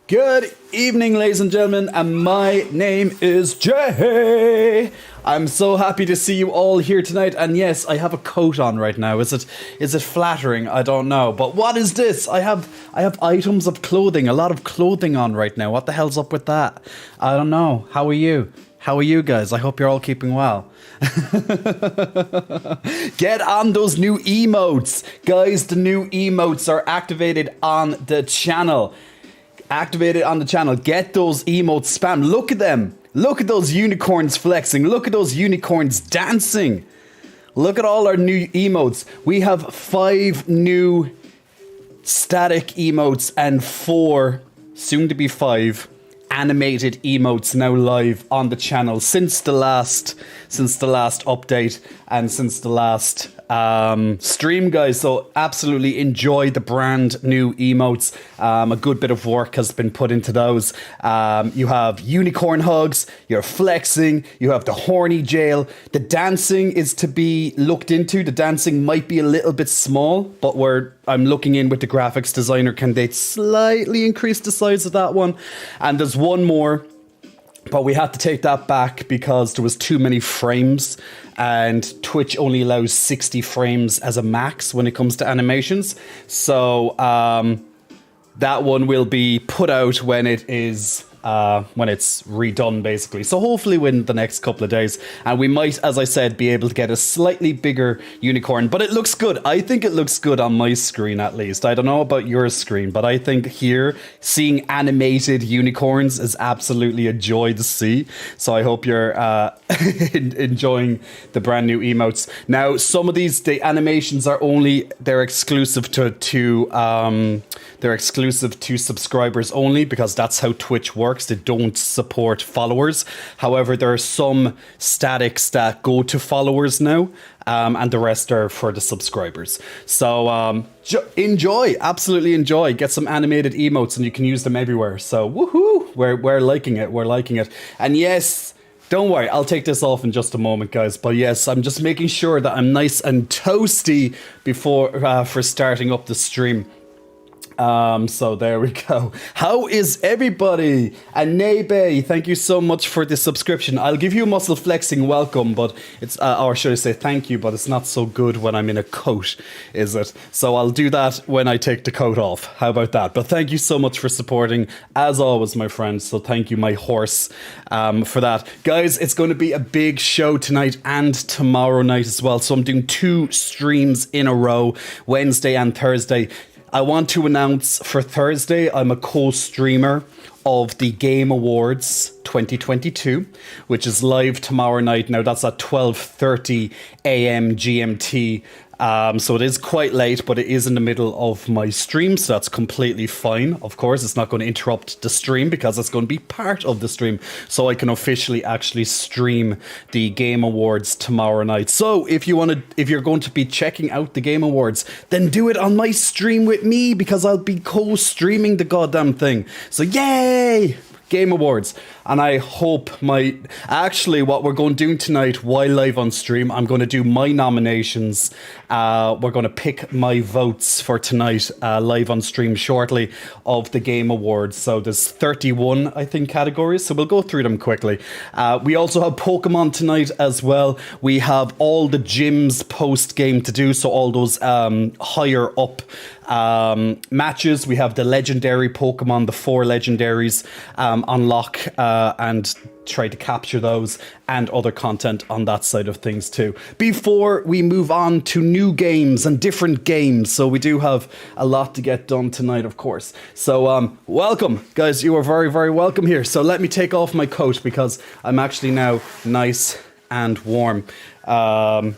Good evening, ladies and gentlemen, and my name is Jay. I'm so happy to see you all here tonight, and yes, I have a coat on right now. Is it flattering? I don't know, but what is this? I have items of clothing, a lot of clothing on right now. What the hell's up with that? I don't know. How are you? How are you guys? I hope you're all keeping well. Get on those new emotes. Guys, the new emotes are activated on the channel. Get those emotes spam. Look at them. Look at those unicorns flexing. Look at those unicorns dancing. Look at all our new emotes. We have 5 new static emotes and 4, soon to be 5, animated emotes now live on the channel since the last update and since the last stream, guys. So absolutely enjoy the brand new emotes. A good bit of work has been put into those. You have unicorn hugs, you're flexing, you have the horny jail. The dancing is to be looked into. The dancing might be a little bit small, but I'm looking in with the graphics designer. Can they slightly increase the size of that one? And there's one more, but we had to take that back because there was too many frames, and Twitch only allows 60 frames as a max when it comes to animations. So that one will be put out when it is when it's redone, basically. So hopefully within the next couple of days, and we might, as I said, be able to get a slightly bigger unicorn. But it looks good. I think it looks good on my screen, at least. I don't know about your screen, but I think here seeing animated unicorns is absolutely a joy to see. So I hope you're enjoying the brand new emotes. Now, some of the animations are they're exclusive to subscribers only, because that's how Twitch works. They don't support followers. However, there are some statics that go to followers now, and the rest are for the subscribers. So enjoy, absolutely enjoy. Get some animated emotes, and you can use them everywhere. So woohoo! We're liking it. We're liking it. And yes, don't worry, I'll take this off in just a moment, guys. But yes, I'm just making sure that I'm nice and toasty before for starting up the stream. So there we go. How is everybody? And Nebe, thank you so much for the subscription. I'll give you a muscle flexing welcome, but it's, or should I say thank you, but it's not so good when I'm in a coat, is it? So I'll do that when I take the coat off. How about that? But thank you so much for supporting, as always, my friends. So thank you, my horse, for that. Guys, it's going to be a big show tonight and tomorrow night as well. So I'm doing 2 streams in a row, Wednesday and Thursday. I want to announce for Thursday, I'm a co-streamer of the Game Awards 2022, which is live tomorrow night. Now, that's at 12:30 a.m. GMT. So it is quite late, but it is in the middle of my stream, so that's completely fine. Of course, it's not going to interrupt the stream because it's going to be part of the stream, so I can officially actually stream the Game Awards tomorrow night. So if you're going to be checking out the Game Awards, then do it on my stream with me, because I'll be co-streaming the goddamn thing. So yay! Game Awards. And I hope what we're going to do tonight while live on stream, I'm going to do my nominations. We're going to pick my votes for tonight live on stream shortly of the Game Awards. So there's 31, I think, categories. So we'll go through them quickly. We also have Pokemon tonight as well. We have all the gyms post game to do. So all those higher up matches. We have the legendary Pokemon, the 4 legendaries unlock and try to capture those, and other content on that side of things too, before we move on to new games and different games. So we do have a lot to get done tonight, of course. So welcome, guys. You are very, very welcome here. So let me take off my coat, because I'm actually now nice and warm. I'm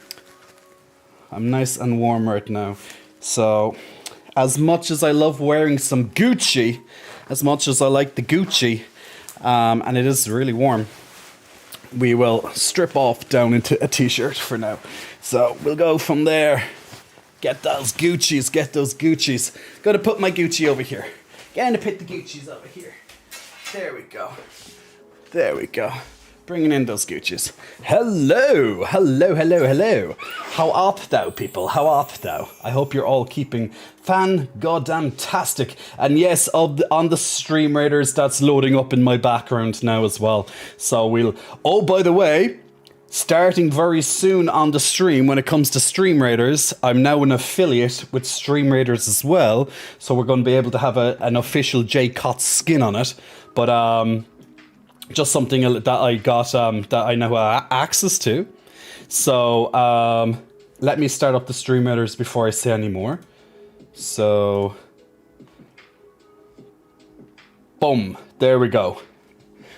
nice and warm right now. So as much as I love wearing some Gucci, as much as I like the Gucci, and it is really warm, we will strip off down into a t-shirt for now. So we'll go from there. Get those Gucci's, get those Gucci's. Gotta put my Gucci over here. Gonna put the Gucci's over here. There we go. There we go. Bringing in those Gucci's. Hello, hello, hello, hello. How art thou, people? How art thou? I hope you're all keeping fan-goddamn-tastic. And yes, on the Stream Raiders, that's loading up in my background now as well. So we'll... Oh, by the way, starting very soon on the stream, when it comes to Stream Raiders, I'm now an affiliate with Stream Raiders as well. So we're going to be able to have an official J Cotts skin on it. But, just something that I got, that I now have access to. So, let me start up the Stream Raiders before I say any more. So, boom, there we go.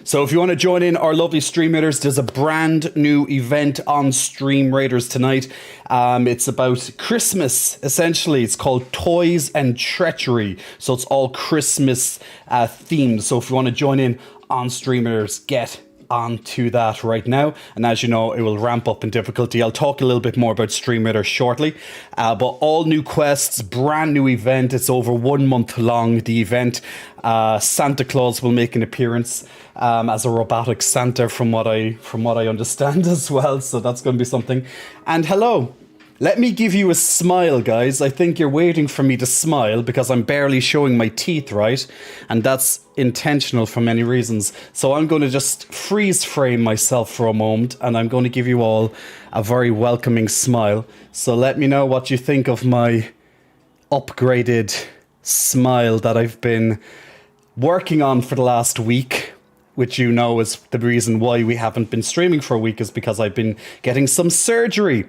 So if you want to join in our lovely Stream Raiders, there's a brand new event on Stream Raiders tonight. It's about Christmas, essentially. It's called Toys and Treachery. So it's all Christmas themed. So if you want to join in on Stream Raiders, get onto that right now. And as you know, it will ramp up in difficulty. I'll talk a little bit more about Stream Raiders shortly. But all new quests, brand new event. It's over 1 month long, the event. Santa Claus will make an appearance as a robotic Santa from what I understand as well. So that's going to be something. And hello. Let me give you a smile, guys. I think you're waiting for me to smile because I'm barely showing my teeth, right? And that's intentional for many reasons. So I'm going to just freeze frame myself for a moment and I'm going to give you all a very welcoming smile. So let me know what you think of my upgraded smile that I've been working on for the last week. Which you know is the reason why we haven't been streaming for a week, is because I've been getting some surgery,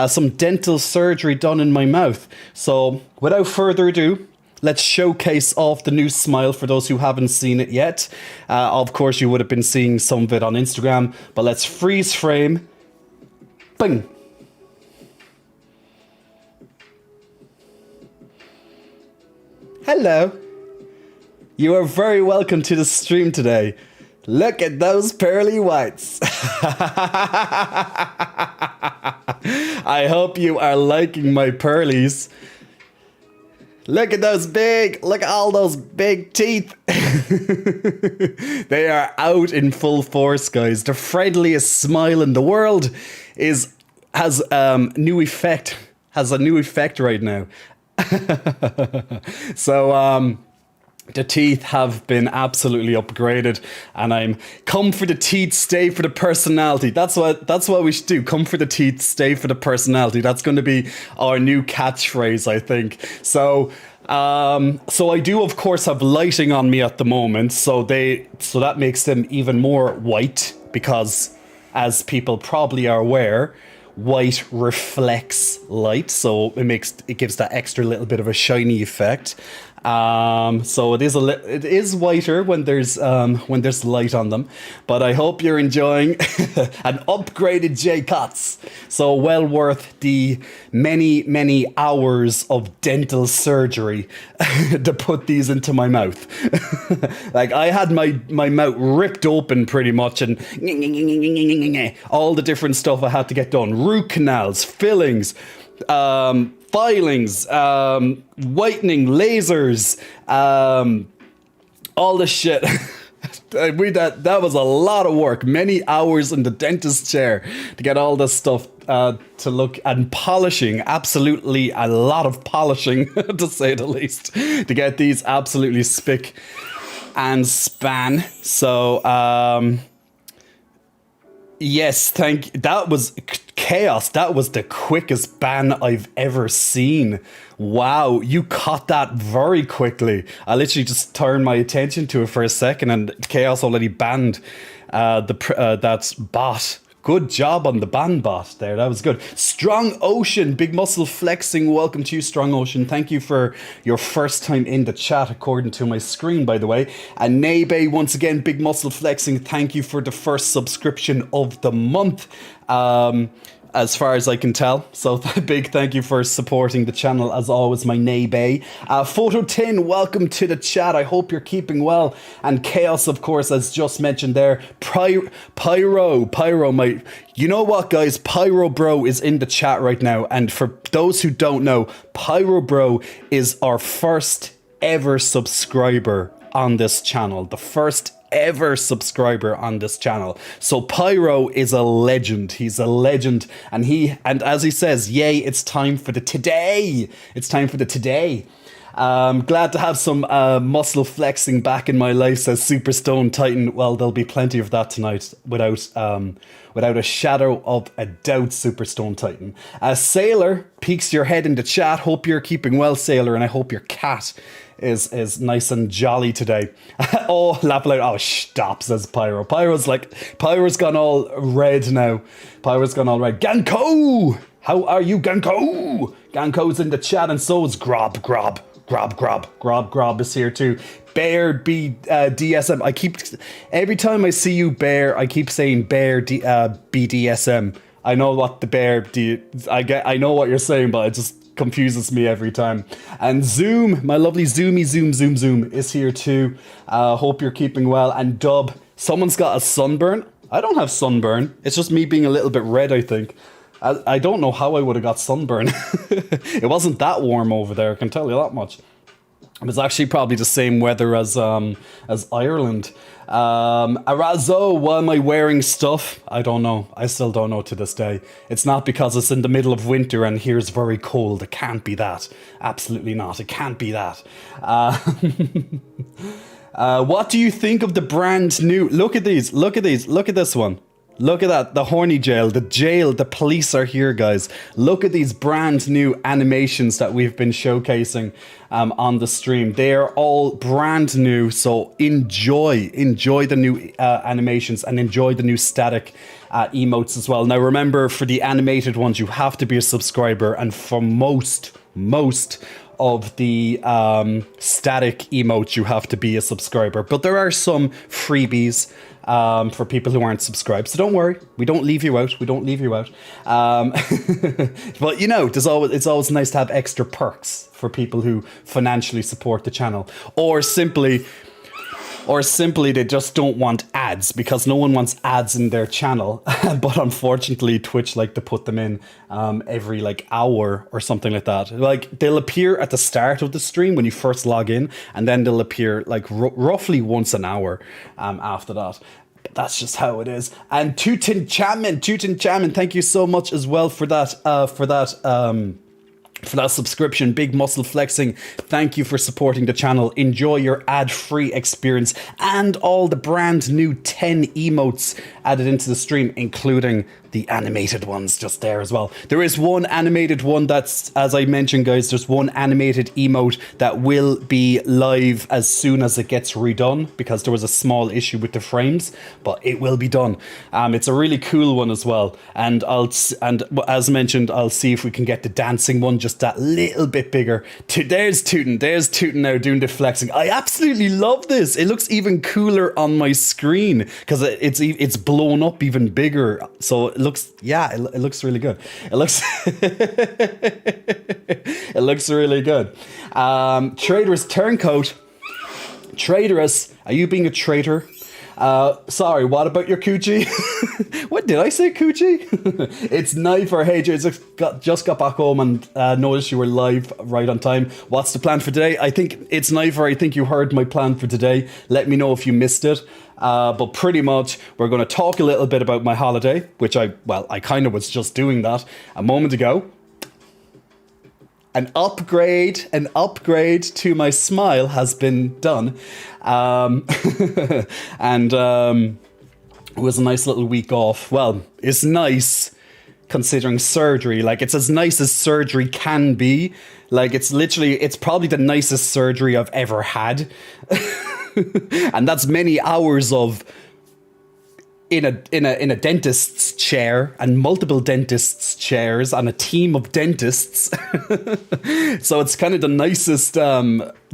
some dental surgery done in my mouth. So without further ado, let's showcase off the new smile for those who haven't seen it yet. Of course, you would have been seeing some of it on Instagram, but let's freeze frame. Bing. Hello. You are very welcome to the stream today. Look at those pearly whites. I hope you are liking my pearlies. Look at look at all those big teeth. They are out in full force, guys. The friendliest smile in the world has a new effect right now. So, the teeth have been absolutely upgraded, and I'm come for the teeth, stay for the personality. That's what we should do. Come for the teeth, stay for the personality. That's going to be our new catchphrase, I think. So I do, of course, have lighting on me at the moment, so that makes them even more white because, as people probably are aware, white reflects light, so it gives that extra little bit of a shiny effect. So it is whiter when there's light on them, but I hope you're enjoying an upgraded J Cotts. So well worth the many hours of dental surgery to put these into my mouth. Like I had my mouth ripped open pretty much, and all the different stuff I had to get done: root canals, fillings, filings, whitening, lasers, all this shit. That was a lot of work. Many hours in the dentist chair to get all this stuff to look, and polishing. Absolutely a lot of polishing, to say the least, to get these absolutely spick and span. So, yes, that was chaos. That was the quickest ban I've ever seen. Wow, you caught that very quickly. I literally just turned my attention to it for a second and Chaos already banned that bot. Good job on the ban bot there. That was good. Strong Ocean, big muscle flexing. Welcome to you, Strong Ocean. Thank you for your first time in the chat, according to my screen, by the way. And Nebe, once again, big muscle flexing. Thank you for the first subscription of the month. As far as I can tell. So big thank you for supporting the channel, as always, my Nebe. Photo Tin, welcome to the chat. I hope you're keeping well. And Chaos, of course, as just mentioned there. Pyro, you know what, guys? Pyro Bro is in the chat right now. And for those who don't know, Pyro Bro is our first ever subscriber on this channel. The first ever subscriber on this channel. So Pyro is a legend. He's a legend. And as he says, yay, it's time for the today. It's time for the today. Glad to have some muscle flexing back in my life, says Super Stone Titan. Well, there'll be plenty of that tonight without a shadow of a doubt, Super Stone Titan. Sailor peeks your head in the chat. Hope you're keeping well, Sailor, and I hope your cat is nice and jolly today. Oh, laugh loud. Oh, stop, says Pyro. Pyro's gone all red now. Pyro's gone all red. Ganko! How are you, Ganko? Ganko's in the chat, and so is Grob. Grob is here too. Bear DSM. Every time I see you, Bear, I keep saying Bear BDSM. I know what the Bear I know what you're saying, but it just confuses me every time. And Zoom, my lovely Zoom is here too. Hope you're keeping well. And Dub, someone's got a sunburn. I don't have sunburn. It's just me being a little bit red, I think. I don't know how I would have got sunburn. It wasn't that warm over there, I can tell you that much. It was actually probably the same weather as Ireland. Arazo, why am I wearing stuff? I don't know. I still don't know to this day. It's not because it's in the middle of winter and here's very cold. It can't be that. Absolutely not. It can't be that. What do you think of the brand new... Look at these. Look at this one. Look at that, the horny jail, the police are here, guys. Look at these brand new animations that we've been showcasing on the stream. They are all brand new, so enjoy the new animations and enjoy the new static emotes as well. Now remember, for the animated ones, you have to be a subscriber, and for most of the static emotes, you have to be a subscriber. But there are some freebies for people who aren't subscribed. So don't worry, we don't leave you out. But you know, it's always nice to have extra perks for people who financially support the channel. Or simply they just don't want ads, because no one wants ads in their channel. But unfortunately, Twitch like to put them in every hour or something like that. They'll appear at the start of the stream when you first log in, and then they'll appear roughly once an hour after that. But that's just how it is. And Tootin Chaman, thank you so much as well for that subscription. Big muscle flexing. Thank you for supporting the channel. Enjoy your ad-free experience and all the brand new 10 emotes added into the stream, including the animated ones just there as well. There is one animated one that's, as I mentioned, guys, there's one animated emote that will be live as soon as it gets redone, because there was a small issue with the frames, but it will be done. It's a really cool one as well. And as mentioned, I'll see if we can get the dancing one just that little bit bigger. There's Tootin now doing the flexing. I absolutely love this. It looks even cooler on my screen because it's blown up even bigger. So it looks really good. It looks really good. Traitorous Turncoat. Traitorous, are you being a traitor? Sorry, what about your coochie? What did I say, coochie? It's Knifer. Hey, just got back home and noticed you were live right on time. What's the plan for today? I think it's Knifer. I think you heard my plan for today. Let me know if you missed it. But pretty much, we're going to talk a little bit about my holiday, which I kind of was just doing that a moment ago. An upgrade to my smile has been done. It was a nice little week off. Well, it's nice considering surgery. It's as nice as surgery can be. It's probably the nicest surgery I've ever had. And that's many hours of in a dentist's chair and multiple dentists' chairs and a team of dentists. So it's kind of the nicest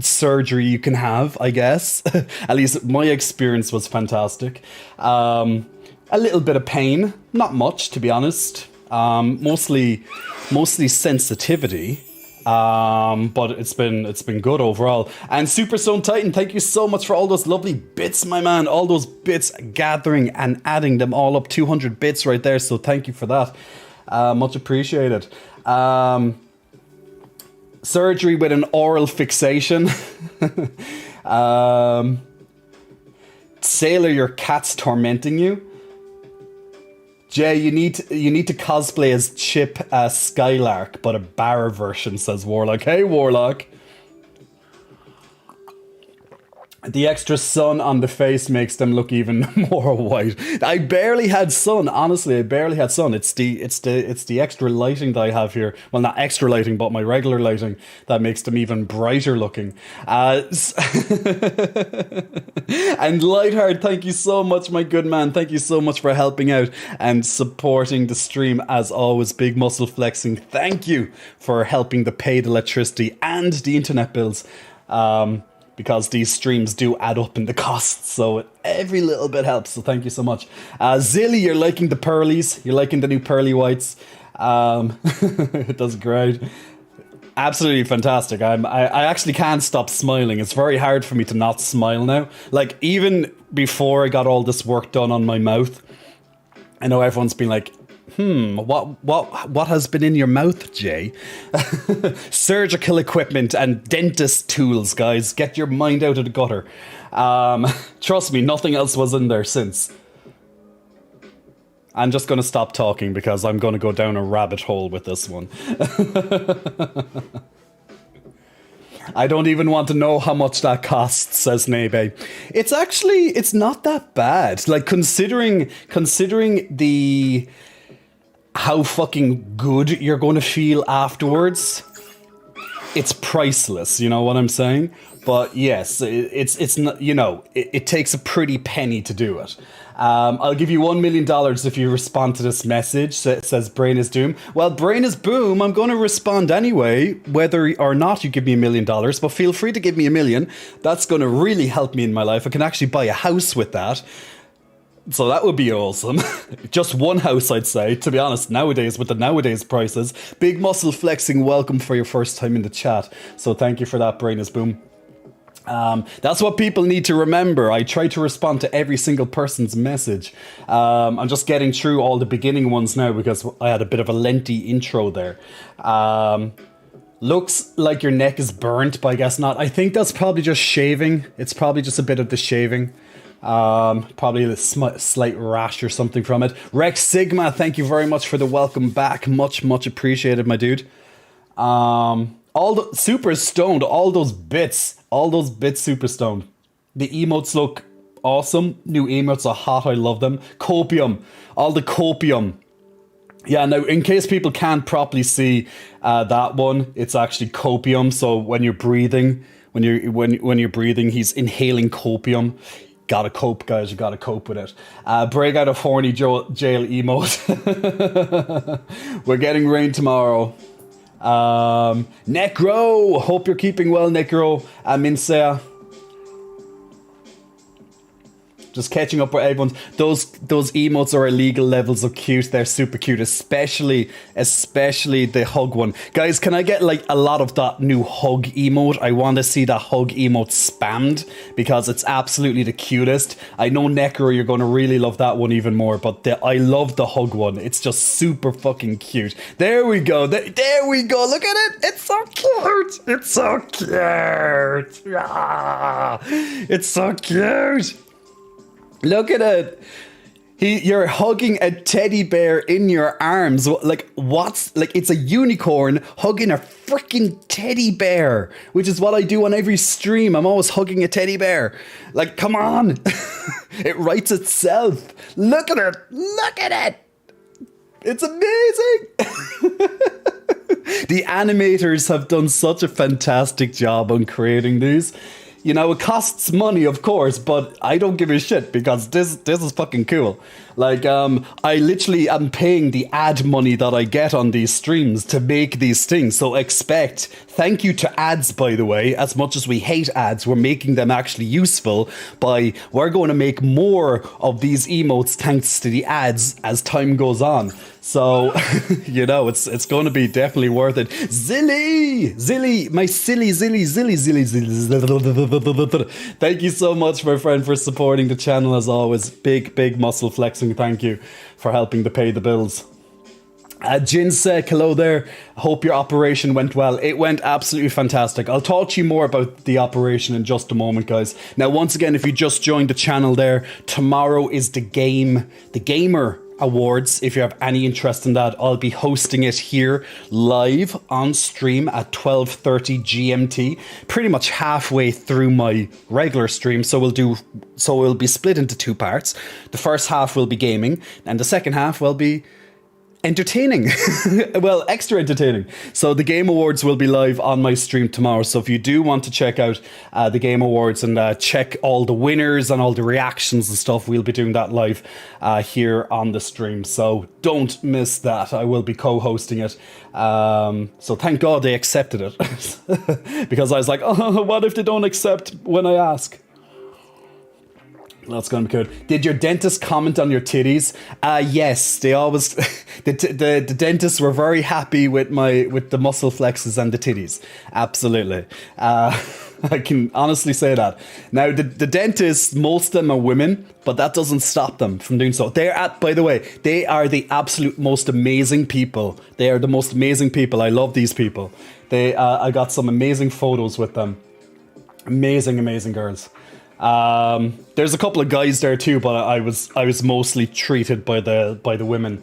surgery you can have, I guess. At least my experience was fantastic. A little bit of pain, not much to be honest. Mostly sensitivity. But it's been good overall. And Superstone Titan, thank you so much for all those lovely bits, my man. All those bits, gathering and adding them all up. 200 bits right there, so thank you for that. Much appreciated. Surgery with an oral fixation. Sailor, your cat's tormenting you. Jay, you need to cosplay as Chip Skylark, but a bar version, says Warlock. Hey, Warlock. The extra sun on the face makes them look even more white. I barely had sun, honestly. I barely had sun. It's the extra lighting that I have here. Well, not extra lighting, but my regular lighting that makes them even brighter looking. And Lightheart, thank you so much, my good man. Thank you so much for helping out and supporting the stream as always. Big muscle flexing. Thank you for helping to pay the electricity and the internet bills. Because these streams do add up in the costs, so every little bit helps, so thank you so much. Zilly, you're liking the pearlies, you're liking the new pearly whites. It does great. Absolutely fantastic. I actually can't stop smiling. It's very hard for me to not smile now. Like, even before I got all this work done on my mouth, I know everyone's been like, what has been in your mouth, Jay? Surgical equipment and dentist tools, guys. Get your mind out of the gutter. Trust me, nothing else was in there since. I'm just going to stop talking because I'm going to go down a rabbit hole with this one. I don't even want to know how much that costs, says Nebe. It's not that bad. Like, considering the... how fucking good you're going to feel afterwards, it's priceless, you know what I'm saying? But yes, it's not, you know, it takes a pretty penny to do it. I'll give you $1 million if you respond to this message. It says Brain is Doom. Well, Brain is Boom. I'm going to respond anyway, whether or not you give me $1 million, but feel free to give me $1 million. That's going to really help me in my life. I can actually buy a house with that. So that would be awesome. Just one house, I'd say, to be honest, nowadays, with the nowadays prices. Big muscle flexing, welcome for your first time in the chat. So thank you for that, Brain is Boom. That's what people need to remember. I try to respond to every single person's message. I'm just getting through all the beginning ones now because I had a bit of a lengthy intro there. Looks like your neck is burnt, but I guess not. I think that's probably just shaving. It's probably just a bit of the shaving. Probably a slight rash or something from it. Rex Sigma, thank you very much for the welcome back. Much appreciated, my dude. All the super stoned, all those bits super stoned. The emotes look awesome. New emotes are hot, I love them. Copium, all the copium. Yeah, now in case people can't properly see that one, it's actually copium. So when you're breathing, when you're breathing, he's inhaling copium. Gotta cope, guys. You gotta cope with it. Break out of horny jail emote. We're getting rain tomorrow. Necro. Hope you're keeping well, Necro. Minsea. Just catching up with everyone. Those emotes are illegal levels of cute. They're super cute, especially the hug one. Guys, can I get like a lot of that new hug emote? I want to see that hug emote spammed because it's absolutely the cutest. I know Necro, you're going to really love that one even more, but I love the hug one. It's just super fucking cute. There we go. There we go. Look at it. It's so cute. It's so cute. Ah, it's so cute. Look at it. You're hugging a teddy bear in your arms. Like, it's a unicorn hugging a freaking teddy bear, which is what I do on every stream. I'm always hugging a teddy bear. Like, come on. It writes itself. Look at it. Look at it. It's amazing. The animators have done such a fantastic job on creating these. You know, it costs money, of course, but I don't give a shit because this is fucking cool. Like, I literally am paying the ad money that I get on these streams to make these things. So thank you to ads, by the way. As much as we hate ads, we're making them actually useful we're going to make more of these emotes thanks to the ads as time goes on. So, you know, it's going to be definitely worth it. Zilly, my silly. Thank you so much, my friend, for supporting the channel as always. Big muscle flexing. Thank you for helping to pay the bills. Jin said, hello there. Hope your operation went well. It went absolutely fantastic. I'll talk to you more about the operation in just a moment, guys. Now, once again, if you just joined the channel there, tomorrow is the Gamer Awards. If you have any interest in that, I'll be hosting it here live on stream at 12:30 GMT, pretty much halfway through my regular stream. So we'll be split into two parts. The first half will be gaming, and the second half will be entertaining. Well, extra entertaining. So the Game Awards will be live on my stream tomorrow. So if you do want to check out the Game Awards and check all the winners and all the reactions and stuff, we'll be doing that live here on the stream. So don't miss that. I will be co-hosting it. So thank God they accepted it. Because I was like, oh, what if they don't accept when I ask? That's going to be good. Did your dentist comment on your titties? Yes, they always. the dentists were very happy with the muscle flexes and the titties. Absolutely. I can honestly say that. Now, the dentists, most of them are women, but that doesn't stop them from doing so. By the way, they are the absolute most amazing people. They are the most amazing people. I love these people. I got some amazing photos with them. Amazing, amazing girls. There's a couple of guys there too, but I was mostly treated by the women.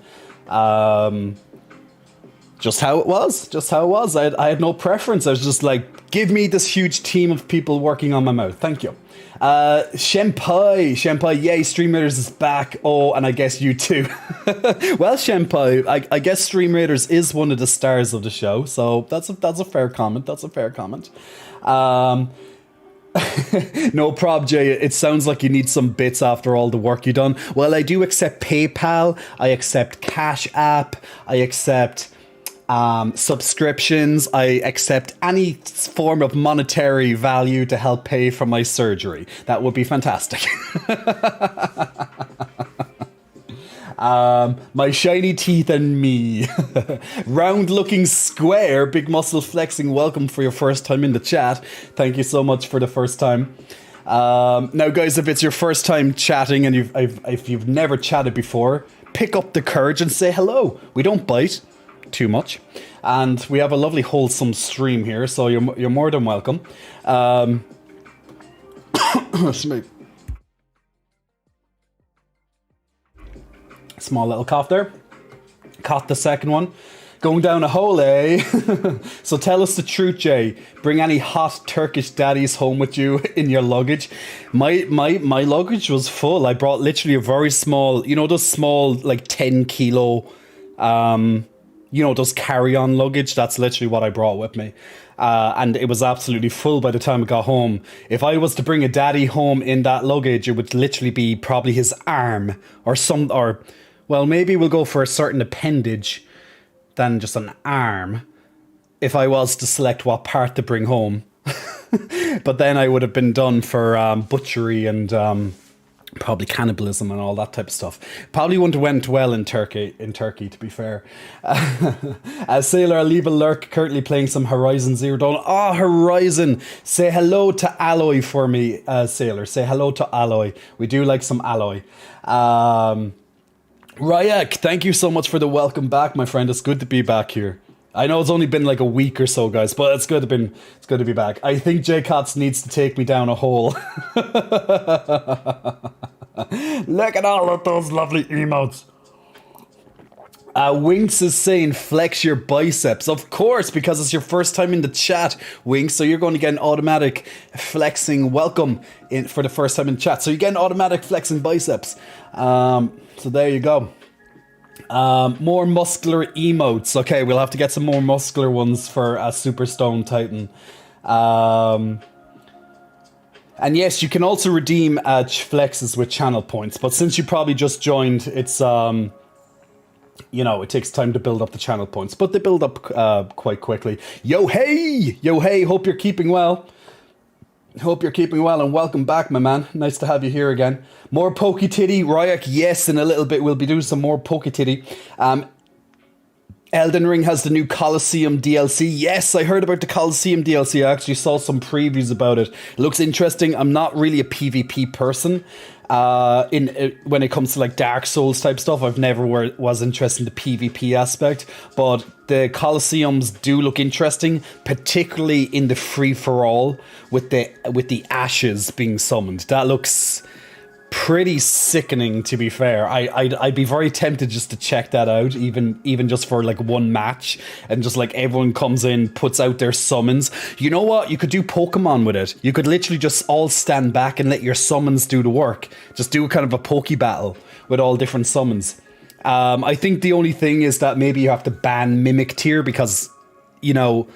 Just how it was. I had no preference. I was just like, give me this huge team of people working on my mouth. Thank you. Shenpai, yay, Stream Raiders is back. Oh, and I guess you too. Well, Shenpai, I guess Stream Raiders is one of the stars of the show, so that's a fair comment. No prob, Jay. It sounds like you need some bits after all the work you've done. Well, I do accept PayPal. I accept Cash App. I accept subscriptions. I accept any form of monetary value to help pay for my surgery. That would be fantastic. My shiny teeth and me. Round looking square, big muscle flexing. Welcome for your first time in the chat. Thank you so much for the first time. Now, guys, if it's your first time chatting and if you've never chatted before, pick up the courage and say hello. We don't bite too much, and we have a lovely wholesome stream here, so you're more than welcome. Small little cough there. Caught the second one. Going down a hole, eh? So tell us the truth, Jay. Bring any hot Turkish daddies home with you in your luggage. My luggage was full. I brought literally a very small, those small, like 10 kilo, those carry-on luggage. That's literally what I brought with me. And it was absolutely full by the time I got home. If I was to bring a daddy home in that luggage, it would literally be probably his arm well, maybe we'll go for a certain appendage than just an arm if I was to select what part to bring home. But then I would have been done for butchery and probably cannibalism and all that type of stuff. Probably wouldn't have went well in Turkey, to be fair. Sailor, I'll leave a lurk, currently playing some Horizon Zero Dawn. Oh, Horizon! Say hello to Alloy for me, Sailor. Say hello to Alloy. We do like some Alloy. Ryak, thank you so much for the welcome back, my friend. It's good to be back here. I know it's only been like a week or so, guys, but it's good to be back. I think J Cots needs to take me down a hole. Look at all of those lovely emotes. Winks is saying flex your biceps. Of course, because it's your first time in the chat, Winks, so you're going to get an automatic flexing welcome in for the first time in the chat. So you get an automatic flexing biceps. So there you go. More muscular emotes. Okay, we'll have to get some more muscular ones for a Super Stone Titan. And yes, you can also redeem flexes with channel points. But since you probably just joined, it's it takes time to build up the channel points. But they build up quite quickly. Yo hey, hope you're keeping well. Hope you're keeping well and welcome back, my man. Nice to have you here again. More Pokey Titty, Ryak. Yes, in a little bit we'll be doing some more Pokey Titty. Elden Ring has the new Colosseum DLC. Yes, I heard about the Colosseum DLC. I actually saw some previews about it. It looks interesting. I'm not really a PvP person. When it comes to like Dark Souls type stuff, I've never was interested in the PvP aspect. But the Colosseums do look interesting, particularly in the free for all with the ashes being summoned. That looks pretty sickening, to be fair. I'd be very tempted just to check that out, even just for like one match, and just like everyone comes in, puts out their summons. You know what? You could do Pokemon with it. You could literally just all stand back and let your summons do the work. Just do kind of a Poke battle with all different summons. I think the only thing is that maybe you have to ban Mimic Tier because, you know,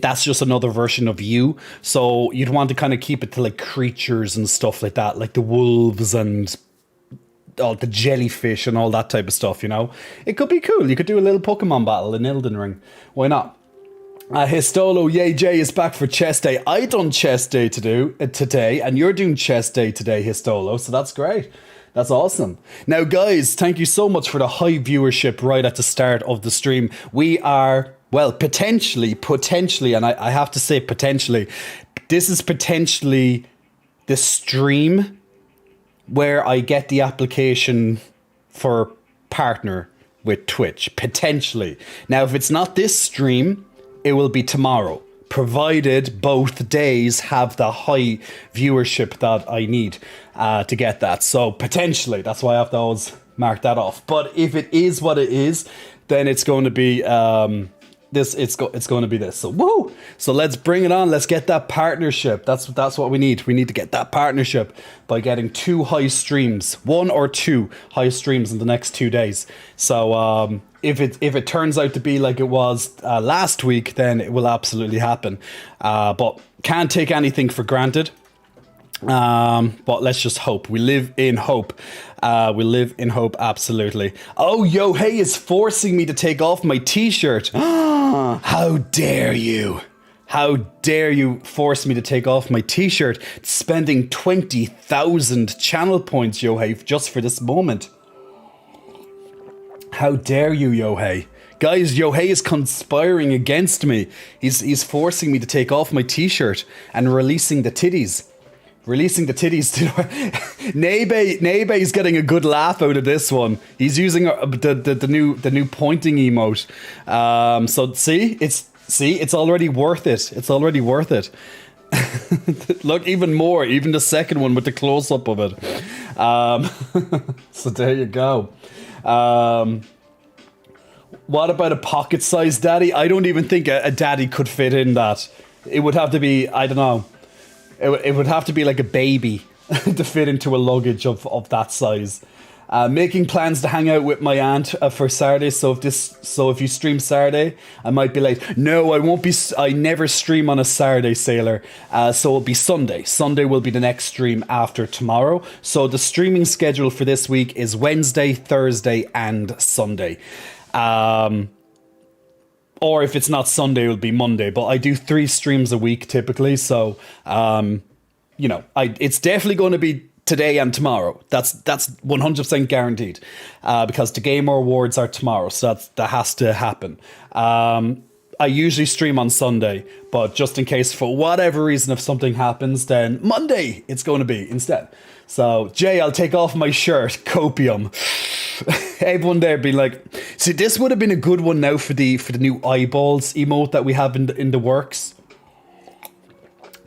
that's just another version of you. So you'd want to kind of keep it to like creatures and stuff like that, like the wolves and all the jellyfish and all that type of stuff, you know? It could be cool. You could do a little Pokemon battle in Elden Ring. Why not? Histolo, yay, Jay is back for chest day. I done chest day today, and you're doing chest day today, Histolo, so that's great. That's awesome. Now, guys, thank you so much for the high viewership right at the start of the stream. We are, well, potentially, and I have to say potentially, this is potentially the stream where I get the application for partner with Twitch, potentially. Now, if it's not this stream, it will be tomorrow, provided both days have the high viewership that I need to get that. So potentially, that's why I have to always mark that off. But if it is what it is, then it's going to be this. It's going to be this. So woo! So let's bring it on. Let's get that partnership. That's what we need. We need to get that partnership by getting 2 high streams, 1 or 2 high streams in the next 2 days. So if it turns out to be like it was last week, then it will absolutely happen. But can't take anything for granted. But let's just hope. We live in hope. We live in hope, absolutely. Oh, Yohei is forcing me to take off my t-shirt. How dare you? How dare you force me to take off my t-shirt? Spending 20,000 channel points, Yohei, just for this moment. How dare you, Yohei? Guys, Yohei is conspiring against me. He's forcing me to take off my t-shirt and releasing the titties. Releasing the titties to Nebe is getting a good laugh out of this one. He's using the new pointing emote. So it's already worth it. It's already worth it. Look, even more, even the second one with the close up of it. So there you go. What about a pocket-sized daddy? I don't even think a daddy could fit in that. It would have to be, I don't know. It would have to be like a baby to fit into a luggage of that size. Making plans to hang out with my aunt for Saturday. So if you stream Saturday, I might be late. No, I won't be. I never stream on a Saturday, Sailor. So it'll be Sunday. Sunday will be the next stream after tomorrow. So the streaming schedule for this week is Wednesday, Thursday, and Sunday. Or if it's not Sunday, it'll be Monday. But I do 3 streams a week typically. So, you know, it's definitely going to be today and tomorrow. That's 100% guaranteed. Because the Gamer Awards are tomorrow. So that has to happen. I usually stream on Sunday. But just in case, for whatever reason, if something happens, then Monday it's going to be instead. So, Jay, I'll take off my shirt. Copium. Everyone there be like, see, this would have been a good one now for the new eyeballs emote that we have in the works.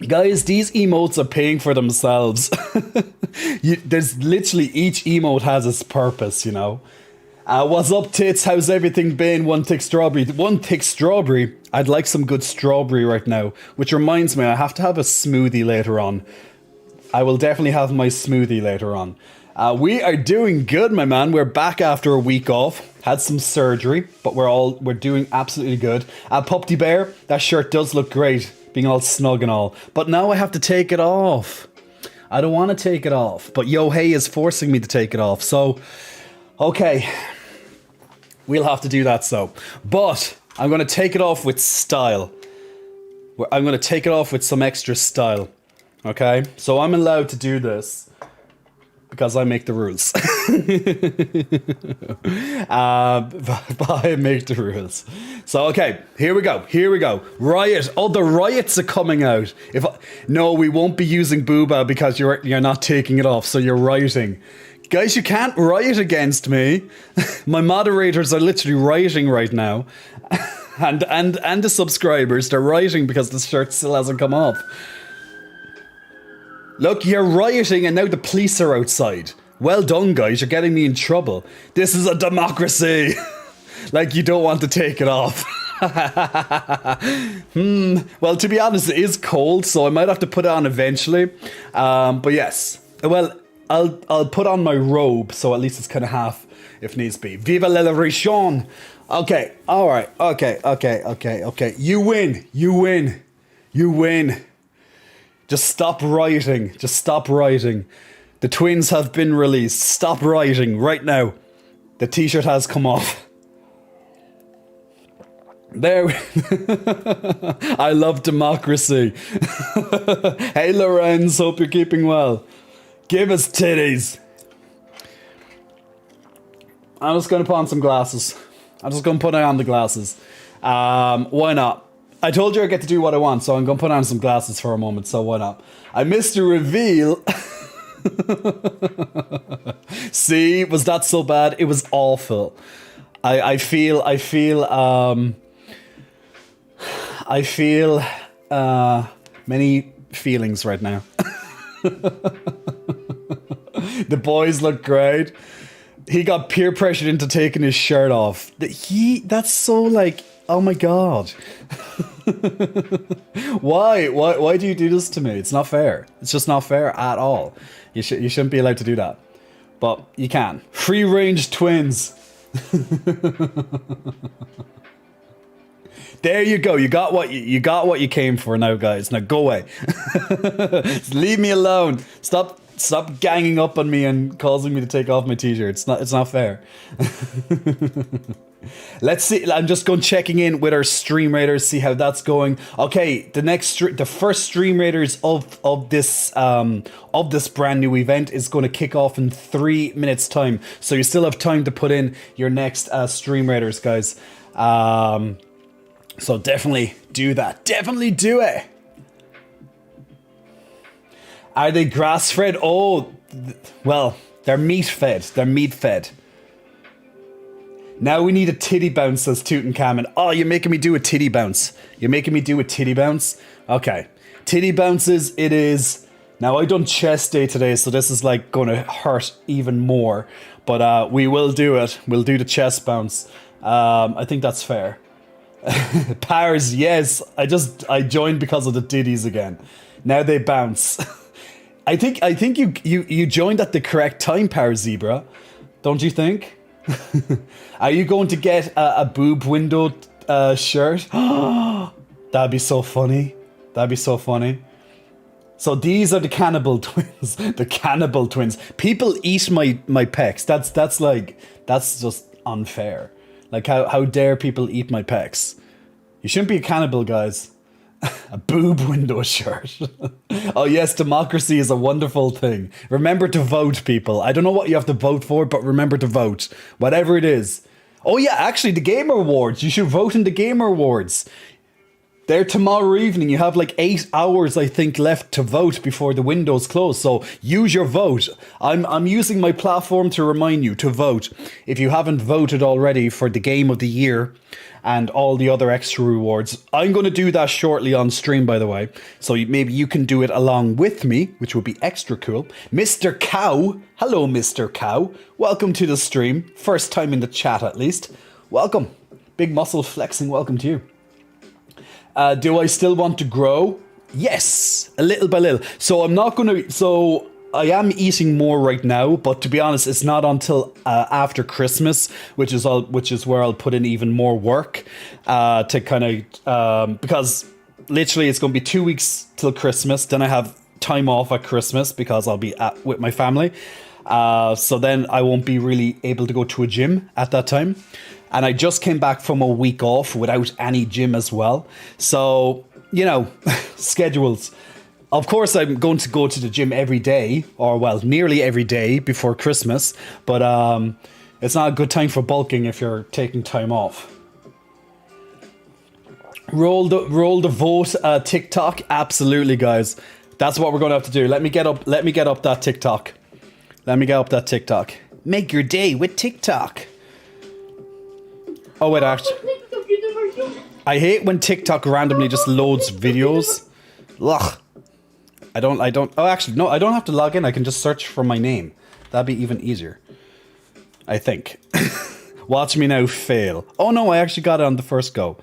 Guys, these emotes are paying for themselves. There's literally, each emote has its purpose, you know. What's up, tits? How's everything been? One thick strawberry. I'd like some good strawberry right now. Which reminds me, I have to have a smoothie later on. I will definitely have my smoothie later on. We are doing good, my man. We're back after a week off. Had some surgery, but we're doing absolutely good. Pupty Bear, that shirt does look great, being all snug and all. But now I have to take it off. I don't want to take it off, but Yohei is forcing me to take it off. So, okay, we'll have to do that. So, but I'm going to take it off with style. I'm going to take it off with some extra style. Okay, so I'm allowed to do this. because I make the rules. But I make the rules. So, okay, here we go. Here we go. Riot. Oh, the riots are coming out. No, we won't be using Booba because you're not taking it off, so you're rioting. Guys, you can't riot against me. My moderators are literally rioting right now. And the subscribers, they're rioting because the shirt still hasn't come off. Look, you're rioting and now the police are outside. Well done, guys. You're getting me in trouble. This is a democracy. Like, you don't want to take it off. Well, to be honest, it is cold, so I might have to put it on eventually. But yes. Well, I'll put on my robe, so at least it's kind of half if needs be. Viva la région. Okay. All right. Okay. You win. Just stop rioting. The twins have been released. Stop rioting right now. The t-shirt has come off. There. I love democracy. Hey, Lorenz. Hope you're keeping well. Give us titties. I'm just going to put on some glasses. I'm just going to put on the glasses. Why not? I told you I get to do what I want, so I'm going to put on some glasses for a moment, so why not? I missed the reveal. See, was that so bad? It was awful. I feel many feelings right now. The boys look great. He got peer pressured into taking his shirt off. That's so like, oh my god. Why do you do this to me? It's not fair. It's just not fair at all. You shouldn't be allowed to do that. But you can. Free range twins. There you go. You got what you came for now, guys. Now go away. Leave me alone. Stop ganging up on me and causing me to take off my t-shirt. It's not fair. Let's see. I'm just going checking in with our stream raiders, see how that's going. Okay, the first stream raiders of this brand new event is going to kick off in 3 minutes time. So you still have time to put in your next stream raiders, guys. So definitely do that. Definitely do it. Are they grass-fed? Oh, well, they're meat-fed. They're meat-fed. Now we need a titty bounce, says Tutankhamun. Oh, you're making me do a titty bounce. You're making me do a titty bounce? Okay. Titty bounces, it is. Now, I done chest day today, so this is like going to hurt even more. But we will do it. We'll do the chest bounce. I think that's fair. Powers, yes. I joined because of the titties again. Now they bounce. I think you joined at the correct time, Power Zebra. Don't you think? Are you going to get a boob window shirt? That'd be so funny. That'd be so funny. So these are the cannibal twins. The cannibal twins. People eat my pecs. That's just unfair. Like how dare people eat my pecs? You shouldn't be a cannibal, guys. A boob window shirt. Oh yes, democracy is a wonderful thing. Remember to vote, people. I don't know what you have to vote for, but remember to vote. Whatever it is. Oh yeah, actually, the Gamer Awards. You should vote in the Gamer Awards. They're tomorrow evening. You have like 8 hours, I think, left to vote before the windows close. So use your vote. I'm using my platform to remind you to vote. If you haven't voted already for the Game of the Year and all the other extra rewards, I'm going to do that shortly on stream, by the way. So maybe you can do it along with me, which would be extra cool. Mr. Cow. Hello, Mr. Cow. Welcome to the stream. First time in the chat, at least. Welcome. Big muscle flexing. Welcome to you. Do I still want to grow? Yes, a little by little. So I'm not going to... So I am eating more right now, but to be honest, it's not until after Christmas, which is where I'll put in even more work to kind of... because literally it's going to be 2 weeks till Christmas. Then I have time off at Christmas because I'll be with my family. So then I won't be really able to go to a gym at that time. And I just came back from a week off without any gym as well. So, you know, schedules. Of course, I'm going to go to the gym every day, or well, nearly every day before Christmas. But it's not a good time for bulking if you're taking time off. Roll the vote TikTok. Absolutely, guys. That's what we're going to have to do. Let me get up that TikTok. Make your day with TikTok. Oh wait, actually, I hate when TikTok randomly just loads videos. Ugh. I don't. Oh, actually, no. I don't have to log in. I can just search for my name. That'd be even easier, I think. Watch me now fail. Oh no, I actually got it on the first go.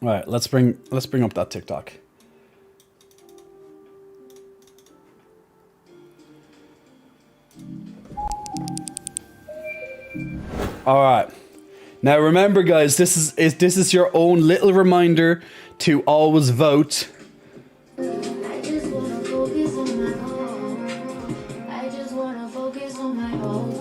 All right, let's bring up that TikTok. All right. Now remember, guys, this is your own little reminder to always vote. I just wanna focus on my home. I just wanna focus on my home.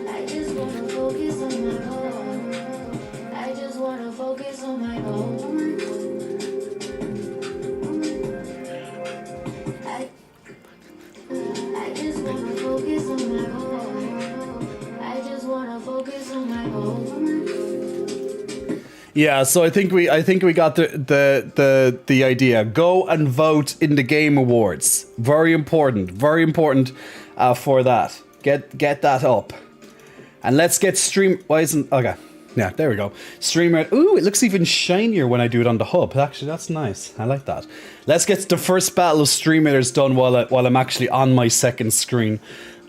I just wanna focus on my home. I just wanna focus on my home. I just wanna focus on my home. I just wanna focus on my home. Yeah, so I think we got the idea. Go and vote in the Game Awards. Very important for that. Get that up, and let's get stream. Why isn't okay? Yeah, there we go. Streamer. Ooh, it looks even shinier when I do it on the hub. Actually, that's nice. I like that. Let's get the first battle of Streamers done while I'm actually on my second screen.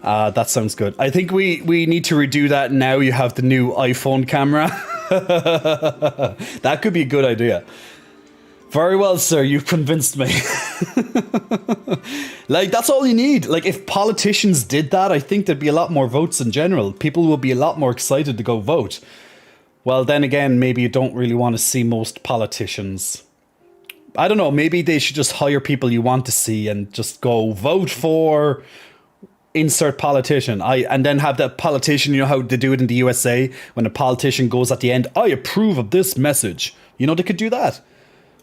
That sounds good. I think we need to redo that now. You have the new iPhone camera. That could be a good idea. Very well, sir. You've convinced me. Like, that's all you need. Like, if politicians did that, I think there'd be a lot more votes in general. People will be a lot more excited to go vote. Well, then again, maybe you don't really want to see most politicians. I don't know. Maybe they should just hire people you want to see and just go vote for insert politician. And then have that politician, you know how they do it in the USA when a politician goes at the end, I approve of this message. You know, they could do that.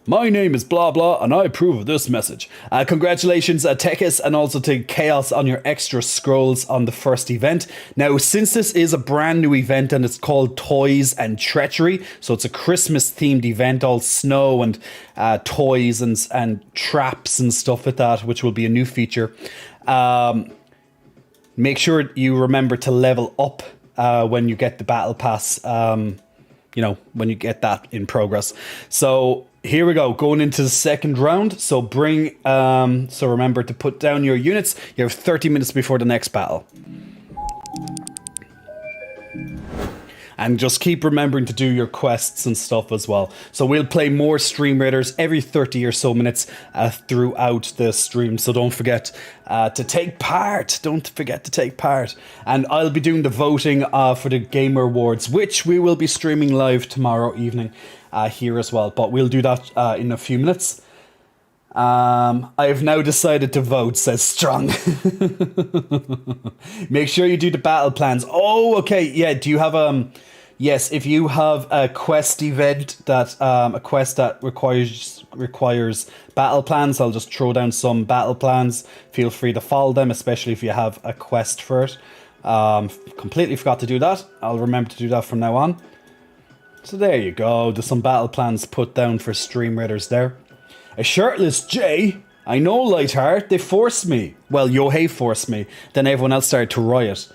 My name is blah blah and I approve of this message. Congratulations Tekis, and also to Chaos on your extra scrolls on the first event. Now, since this is a brand new event and it's called Toys and Treachery, so it's a Christmas themed event, all snow and toys and traps and stuff like that, which will be a new feature. Make sure you remember to level up when you get the battle pass, you know, when you get that in progress. So here we go, going into the second round. So so remember to put down your units. You have 30 minutes before the next battle. And just keep remembering to do your quests and stuff as well. So we'll play more Stream Raiders every 30 or so minutes throughout the stream. So don't forget to take part. Don't forget to take part. And I'll be doing the voting for the Gamer Awards, which we will be streaming live tomorrow evening here as well. But we'll do that in a few minutes. I have now decided to vote, says Strong. Make sure you do the battle plans. Oh, okay. Yeah. Do you have yes, if you have a quest event that a quest that requires battle plans, I'll just throw down some battle plans. Feel free to follow them, especially if you have a quest for it. Completely forgot to do that. I'll remember to do that from now on. So there you go. There's some battle plans put down for Stream Raiders there. A shirtless Jay. I know, Lightheart. They forced me. Well, Yohei forced me. Then everyone else started to riot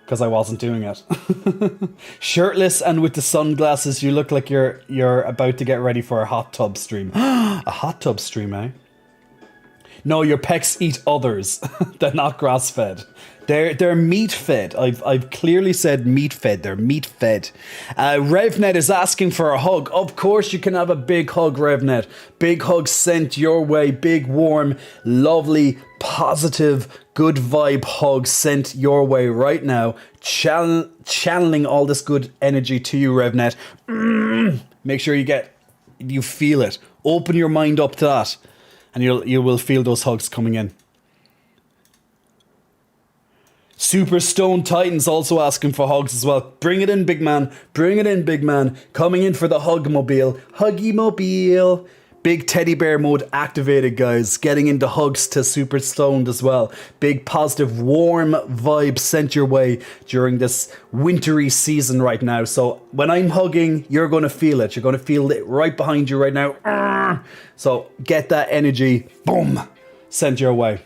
because I wasn't doing it. Shirtless and with the sunglasses, you look like you're about to get ready for a hot tub stream. A hot tub stream, eh? No, your pecs eat others. They're not grass fed. They're meat fed. I've clearly said meat fed. They're meat fed. RevNet is asking for a hug. Of course you can have a big hug, RevNet. Big hug sent your way. Big, warm, lovely, positive, good vibe hug sent your way right now. Channeling all this good energy to you, RevNet. Make sure you feel it. Open your mind up to that, and you will feel those hugs coming in. Super Stone Titans also asking for hugs as well. Bring it in, big man. Bring it in, big man. Coming in for the Hugmobile. Huggy Mobile. Big teddy bear mode activated, guys. Getting into hugs to Super Stoned as well. Big positive, warm vibe sent your way during this wintry season right now. So when I'm hugging, you're going to feel it. You're going to feel it right behind you right now. So get that energy. Boom. Sent your way.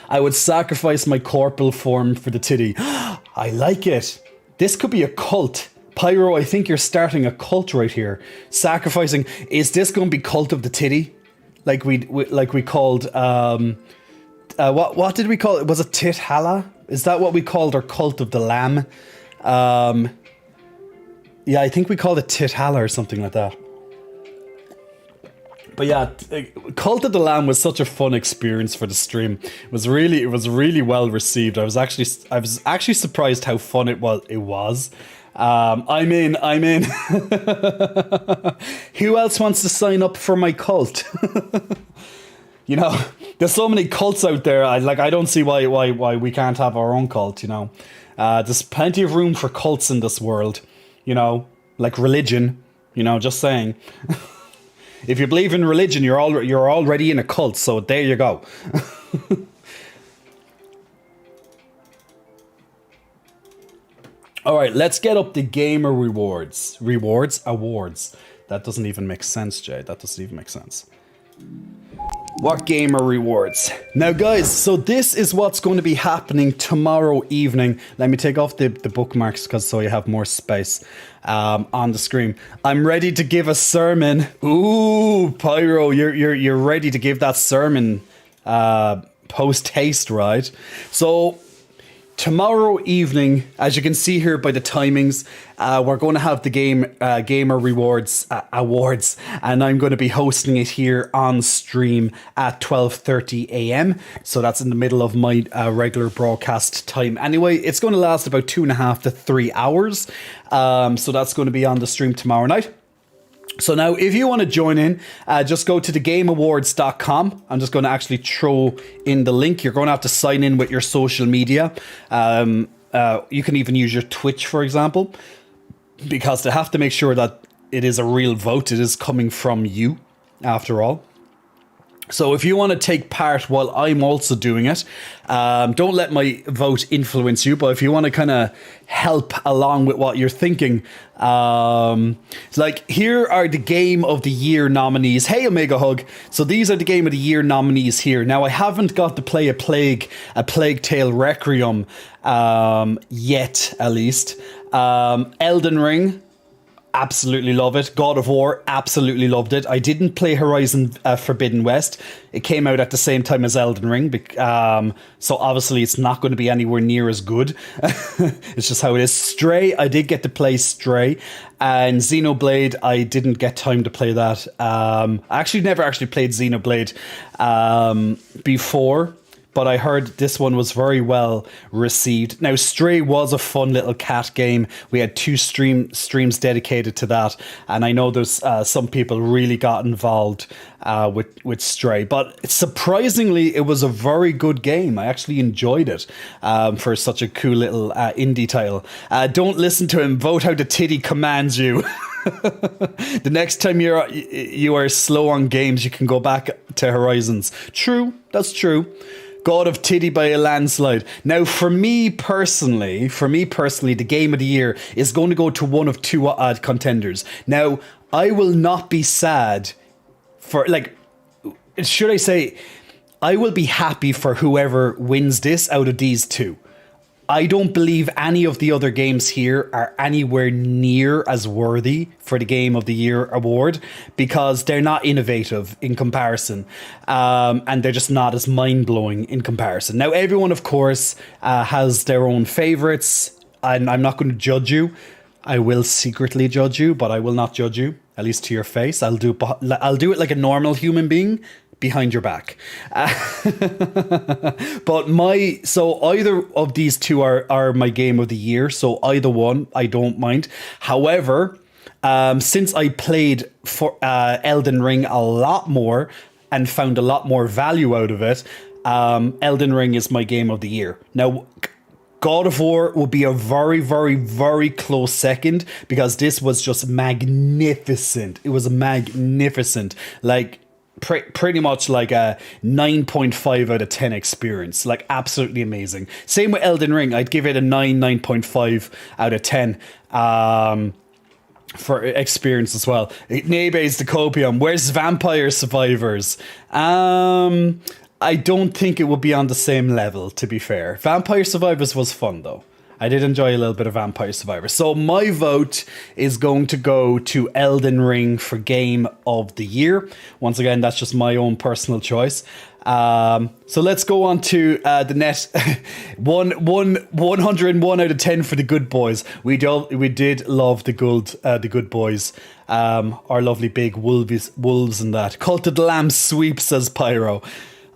I would sacrifice my corporal form for the titty. I like it. This could be a cult. Pyro, I think you're starting a cult right here. Sacrificing. Is this going to be cult of the titty? Like we called what did we call it? Was it Tithala? Is that what we called our cult of the lamb? Yeah, I think we called it Tithala or something like that. But yeah, Cult of the Lamb was such a fun experience for the stream. It was really well received. I was actually surprised how fun it was. I'm in. Who else wants to sign up for my cult? You know, there's so many cults out there. I don't see why we can't have our own cult. You know, there's plenty of room for cults in this world. You know, like religion. You know, just saying. If you believe in religion, you're already in a cult. So there you go. All right, let's get up the gamer rewards. Awards. That doesn't even make sense, Jay. That doesn't even make sense. What gamer rewards? Now, guys, so this is what's going to be happening tomorrow evening. Let me take off the bookmarks so you have more space on the screen. I'm ready to give a sermon. Ooh, Pyro, you're ready to give that sermon post haste, right? So tomorrow evening, as you can see here by the timings, we're going to have the gamer rewards awards, and I'm going to be hosting it here on stream at 12:30 a.m. So that's in the middle of my regular broadcast time. Anyway, it's going to last about 2.5 to 3 hours. So that's going to be on the stream tomorrow night. So now, if you want to join in, just go to thegameawards.com. I'm just going to actually throw in the link. You're going to have to sign in with your social media. You can even use your Twitch, for example, because they have to make sure that it is a real vote. It is coming from you, after all. So if you want to take part while I'm also doing it, don't let my vote influence you. But if you want to kind of help along with what you're thinking, like here are the Game of the Year nominees. Hey, Omega Hug. So these are the Game of the Year nominees here. Now I haven't got to play a Plague Tale Requiem yet, at least. Elden Ring. Absolutely love it. God of War, absolutely loved it. I didn't play Horizon Forbidden West. It came out at the same time as Elden Ring. So obviously it's not going to be anywhere near as good. It's just how it is. Stray, I did get to play Stray. And Xenoblade, I didn't get time to play that. I actually never actually played Xenoblade before. But I heard this one was very well received. Now, Stray was a fun little cat game. We had 2 streams dedicated to that. And I know there's some people really got involved with Stray. But surprisingly, it was a very good game. I actually enjoyed it for such a cool little indie title. Don't listen to him. Vote how the titty commands you. The next time you are slow on games, you can go back to Horizons. True, that's true. God of Titty by a landslide. Now, for me personally, the Game of the Year is going to go to one of 2 contenders. Now, I will not be sad for, should I say, I will be happy for whoever wins this out of these 2. I don't believe any of the other games here are anywhere near as worthy for the Game of the Year award because they're not innovative in comparison, and they're just not as mind-blowing in comparison. Now, everyone, of course, has their own favorites, and I'm not going to judge you. I will secretly judge you, but I will not judge you, at least to your face. I'll do it like a normal human being. Behind your back. But so either of these 2 are my Game of the Year, so either one I don't mind. However, since I played for Elden Ring a lot more and found a lot more value out of it, Elden Ring is my Game of the Year. Now, God of War would be a very, very, very close second because this was just magnificent. It was magnificent. Like, pretty much like a 9.5 out of 10 experience. Like, absolutely amazing. Same with Elden Ring. I'd give it a 9.5 out of 10. For experience as well. Nebe's the copium. Where's Vampire Survivors? I don't think it would be on the same level, to be fair. Vampire Survivors was fun, though. I did enjoy a little bit of Vampire Survivors. So my vote is going to go to Elden Ring for Game of the Year. Once again, that's just my own personal choice. So let's go on to the net. 101 out of 10 for The Good Boys. We did love the Good Boys. Our lovely big wolves and that. Cult of the Lamb sweep, says Pyro.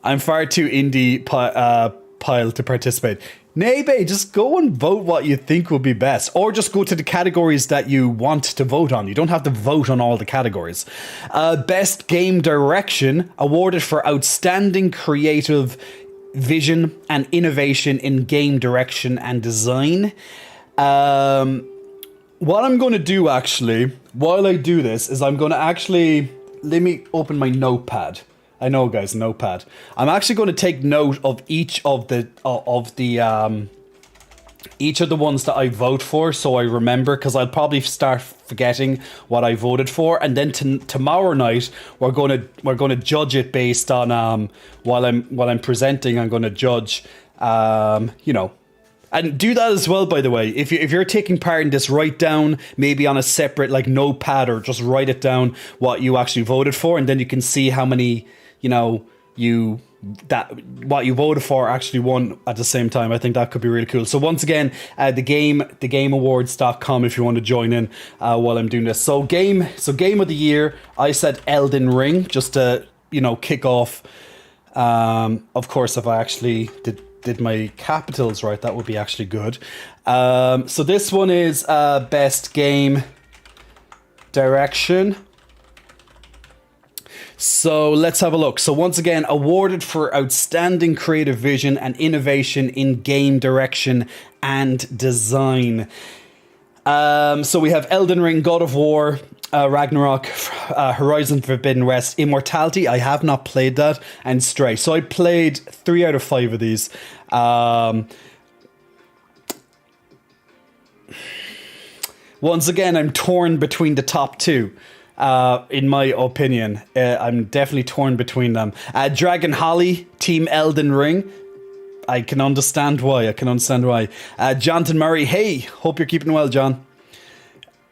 I'm far too indie pile to participate. Nebe, just go and vote what you think would be best. Or just go to the categories that you want to vote on. You don't have to vote on all the categories. Best Game Direction, awarded for outstanding creative vision and innovation in game direction and design. What I'm going to do, actually, while I do this, is I'm going to actually... Let me open my notepad. I know, guys, notepad. I'm actually going to take note of each of the ones that I vote for, so I remember, because I'll probably start forgetting what I voted for, and then tomorrow night we're going to judge it based on while I'm presenting. I'm going to judge, you know. And do that as well, by the way. If you're taking part in this, write down maybe on a separate like notepad, or just write it down what you actually voted for, and then you can see how many, you know, what you voted for actually won at the same time. I think that could be really cool. So once again, thegameawards.com if you want to join in while I'm doing this. So game of the year, I said Elden Ring, just to, you know, kick off. Of course, if I actually did my capitals right, that would be actually good. So this one is best game direction. So let's have a look. So once again, awarded for outstanding creative vision and innovation in game direction and design. So we have Elden Ring, God of War, Ragnarok, Horizon Forbidden West, Immortality. I have not played that, and Stray. So I played 3 out of 5 of these. Once again, I'm torn between the top 2. In my opinion, I'm definitely torn between them. Dragon Holly, Team Elden Ring. I can understand why. Jonathan Murray, hey, hope you're keeping well, John.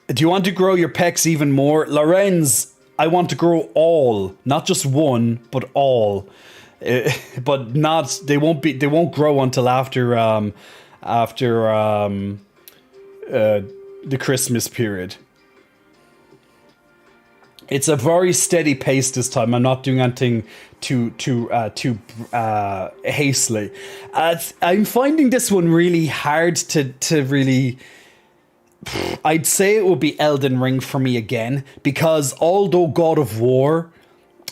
Do you want to grow your pecs even more? Lorenz, I want to grow all, not just one, but all. But not, they won't grow until after the Christmas period. It's a very steady pace this time. I'm not doing anything too hastily. I'm finding this one really hard to really... I'd say it would be Elden Ring for me again, because although God of War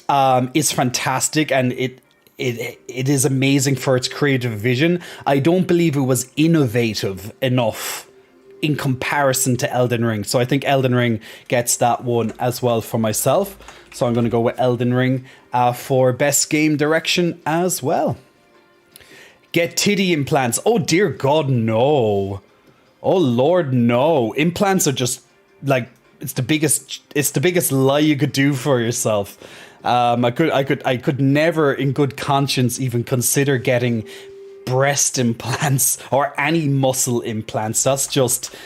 is fantastic and it is amazing for its creative vision, I don't believe it was innovative enough in comparison to Elden Ring. So I think Elden Ring gets that one as well for myself. So I'm going to go with Elden Ring for best game direction as well. Get titty implants. Oh dear God, no. Oh Lord, no. Implants are just like, it's the biggest lie you could do for yourself. I could never in good conscience even consider getting breast implants or any muscle implants. That's just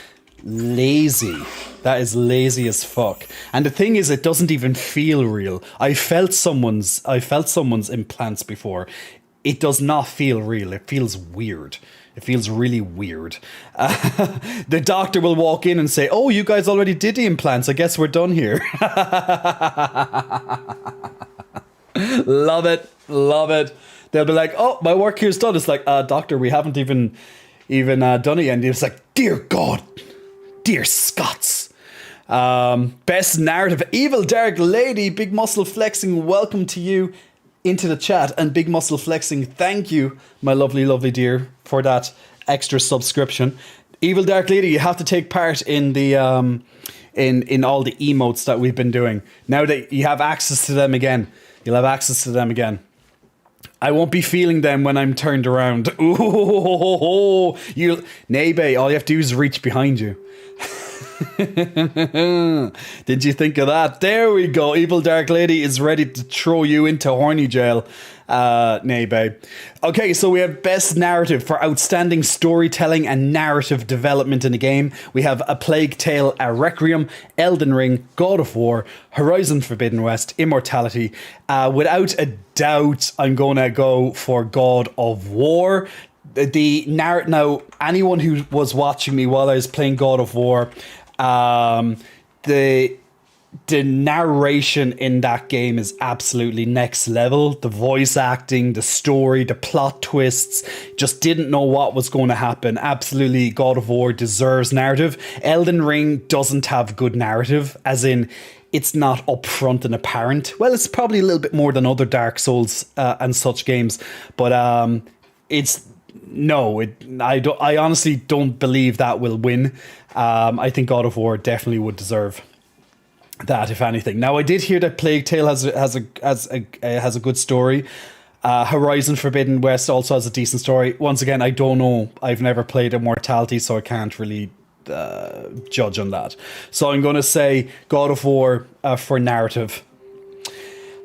lazy. That is lazy as fuck. And the thing is, it doesn't even feel real. I felt someone's implants before. It does not feel real. It feels weird. It feels really weird. The doctor will walk in and say, "Oh, you guys already did the implants. I guess we're done here." Love it. They'll be like, "Oh, my work here's done." It's like, doctor, we haven't even done it yet. And it's like, dear God, dear Scots. Best narrative, Evil Dark Lady, Big Muscle Flexing, welcome to you into the chat. And Big Muscle Flexing, thank you, my lovely, lovely dear, for that extra subscription. Evil Dark Lady, you have to take part in the in all the emotes that we've been doing. Now that you have access to them again, you'll have access to them again. I won't be feeling them when I'm turned around. Ooh, you, Nebe, all you have to do is reach behind you. Did you think of that? There we go. Evil Dark Lady is ready to throw you into horny jail. Nay, babe. Okay, so we have best narrative for outstanding storytelling and narrative development in the game. We have A Plague Tale, A Requiem, Elden Ring, God of War, Horizon Forbidden West, Immortality. Without a doubt, I'm gonna go for God of War. The narrative. Now, anyone who was watching me while I was playing God of War, the narration in that game is absolutely next level. The voice acting, the story, the plot twists, just didn't know what was going to happen. Absolutely, God of War deserves narrative. Elden Ring doesn't have good narrative, as in it's not upfront and apparent. Well, it's probably a little bit more than other Dark Souls and such games, but it's no, I honestly don't believe that will win. I think God of War definitely would deserve that, if anything. Now, I did hear that Plague Tale has a good story. Horizon Forbidden West also has a decent story. Once again, I don't know. I've never played Immortality, so I can't really judge on that. So I'm going to say God of War for narrative.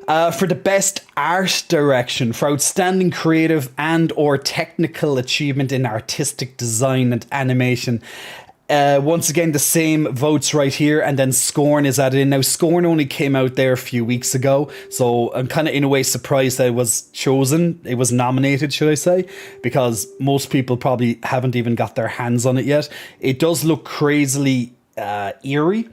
For the best art direction, for outstanding creative and or technical achievement in artistic design and animation. Once again, the same votes right here, and then Scorn is added in. Now, Scorn only came out there a few weeks ago, so I'm kind of in a way surprised that it was chosen. It was nominated, should I say, because most people probably haven't even got their hands on it yet. It does look crazily eerie.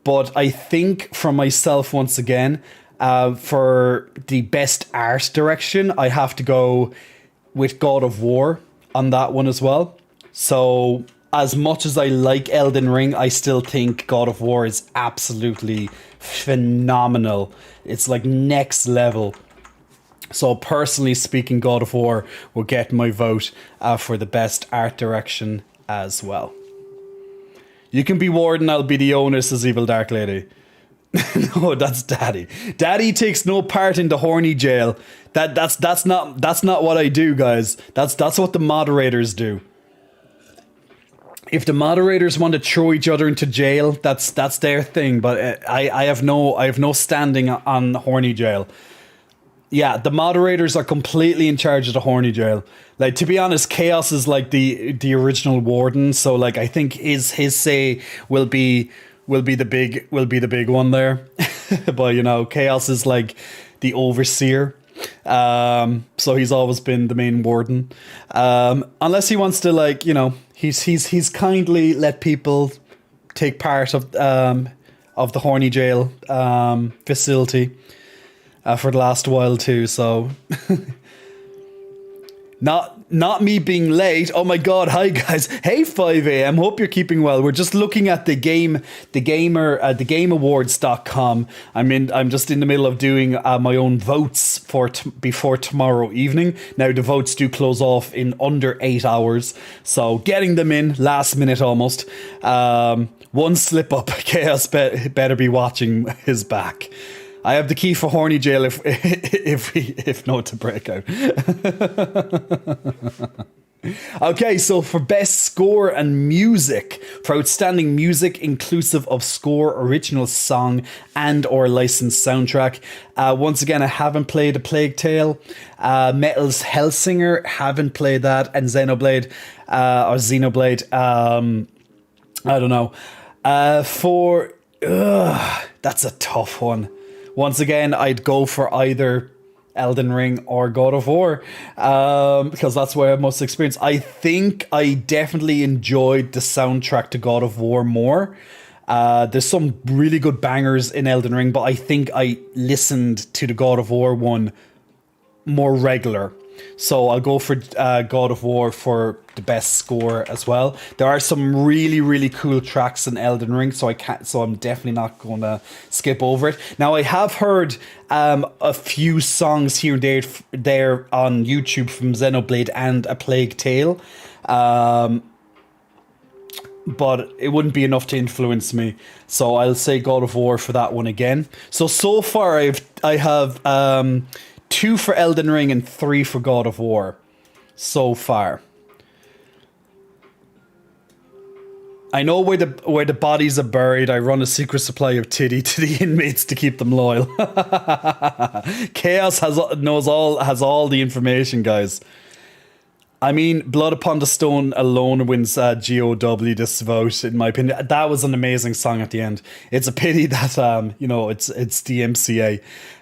But I think for myself, once again, for the best art direction, I have to go with God of War on that one as well. So as much as I like Elden Ring, I still think God of War is absolutely phenomenal. It's like next level. So personally speaking, God of War will get my vote for the best art direction as well. You can be Warden, I'll be the owner, says Evil Dark Lady. No, that's Daddy. Daddy takes no part in the horny jail. That's not what I do, guys. That's what the moderators do. If the moderators want to throw each other into jail, that's their thing. But I have no standing on horny jail. Yeah, the moderators are completely in charge of the horny jail. Like, to be honest, Chaos is like the original warden, so like I think his say will be the big one there. But you know, Chaos is like the overseer. So he's always been the main warden. Unless he wants to, like, you know, he's kindly let people take part of the horny jail facility. For the last while too, so not me being late. Oh my god, hi guys. Hey 5 a.m. Hope you're keeping well. We're just looking at the gameawards.com. I'm just in the middle of doing my own votes for before tomorrow evening. Now the votes do close off in under 8 hours, so getting them in last minute almost. One slip up, Chaos better be watching his back. I have the key for horny jail if not to break out. Okay, so for best score and music, for outstanding music inclusive of score, original song, and or licensed soundtrack. Once again, I haven't played A Plague Tale. Metal's Hellsinger, haven't played that, and Xenoblade. I don't know. That's a tough one. Once again, I'd go for either Elden Ring or God of War, because that's where I have most experience. I think I definitely enjoyed the soundtrack to God of War more. There's some really good bangers in Elden Ring, but I think I listened to the God of War one more regular. So I'll go for God of War for the best score as well. There are some really, really cool tracks in Elden Ring, so I'm definitely not going to skip over it. Now, I have heard a few songs here and there on YouTube from Xenoblade and A Plague Tale, but it wouldn't be enough to influence me. So I'll say God of War for that one again. So far I have 2 for Elden Ring and 3 for God of War so far. I know where the bodies are buried. I run a secret supply of titty to the inmates to keep them loyal. Chaos has all the information, guys. I mean, Blood Upon the Stone alone wins GOW this vote, in my opinion. That was an amazing song at the end. It's a pity that it's DMCA.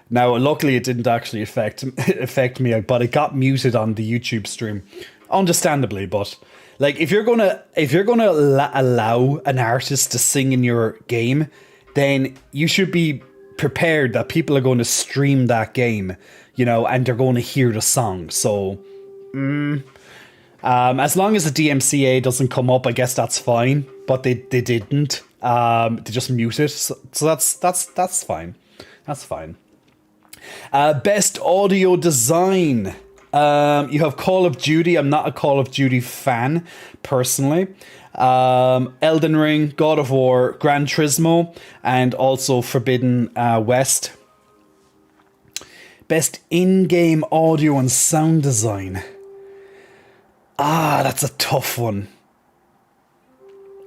Now, luckily, it didn't actually affect me, but it got muted on the YouTube stream, understandably. But like, if you're gonna allow an artist to sing in your game, then you should be prepared that people are going to stream that game, and they're going to hear the song. So, as long as the DMCA doesn't come up, I guess that's fine. But they didn't. They just muted. So that's fine. That's fine. Best audio design. You have Call of Duty. I'm not a Call of Duty fan, personally. Elden Ring, God of War, Gran Turismo, and also Forbidden West. Best in-game audio and sound design. That's a tough one.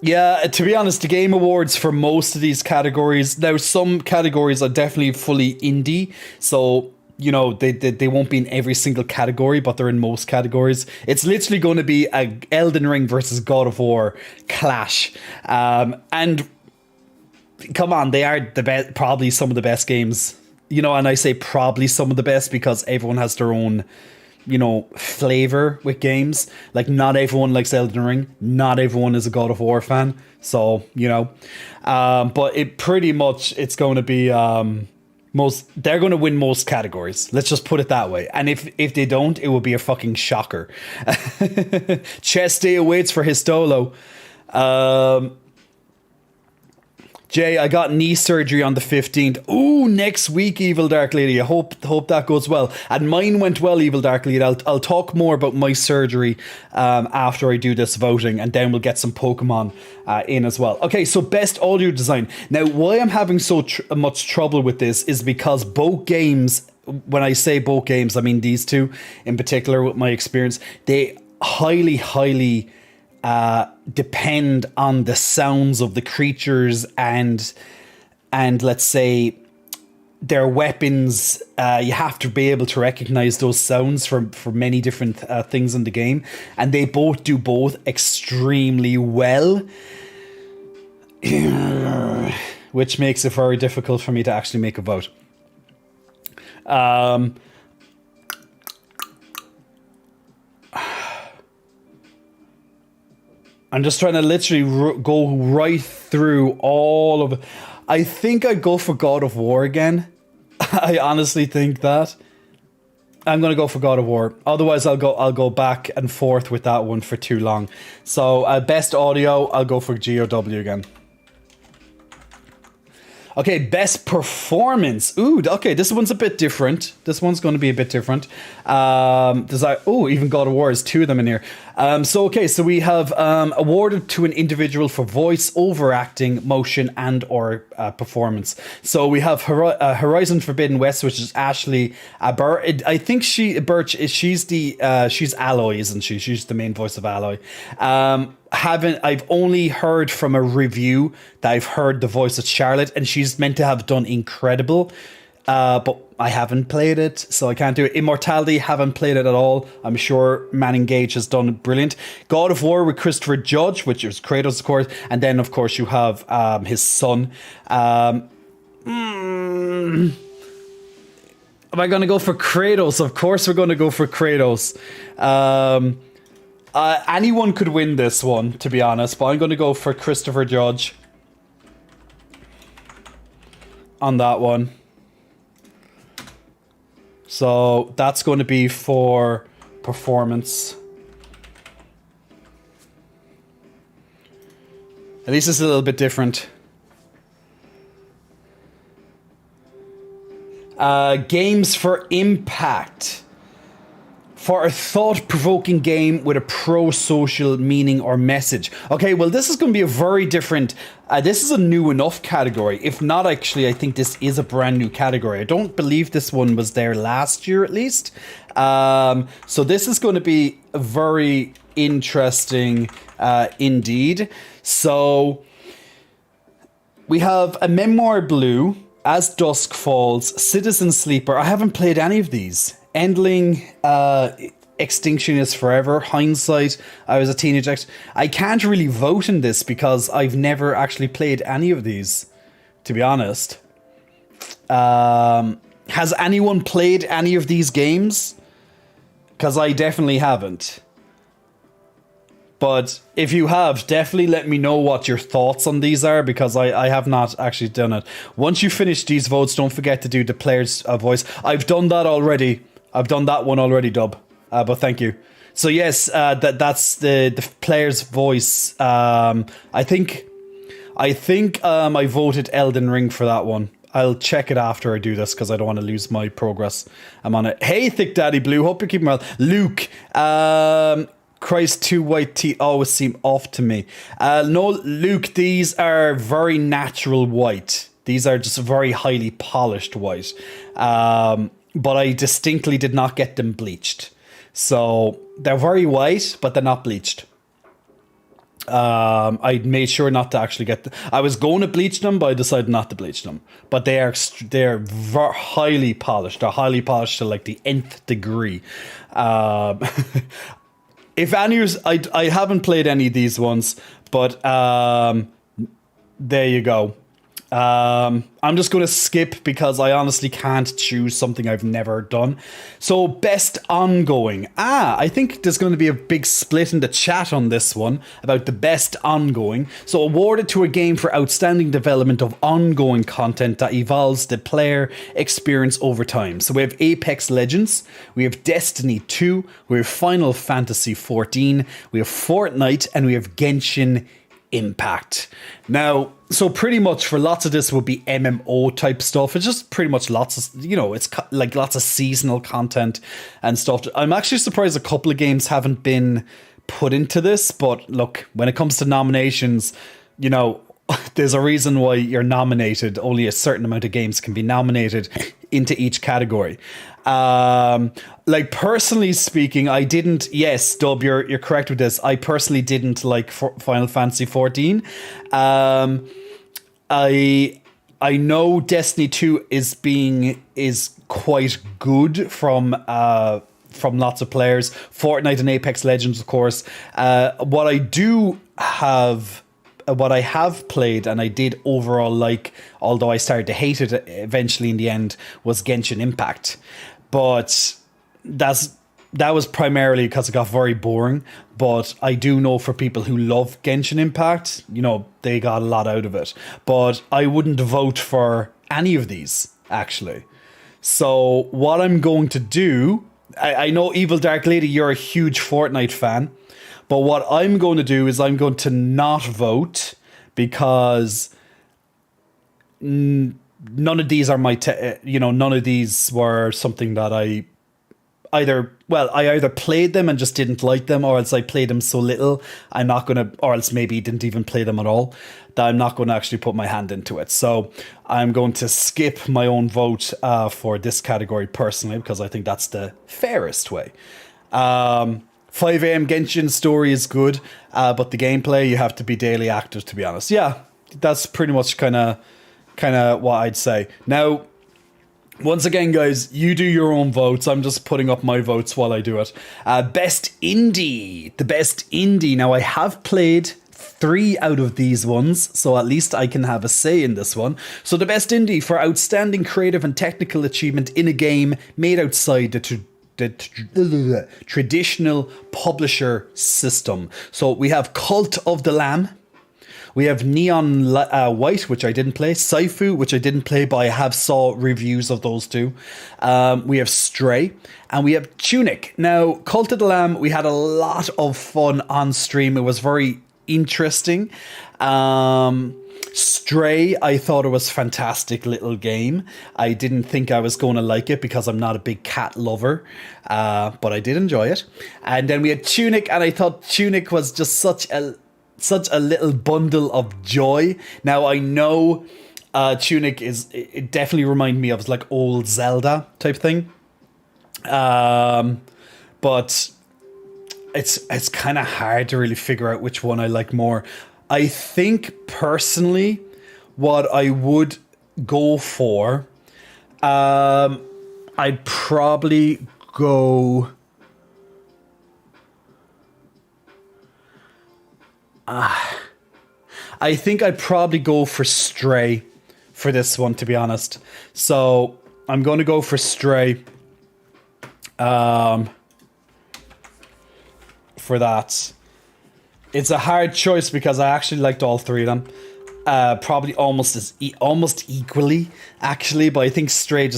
Yeah, to be honest, the Game Awards for most of these categories, now some categories are definitely fully indie, so, they won't be in every single category, but they're in most categories. It's literally going to be a Elden Ring versus God of War clash. And come on, they are the best, probably some of the best games, and I say probably some of the best because everyone has their own flavor with games. Like, not everyone likes Elden Ring, not everyone is a God of War fan, so but it pretty much, it's going to be they're going to win most categories, let's just put it that way. And if they don't, it will be a fucking shocker. Chest day awaits for Histolo. Jay, I got knee surgery on the 15th. Ooh, next week, Evil Dark Lady. I hope that goes well. And mine went well, Evil Dark Lady. I'll talk more about my surgery after I do this voting, and then we'll get some Pokemon in as well. Okay, so best audio design. Now, why I'm having so much trouble with this is because both games, when I say both games, I mean these two in particular, with my experience, they highly depend on the sounds of the creatures and let's say their weapons. You have to be able to recognize those sounds for many different things in the game, and they both do both extremely well, which makes it very difficult for me to actually make a vote. I'm just trying to literally go right through all of it. I think I'd go for God of War again. I honestly think that. I'm going to go for God of War. Otherwise, I'll go back and forth with that one for too long. So, best audio, I'll go for GOW again. Okay, best performance. Ooh, okay, this one's a bit different. This one's going to be a bit different. Even God of War is 2 of them in here. So we have awarded to an individual for voice, overacting, motion, and or performance. So we have Horizon Forbidden West, which is Ashley Birch. I think she's Aloy, isn't she? She's the main voice of Aloy. I've only heard from a review that I've heard the voice of Charlotte, and she's meant to have done incredible. But I haven't played it, so I can't do it. Immortality, haven't played it at all. I'm sure Manning Gage has done brilliant. God of War with Christopher Judge, which is Kratos, of course. And then, of course, you have his son. Am I going to go for Kratos? Of course we're going to go for Kratos. Anyone could win this one, to be honest, but I'm going to go for Christopher Judge on that one. So that's going to be for performance. At least it's a little bit different. Games for impact. For a thought-provoking game with a pro-social meaning or message. Okay, well, this is going to be a very different... this is a new enough category. If not, actually, I think this is a brand new category. I don't believe this one was there last year, at least. So this is going to be very interesting indeed. So we have A Memoir Blue, As Dusk Falls, Citizen Sleeper. I haven't played any of these. Endling, Extinction is Forever, Hindsight, I Was a Teenage Ex. I can't really vote in this because I've never actually played any of these, to be honest. Has anyone played any of these games? Because I definitely haven't. But if you have, definitely let me know what your thoughts on these are, because I have not actually done it. Once you finish these votes, don't forget to do the player's voice. I've done that already. I've done that one already, Dub. But thank you. So yes, that's the player's voice. I think I voted Elden Ring for that one. I'll check it after I do this because I don't want to lose my progress. I'm on it. Hey, Thick Daddy Blue. Hope you're keeping well. Luke. Christ, 2 white teeth always seem off to me. No, Luke, these are very natural white. These are just very highly polished white. But I distinctly did not get them bleached. So they're very white, but they're not bleached. I made sure not to actually get I was going to bleach them, but I decided not to bleach them. But they're highly polished. They're highly polished to like the nth degree. If any, I haven't played any of these ones, but there you go. I'm just going to skip because I honestly can't choose something I've never done. So best ongoing. I think there's going to be a big split in the chat on this one about the best ongoing. So awarded to a game for outstanding development of ongoing content that evolves the player experience over time. So we have Apex Legends, we have Destiny 2, we have Final Fantasy 14, we have Fortnite, and we have Genshin Impact. Now, so pretty much for lots of this would be MMO type stuff. It's just pretty much lots of, it's like lots of seasonal content and stuff. I'm actually surprised a couple of games haven't been put into this, but look, when it comes to nominations, there's a reason why you're nominated. Only a certain amount of games can be nominated into each category. Like personally speaking, I didn't. Yes, Dub, you're correct with this. I personally didn't like Final Fantasy 14. I know Destiny 2 is quite good from lots of players. Fortnite and Apex Legends, of course. What I have played and I did overall like, although I started to hate it eventually in the end, was Genshin Impact. But that was primarily because it got very boring. But I do know for people who love Genshin Impact, they got a lot out of it. But I wouldn't vote for any of these, actually. So what I'm going to do, I know Evil Dark Lady, you're a huge Fortnite fan. But what I'm going to do is I'm going to not vote because none of these are none of these were something that I either played them and just didn't like them, or else I played them so little I'm not going to, or else maybe didn't even play them at all, that I'm not going to actually put my hand into it. So I'm going to skip my own vote for this category personally, because I think that's the fairest way. 5 AM Genshin story is good, but the gameplay, you have to be daily active, to be honest. Yeah, that's pretty much kind of what I'd say. Now, once again, guys, you do your own votes. I'm just putting up my votes while I do it. Best Indie. The Best Indie. Now, I have played 3 out of these ones, so at least I can have a say in this one. So the Best Indie for outstanding creative and technical achievement in a game made outside the traditional publisher system. So we have Cult of the Lamb, We have Neon White, which I didn't play. Saifu, which I didn't play, but I have saw reviews of those two. We have Stray, and we have Tunic. Now, Cult of the Lamb, we had a lot of fun on stream. It was very interesting. Stray, I thought it was a fantastic little game. I didn't think I was going to like it because I'm not a big cat lover, but I did enjoy it. And then we had Tunic, and I thought Tunic was just such a little bundle of joy. Now I know Tunic it definitely reminded me of like old Zelda type thing, but it's kind of hard to really figure out which one I like more. I think personally, what I would go for, I'd probably go. I think I'd probably go for Stray for this one, to be honest. So I'm going to go for Stray. For that. It's a hard choice because I actually liked all three of them. Probably almost equally, actually. But I think Stray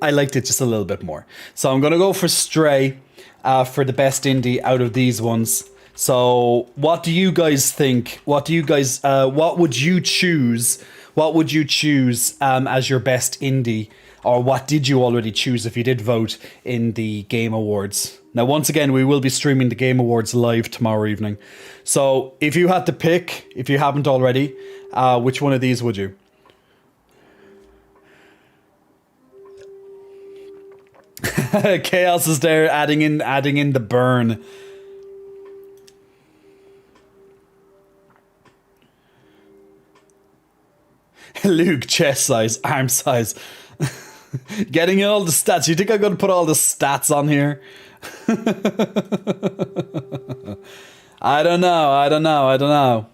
I liked it just a little bit more. So I'm going to go for Stray for the best indie out of these ones. So what do you guys think? What would you choose? What would you choose as your best indie? Or what did you already choose if you did vote in the Game Awards? Now, once again, we will be streaming the Game Awards live tomorrow evening. So if you had to pick, if you haven't already, which one of these would you? Chaos is there adding in the burn. Luke, chest size, arm size. Getting all the stats. You think I'm going to put all the stats on here? I don't know.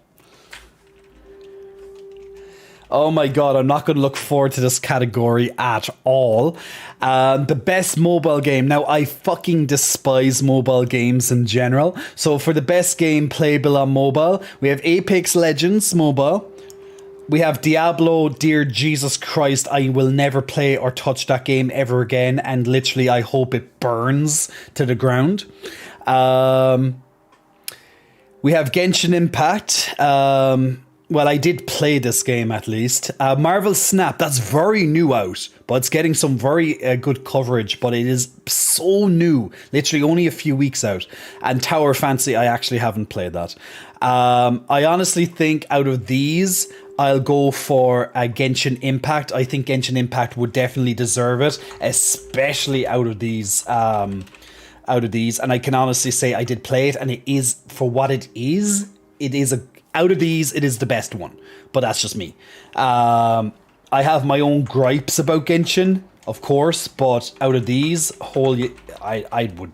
Oh my god, I'm not going to look forward to this category at all. The best mobile game. Now, I fucking despise mobile games in general. So for the best game playable on mobile, we have Apex Legends Mobile. We have Diablo. Dear Jesus Christ, I will never play or touch that game ever again. And literally, I hope it burns to the ground. We have Genshin Impact. Well, I did play this game at least. Marvel Snap, that's very new out, but it's getting some very good coverage, but it is so new, literally only a few weeks out. And Tower Fantasy, I actually haven't played that. I honestly think out of these, I'll go for Genshin Impact. I think Genshin Impact would definitely deserve it, especially out of these. And I can honestly say I did play it, and it is, for what it is out of these, it is the best one. But that's just me. I have my own gripes about Genshin, of course, but out of these, I would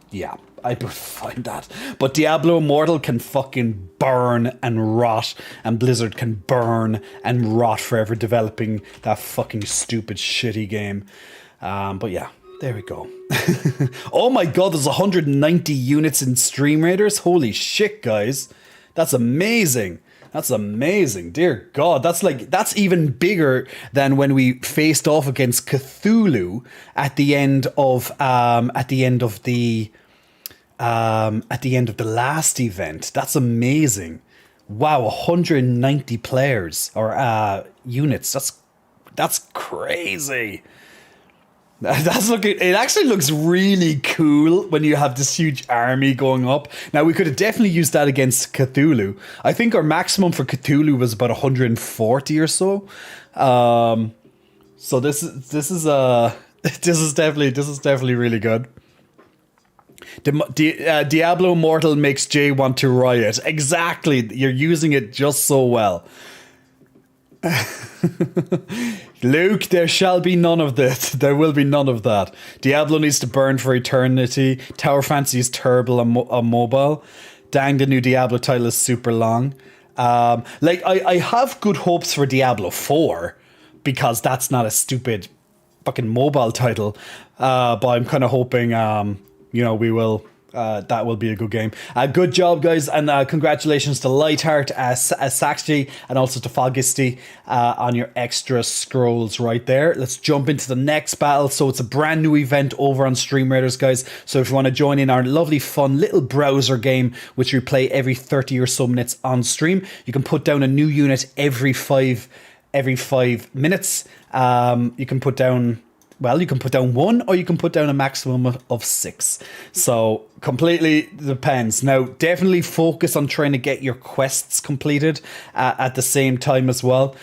find that. But Diablo Immortal can fucking burn and rot, and Blizzard can burn and rot forever developing that fucking stupid shitty game. But yeah, there we go. Oh my god, there's 190 units in Stream Raiders. Holy shit, guys. That's amazing. That's amazing. Dear God, that's even bigger than when we faced off against Cthulhu at the end of the last event. That's amazing. Wow, 190 players or units. That's crazy. It actually looks really cool when you have this huge army going up. Now, we could have definitely used that against Cthulhu. I think our maximum for Cthulhu was about 140 or so. So this is definitely really good. Diablo Immortal makes Jay want to riot. Exactly. You're using it just so well. Luke, there shall be none of this. There will be none of that. Diablo needs to burn for eternity. Tower Fantasy is terrible on mobile. Dang, the new Diablo title is super long. I have good hopes for Diablo 4 because that's not a stupid fucking mobile title. But I'm kind of hoping, we will That will be a good game. Good job, guys, and congratulations to Lightheart, Saxty, and also to Fogisty on your extra scrolls right there. Let's jump into the next battle. So it's a brand new event over on Stream Raiders, guys. So if you want to join in our lovely, fun little browser game, which we play every 30 or so minutes on stream, you can put down a new unit every 5 minutes. You can put down. Well, you can put down 1 or you can put down a maximum of 6. So completely depends. Now, definitely focus on trying to get your quests completed at the same time as well.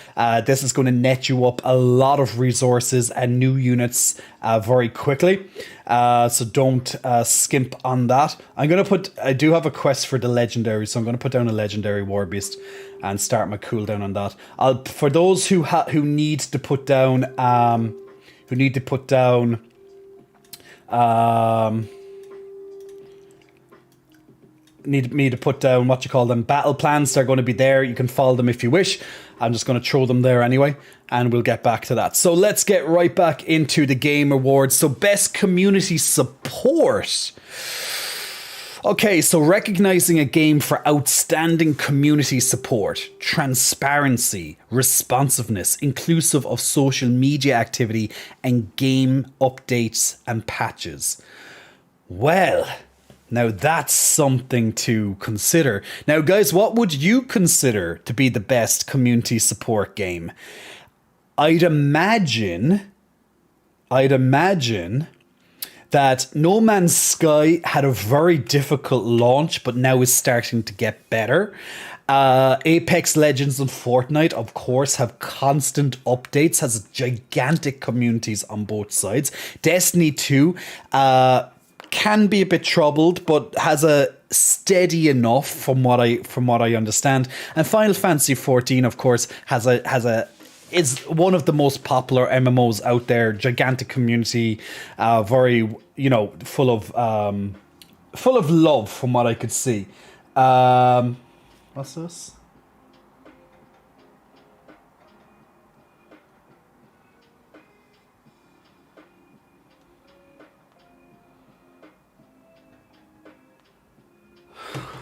This is going to net you up a lot of resources and new units very quickly. So don't skimp on that. I do have a quest for the legendary, so I'm going to put down a legendary war beast and start my cooldown on that. For those who need to put down need me to put down what you call them battle plans. They're going to be there. You can follow them if you wish. I'm just going to throw them there anyway, and we'll get back to that. So let's get right back into the game awards. So best community support. Okay, so recognizing a game for outstanding community support, transparency, responsiveness, inclusive of social media activity, and game updates and patches. Well, now that's something to consider. Now, guys, what would you consider to be the best community support game? I'd imagine that No Man's Sky had a very difficult launch, but now is starting to get better. Apex Legends and Fortnite, of course, have constant updates, has gigantic communities on both sides. Destiny 2 can be a bit troubled, but has a steady enough from what I understand. And Final Fantasy 14, of course, is one of the most popular MMOs out there. Gigantic community, very full of love from what I could see. What's this?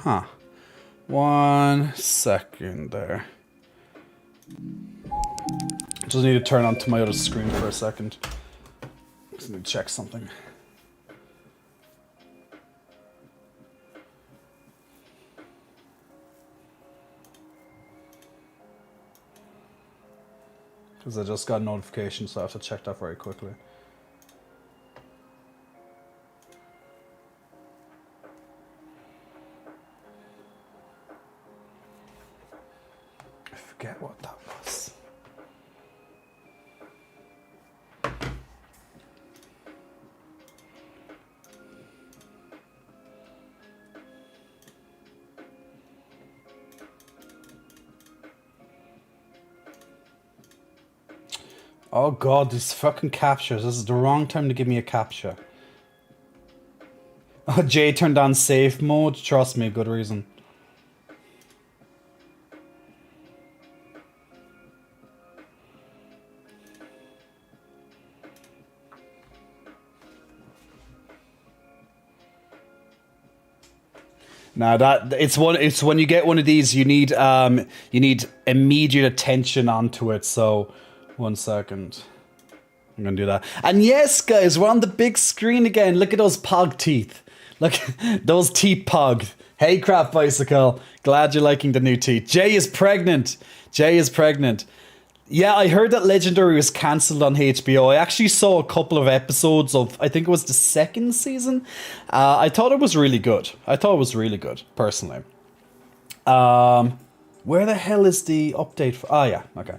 Huh. 1 second there. Just need to turn on to my other screen for a second. Just need to check something. Because I just got a notification, so I have to check that very quickly. I forget what that was. Oh god, these fucking captures. This is the wrong time to give me a capture. Oh, Jay turned on safe mode. Trust me, good reason. Now it's when you get one of these, you need immediate attention onto it. So 1 second. I'm gonna do that. And yes, guys, we're on the big screen again. Look at those pog teeth. Look, those teeth pog. Hey, Crap Bicycle. Glad you're liking the new teeth. Jay is pregnant. Yeah, I heard that Legendary was cancelled on HBO. I actually saw a couple of episodes of, I think it was the 2nd season. I thought it was really good. Personally. Where the hell is the update for? Oh, yeah, okay.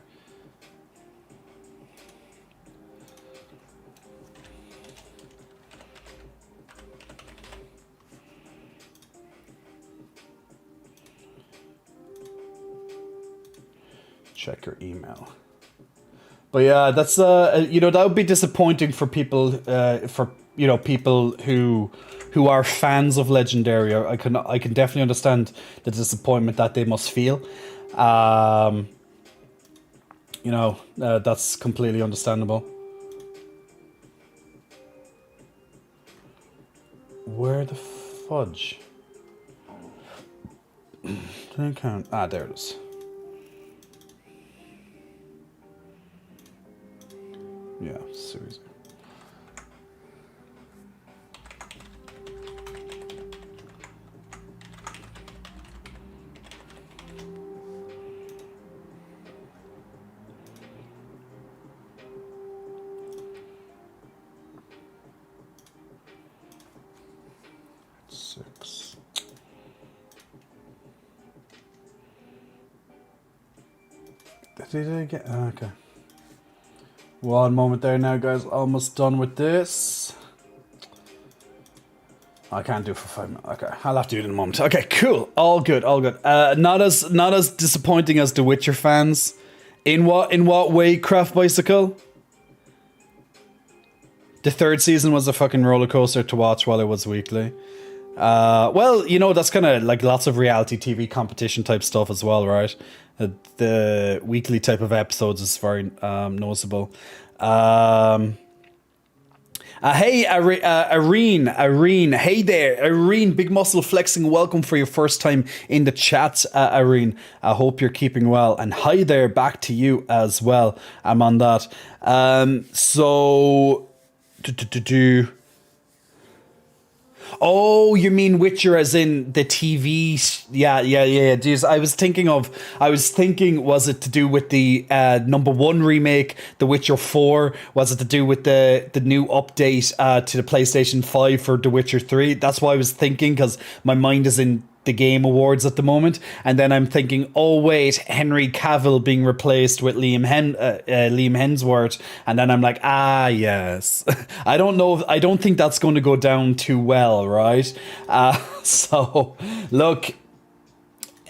Check your email. But yeah, that's that would be disappointing for people people who are fans of Legendary. I can definitely understand the disappointment that they must feel. That's completely understandable. Where the fudge. Didn't count. Ah, there it is. Yeah, seriously. Six. Did I get? Okay. One moment there now, guys. Almost done with this. I can't do it for 5 minutes. Okay, I'll have to do it in a moment. Okay, cool. All good, all good. Not as disappointing as The Witcher fans. In what way, Craft Bicycle? The third season was a fucking roller coaster to watch while it was weekly. Well, you know, that's kind of like lots of reality TV competition type stuff as well, right? The weekly type of episodes is very noticeable. Hey, Irene. Hey there, Irene. Big muscle flexing. Welcome for your first time in the chat, Irene. I hope you're keeping well. And hi there, back to you as well. I'm on that. Oh, you mean Witcher as in the TV? Yeah. Jeez, I was thinking, was it to do with the #1 remake, The Witcher 4? Was it to do with the new update to the PlayStation 5 for The Witcher 3? That's why I was thinking, because my mind is in the Game Awards at the moment, and then I'm thinking, oh wait, Henry Cavill being replaced with Liam Hemsworth, and then I'm like, yes. I don't think that's going to go down too well, right? So look,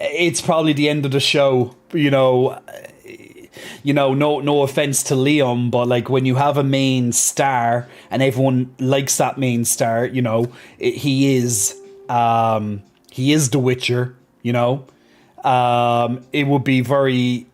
it's probably the end of the show, no offense to Liam, but like when you have a main star and everyone likes that main star, he is The Witcher, it would be very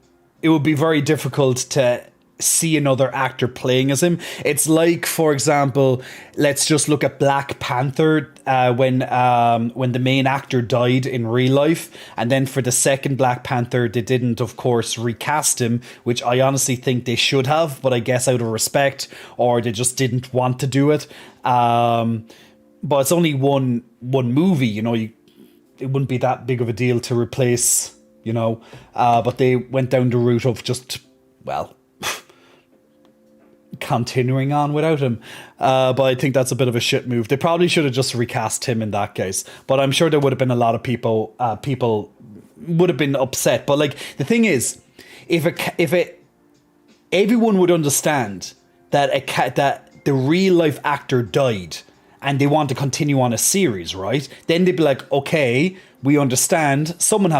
difficult to see another actor playing as him. It's like, for example, let's just look at Black Panther, when the main actor died in real life, and then for the second Black Panther, they didn't, of course, recast him, which I honestly think they should have, but I guess out of respect, or they just didn't want to do it. But it's only one movie, it wouldn't be that big of a deal to replace, but they went down the route of just, continuing on without him. But I think that's a bit of a shit move. They probably should have just recast him in that case. But I'm sure there would have been a lot of people would have been upset. But like, the thing is, everyone would understand that that the real life actor died, and they want to continue on a series, right? Then they'd be like, okay, we understand. Someone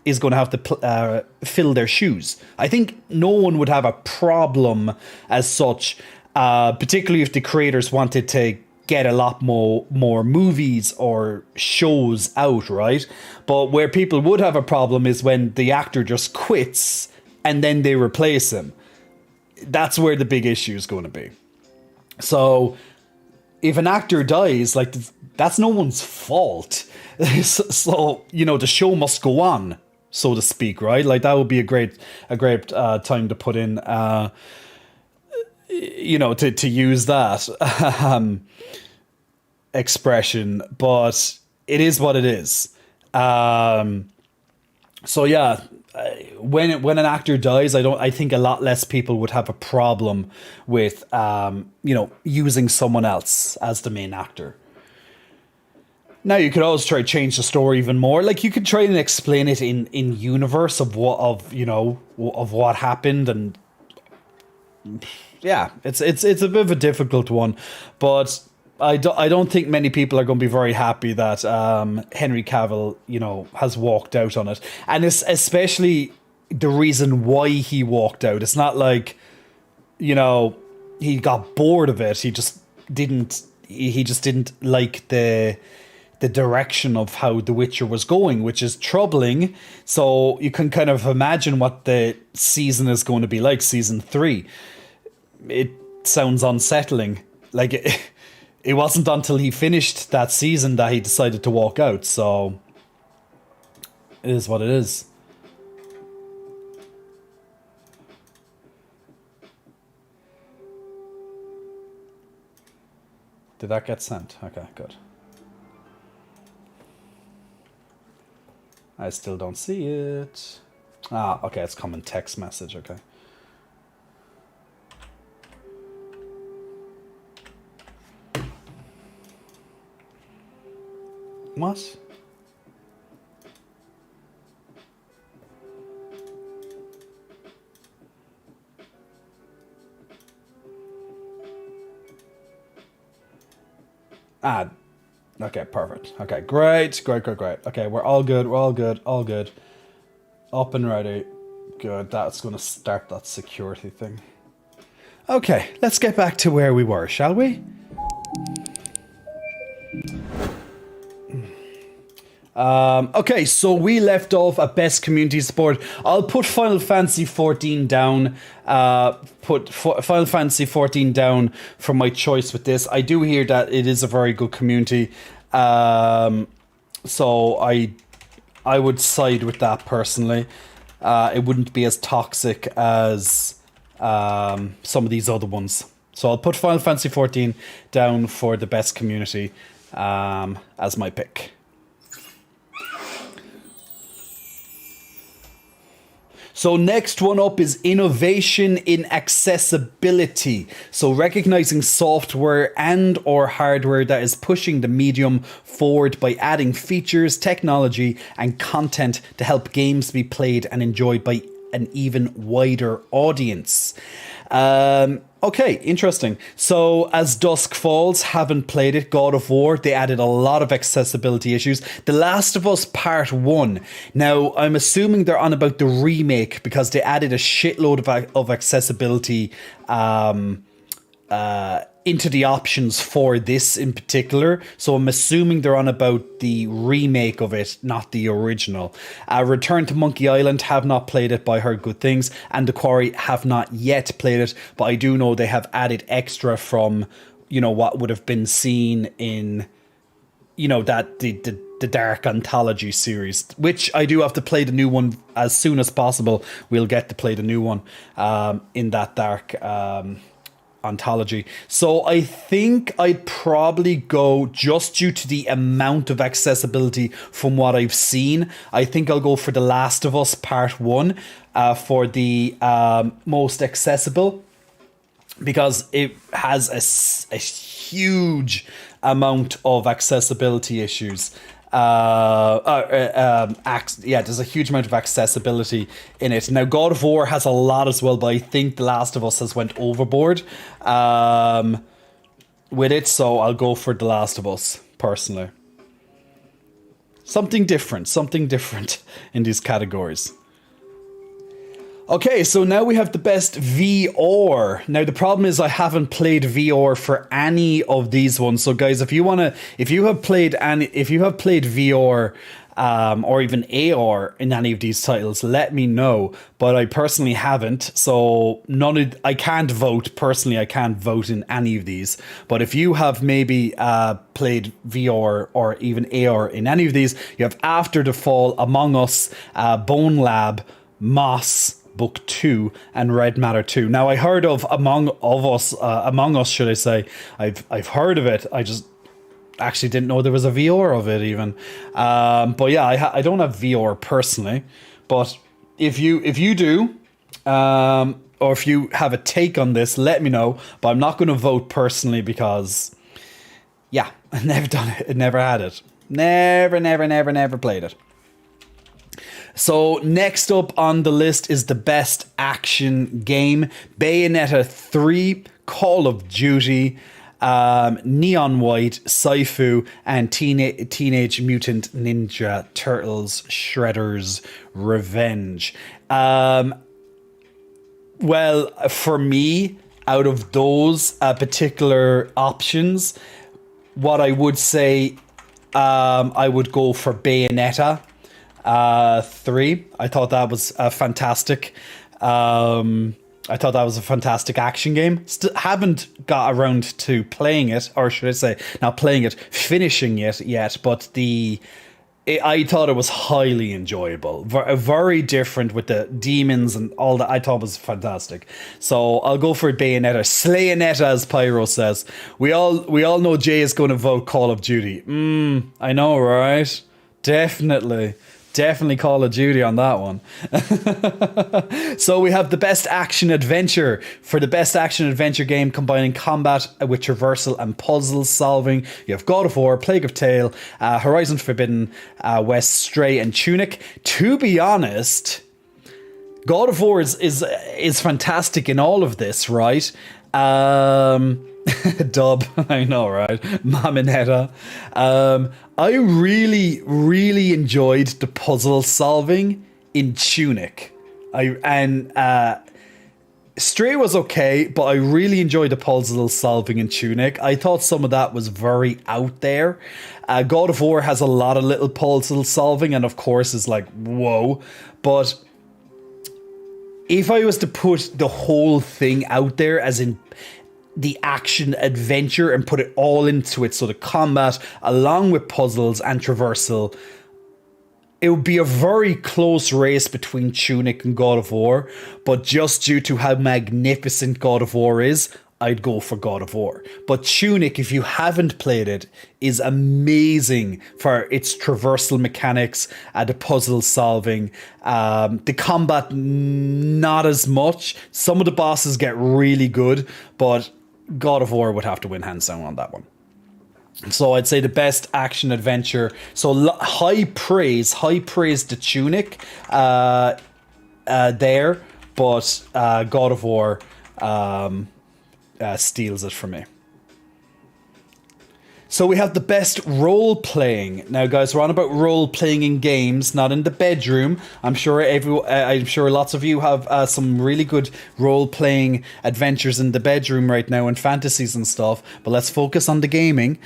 is going to have to fill their shoes. I think no one would have a problem as such, particularly if the creators wanted to get a lot more movies or shows out, right? But where people would have a problem is when the actor just quits and then they replace him. That's where the big issue is going to be. So if an actor dies, like, that's no one's fault. So, the show must go on, so to speak, right? Like, that would be a great time to put in, to use that expression. But it is what it is. So yeah, when an actor dies, I think a lot less people would have a problem with using someone else as the main actor. Now you could always try to change the story even more. Like, you could try and explain it in universe of what happened, and yeah, it's a bit of a difficult one, but I don't think many people are going to be very happy that Henry Cavill, has walked out on it. And it's especially the reason why he walked out. It's not like, he got bored of it. He just didn't like the direction of how The Witcher was going, which is troubling. So you can kind of imagine what the season is going to be like, season 3. It sounds unsettling. Like, it wasn't until he finished that season that he decided to walk out. So it is what it is. Did that get sent? Okay, good. I still don't see it. Ah, okay, it's common text message, okay. What? Ah, okay, perfect. Okay, great. Okay, we're all good, all good. Up and ready. Good, that's going to start that security thing. Okay, let's get back to where we were, shall we? Okay, so we left off at best community support. I'll put Final Fantasy 14 down. Final Fantasy 14 down for my choice with this. I do hear that it is a very good community. So I would side with that personally. It wouldn't be as toxic as some of these other ones. So I'll put Final Fantasy 14 down for the best community as my pick. So next one up is innovation in accessibility. So recognizing software and or hardware that is pushing the medium forward by adding features, technology, and content to help games be played and enjoyed by an even wider audience. Okay, interesting. So as Dusk Falls, haven't played it. God of War, they added a lot of accessibility issues. The Last of Us Part 1. Now, I'm assuming they're on about the remake because they added a shitload of accessibility into the options for this in particular. So I'm assuming they're on about the remake of it, not the original. Return to Monkey Island, have not played it, but I heard good things. And The Quarry, have not yet played it, but I do know they have added extra from, you know, what would have been seen in, you know, that the Dark Anthology series, which I do have to play the new one as soon as possible. We'll get to play the new one in that Dark Anthology. So I think I'd probably go, just due to the amount of accessibility from what I've seen, I think I'll go for The Last of Us Part 1 for the most accessible, because it has a huge amount of accessibility issues. There's a huge amount of accessibility in it. Now, God of War has a lot as well, but I think The Last of Us has went overboard with it, so I'll go for The Last of Us, personally. Something different in these categories. Okay, so now we have the best VR. Now the problem is I haven't played VR for any of these ones. So guys, if you have played VR or even AR in any of these titles, let me know. But I personally haven't, so I can't vote personally. I can't vote in any of these. But if you have maybe played VR or even AR in any of these, you have After the Fall, Among Us, Bone Lab, Moss, Book 2, and Red Matter 2. Now, I heard of Among Us, should I say. I've heard of it. I just actually didn't know there was a VR of it even. But yeah, I don't have VR personally. But if you do, or if you have a take on this, let me know. But I'm not going to vote personally because, yeah, I've never done it. I never had it. Never played it. So next up on the list is the best action game. Bayonetta 3, Call of Duty, Neon White, Saifu, and Teenage Mutant Ninja Turtles Shredder's Revenge. Well, for me, out of those particular options, what I would say, I would go for Bayonetta 3. I thought that was fantastic. I thought that was a fantastic action game. Haven't got around to playing it, or should I say, not playing it, finishing it yet. But I thought it was highly enjoyable. Very different with the demons and all that. I thought it was fantastic. So I'll go for Bayonetta. Slayonetta, as Pyro says. We all know Jay is going to vote Call of Duty. I know, right? Definitely Call of Duty on that one. So we have the best action adventure. For the best action adventure game combining combat with traversal and puzzle solving, you have God of War, Plague of Tale, Horizon Forbidden West, Stray, and Tunic. To be honest, God of War is fantastic in all of this, right? Dub, I know, right? Maminetta. I really enjoyed the puzzle solving in Tunic. Stray was okay, but I really enjoyed the puzzle solving in Tunic. I thought some of that was very out there. God of War has a lot of little puzzle solving, and of course is like, whoa. But if I was to put the whole thing out there, as in the action adventure, and put it all into it, so the combat along with puzzles and traversal, it would be a very close race between Tunic and God of War, but just due to how magnificent God of War is, I'd go for God of War. But Tunic, if you haven't played it, is amazing for its traversal mechanics, the puzzle solving, the combat not as much. Some of the bosses get really good, but God of War would have to win hands down on that one. So I'd say the best action adventure. So high praise to Tunic there, but God of War steals it for me. So we have the best role playing. Now, guys, we're on about role playing in games, not in the bedroom. I'm sure lots of you have some really good role playing adventures in the bedroom right now, and fantasies and stuff. But let's focus on the gaming.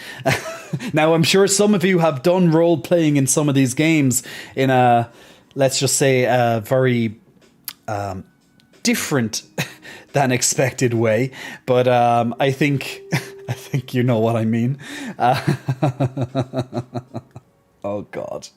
Now, I'm sure some of you have done role playing in some of these games in a, let's just say, a very different than expected way. But I think you know what I mean. Oh God,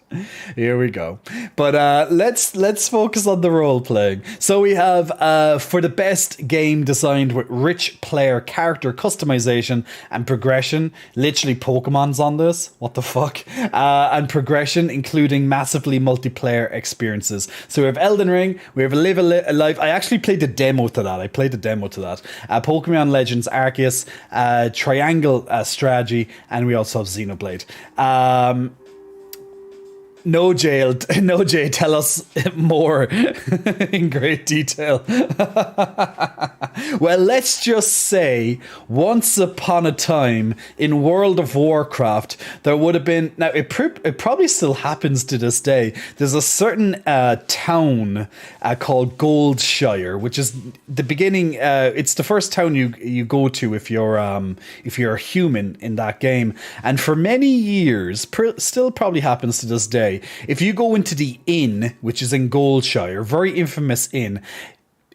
here we go. But let's focus on the role playing. So we have for the best game designed with rich player character customization and progression. Literally Pokemon's on this. What the fuck? And progression, including massively multiplayer experiences. So we have Elden Ring. We have Live Alive. I actually played the demo to that. Pokemon Legends Arceus, Triangle Strategy, and we also have Xenoblade. No, Jay, tell us more in great detail. Well, let's just say, once upon a time in World of Warcraft, there would have been, now it probably still happens to this day, there's a certain town called Goldshire, which is the beginning, it's the first town you go to if you're a human in that game. And for many years, still probably happens to this day, if you go into the inn, which is in Goldshire, very infamous inn,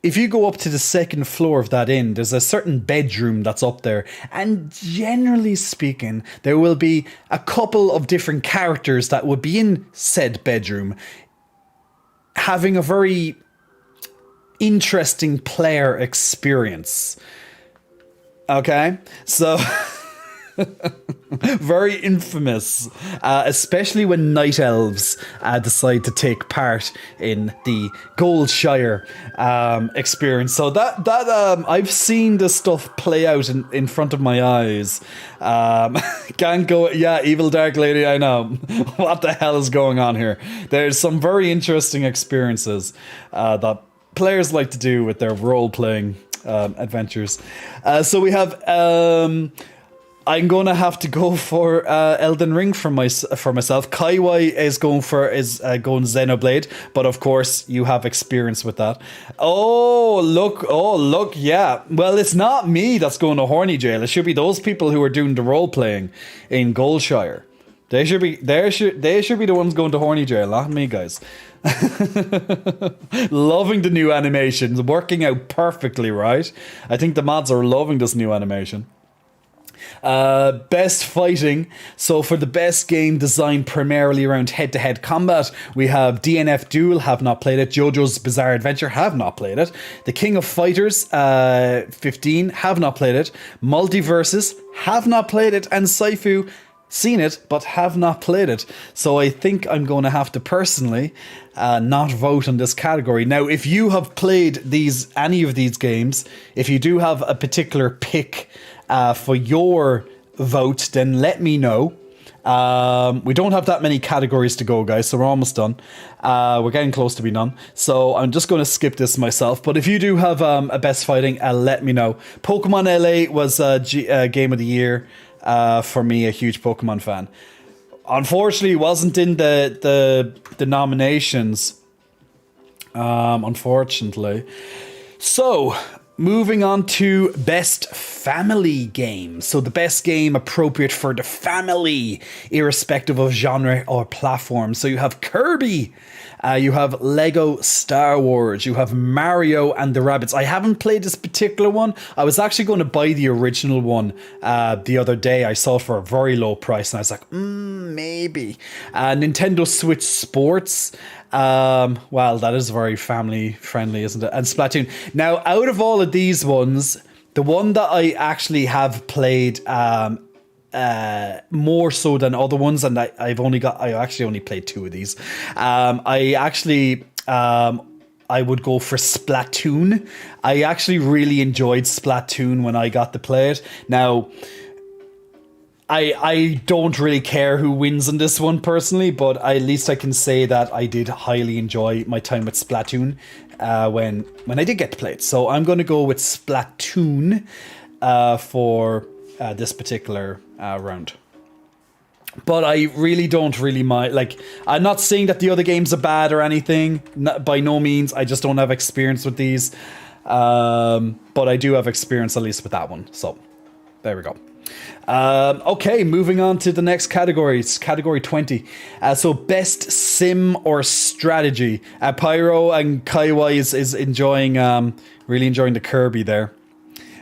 if you go up to the second floor of that inn, there's a certain bedroom that's up there. And generally speaking, there will be a couple of different characters that would be in said bedroom, having a very interesting player experience. Okay? So very infamous, especially when night elves decide to take part in the Goldshire experience. So that I've seen this stuff play out in front of my eyes. Can't go, yeah, Evil Dark Lady, I know. What the hell is going on here? There's some very interesting experiences that players like to do with their role-playing adventures. So we have I'm gonna have to go for Elden Ring for myself. Kaiwai is going Xenoblade, but of course you have experience with that. Oh look, yeah. Well, it's not me that's going to horny jail. It should be those people who are doing the role playing in Goldshire. They should be the ones going to horny jail, not me, guys. Loving the new animations, working out perfectly, right? I think the mods are loving this new animation. Best fighting. So for the best game designed primarily around head-to-head combat, we have DNF Duel, have not played it. JoJo's Bizarre Adventure, have not played it. The King of Fighters 15, have not played it. Multiverses, have not played it. And Saifu, seen it, but have not played it. So I think I'm going to have to personally not vote on this category. Now, if you have played any of these games, if you do have a particular pick for your vote, then let me know. We don't have that many categories to go, guys, so we're almost done. We're getting close to being done. So I'm just going to skip this myself. But if you do have a best fighting, let me know. Pokemon LA was Game of the Year for me, a huge Pokemon fan. Unfortunately, it wasn't in the nominations. Unfortunately. So, moving on to best family game. So the best game appropriate for the family, irrespective of genre or platform. So you have Kirby, you have Lego Star Wars, you have Mario and the Rabbids. I haven't played this particular one. I was actually going to buy the original one the other day. I saw it for a very low price and I was like, maybe. Nintendo Switch Sports. Well, that is very family friendly, isn't it? And Splatoon. Now, out of all of these ones, the one that I actually have played more so than other ones, and I actually only played 2 of these. I would go for Splatoon. I actually really enjoyed Splatoon when I got to play it. Now, I don't really care who wins in this one personally, but at least I can say that I did highly enjoy my time with Splatoon when I did get to play it. So I'm going to go with Splatoon for this particular round. But I really don't mind. Like, I'm not saying that the other games are bad or anything. By no means. I just don't have experience with these. But I do have experience at least with that one. So there we go. Okay, moving on to the next category. It's category 20. So best sim or strategy. Pyro and Kaiwa is enjoying, really enjoying the Kirby there.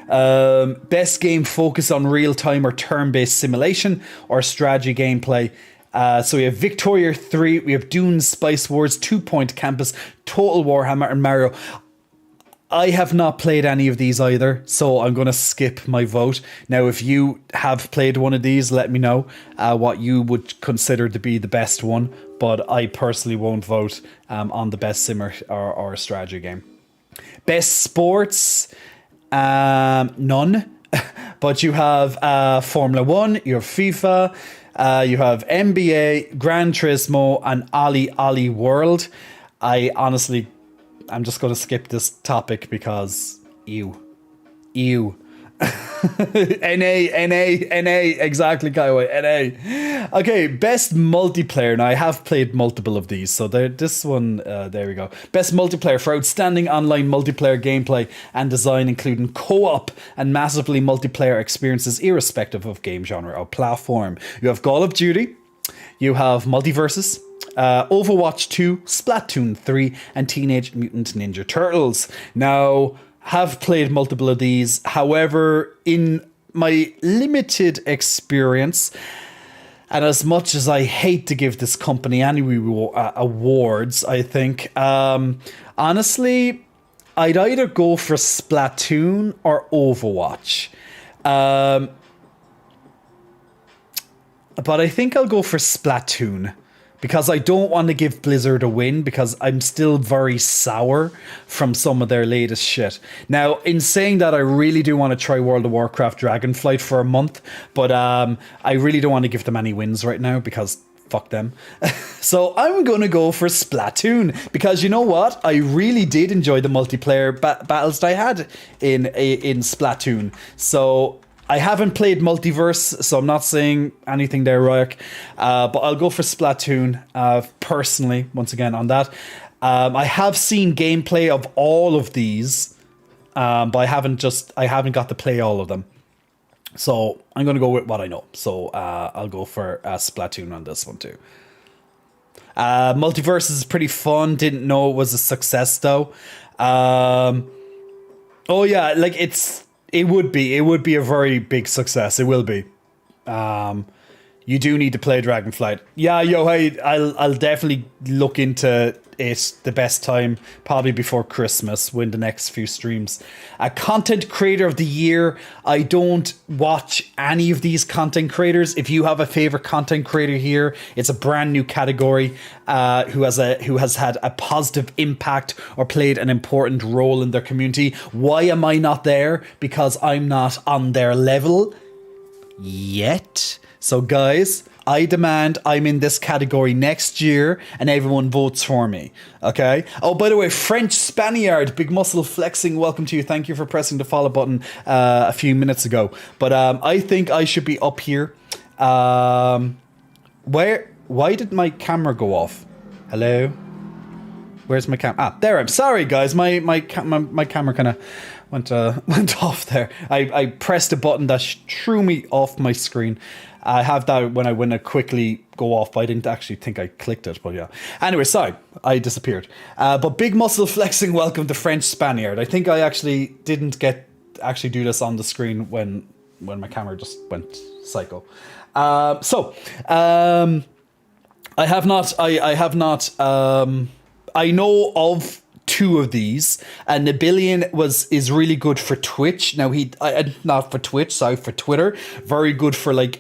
Best game focused on real-time or turn-based simulation or strategy gameplay. So we have Victoria 3, we have Dune, Spice Wars, 2 Point Campus, Total Warhammer and Mario. I have not played any of these either, so I'm going to skip my vote. Now, if you have played one of these, let me know what you would consider to be the best one. But I personally won't vote on the best sim or strategy game. Best sports, none. But you have Formula 1, you have FIFA, you have NBA, Gran Turismo, and Ali World. I'm just going to skip this topic because ew. NA, exactly, Kaiway, NA. Okay, best multiplayer. Now, I have played multiple of these, so this one, there we go. Best multiplayer for outstanding online multiplayer gameplay and design, including co-op and massively multiplayer experiences, irrespective of game genre or platform. You have Call of Duty, you have Multiverses, Overwatch 2, Splatoon 3, and Teenage Mutant Ninja Turtles. Now, have played multiple of these. However, in my limited experience, and as much as I hate to give this company any awards, I think, honestly, I'd either go for Splatoon or Overwatch. But I think I'll go for Splatoon. Because I don't want to give Blizzard a win, because I'm still very sour from some of their latest shit. Now, in saying that, I really do want to try World of Warcraft Dragonflight for a month, but I really don't want to give them any wins right now, because fuck them. So I'm going to go for Splatoon, because you know what? I really did enjoy the multiplayer battles that I had in Splatoon. So I haven't played Multiverse, so I'm not saying anything there, Ryok. But I'll go for Splatoon, personally, once again, on that. I have seen gameplay of all of these, but I haven't got to play all of them. So I'm going to go with what I know. So I'll go for Splatoon on this one too. Multiverse is pretty fun. Didn't know it was a success though. Oh yeah, like it would be a very big success. It will be. You do need to play Dragonflight. Yeah, yo, hey, I'll definitely look into it the best time, probably before Christmas, when the next few streams. Content creator of the year. I don't watch any of these content creators. If you have a favorite content creator here, it's a brand new category who has had a positive impact or played an important role in their community. Why am I not there? Because I'm not on their level yet. So guys, I demand I'm in this category next year and everyone votes for me. Okay? Oh, by the way, French Spaniard, Big Muscle Flexing, welcome to you. Thank you for pressing the follow button a few minutes ago. But I think I should be up here. Why did my camera go off? Hello? Where's my camera? Ah, there I am. Sorry guys, my camera kind of went off there. I pressed a button that threw me off my screen. I have that when I quickly go off, but I didn't actually think I clicked it, but yeah. Anyway, sorry, I disappeared. But Big Muscle Flexing, welcome to French Spaniard. I think I actually didn't do this on the screen when my camera just went psycho. I have not, I know of two of these, and Nabillion is really good for Twitch. Now not for Twitch, sorry, for Twitter. Very good for like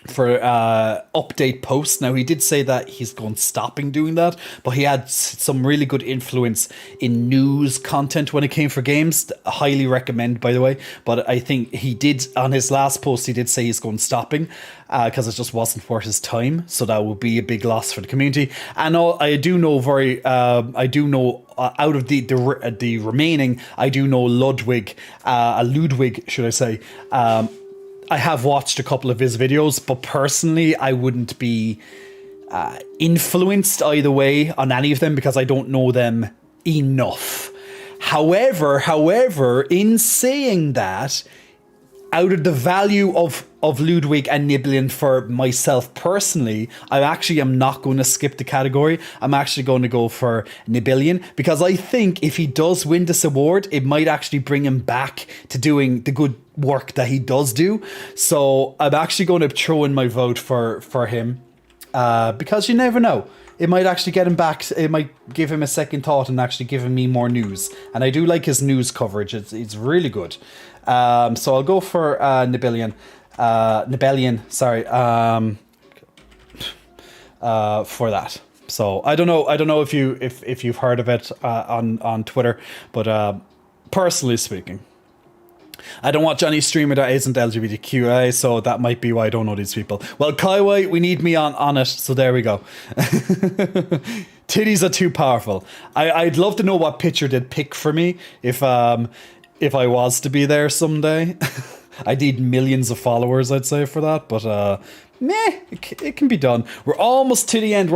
update posts. Now he did say that he's stopping doing that, but he had some really good influence in news content when it came for games. Highly recommend, by the way. But I think he did, on his last post, he did say he's stopping because it just wasn't worth his time. So that would be a big loss for the community. And I do know out of the remaining, I do know Ludwig, should I say. I have watched a couple of his videos, but personally, I wouldn't be influenced either way on any of them because I don't know them enough. However, in saying that, out of the value of Ludwig and Nabillion for myself personally, I actually am not going to skip the category. I'm actually going to go for Nabillion because I think if he does win this award, it might actually bring him back to doing the good work that he does do. So I'm actually going to throw in my vote for him because you never know. It might actually get him back. It might give him a second thought and actually give me more news. And I do like his news coverage. It's really good. So I'll go for Nabillion. For that. So I don't know if you've heard of it on Twitter, but personally speaking, I don't watch any streamer that isn't LGBTQI, so that might be why I don't know these people. Well, Kaiwai, we need me on it, so there we go. Titties are too powerful. I'd love to know what picture they'd pick for me if I was to be there someday. I'd need millions of followers, I'd say, for that, but it can be done. We're almost to the end,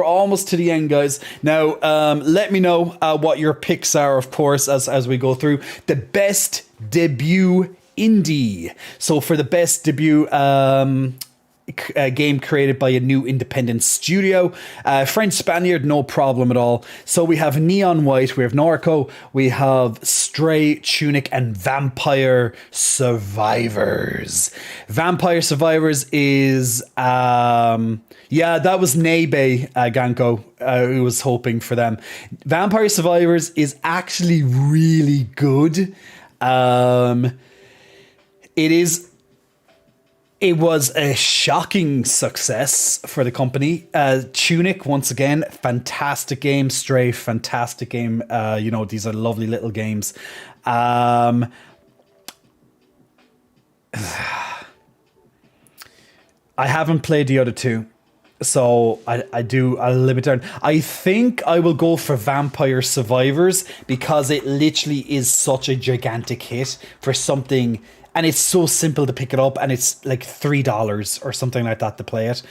guys. Now, let me know what your picks are, of course, as we go through. The best debut indie. So for the best debut game created by a new independent studio, French Spaniard, no problem at all. So we have Neon White, we have Norco, we have Stray, Tunic, and Vampire Survivors. Vampire Survivors is that was Nebe Ganko who was hoping for them. Vampire Survivors is actually really good. It was a shocking success for the company. Tunic, once again, fantastic game. Stray, fantastic game. These are lovely little games. I haven't played the other two, so I'll limit down. I think I will go for Vampire Survivors because it literally is such a gigantic hit for something. And it's so simple to pick it up, and it's like $3 or something like that to play it.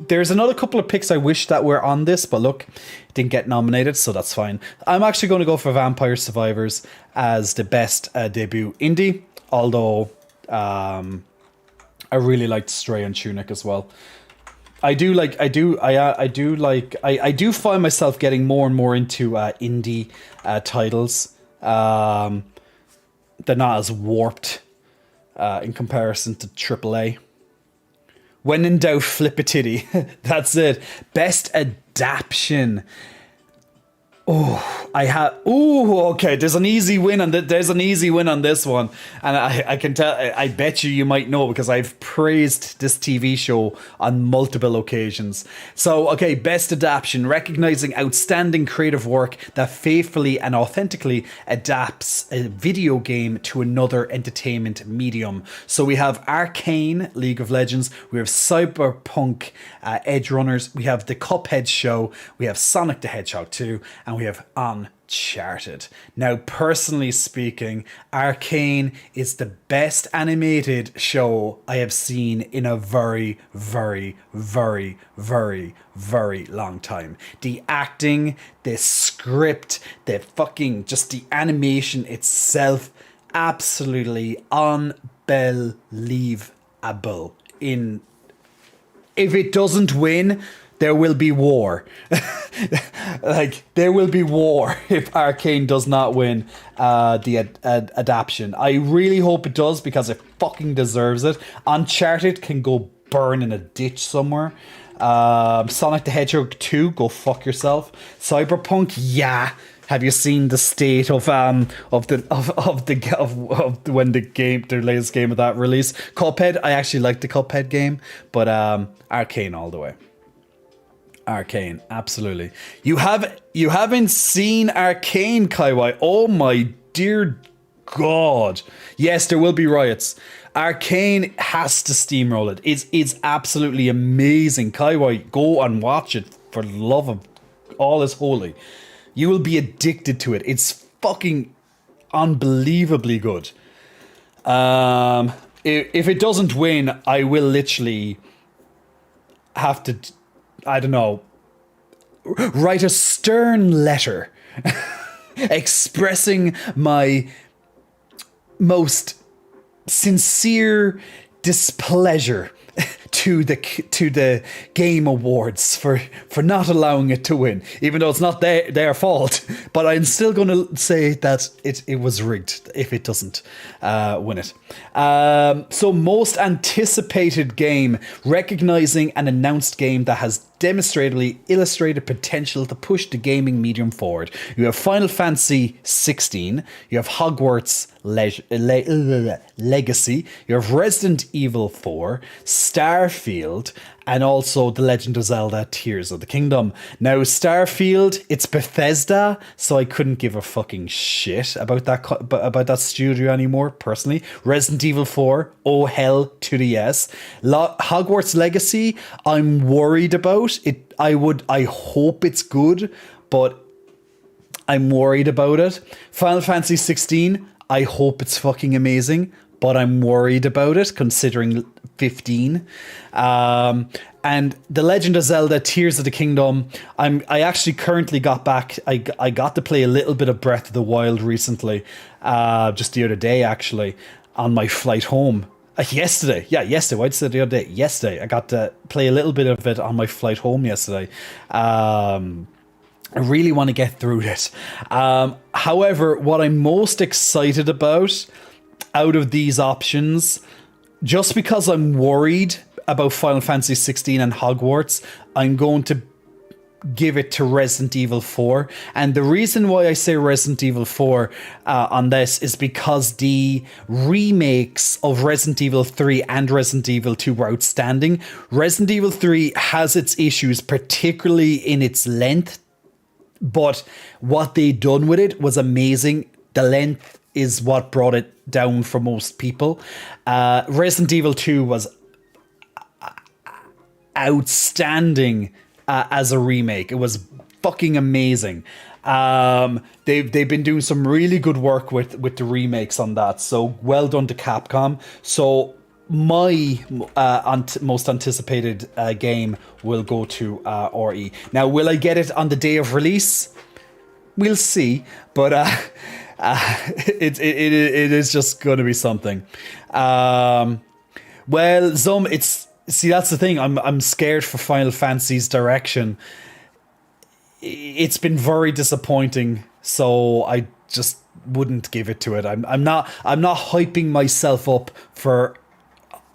there's another couple of picks I wish that were on this, but look, it didn't get nominated, so that's fine. I'm actually going to go for Vampire Survivors as the best debut indie, although I really liked Stray and Tunic as well. I do find myself getting more and more into indie titles. They're not as warped in comparison to AAA. When in doubt, flip a titty. That's it. Best adaptation. Okay. There's an easy win on this one, and I can tell. I bet you might know because I've praised this TV show on multiple occasions. So, okay, best adaptation, recognizing outstanding creative work that faithfully and authentically adapts a video game to another entertainment medium. So we have Arcane, League of Legends. We have Cyberpunk, Edge Runners. We have the Cuphead show. We have Sonic the Hedgehog 2, and we have Uncharted. Now, personally speaking, Arcane is the best animated show I have seen in a very, very, very, very, very long time. The acting, the script, the fucking, just the animation itself, absolutely unbelievable. If it doesn't win, there will be war. There will be war if Arcane does not win the adaptation. I really hope it does because it fucking deserves it. Uncharted can go burn in a ditch somewhere. Sonic the Hedgehog 2, go fuck yourself. Cyberpunk, yeah. Have you seen the state of when the latest game of that release? Cuphead, I actually like the Cuphead game, but Arcane all the way. Arcane, absolutely. You haven't seen Arcane, Kaiwai. Oh my dear God. Yes, there will be riots. Arcane has to steamroll it. It's absolutely amazing. Kaiwai, go and watch it for the love of all is holy. You will be addicted to it. It's fucking unbelievably good. If it doesn't win, I will literally have to, I don't know, write a stern letter expressing my most sincere displeasure to the Game Awards for not allowing it to win, even though it's not their fault. But I'm still going to say that it was rigged if it doesn't win it. So most anticipated game, recognizing an announced game that has demonstrably illustrated potential to push the gaming medium forward. You have Final Fantasy 16, you have Hogwarts Legacy, you have Resident Evil 4, Starfield, and also The Legend of Zelda Tears of the Kingdom. Now, Starfield, it's Bethesda, so I couldn't give a fucking shit about that studio anymore, personally. Resident Evil 4, oh hell to the yes. Hogwarts Legacy, I'm worried about it. I hope it's good, but I'm worried about it. Final Fantasy 16, I hope it's fucking amazing, but I'm worried about it considering 15. And The Legend of Zelda Tears of the Kingdom, I actually currently got back, I got to play a little bit of Breath of the Wild recently, just the other day actually, on my flight home. Yesterday, why'd I say the other day? Yesterday, I got to play a little bit of it on my flight home yesterday. I really want to get through this. However, what I'm most excited about out of these options, just because I'm worried about Final Fantasy 16 and Hogwarts, I'm going to give it to Resident Evil 4. And the reason why I say Resident Evil 4 on this is because the remakes of Resident Evil 3 and Resident Evil 2 were outstanding. Resident Evil 3 has its issues, particularly in its length, but what they done with it was amazing. The length is what brought it down for most people. Resident Evil 2 was outstanding as a remake. It was fucking amazing. They've been doing some really good work with the remakes on that. So well done to Capcom. So my most anticipated game will go to RE. Now, will I get it on the day of release? We'll see, but it is just going to be something. Well, Zum, that's the thing. I'm scared for Final Fantasy's direction. It's been very disappointing, so I just wouldn't give it to it. I'm not hyping myself up for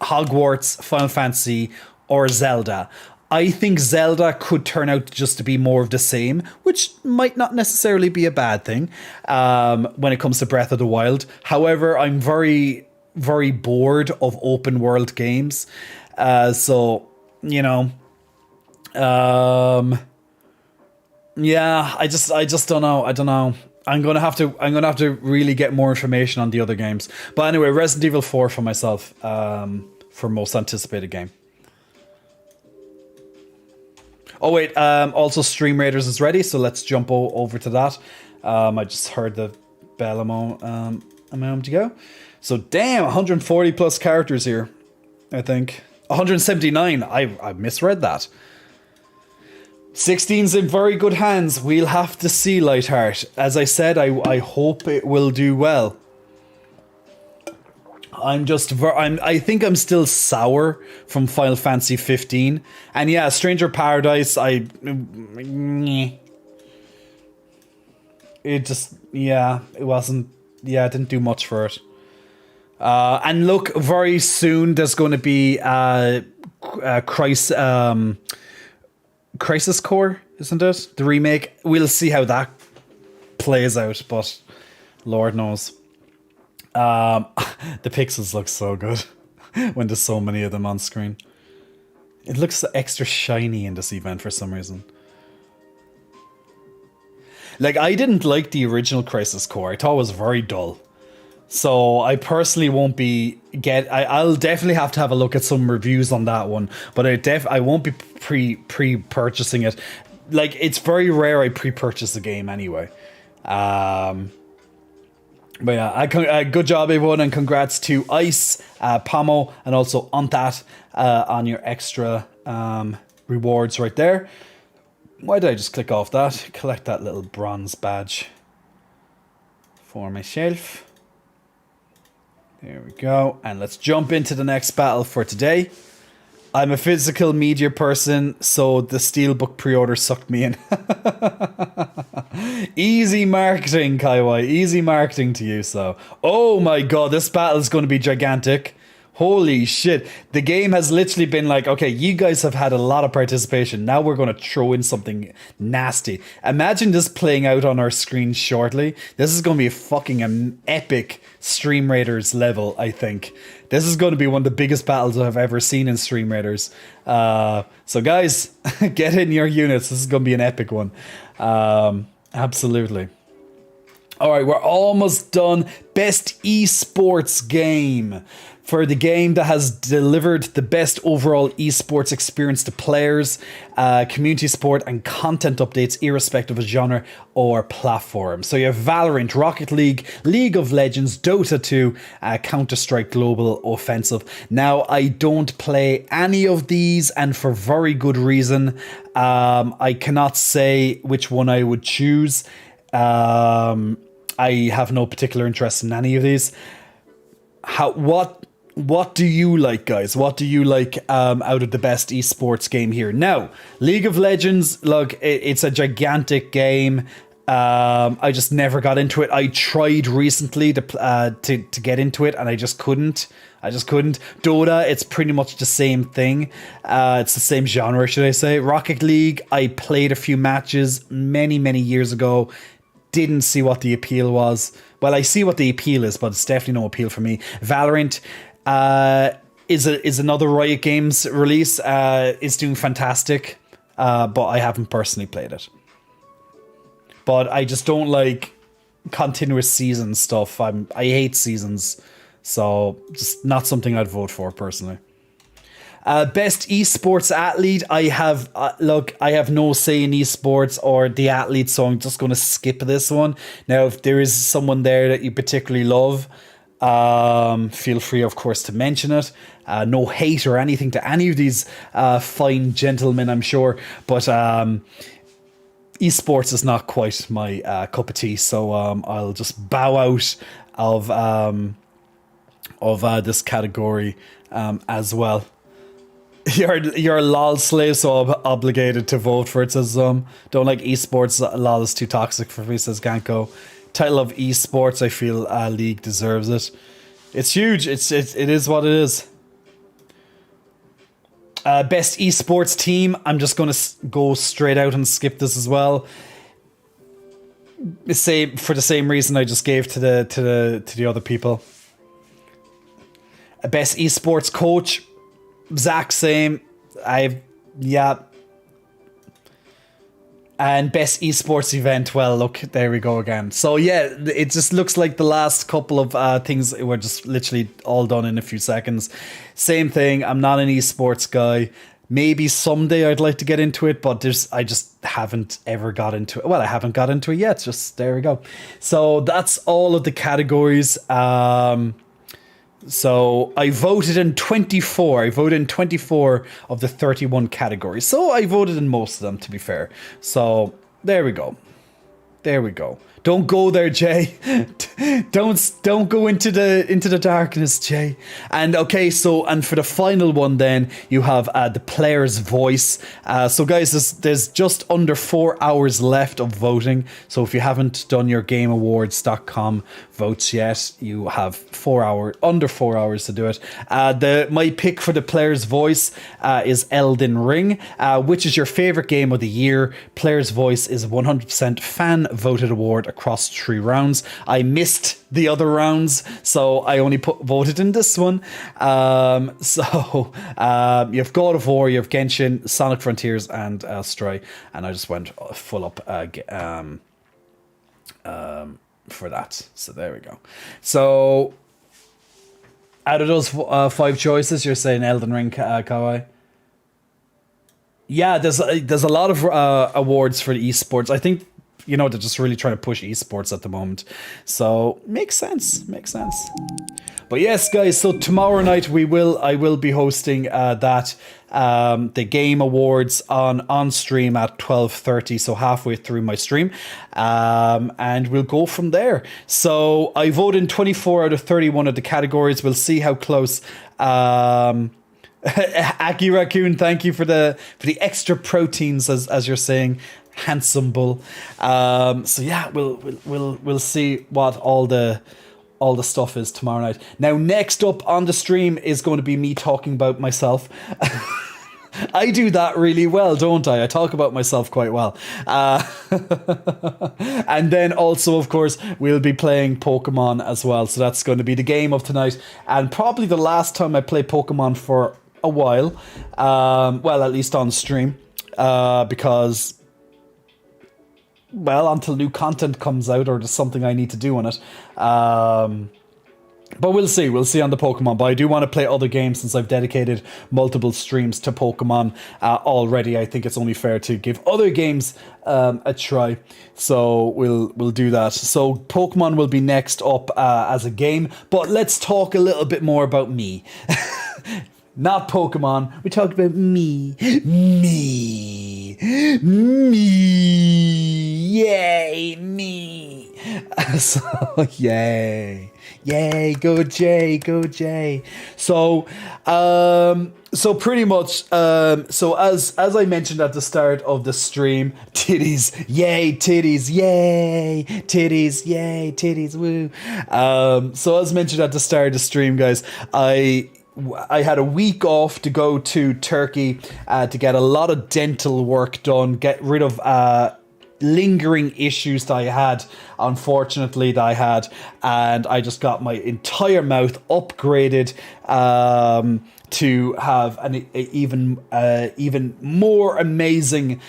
Hogwarts, Final Fantasy, or Zelda. I think Zelda could turn out just to be more of the same, which might not necessarily be a bad thing when it comes to Breath of the Wild. However, I'm very, very bored of open world games. So, you know, yeah, I just don't know. I don't know. I'm gonna have to really get more information on the other games. But anyway, Resident Evil 4 for myself, for most anticipated game. Oh wait, also Stream Raiders is ready, so let's jump over to that. I just heard the bell a moment ago. So damn, 140 plus characters here, I think. 179, I misread that. 16's in very good hands. We'll have to see, Lightheart. As I said, I hope it will do well. I think I'm still sour from Final Fantasy 15. And yeah, Stranger Paradise, it didn't do much for it. And look, very soon there's going to be Crisis Core, isn't it? The remake. We'll see how that plays out, but Lord knows. The pixels look so good when there's so many of them on screen. It looks extra shiny in this event for some reason. Like, I didn't like the original Crisis Core. I thought it was very dull. So I personally won't be I'll definitely have to have a look at some reviews on that one, but I won't be pre-purchasing it. Like, it's very rare I pre-purchase a game anyway. But yeah, good job everyone, and congrats to Ice, Pomo, and also Unthat on your extra rewards right there. Why did I just click off that? Collect that little bronze badge for myself. There we go. And let's jump into the next battle for today. I'm a physical media person, so the Steelbook pre-order sucked me in. Easy marketing, Kaiwai. Easy marketing to you, so. Oh my god, this battle is going to be gigantic. Holy shit. The game has literally been like, okay, you guys have had a lot of participation. Now we're going to throw in something nasty. Imagine this playing out on our screen shortly. This is going to be a fucking epic Stream Raiders level, I think. This is going to be one of the biggest battles I've ever seen in Stream Raiders. So guys, get in your units. This is going to be an epic one. Absolutely. All right, we're almost done. Best esports game. For the game that has delivered the best overall esports experience to players, community support, and content updates, irrespective of genre or platform. So you have Valorant, Rocket League, League of Legends, Dota 2, Counter-Strike Global Offensive. Now, I don't play any of these, and for very good reason. I cannot say which one I would choose. I have no particular interest in any of these. What do you like, guys? What do you like out of the best esports game here? Now, League of Legends, look, it's a gigantic game. I just never got into it. I tried recently to get into it, and I just couldn't. Dota, it's pretty much the same thing. It's the same genre, should I say. Rocket League, I played a few matches many, many years ago. Didn't see what the appeal was. Well, I see what the appeal is, but it's definitely no appeal for me. Valorant is another Riot Games release. It's doing fantastic, but I haven't personally played it. But I just don't like continuous season stuff. I hate seasons, so just not something I'd vote for personally. Best esports athlete. I have no say in esports or the athlete, so I'm just going to skip this one. Now, if there is someone there that you particularly love, Feel free, of course, to mention it. No hate or anything to any of these fine gentlemen, I'm sure. But esports is not quite my cup of tea, so I'll just bow out of this category as well. You're a LOL slave, so I'm obligated to vote for it, says don't like esports, LOL is too toxic for me, says Ganko. Title of esports, I feel League deserves it. It's huge, it is what it is. Best esports team, I'm just going to go straight out and skip this as well. Say for the same reason I just gave to the other people. Best esports coach, Zach, same. Yeah. And best esports event, well, look, there we go again. So yeah, it just looks like the last couple of things were just literally all done in a few seconds. Same thing, I'm not an esports guy. Maybe someday I'd like to get into it, but I just haven't ever got into it. Well, I haven't got into it yet, just there we go. So that's all of the categories. So I voted in 24. I voted in 24 of the 31 categories. So I voted in most of them, to be fair. So there we go. There we go. Don't go there, Jay. Don't go into the darkness, Jay. And okay, so and for the final one, then you have the player's voice. So guys, there's just under 4 hours left of voting. So if you haven't done your GameAwards.com votes yet, you have under 4 hours to do it. My pick for the player's voice is Elden Ring. Which is your favorite game of the year? Player's voice is 100% fan voted award across 3 rounds. I missed the other rounds, so I only voted in this one. You have God of War, you have Genshin, Sonic Frontiers, and Stray, and I just went full up for that. So there we go. So out of those 5 choices, you're saying Elden Ring, Kawhi? Yeah, there's a lot of awards for the esports. I think, they're just really trying to push esports at the moment. So makes sense. But yes, guys, so tomorrow night I will be hosting the Game Awards on stream at 12:30, so halfway through my stream. And we'll go from there. So I voted in 24 out of 31 of the categories. We'll see how close Aki Raccoon, thank you for the extra proteins, as you're saying, handsome bull. So yeah, we'll see what all the stuff is tomorrow night. Now, next up on the stream is going to be me talking about myself. I do that really well, don't I? I talk about myself quite well. And then also, of course, we'll be playing Pokemon as well. So that's going to be the game of tonight. And probably the last time I play Pokemon for a while. Well, at least on stream. Because, well, until new content comes out or there's something I need to do on it. But we'll see on the Pokemon. But I do want to play other games since I've dedicated multiple streams to Pokemon already. I think it's only fair to give other games a try. So we'll do that. So Pokemon will be next up as a game. But let's talk a little bit more about me. Not Pokemon. We talked about me. Yay, me. So, yay. Yay, go Jay. So pretty much, so as I mentioned at the start of the stream, titties, woo. So as mentioned at the start of the stream, guys, I had a week off to go to Turkey to get a lot of dental work done, get rid of lingering issues that I had, and I just got my entire mouth upgraded to have an even more amazing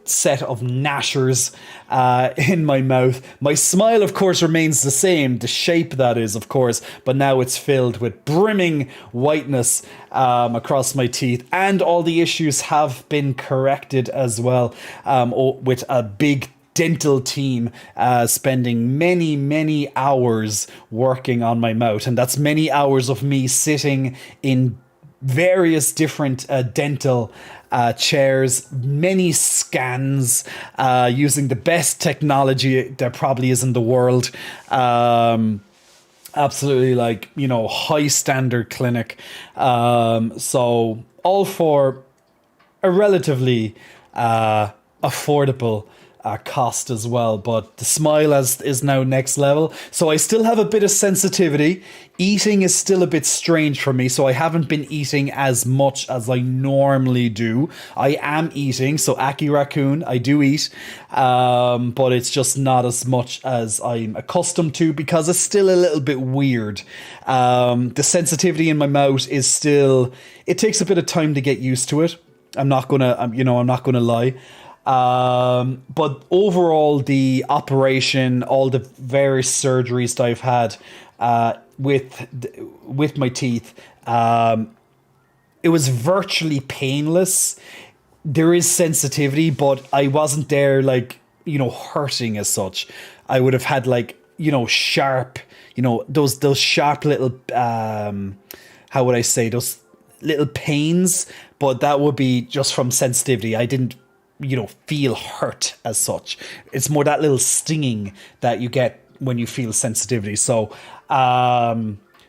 set of gnashers in my mouth. My smile, of course, remains the same, the shape that is, of course, but now it's filled with brimming whiteness across my teeth, and all the issues have been corrected as well, with a big dental team spending many, many hours working on my mouth. And that's many hours of me sitting in various different dental chairs, many scans, using the best technology there probably is in the world. Absolutely, like, you know, high standard clinic. So all for a relatively affordable cost as well, but the smile is now next level. So I still have a bit of sensitivity. Eating is still a bit strange for me, so I haven't been eating as much as I normally do. I am eating, so Aki Raccoon, I do eat, but it's just not as much as I'm accustomed to because it's still a little bit weird. The sensitivity in my mouth is still, it takes a bit of time to get used to it. I'm not gonna lie. But overall, the operation, all the various surgeries that I've had with my teeth, it was virtually painless. There is sensitivity, but I wasn't there, like, you know, hurting as such. I would have had, like, you know, sharp, you know, those sharp little how would I say, those little pains, but that would be just from sensitivity. I didn't, you know, feel hurt as such. It's more that little stinging that you get when you feel sensitivity. So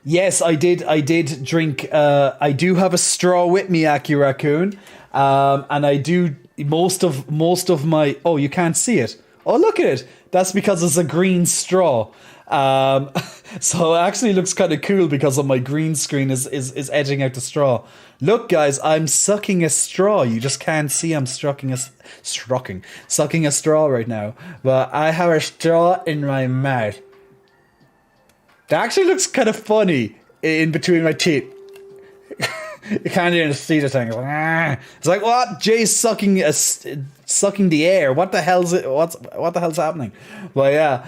yes, I did drink. I do have a straw with me, Aki Raccoon, and I do most of my. Oh, you can't see it. Oh, look at it. That's because it's a green straw. So it actually looks kind of cool because on my green screen is edging out the straw. Look, guys, I'm sucking a straw. You just can't see I'm sucking a straw right now. But I have a straw in my mouth. That actually looks kind of funny in between my teeth. You can't even see the thing. It's like, what? Jay's sucking the air. What the hell's it? What the hell's happening? Well, yeah.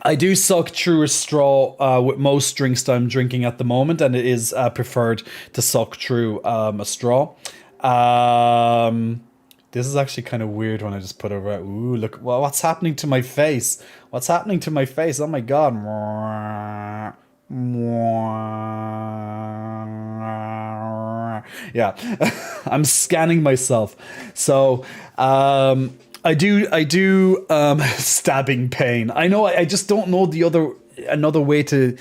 I do suck through a straw with most drinks that I'm drinking at the moment, and it is preferred to suck through a straw. This is actually kind of weird when I just put it right. Ooh, look, well, what's happening to my face? What's happening to my face? Oh my god. Yeah, I'm scanning myself. So, I do stabbing pain. I know I just don't know another way to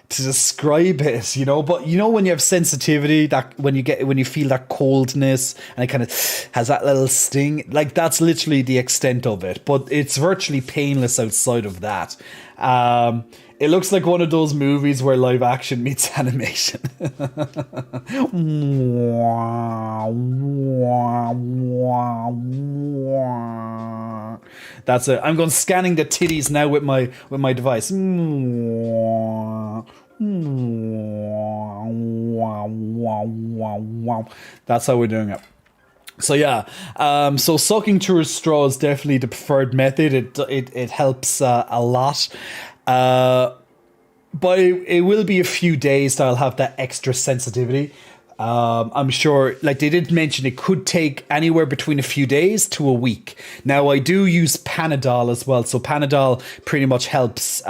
describe it, you know, but you know when you have sensitivity, that when you feel that coldness and it kind of has that little sting, like that's literally the extent of it, but it's virtually painless outside of that. It looks like one of those movies where live action meets animation. That's it. I'm going scanning the titties now with my device. That's how we're doing it. So yeah, so sucking through a straw is definitely the preferred method. It helps a lot. But it will be a few days that I'll have that extra sensitivity. I'm sure, like they did mention, it could take anywhere between a few days to a week. Now, I do use Panadol as well. So Panadol pretty much helps.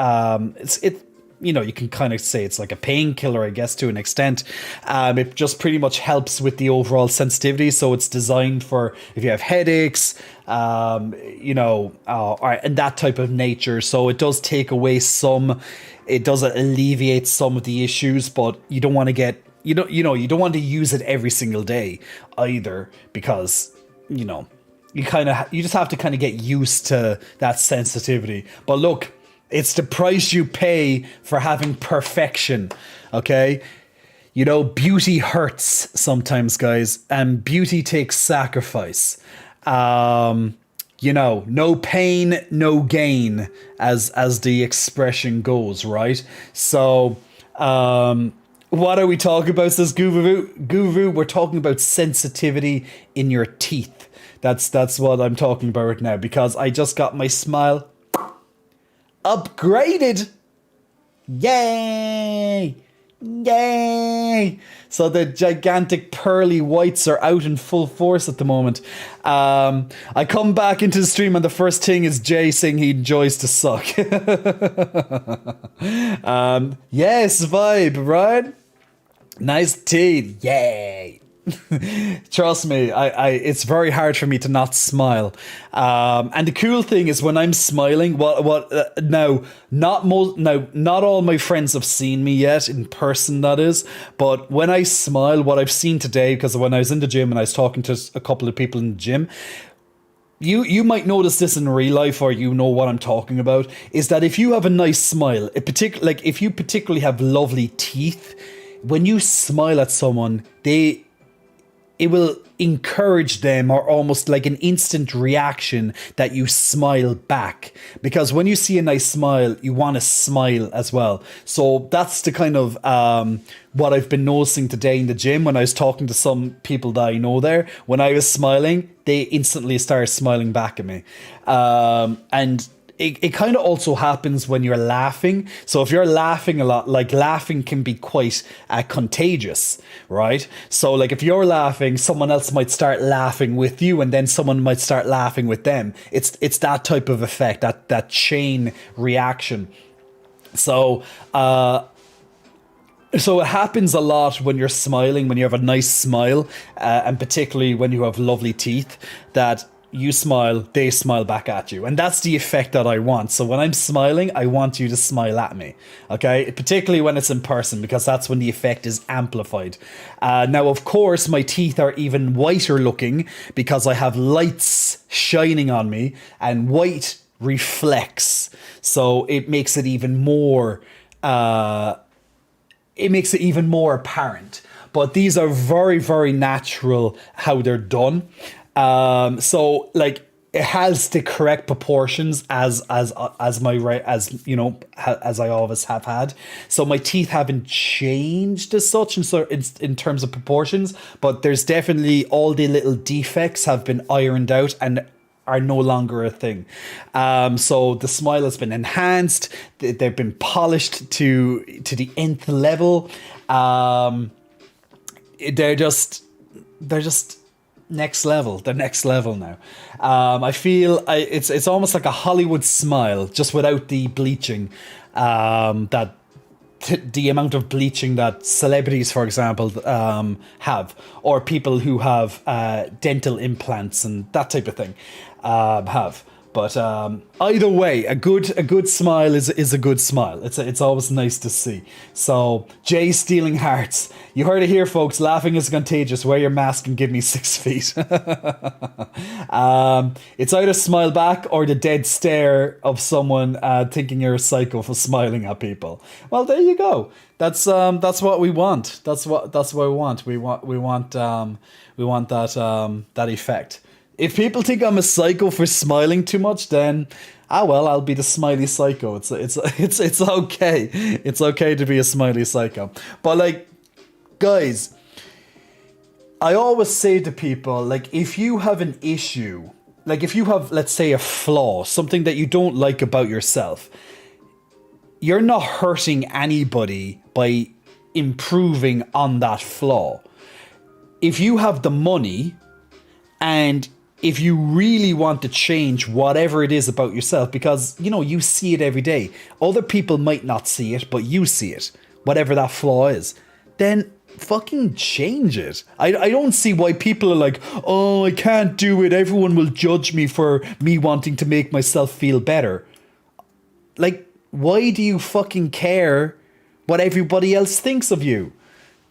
You know, you can kind of say it's like a painkiller, I guess, to an extent. It just pretty much helps with the overall sensitivity. So it's designed for if you have headaches, you know, and that type of nature. So it does take away it does alleviate some of the issues, but you don't want to get, you don't want to use it every single day either, because, you know, you just have to kind of get used to that sensitivity. But look, it's the price you pay for having perfection, okay? You know, beauty hurts sometimes, guys, and beauty takes sacrifice. You know, no pain, no gain, as the expression goes, right? So, what are we talking about, says Guvu? We're talking about sensitivity in your teeth. That's what I'm talking about right now, because I just got my smile upgraded. Yay! Yay! So the gigantic pearly whites are out in full force at the moment. I come back into the stream and the first thing is Jay saying he enjoys to suck. Yes, vibe, right? Nice teeth. Yay! Trust me, I it's very hard for me to not smile. And the cool thing is when I'm smiling, not all my friends have seen me yet in person, that is, but when I smile, what I've seen today, because when I was in the gym and I was talking to a couple of people in the gym, you might notice this in real life, or you know what I'm talking about, is that if you have a nice smile, if you particularly have lovely teeth, when you smile at someone, it will encourage them, or almost like an instant reaction that you smile back. Because when you see a nice smile, you want to smile as well. So that's the kind of what I've been noticing today in the gym when I was talking to some people that I know there. When I was smiling, they instantly started smiling back at me. And it kind of also happens when you're laughing. So if you're laughing a lot, like laughing can be quite contagious, right? So like if you're laughing, someone else might start laughing with you, and then someone might start laughing with them. It's that type of effect, that chain reaction. So it happens a lot when you're smiling, when you have a nice smile, and particularly when you have lovely teeth, that you smile, they smile back at you. And that's the effect that I want. So when I'm smiling, I want you to smile at me. Okay? Particularly when it's in person, because that's when the effect is amplified. Now, of course, my teeth are even whiter looking because I have lights shining on me, and white reflects. So it makes it even more apparent. But these are very, very natural how they're done. So like it has the correct proportions as I always have had. So my teeth haven't changed as such in terms of proportions, but there's definitely all the little defects have been ironed out and are no longer a thing. So the smile has been enhanced. They've been polished to the nth level. They're just next level. They're next level now. I feel it's almost like a Hollywood smile, just without the bleaching. The amount of bleaching that celebrities, for example, have, or people who have dental implants and that type of thing have. But either way, a good smile is a good smile. It's always nice to see. So Jay stealing hearts. You heard it here, folks. Laughing is contagious. Wear your mask and give me 6 feet. It's either smile back or the dead stare of someone thinking you're a psycho for smiling at people. Well, there you go. That's what we want. That's what we want. We want that effect. If people think I'm a psycho for smiling too much, then I'll be the smiley psycho. It's okay. It's okay to be a smiley psycho. But like, guys, I always say to people, like, if you have an issue, like if you have, let's say, a flaw, something that you don't like about yourself, you're not hurting anybody by improving on that flaw. If you have the money, and if you really want to change whatever it is about yourself, because, you see it every day. Other people might not see it, but you see it. Whatever that flaw is. Then fucking change it. I don't see why people are like, oh, I can't do it. Everyone will judge me for me wanting to make myself feel better. Like, why do you fucking care what everybody else thinks of you?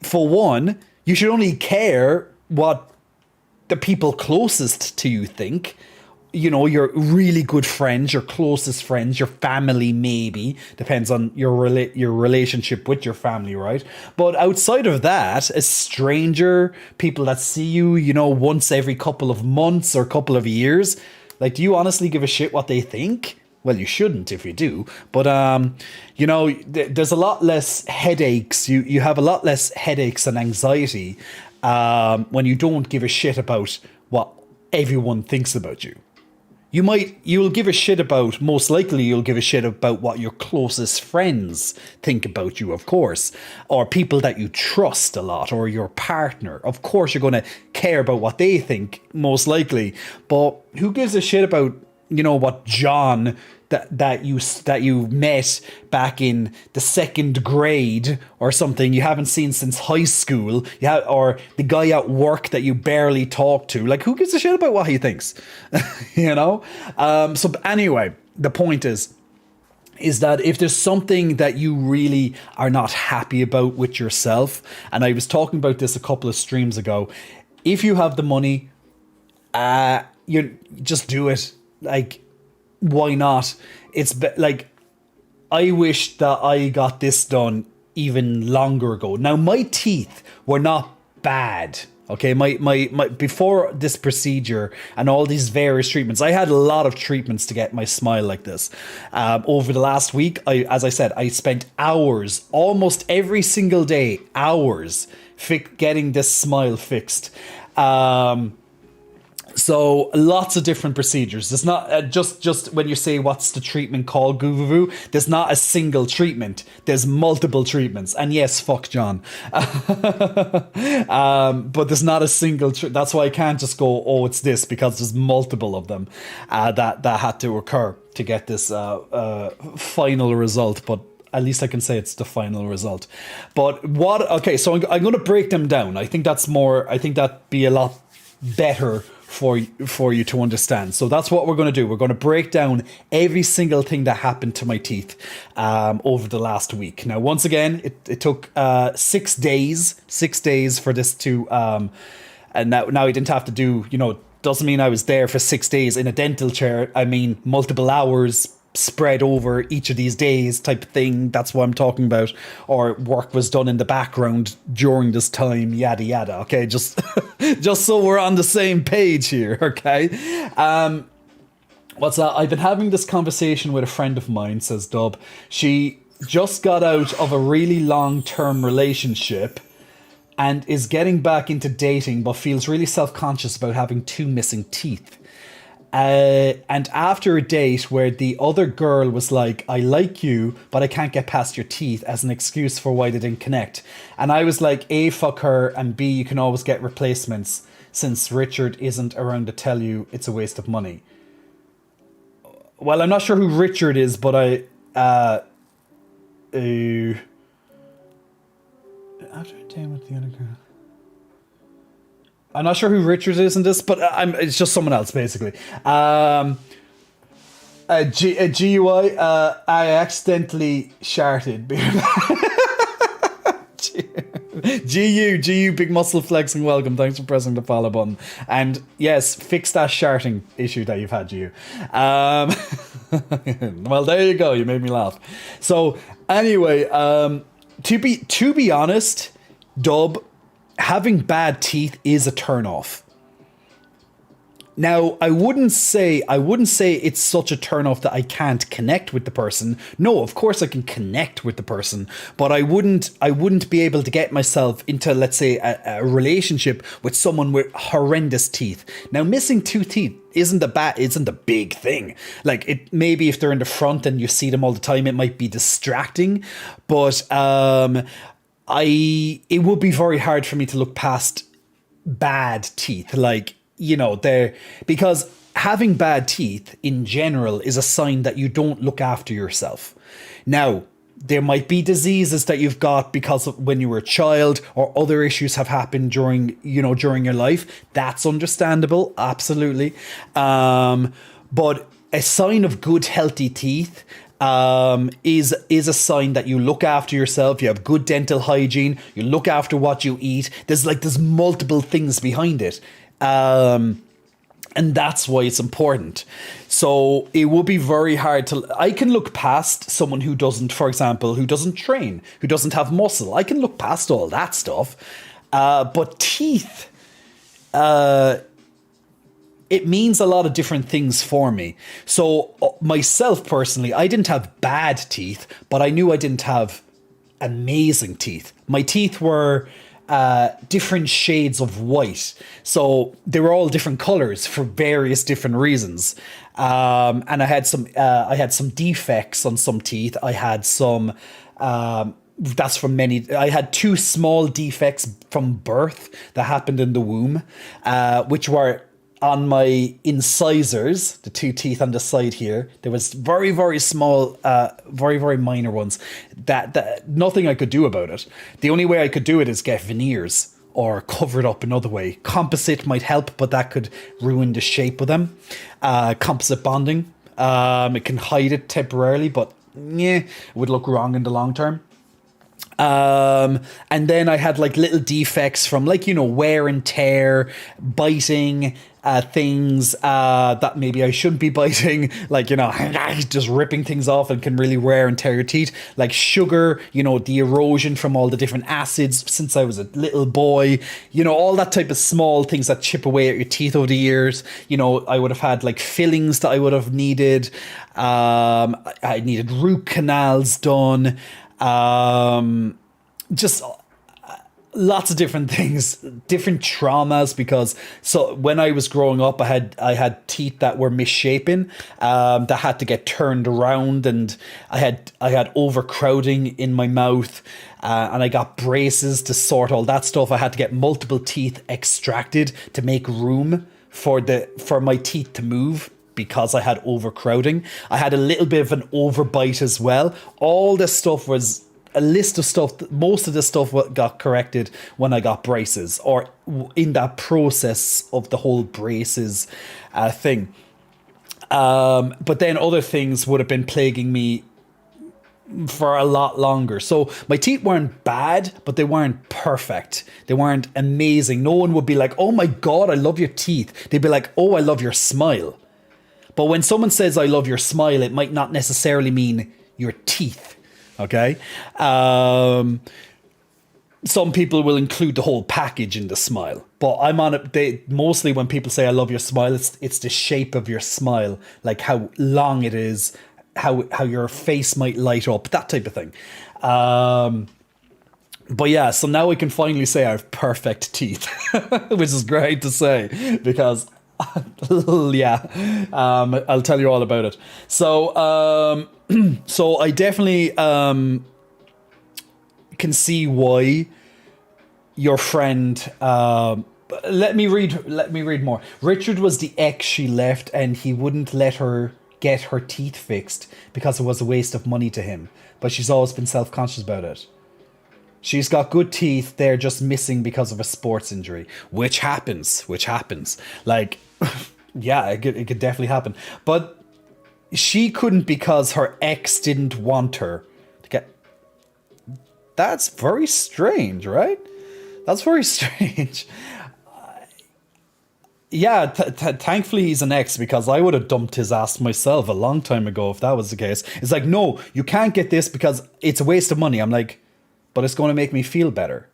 For one, you should only care what the people closest to you think. Your really good friends, your closest friends, your family, maybe depends on your relationship with your family, right? But outside of that, a stranger, people that see you, once every couple of months or couple of years, like, do you honestly give a shit what they think? Well, you shouldn't if you do. But there's a lot less headaches. You have a lot less headaches and anxiety when you don't give a shit about what everyone thinks about you. You'll give a shit about, most likely you'll give a shit about what your closest friends think about you, of course, or people that you trust a lot, or your partner. Of course, you're going to care about what they think, most likely. But who gives a shit about, what John that you met back in the second grade or something you haven't seen since high school, or the guy at work that you barely talk to? Like, who gives a shit about what he thinks? So anyway, the point is that if there's something that you really are not happy about with yourself, and I was talking about this a couple of streams ago, if you have the money, you just do it. Like, why not? Like, I wish that I got this done even longer ago. Now, my teeth were not bad. Okay, my before this procedure and all these various treatments, I had a lot of treatments to get my smile like this. Over the last week, as I said, I spent hours, almost every single day, getting this smile fixed. So lots of different procedures. There's not just when you say what's the treatment called, Guvuvu, there's not a single treatment. There's multiple treatments. And yes, fuck John. But there's not a single. That's why I can't just go, oh, it's this, because there's multiple of them that had to occur to get this final result. But at least I can say it's the final result. But okay, so I'm going to break them down. I think that'd be a lot better for you to understand. So that's what we're going to do. We're going to break down every single thing that happened to my teeth over the last week. Now, once again, it took 6 days for this to and now I didn't have to do, doesn't mean I was there for 6 days in a dental chair. I mean multiple hours spread over each of these days type of thing. That's what I'm talking about. Or work was done in the background during this time, yada yada. Okay, just so we're on the same page here. Okay. What's that? I've been having this conversation with a friend of mine, says Dub. She just got out of a really long-term relationship and is getting back into dating, but feels really self-conscious about having 2 missing teeth. And after a date where the other girl was like, I like you, but I can't get past your teeth, as an excuse for why they didn't connect. And I was like, A, fuck her, and B, you can always get replacements since Richard isn't around to tell you it's a waste of money. Well, I'm not sure who Richard is, but after a date with the other girl. I'm not sure who Richard is in this, but it's just someone else, basically. GUI, I accidentally sharted. GU, big muscle flexing, welcome. Thanks for pressing the follow button. And yes, fix that sharting issue that you've had, GU. Well, there you go. You made me laugh. So anyway, to be honest, Dub, having bad teeth is a turn-off. Now, I wouldn't say it's such a turn-off that I can't connect with the person. No, of course I can connect with the person, but I wouldn't be able to get myself into, let's say, a relationship with someone with horrendous teeth. Now, missing 2 teeth isn't a big thing. Like, it maybe if they're in the front and you see them all the time, it might be distracting, but it would be very hard for me to look past bad teeth, because having bad teeth in general is a sign that you don't look after yourself. Now, there might be diseases that you've got because of when you were a child, or other issues have happened during your life. That's understandable, absolutely. But a sign of good, healthy teeth is a sign that you look after yourself, you have good dental hygiene, you look after what you eat. There's multiple things behind it. And that's why it's important. So it would be very hard I can look past someone who doesn't, for example, who doesn't train, who doesn't have muscle. I can look past all that stuff. But teeth, it means a lot of different things for me. So myself personally, I didn't have bad teeth, but I knew I didn't have amazing teeth. My teeth were different shades of white. So they were all different colors for various different reasons. And I had some defects on some teeth. I had some, that's from many, I had two small defects from birth that happened in the womb, which were on my incisors, the two teeth on the side here. There was very, very small, very, very minor ones that nothing I could do about it. The only way I could do it is get veneers or cover it up another way. Composite might help, but that could ruin the shape of them. Composite bonding, it can hide it temporarily, but yeah, it would look wrong in the long term. And then I had like little defects from like, wear and tear, biting, things that maybe I shouldn't be biting, like, just ripping things off and can really wear and tear your teeth, like sugar, the erosion from all the different acids since I was a little boy, all that type of small things that chip away at your teeth over the years. I would have had like fillings that I would have needed. I needed root canals done. Just lots of different things, different traumas, because so when I was growing up, I had teeth that were misshapen, that had to get turned around, and I had overcrowding in my mouth, and I got braces to sort all that stuff. I had to get multiple teeth extracted to make room for my teeth to move, because I had overcrowding. I had a little bit of an overbite as well. All this stuff was a list of stuff. Most of the stuff got corrected when I got braces, or in that process of the whole braces thing. But then other things would have been plaguing me for a lot longer. So my teeth weren't bad, but they weren't perfect. They weren't amazing. No one would be like, "Oh my God, I love your teeth." They'd be like, "Oh, I love your smile." But when someone says I love your smile, it might not necessarily mean your teeth. Okay? Some people will include the whole package in the smile. But I'm on it. Mostly when people say I love your smile, it's the shape of your smile, like how long it is, how your face might light up, that type of thing. But yeah, so now I can finally say I have perfect teeth, which is great to say, because yeah, I'll tell you all about it. So so I definitely can see why your friend, let me read more. Richard was the ex she left, and he wouldn't let her get her teeth fixed because it was a waste of money to him, but she's always been self-conscious about it. She's got good teeth, they're just missing because of a sports injury, which happens. Like, yeah, it could definitely happen. But she couldn't because her ex didn't want her to get... That's very strange, right? That's very strange. Yeah, thankfully he's an ex, because I would have dumped his ass myself a long time ago if that was the case. It's like, no, you can't get this because it's a waste of money. I'm like, but it's going to make me feel better.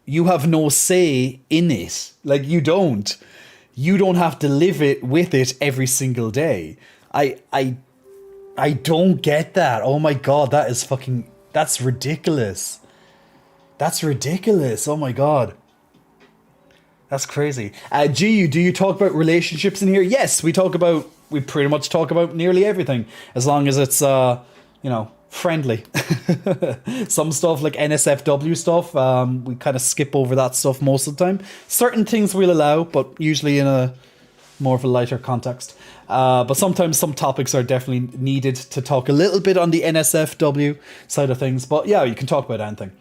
You have no say in it. Like, you don't have to live with it every single day. I don't get that. Oh my God, that's ridiculous. That's ridiculous. Oh my God. That's crazy. Giu, do you talk about relationships in here? Yes, we pretty much talk about nearly everything, as long as it's, friendly. Some stuff like NSFW stuff, we kind of skip over that stuff most of the time. Certain things we'll allow, but usually in a more of a lighter context. But sometimes some topics are definitely needed to talk a little bit on the NSFW side of things. But yeah, you can talk about anything.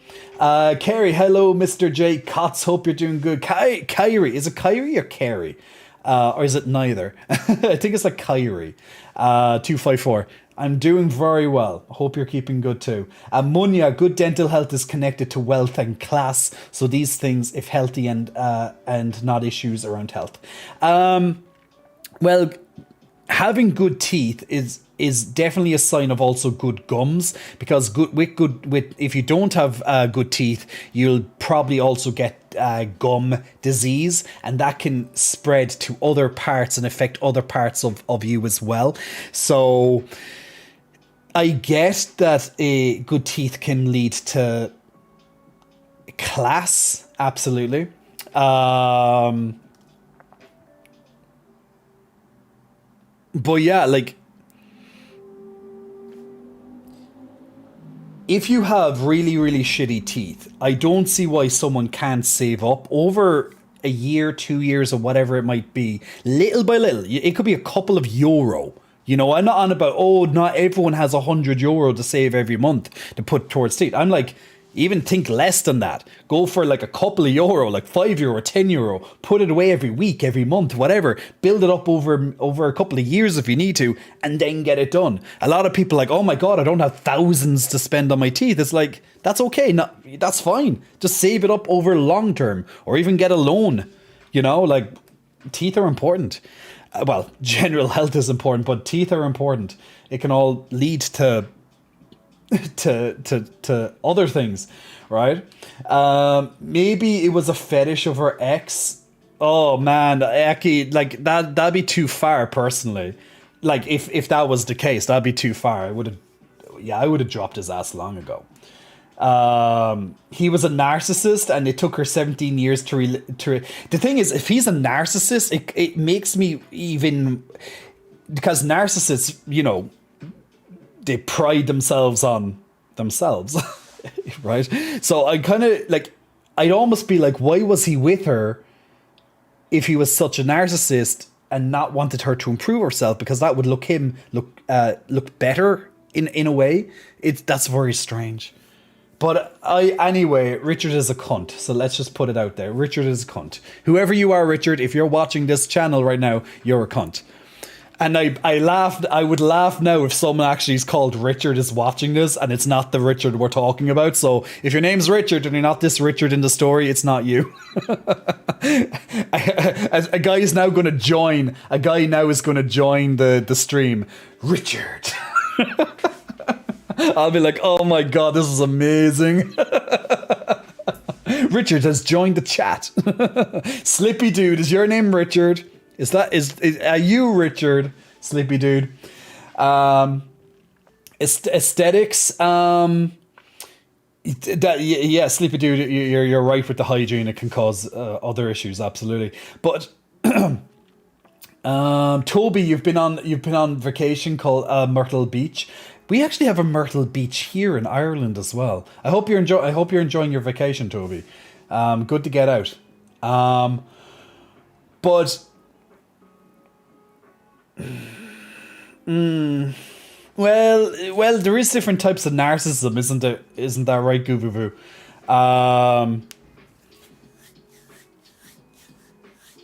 Kerry, hello, Mr. J. Kotz, hope you're doing good. Kyrie, is it Kyrie or Kerry? Or is it neither? I think it's like Kyrie. 254. I'm doing very well. Hope you're keeping good too. Munya, good dental health is connected to wealth and class. So these things, if healthy and not issues around health. Well, having good teeth is definitely a sign of also good gums, because if you don't have good teeth, you'll probably also get gum disease, and that can spread to other parts and affect other parts of you as well. So I get that good teeth can lead to class, absolutely. Um, but yeah, like, if you have really, really shitty teeth, I don't see why someone can't save up over a year, 2 years, or whatever it might be, little by little. It could be a couple of euro. You know, I'm not on about, oh, not everyone has €100 to save every month to put towards teeth. I'm like, even think less than that. Go for like a couple of euro, like €5, €10. Put it away every week, every month, whatever. Build it up over a couple of years if you need to, and then get it done. A lot of people are like, oh my God, I don't have thousands to spend on my teeth. It's like, that's okay. That's fine. Just save it up over long term, or even get a loan. You know, like, teeth are important. Well, general health is important, but teeth are important. It can all lead to other things, right? Maybe it was a fetish of her ex. Oh man, Eki, like that'd be too far personally. Like if that was the case, that'd be too far. I would have dropped his ass long ago. He was a narcissist, and it took her 17 years to the thing is, if he's a narcissist, it makes me even, because narcissists, you know, they pride themselves on themselves, right? So I kind of like, I'd almost be like, why was he with her if he was such a narcissist and not wanted her to improve herself? Because that would look better in a way. That's very strange. But anyway, Richard is a cunt. So let's just put it out there. Richard is a cunt. Whoever you are, Richard, if you're watching this channel right now, you're a cunt. And I laughed. I would laugh now if someone actually is called Richard is watching this and it's not the Richard we're talking about. So if your name's Richard and you're not this Richard in the story, it's not you. A guy is now going to join. A guy now is going to join the stream. Richard. I'll be like, oh my God, this is amazing. Richard has joined the chat. Slippy Dude, is your name Richard? Are you Richard, Slippy Dude? Aesthetics. Sleepy Dude, you're right with the hygiene. It can cause other issues, absolutely. But Toby, you've been on vacation called Myrtle Beach. We actually have a Myrtle Beach here in Ireland as well. I hope you're enjoying your vacation, Toby. Good to get out. But well, there is different types of narcissism, isn't there? Isn't that right, Gooboovoo?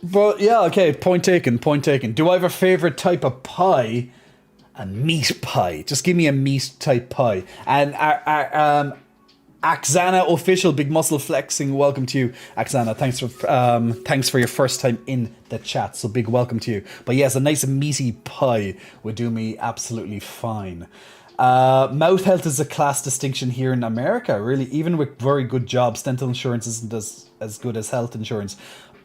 But yeah, okay. Point taken. Do I have a favorite type of pie? A meat pie. Just give me a meat type pie. And Axana official, big muscle flexing. Welcome to you, Axana. Thanks for your first time in the chat. So big welcome to you. But yes, a nice meaty pie would do me absolutely fine. Mouth health is a class distinction here in America. Really, even with very good jobs, dental insurance isn't as good as health insurance.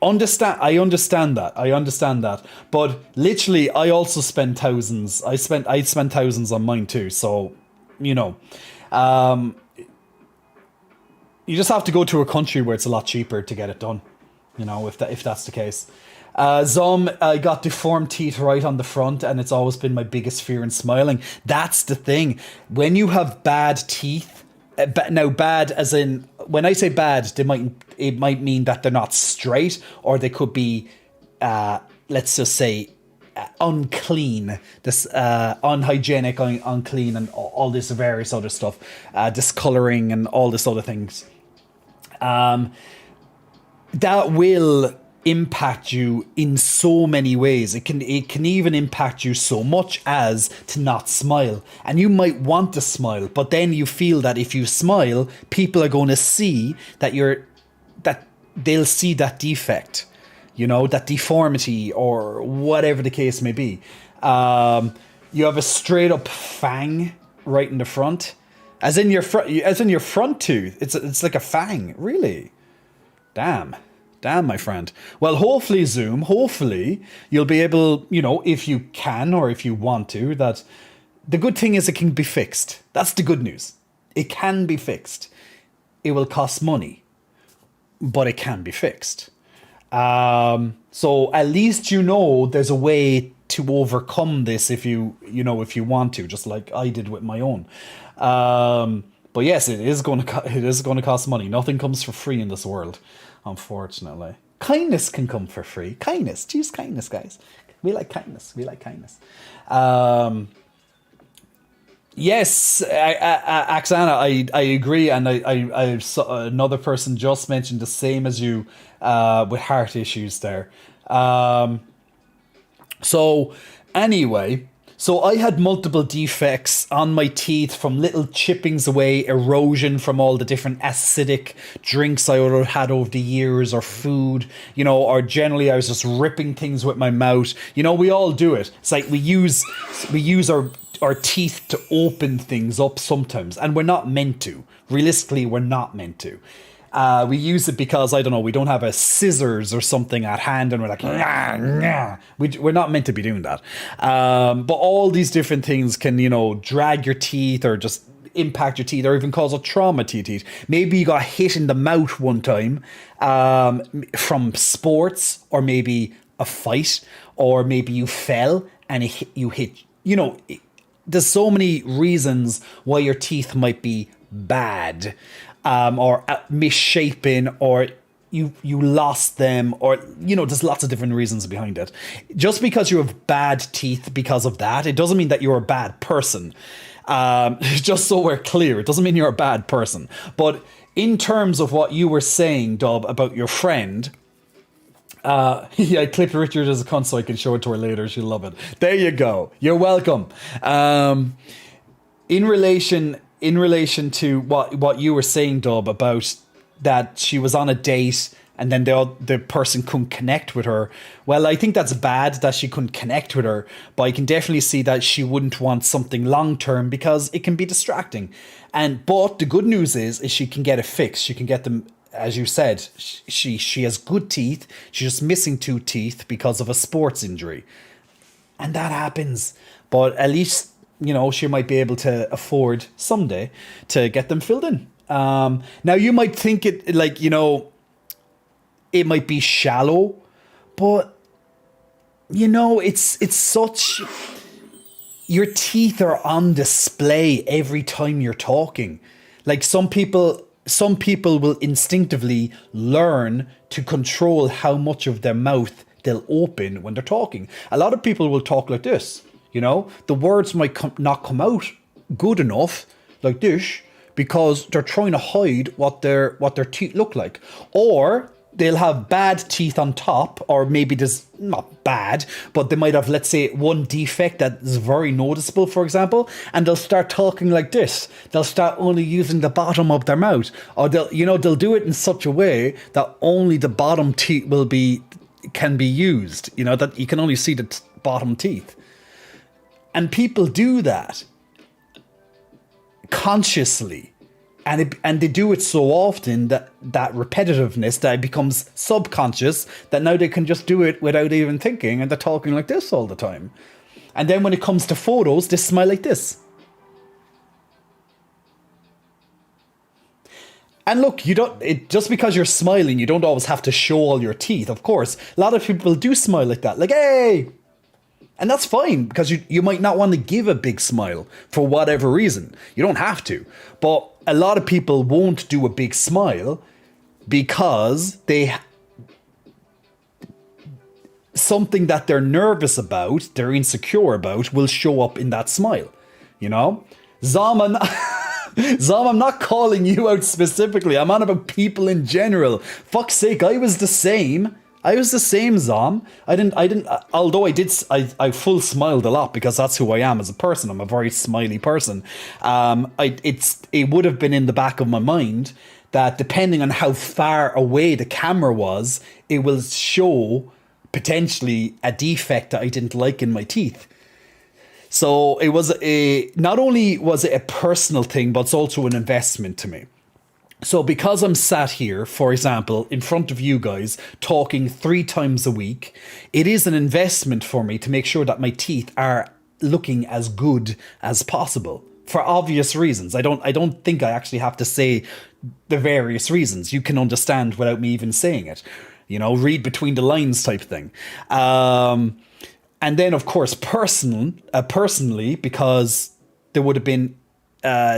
I understand that. But literally, I also spend thousands. I spent thousands on mine too. So, you know, you just have to go to a country where it's a lot cheaper to get it done. You know, if that's the case. Zom, I got deformed teeth right on the front, and it's always been my biggest fear in smiling. That's the thing. When you have bad teeth, now bad as in, when I say bad, it might mean that they're not straight, or they could be, let's just say, unclean, this unhygienic, unclean, and all this various other stuff, discoloring and all this other things. That will impact you in so many ways. It can even impact you so much as to not smile. And you might want to smile, but then you feel that if you smile, people are going to see that they'll see that defect, you know, that deformity, or whatever the case may be. You have a straight up fang right in the front, as in your front tooth. It's like a fang, really. Damn, my friend. Well, hopefully, Zoom, you'll be able, you know, if you can or if you want to, that the good thing is it can be fixed. That's the good news. It can be fixed. It will cost money. but it can be fixed. So at least you know there's a way to overcome this if if you want to, just like I did with my own. But yes, it is going to cost money. Nothing comes for free in this world, unfortunately. Kindness can come for free. Kindness, choose kindness, guys. We like kindness. We like kindness. Yes, Oksana, I agree, and I saw another person just mentioned the same as you with heart issues there. So anyway, so I had multiple defects on my teeth from little chippings away, erosion from all the different acidic drinks I would have had over the years, or food, or generally I was just ripping things with my mouth. We all do it. It's like we use our teeth to open things up sometimes, and we're not meant to. Realistically, we're not meant to. We use it because, I don't know, we don't have a scissors or something at hand and we're like, nah, nah. We're not meant to be doing that. But all these different things can, drag your teeth or just impact your teeth or even cause a trauma to your teeth. Maybe you got hit in the mouth one time from sports, or maybe a fight, or maybe you fell and you hit, there's so many reasons why your teeth might be bad. Or misshapen, or you lost them, or there's lots of different reasons behind it. Just because you have bad teeth because of that, it doesn't mean that you're a bad person. Just so we're clear, it doesn't mean you're a bad person. But in terms of what you were saying, Dub, about your friend, I clipped Richard as a cunt so I can show it to her later. She'll love it. There you go. You're welcome. In relation to what you were saying, Dub, about that she was on a date and then the person couldn't connect with her. Well, I think that's bad that she couldn't connect with her, but I can definitely see that she wouldn't want something long term because it can be distracting. But the good news is she can get it fixed. She can get them, as you said, she has good teeth. She's just missing 2 teeth because of a sports injury. And that happens. But at least, she might be able to afford someday to get them filled in. Now, you might think it like, it might be shallow, but, it's such... Your teeth are on display every time you're talking. Like some people will instinctively learn to control how much of their mouth they'll open when they're talking. A lot of people will talk like this. The words might not come out good enough like this because they're trying to hide what their teeth look like. Or they'll have bad teeth on top, or maybe there's not bad, but they might have, let's say, one defect that is very noticeable, for example, and they'll start talking like this. They'll start only using the bottom of their mouth, or they'll do it in such a way that only the bottom teeth can be used. That you can only see the bottom teeth. And people do that consciously. And they do it so often that repetitiveness that it becomes subconscious, that now they can just do it without even thinking, and they're talking like this all the time. And then when it comes to photos, they smile like this. And look, just because you're smiling, you don't always have to show all your teeth, of course. A lot of people do smile like that, like, hey! And that's fine, because you might not want to give a big smile for whatever reason. You don't have to. But a lot of people won't do a big smile because something that they're nervous about, they're insecure about, will show up in that smile. Zom, I'm not calling you out specifically. I'm on about people in general. Fuck's sake, I was the same, Zom. Although I full smiled a lot because that's who I am as a person. I'm a very smiley person. It would have been in the back of my mind that depending on how far away the camera was, it will show potentially a defect that I didn't like in my teeth. So it was not only was it a personal thing, but it's also an investment to me. So because I'm sat here, for example, in front of you guys, talking 3 times a week, it is an investment for me to make sure that my teeth are looking as good as possible. for obvious reasons. I don't think I actually have to say the various reasons. You can understand without me even saying it. Read between the lines type thing. And then, of course, personally, because there would have been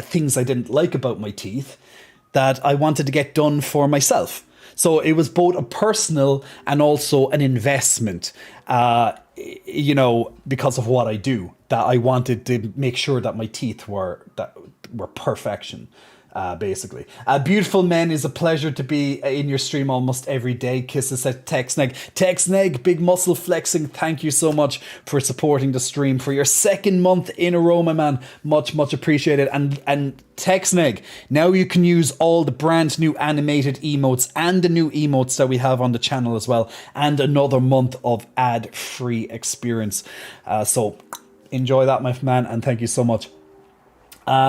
things I didn't like about my teeth that I wanted to get done for myself. So it was both a personal and also an investment, because of what I do, that I wanted to make sure that my teeth were perfection. Basically. Beautiful Men is a pleasure to be in your stream almost every day. Kisses at Texneg. Texneg, big muscle flexing. Thank you so much for supporting the stream for your second month in a row, my man. Much, much appreciated. And Texneg, now you can use all the brand new animated emotes and the new emotes that we have on the channel as well. And another month of ad-free experience. So enjoy that, my man. And thank you so much.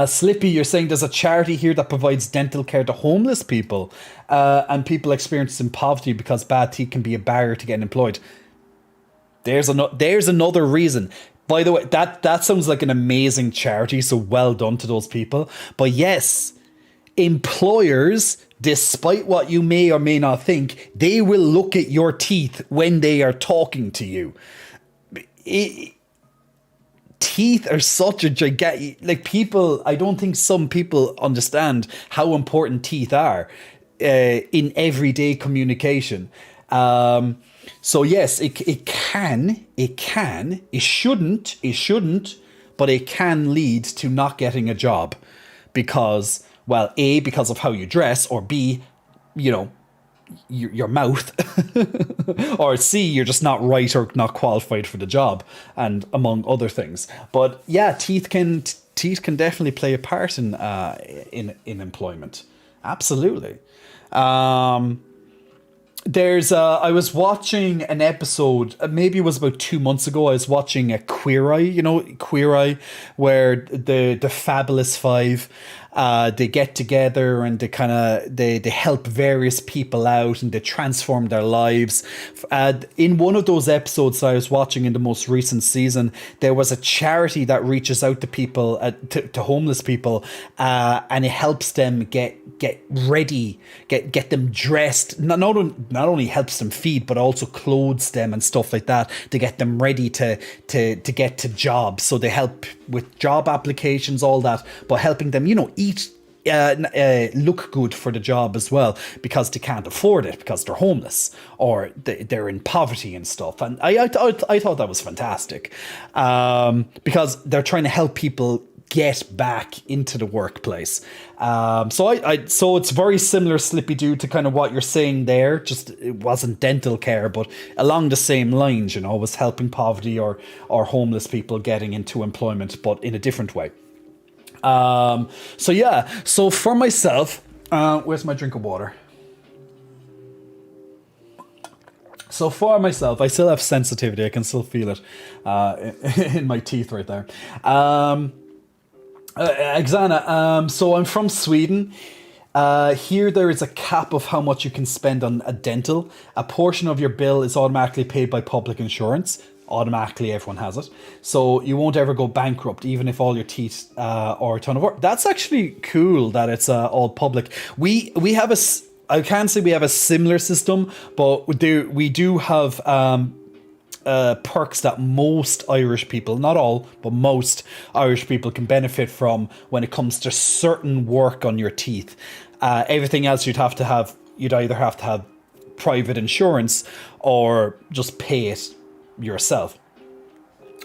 Slippy, you're saying there's a charity here that provides dental care to homeless people and people experiencing poverty because bad teeth can be a barrier to getting employed. There's another reason. By the way, that sounds like an amazing charity, so well done to those people. But yes, employers, despite what you may or may not think, they will look at your teeth when they are talking to you. Teeth are such a gigantic, people, I don't think some people understand how important teeth are in everyday communication. So yes, it shouldn't, but it can lead to not getting a job because, well, A, because of how you dress, or B, your mouth, or C, you're just not right or not qualified for the job, and among other things. But yeah, teeth can definitely play a part in employment. Absolutely. I was watching an episode, maybe it was about 2 months ago. I was watching a Queer Eye, Queer Eye, where the Fabulous Five, they get together and they help various people out and they transform their lives. In one of those episodes I was watching in the most recent season, there was a charity that reaches out to people, to homeless people, and it helps them get ready, get them dressed. Not only helps them feed, but also clothes them and stuff like that to get them ready to get to jobs. So they help with job applications, all that, but helping them, eat, look good for the job as well, because they can't afford it because they're homeless or they're in poverty and stuff. And I thought that was fantastic, because they're trying to help people get back into the workplace. So it's very similar, Slippy Doo, to kind of what you're saying there. Just it wasn't dental care, but along the same lines, was helping poverty or homeless people getting into employment, but in a different way. So for myself, where's my drink of water? So for myself, I still have sensitivity. I can still feel it in my teeth right there. Xana, so I'm from Sweden. Here there is a cap of how much you can spend on a dental. A portion of your bill is automatically paid by public insurance. Automatically, everyone has it. So you won't ever go bankrupt, even if all your teeth are a ton of work. That's actually cool that it's all public. We have I can't say we have a similar system, but we do have perks that most Irish people, not all, but most Irish people can benefit from when it comes to certain work on your teeth. Everything else you'd either have to have private insurance or just pay it yourself.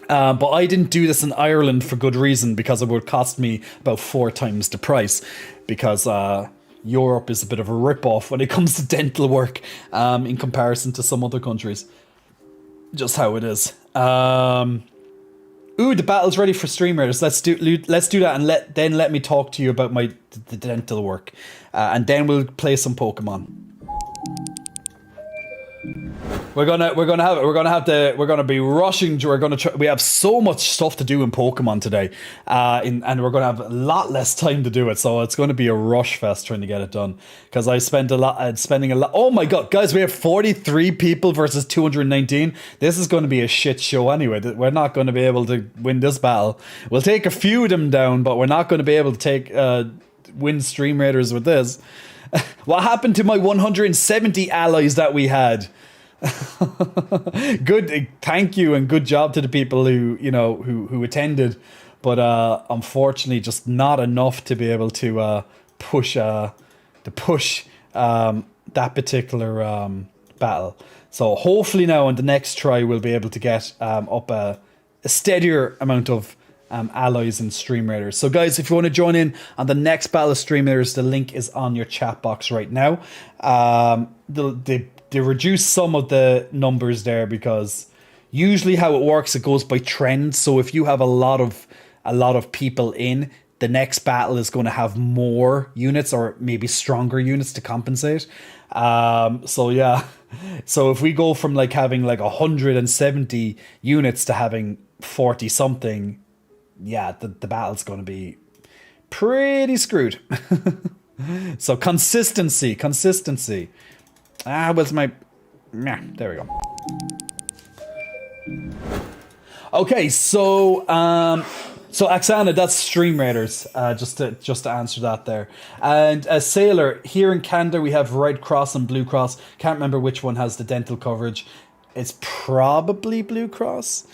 But I didn't do this in Ireland for good reason, because it would cost me about 4 times the price, because Europe is a bit of a rip-off when it comes to dental work in comparison to some other countries. Just how it is. Ooh, the battle's ready for streamers. Let's do that, and let me talk to you about the dental work, and then we'll play some Pokemon. We're gonna be rushing. We have so much stuff to do in Pokemon today, and we're gonna have a lot less time to do it. So it's going to be a rush fest trying to get it done. Because I spent spending a lot. Oh my god, guys, we have 43 people versus 219. This is going to be a shit show anyway. We're not going to be able to win this battle. We'll take a few of them down, but we're not going to be able to win Stream Raiders with this. What happened to my 170 allies that we had? Good, thank you, and good job to the people who attended, but unfortunately, just not enough to be able to push that particular battle. So hopefully now on the next try we'll be able to get up a steadier amount of allies and Stream Raiders. So guys, if you want to join in on the next battle of Stream Raiders, the link is on your chat box right now. They reduce some of the numbers there because usually how it works, it goes by trend. So if you have a lot of people in, the next battle is going to have more units or maybe stronger units to compensate. So yeah, so if we go from like having like 170 units to having 40 something, yeah, the battle's going to be pretty screwed. So consistency. Where's my... Yeah, there we go. Okay, so Oksana, that's Stream Raiders. Just to answer that there. And Sailor, here in Canada we have Red Cross and Blue Cross. Can't remember which one has the dental coverage. It's probably Blue Cross.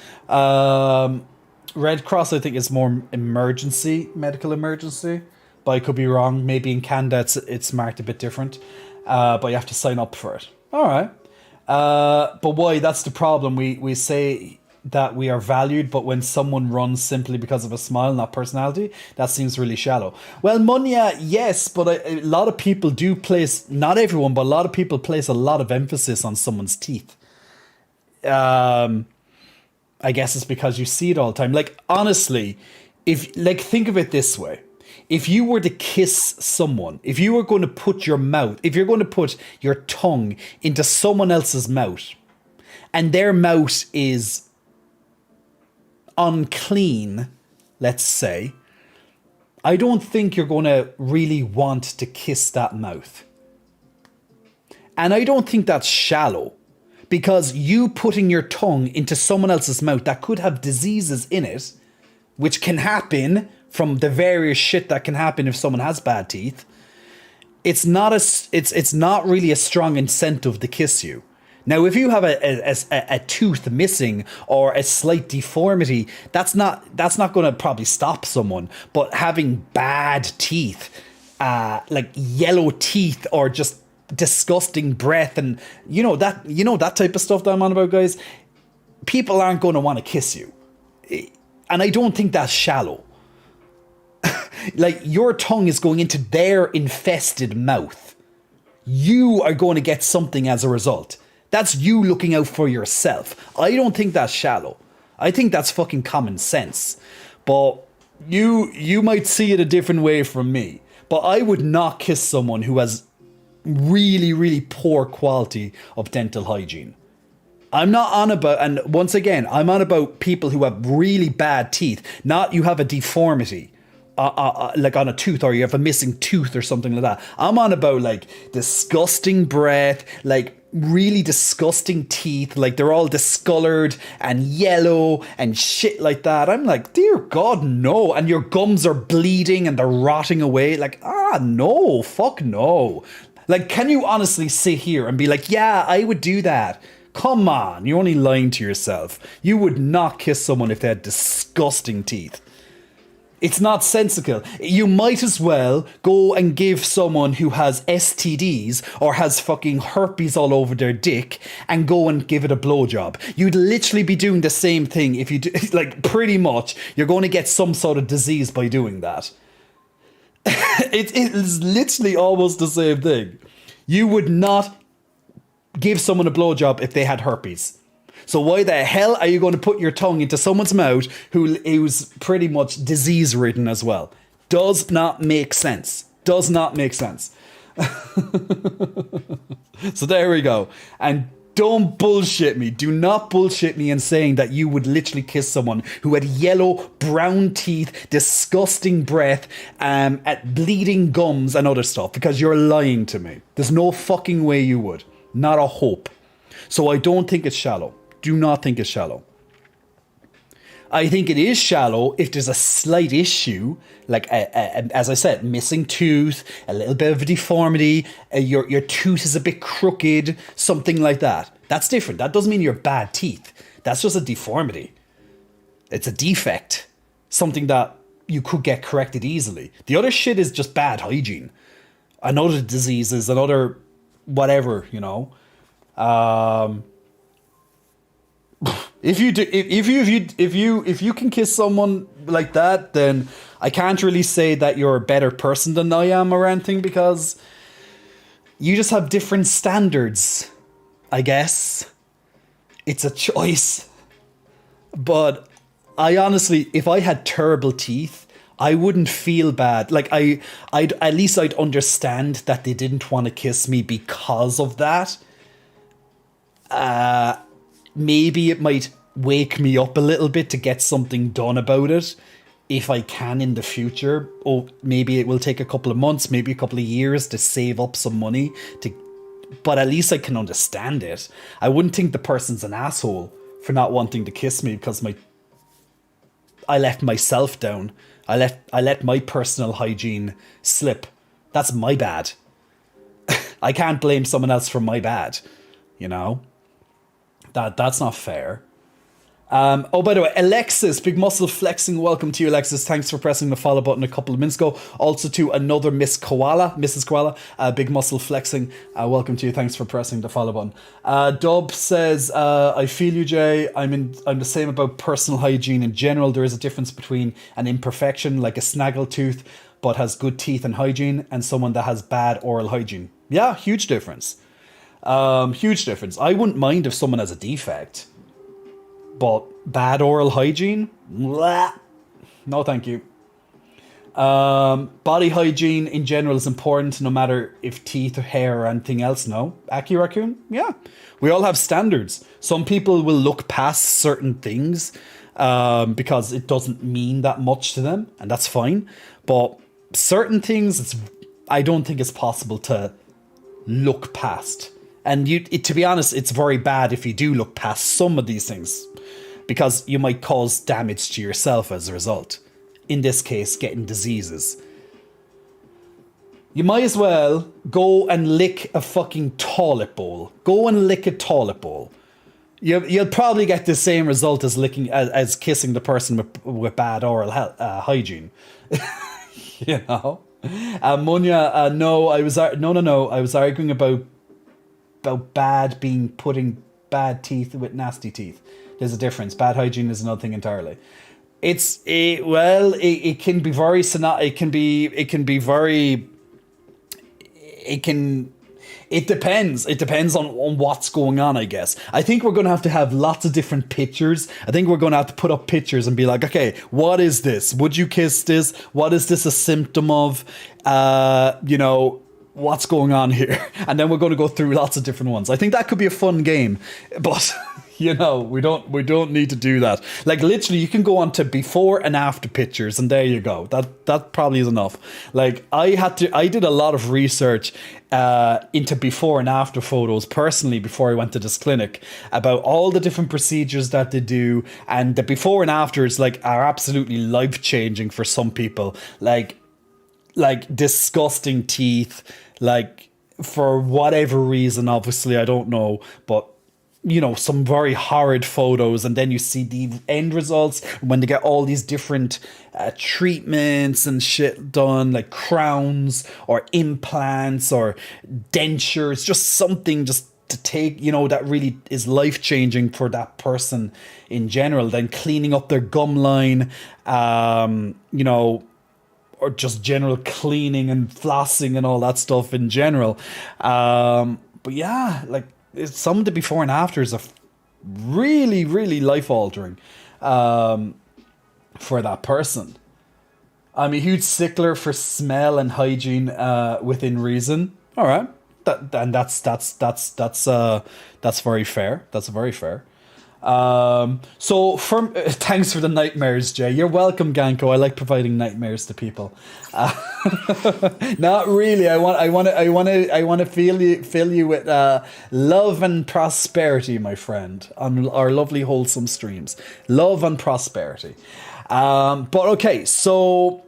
Red Cross, I think, is more medical emergency. But I could be wrong. Maybe in Canada it's marked a bit different. But you have to sign up for it. All right. But why? That's the problem. We say that we are valued, but when someone runs simply because of a smile, not personality, that seems really shallow. Well, Munya, yes, but a lot of people do place, not everyone, but a lot of people place a lot of emphasis on someone's teeth. I guess it's because you see it all the time. Like, honestly, think of it this way. If you were to kiss someone, if you were going to put your tongue into someone else's mouth, and their mouth is unclean, let's say, I don't think you're going to really want to kiss that mouth. And I don't think that's shallow, because you putting your tongue into someone else's mouth that could have diseases in it, which can happen from the various shit that can happen if someone has bad teeth, it's not really a strong incentive to kiss you. Now, if you have a tooth missing or a slight deformity, that's not going to probably stop someone. But having bad teeth, like yellow teeth or just disgusting breath, and that type of stuff that I'm on about, guys, people aren't going to want to kiss you. And I don't think that's shallow. Like, your tongue is going into their infested mouth. You are going to get something as a result. That's you looking out for yourself. I don't think that's shallow. I think that's fucking common sense. But you might see it a different way from me. But I would not kiss someone who has really, really poor quality of dental hygiene. I'm not on about, and once again, I'm on about people who have really bad teeth. Not you have a deformity. Like on a tooth, or you have a missing tooth or something like that. I'm on about like disgusting breath, like really disgusting teeth, like they're all discolored and yellow and shit like that. I'm like, dear God, no. And your gums are bleeding and they're rotting away. Like, no, fuck no. Like, can you honestly sit here and be like, yeah, I would do that? Come on, you're only lying to yourself. You would not kiss someone if they had disgusting teeth. It's not sensical. You might as well go and give someone who has STDs or has fucking herpes all over their dick and go and give it a blowjob. You'd literally be doing the same thing if you do, like, pretty much. You're going to get some sort of disease by doing that. It is literally almost the same thing. You would not give someone a blowjob if they had herpes. So why the hell are you going to put your tongue into someone's mouth who's pretty much disease-ridden as well? Does not make sense. Does not make sense. So there we go. And don't bullshit me. Do not bullshit me in saying that you would literally kiss someone who had yellow, brown teeth, disgusting breath, at bleeding gums and other stuff, because you're lying to me. There's no fucking way you would. Not a hope. So I don't think it's shallow. Do not think it's shallow. I think it is shallow if there's a slight issue, like as I said, missing tooth, a little bit of a deformity, your tooth is a bit crooked, something like that. That's different. That doesn't mean you're bad teeth. That's just a deformity. It's a defect, something that you could get corrected easily. The other shit is just bad hygiene, and other diseases, and other whatever, you know. If you can kiss someone like that, then I can't really say that you're a better person than I am or anything, because you just have different standards, I guess. It's a choice. But I honestly, if I had terrible teeth, I wouldn't feel bad. Like I'd at least I'd understand that they didn't want to kiss me because of that. Maybe it might wake me up a little bit to get something done about it if I can in the future. Or maybe it will take a couple of months, maybe a couple of years to save up some money but at least I can understand it. I wouldn't think the person's an asshole for not wanting to kiss me because I let myself down. I let my personal hygiene slip. That's my bad. I can't blame someone else for my bad, you know? That's not fair. Oh, by the way, Alexis, Big Muscle Flexing, welcome to you, Alexis. Thanks for pressing the follow button a couple of minutes ago. Also to another Mrs. Koala, Big Muscle Flexing, welcome to you. Thanks for pressing the follow button. Dub says, I feel you, Jay. I'm the same about personal hygiene in general. There is a difference between an imperfection, like a snaggle tooth, but has good teeth and hygiene, and someone that has bad oral hygiene. Yeah, huge difference. Huge difference. I wouldn't mind if someone has a defect, but bad oral hygiene? Blah. No, thank you. Body hygiene in general is important, no matter if teeth or hair or anything else. No, Aki Raccoon? Yeah. We all have standards. Some people will look past certain things because it doesn't mean that much to them, and that's fine. But certain things, I don't think it's possible to look past. And to be honest, it's very bad if you do look past some of these things, because you might cause damage to yourself as a result. In this case, getting diseases. You might as well go and lick a fucking toilet bowl. Go and lick a toilet bowl. You'll probably get the same result as kissing the person with bad oral hygiene. You know? Munya, no. I was arguing about bad being putting bad teeth with nasty teeth. There's a difference. Bad hygiene is another thing entirely. It can be very it depends. It depends on what's going on, I guess. I think we're going to have lots of different pictures. I think we're going to have to put up pictures and be like, okay, what is this? Would you kiss this? What is this a symptom of? What's going on here? And then we're going to go through lots of different ones. I think that could be a fun game, but we don't need to do that. Like literally, you can go on to before and after pictures, and there you go. That probably is enough. Like I did a lot of research into before and after photos personally before I went to this clinic about all the different procedures that they do, and the before and afters are absolutely life changing for some people. Like disgusting teeth, for whatever reason, obviously I don't know, but some very horrid photos, and then you see the end results when they get all these different treatments and shit done, like crowns or implants or dentures, just something just to take, that really is life changing for that person in general. Then cleaning up their gum line, or just general cleaning and flossing and all that stuff in general. But yeah, some of the before and afters are really, really life altering for that person. I'm a huge stickler for smell and hygiene within reason. All right, That's very fair. That's very fair. So from thanks for the nightmares, Jay. You're welcome, Ganko. I like providing nightmares to people. Not really. I want to fill you with love and prosperity, my friend, on our lovely wholesome streams. Love and prosperity. But okay, so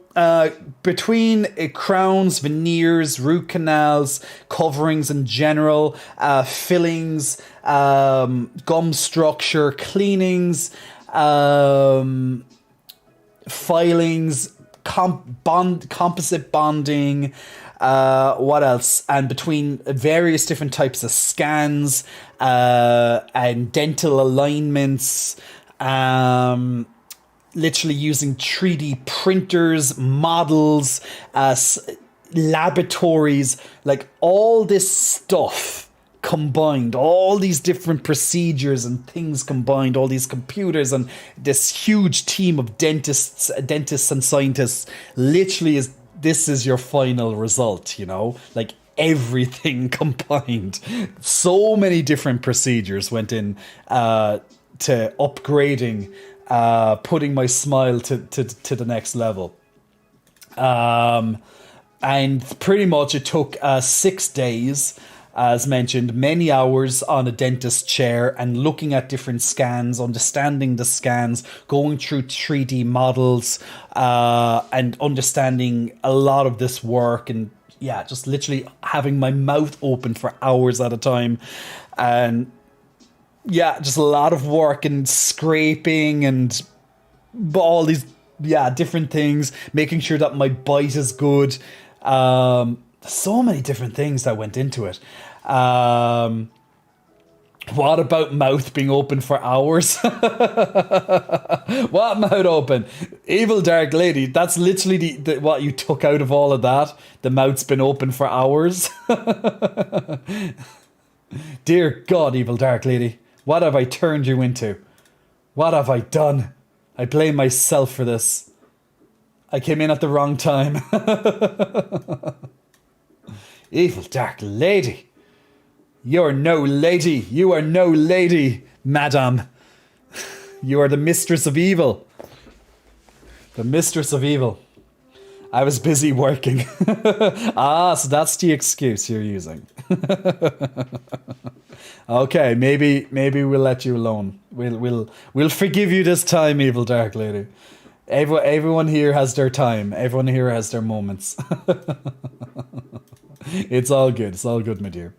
between crowns, veneers, root canals, coverings in general, fillings, gum structure, cleanings, filings, composite bonding, what else? And between various different types of scans, and dental alignments, literally using 3D printers, models, laboratories, like all this stuff combined, all these different procedures and things combined, all these computers and this huge team of dentists and scientists, literally this is your final result, you know? Like everything combined. So many different procedures went in to upgrading, putting my smile to the next level. And pretty much it took 6 days, as mentioned, many hours on a dentist chair and looking at different scans, understanding the scans, going through 3D models, and understanding a lot of this work, and yeah, just literally having my mouth open for hours at a time. And yeah, just a lot of work and scraping and all these, different things, making sure that my bite is good. So many different things that went into it. What about mouth being open for hours? What mouth open? Evil Dark Lady. That's literally the what you took out of all of that. The mouth's been open for hours. Dear God, Evil Dark Lady. What have I turned you into? What have I done? I blame myself for this. I came in at the wrong time. Evil Dark Lady. You're no lady. You are no lady, madam. You are the mistress of evil. The mistress of evil. I was busy working. So that's the excuse you're using. Okay, maybe we'll let you alone. We'll forgive you this time, Evil Dark Lady. Everyone here has their time. Everyone here has their moments. It's all good. It's all good, my dear.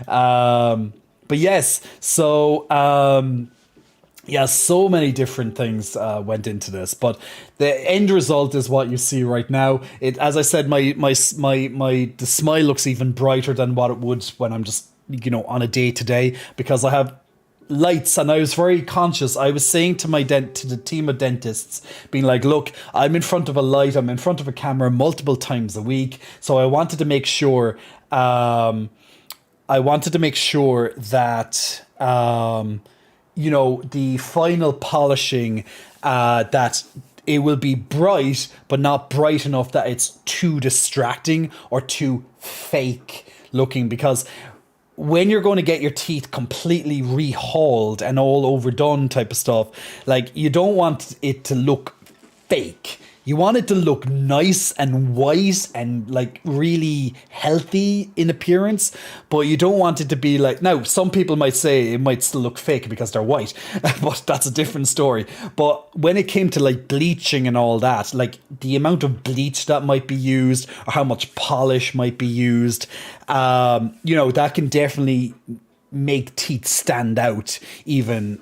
But yes, so so many different things went into this, but the end result is what you see right now. It, as I said, the smile looks even brighter than what it would when I'm just, on a day to day, because I have lights, and I was very conscious. I was saying to the team of dentists, being like, look, I'm in front of a light, I'm in front of a camera multiple times a week, so I wanted to make sure that the final polishing, that it will be bright, but not bright enough that it's too distracting or too fake looking, because when you're going to get your teeth completely rehauled and all overdone type of stuff, like, you don't want it to look fake. You want it to look nice and white and like really healthy in appearance, but you don't want it to be like, now some people might say it might still look fake because they're white, but that's a different story. But when it came to like bleaching and all that, like the amount of bleach that might be used or how much polish might be used, that can definitely make teeth stand out even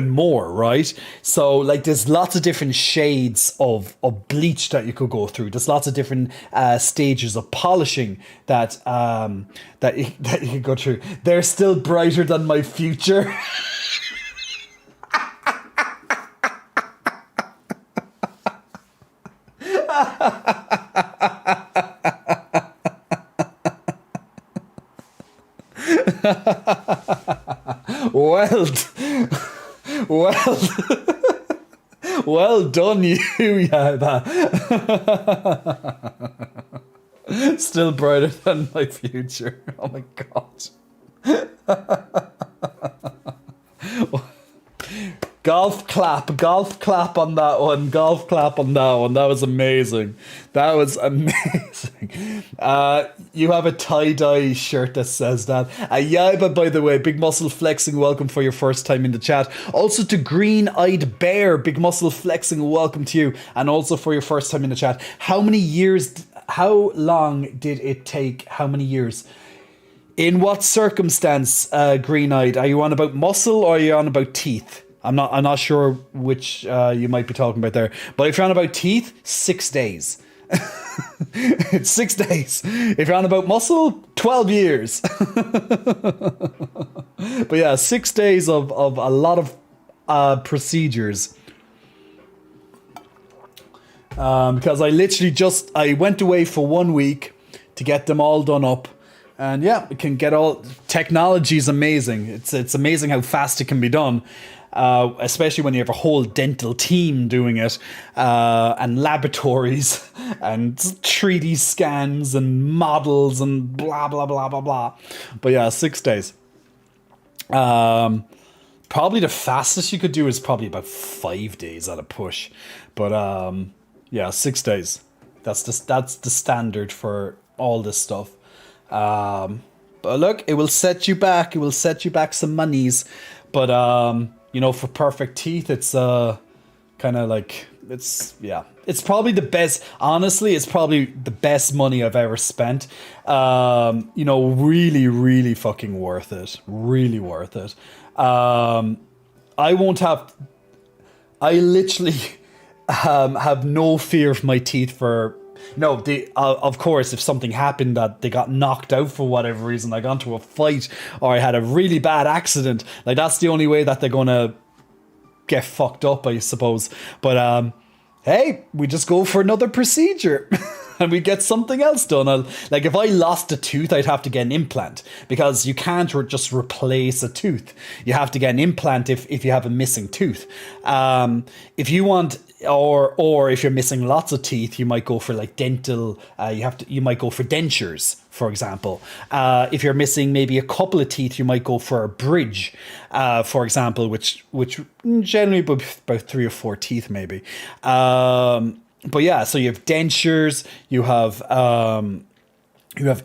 more, right? So like there's lots of different shades of bleach that you could go through. There's lots of different stages of polishing that you could go through. They're still brighter than my future. Well done, you, Yaba. Still brighter than my future. Oh my god. Golf clap on that one. Golf clap on that one. That was amazing. That was amazing. You have a tie-dye shirt that says that. Yaiba, by the way, Big Muscle Flexing, welcome for your first time in the chat. Also to Green-Eyed Bear, Big Muscle Flexing, welcome to you. And also for your first time in the chat. How long did it take? How many years? In what circumstance, Green-Eyed? Are you on about muscle or are you on about teeth? I'm not sure which you might be talking about there. But if you're on about teeth, 6 days. It's 6 days. If you're on about muscle, 12 years. But yeah, 6 days of a lot of procedures. Because I went away for 1 week to get them all done up. And yeah, it can get all... Technology is amazing. It's amazing how fast it can be done. Especially when you have a whole dental team doing it, and laboratories and 3D scans and models and blah, blah, blah, blah, blah. But yeah, 6 days. Probably the fastest you could do is probably about 5 days at a push. But yeah, 6 days. That's the standard for all this stuff. But look, it will set you back. It will set you back some monies. But for perfect teeth, it's kind of like, it's probably the best. Honestly, it's probably the best money I've ever spent. Really, really fucking worth it. Really worth it. I literally have no fear of my teeth for... No, of course, if something happened that they got knocked out for whatever reason, I got into a fight or I had a really bad accident, like that's the only way that they're going to get fucked up, I suppose. But hey, we just go for another procedure and we get something else done. Like if I lost a tooth, I'd have to get an implant because you can't just replace a tooth. You have to get an implant if you have a missing tooth. If you want... Or if you're missing lots of teeth, you might go for like dental. You might go for dentures, for example. If you're missing maybe a couple of teeth, you might go for a bridge, for example, which generally about 3 or 4 teeth maybe. But yeah, so you have dentures, you have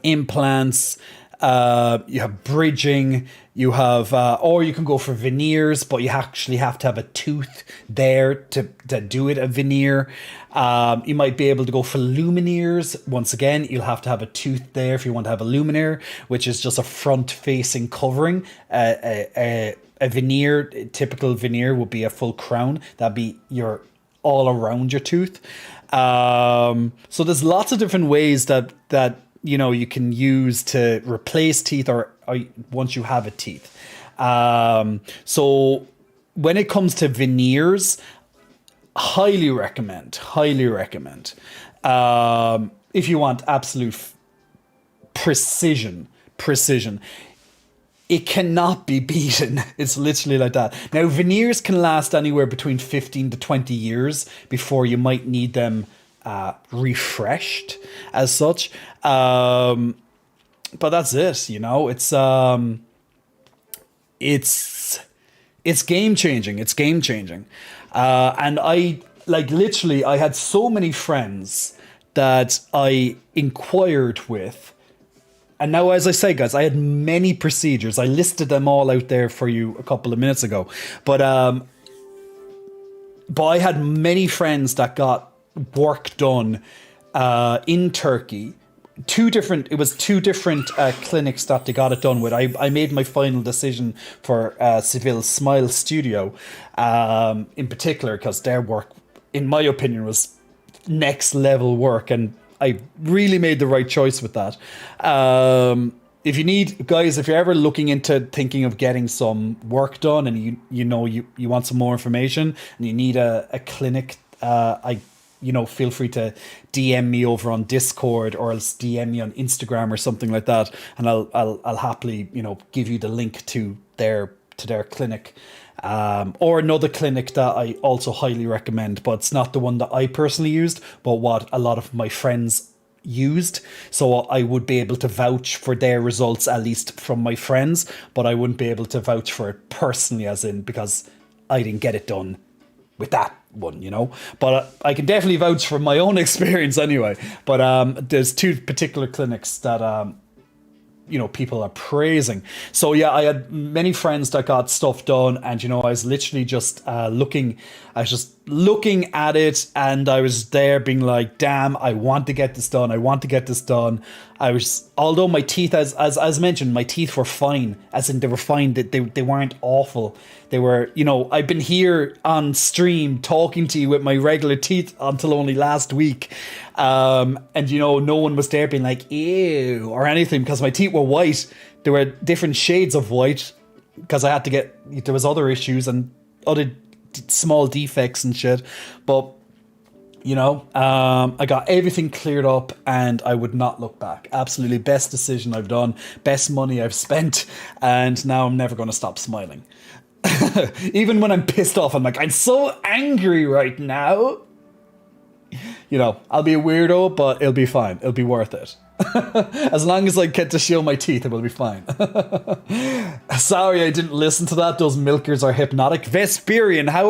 implants. You have bridging, you have, or you can go for veneers, but you actually have to have a tooth there to do it, a veneer. You might be able to go for lumineers. Once again, you'll have to have a tooth there if you want to have a luminaire, which is just a front-facing covering. A veneer, a typical veneer would be a full crown. That'd be all around your tooth. So there's lots of different ways that you can use to replace teeth or once you have a teeth. So when it comes to veneers, highly recommend. If you want absolute precision, it cannot be beaten. It's literally like that. Now, veneers can last anywhere between 15 to 20 years before you might need them refreshed as such. But that's it, it's game changing. It's game changing. And I had so many friends that I inquired with. And now, as I say, guys, I had many procedures. I listed them all out there for you a couple of minutes ago. But I had many friends that got work done in Turkey. Two different clinics that they got it done with. I made my final decision for Seville Smile Studio in particular because their work, in my opinion, was next level work, and I really made the right choice with that. If you're ever looking into thinking of getting some work done and you want some more information and you need a clinic, feel free to DM me over on Discord or else DM me on Instagram or something like that, and I'll happily give you the link to their clinic. Or another clinic that I also highly recommend, but it's not the one that I personally used, but what a lot of my friends used, so I would be able to vouch for their results, at least from my friends, but I wouldn't be able to vouch for it personally, as in because I didn't get it done with that one, you know. But I can definitely vouch from my own experience anyway. But there's two particular clinics that you know, people are praising. So yeah, I had many friends that got stuff done, and you know, I was literally just looking at it, and I was there being like, damn, I want to get this done. I want to get this done. Although my teeth, as mentioned, my teeth were fine, as in they were fine, that they weren't awful. They were, you know, I've been here on stream talking to you with my regular teeth until only last week. And you know, no one was there being like, ew, or anything, because my teeth were white. There were different shades of white, because I had to there was other issues and other small defects and shit. But, you know, I got everything cleared up, and I would not look back. Absolutely best decision I've done, best money I've spent, and now I'm never going to stop smiling. Even when I'm pissed off, I'm like, I'm so angry right now. You know, I'll be a weirdo, but it'll be fine. It'll be worth it. As long as I get to show my teeth, it will be fine. Sorry, I didn't listen to that. Those milkers are hypnotic. Vesperian, how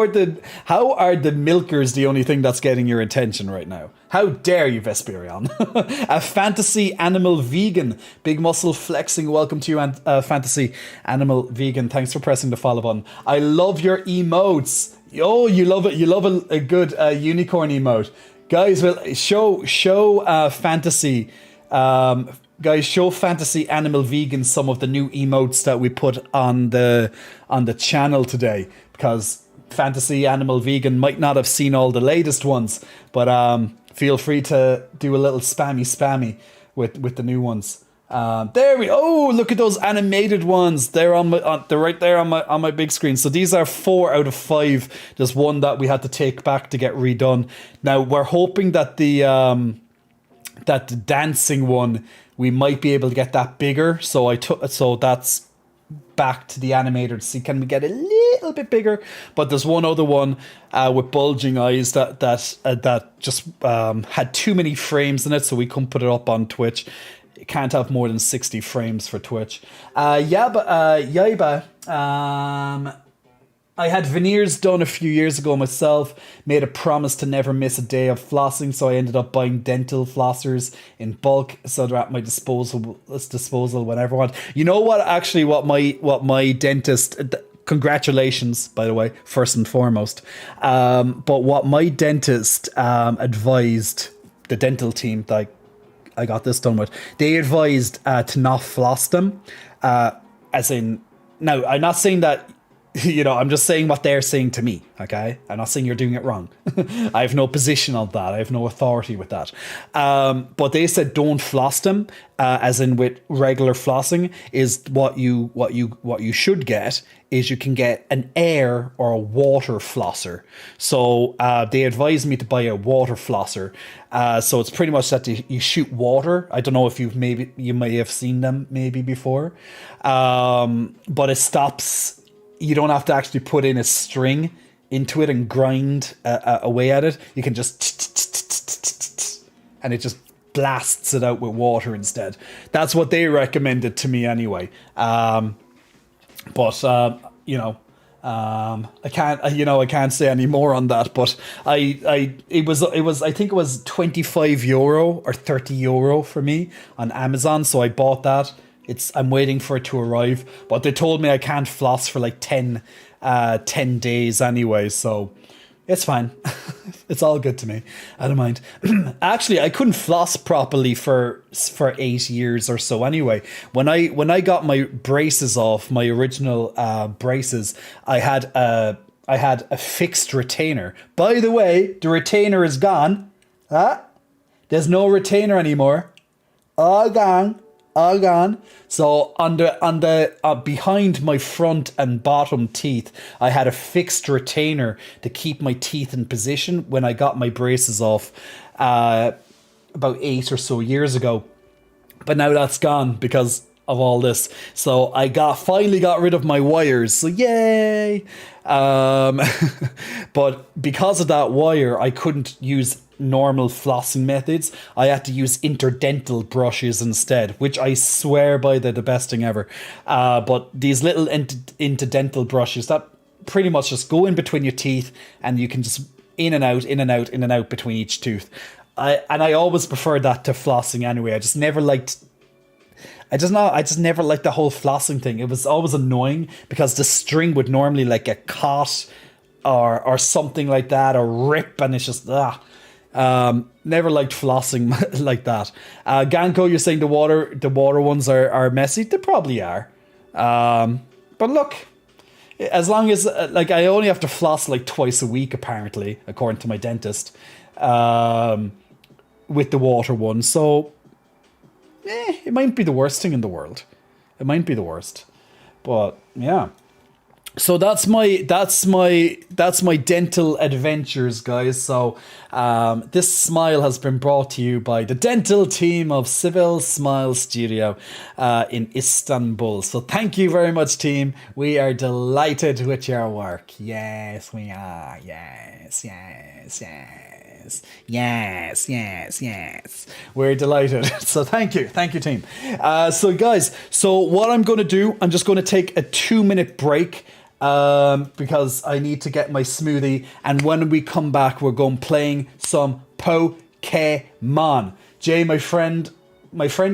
are the milkers the only thing that's getting your attention right now? How dare you, Vesperian? A fantasy animal vegan. Big muscle flexing. Welcome to you, fantasy animal vegan. Thanks for pressing the follow button. I love your emotes. Oh, you love it. You love a good unicorn emote. Guys, well, show fantasy. Guys, show fantasy animal vegan some of the new emotes that we put on the channel today, because fantasy animal vegan might not have seen all the latest ones, but feel free to do a little spammy with the new ones. There we. Oh, look at those animated ones. They're they're right there on my big screen. So these are 4 out of 5. There's one that we had to take back to get redone. Now we're hoping that the dancing one, we might be able to get that bigger. So that's back to the animator to see, can we get a little bit bigger. But there's one other one with bulging eyes that just had too many frames in it, so we couldn't put it up on Twitch. It can't have more than 60 frames for Twitch. Yaiba. I had veneers done a few years ago myself, made a promise to never miss a day of flossing, so I ended up buying dental flossers in bulk, so they're at my disposal whenever I want. You know what, actually, what my dentist, congratulations, by the way, first and foremost, but what my dentist advised, the dental team that I got this done with, they advised to not floss them, as in, now, I'm not saying that, you know, I'm just saying what they're saying to me, okay? I'm not saying you're doing it wrong. I have no position on that. I have no authority with that. But they said don't floss them, as in with regular flossing, is what you should get is you can get an air or a water flosser. So they advised me to buy a water flosser. So it's pretty much that you shoot water. I don't know if you may have seen them maybe before, but it stops. You don't have to actually put in a string into it and grind away at it. You can just and it just blasts it out with water instead. That's what they recommended to me anyway. I can't say any more on that. But it was I think it was €25 or €30 for me on Amazon, so I bought that. I'm waiting for it to arrive, but they told me I can't floss for like 10 days anyway, so it's fine. It's all good to me. I don't mind. Actually, I couldn't floss properly for 8 years or so anyway. When I got my braces off, my original braces, I had a fixed retainer. By the way, the retainer is gone. There's no retainer anymore. All gone. So on the behind my front and bottom teeth, I had a fixed retainer to keep my teeth in position when I got my braces off about 8 or so years ago. But now that's gone because of all this. So I finally got rid of my wires. So yay! But because of that wire, I couldn't use normal flossing methods. I had to use interdental brushes instead, which I swear by they're the best thing ever. But these little interdental brushes that pretty much just go in between your teeth, and you can just in and out, in and out, in and out between each tooth. I always preferred that to flossing anyway. I just never liked the whole flossing thing. It was always annoying because the string would normally like get caught or something like that, or rip, and it's just never liked flossing like that. Ganko, you're saying the water ones are messy. They probably are. But look, as long as like I only have to floss like twice a week, apparently, according to my dentist, with the water one. So it might be the worst thing in the world. It might be the worst. But yeah. So that's my dental adventures, guys. So this smile has been brought to you by the dental team of Civil Smile Studio in Istanbul. So thank you very much, team. We are delighted with your work. Yes, we are. Yes, yes, yes. Yes. We're delighted. So thank you, team. So guys, so what I'm going to do, I'm just going to take a 2-minute break. Because I need to get my smoothie, and when we come back, we're going playing some Pokemon. Jay, my friend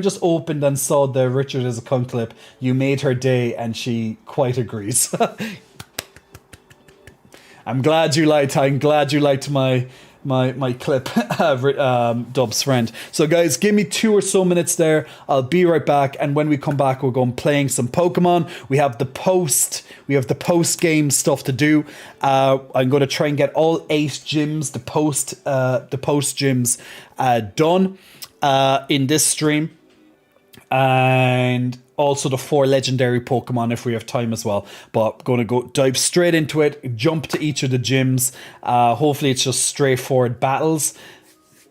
just opened and saw the Richard is a cunt clip. You made her day, and she quite agrees. I'm glad you liked my clip, Dub's friend. So guys, give me 2 or so minutes there. I'll be right back, and when we come back, we're going playing some Pokemon. We have the post game stuff to do. I'm going to try and get all 8 gyms, the post gyms done in this stream, and also the 4 legendary Pokemon if we have time as well. But going to go dive straight into it, jump to each of the gyms. Hopefully it's just straightforward battles.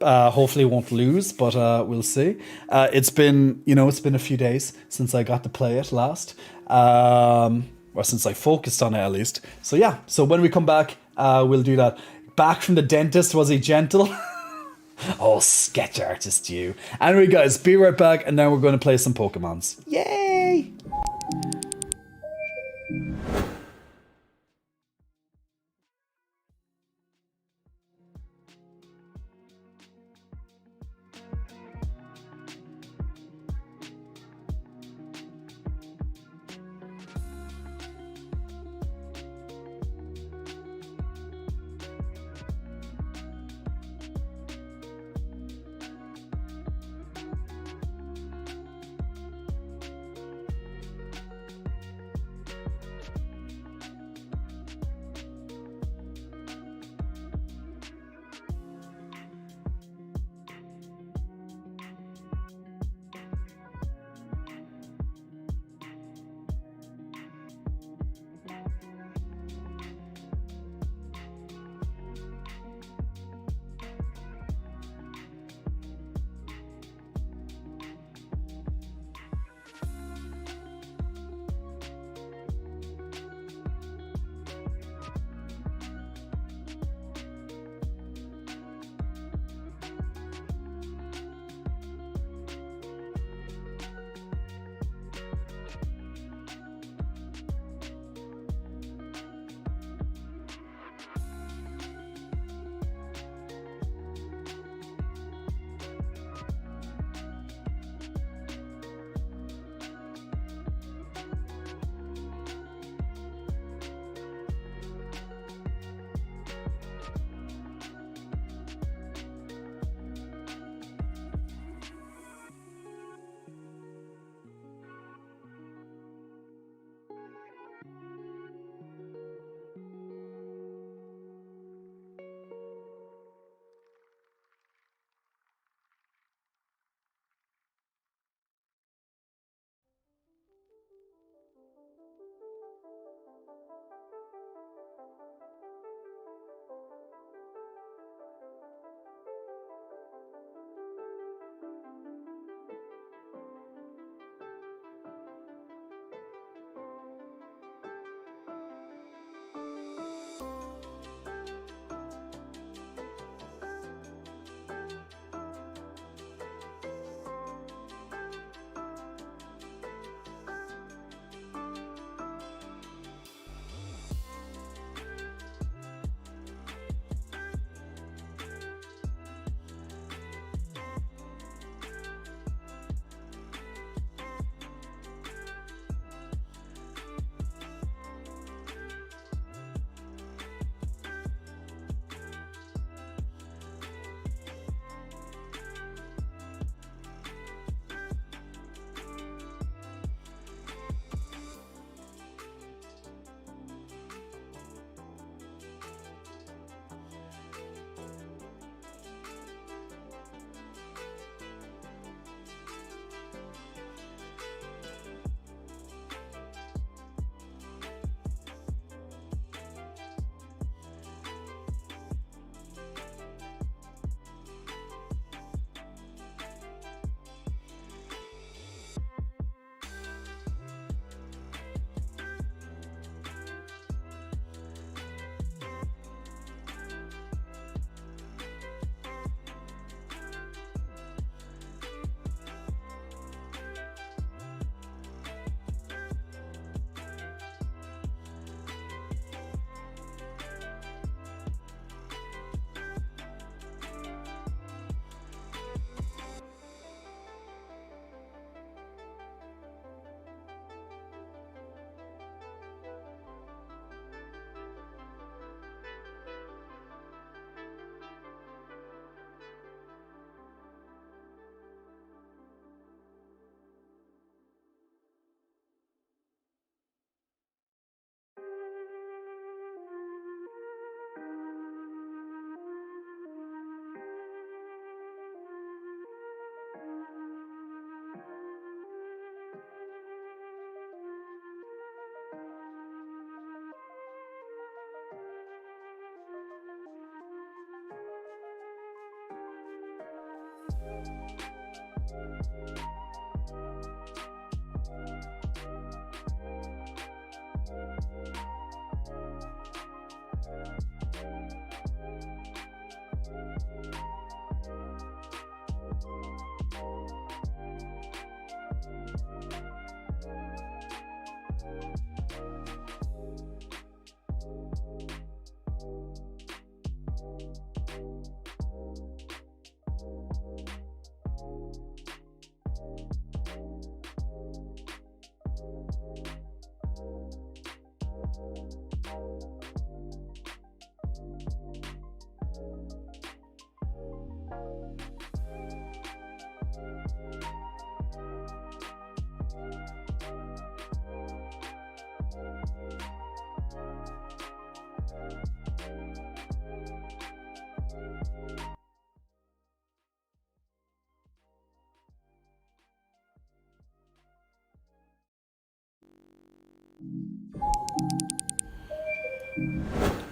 Hopefully won't lose, but we'll see. It's been a few days since I got to play it last. Or since I focused on it at least. So yeah, so when we come back, we'll do that. Back from the dentist, was he gentle? Oh, sketch artist, you. Anyway, guys, be right back, and then we're going to play some Pokemons. Yay!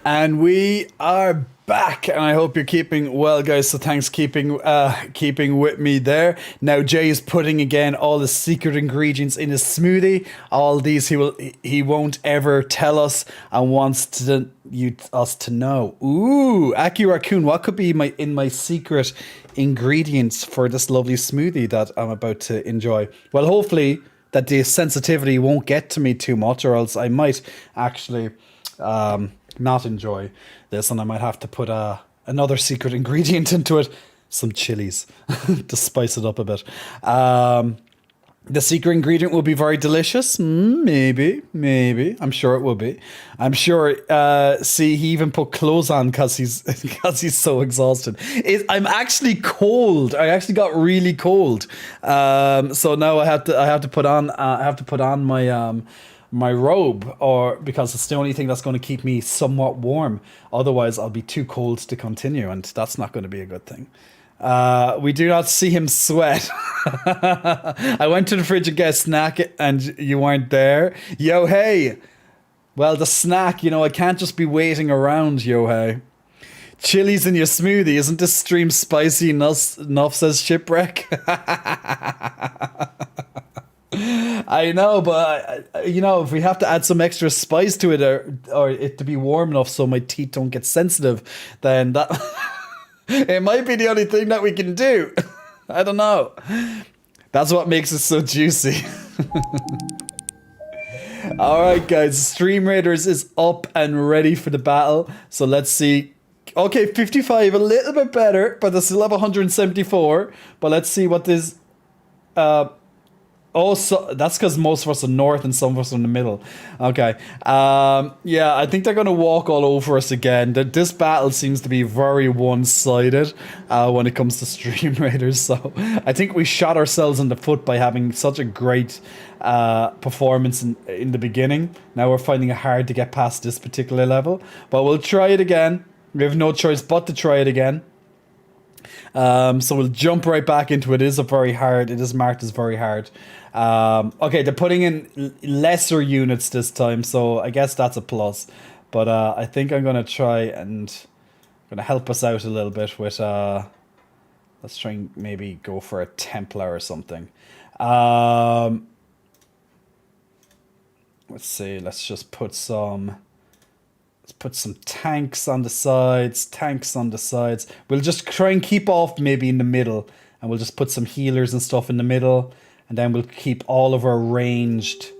And we are back, and I hope you're keeping well, guys. So thanks keeping with me there. Now Jay is putting again all the secret ingredients in his smoothie. All these he won't ever tell us and wants us to know. Ooh, Aki Raccoon, what could be in my secret ingredients for this lovely smoothie that I'm about to enjoy? Well, hopefully that the sensitivity won't get to me too much, or else I might actually not enjoy this, and I might have to put another secret ingredient into it, some chilies to spice it up a bit. The secret ingredient will be very delicious. Maybe. I'm sure it will be. I'm sure. See, he even put clothes on because he's so exhausted. I'm actually cold. I actually got really cold. So now I have to put on my robe, or because it's the only thing that's going to keep me somewhat warm. Otherwise, I'll be too cold to continue, and that's not going to be a good thing. We do not see him sweat. I went to the fridge to get a snack and you weren't there. Yo, hey. Well, the snack, I can't just be waiting around, yo, hey. Chilies in your smoothie. Isn't this stream spicy enough, says Shipwreck? I know, but if we have to add some extra spice to it, or it to be warm enough so my teeth don't get sensitive, then that it might be the only thing that we can do. I don't know. That's what makes it so juicy. All right, guys, Stream Raiders is up and ready for the battle. So let's see. Okay, 55, a little bit better, but they still have 174. But let's see what this. Oh, so that's because most of us are north and some of us are in the middle. Okay. Yeah, I think they're going to walk all over us again. This battle seems to be very one-sided when it comes to Stream Raiders. So I think we shot ourselves in the foot by having such a great performance in the beginning. Now we're finding it hard to get past this particular level. But we'll try it again. We have no choice but to try it again. So we'll jump right back into it. It is marked as very hard. Okay, they're putting in lesser units this time, so I guess that's a plus. But I think I'm going to try and help us out a little bit with let's try and maybe go for a Templar or something. Let's see, let's just put some tanks on the sides. We'll just try and keep off maybe in the middle, and we'll just put some healers and stuff in the middle, and then we'll keep all of our ranged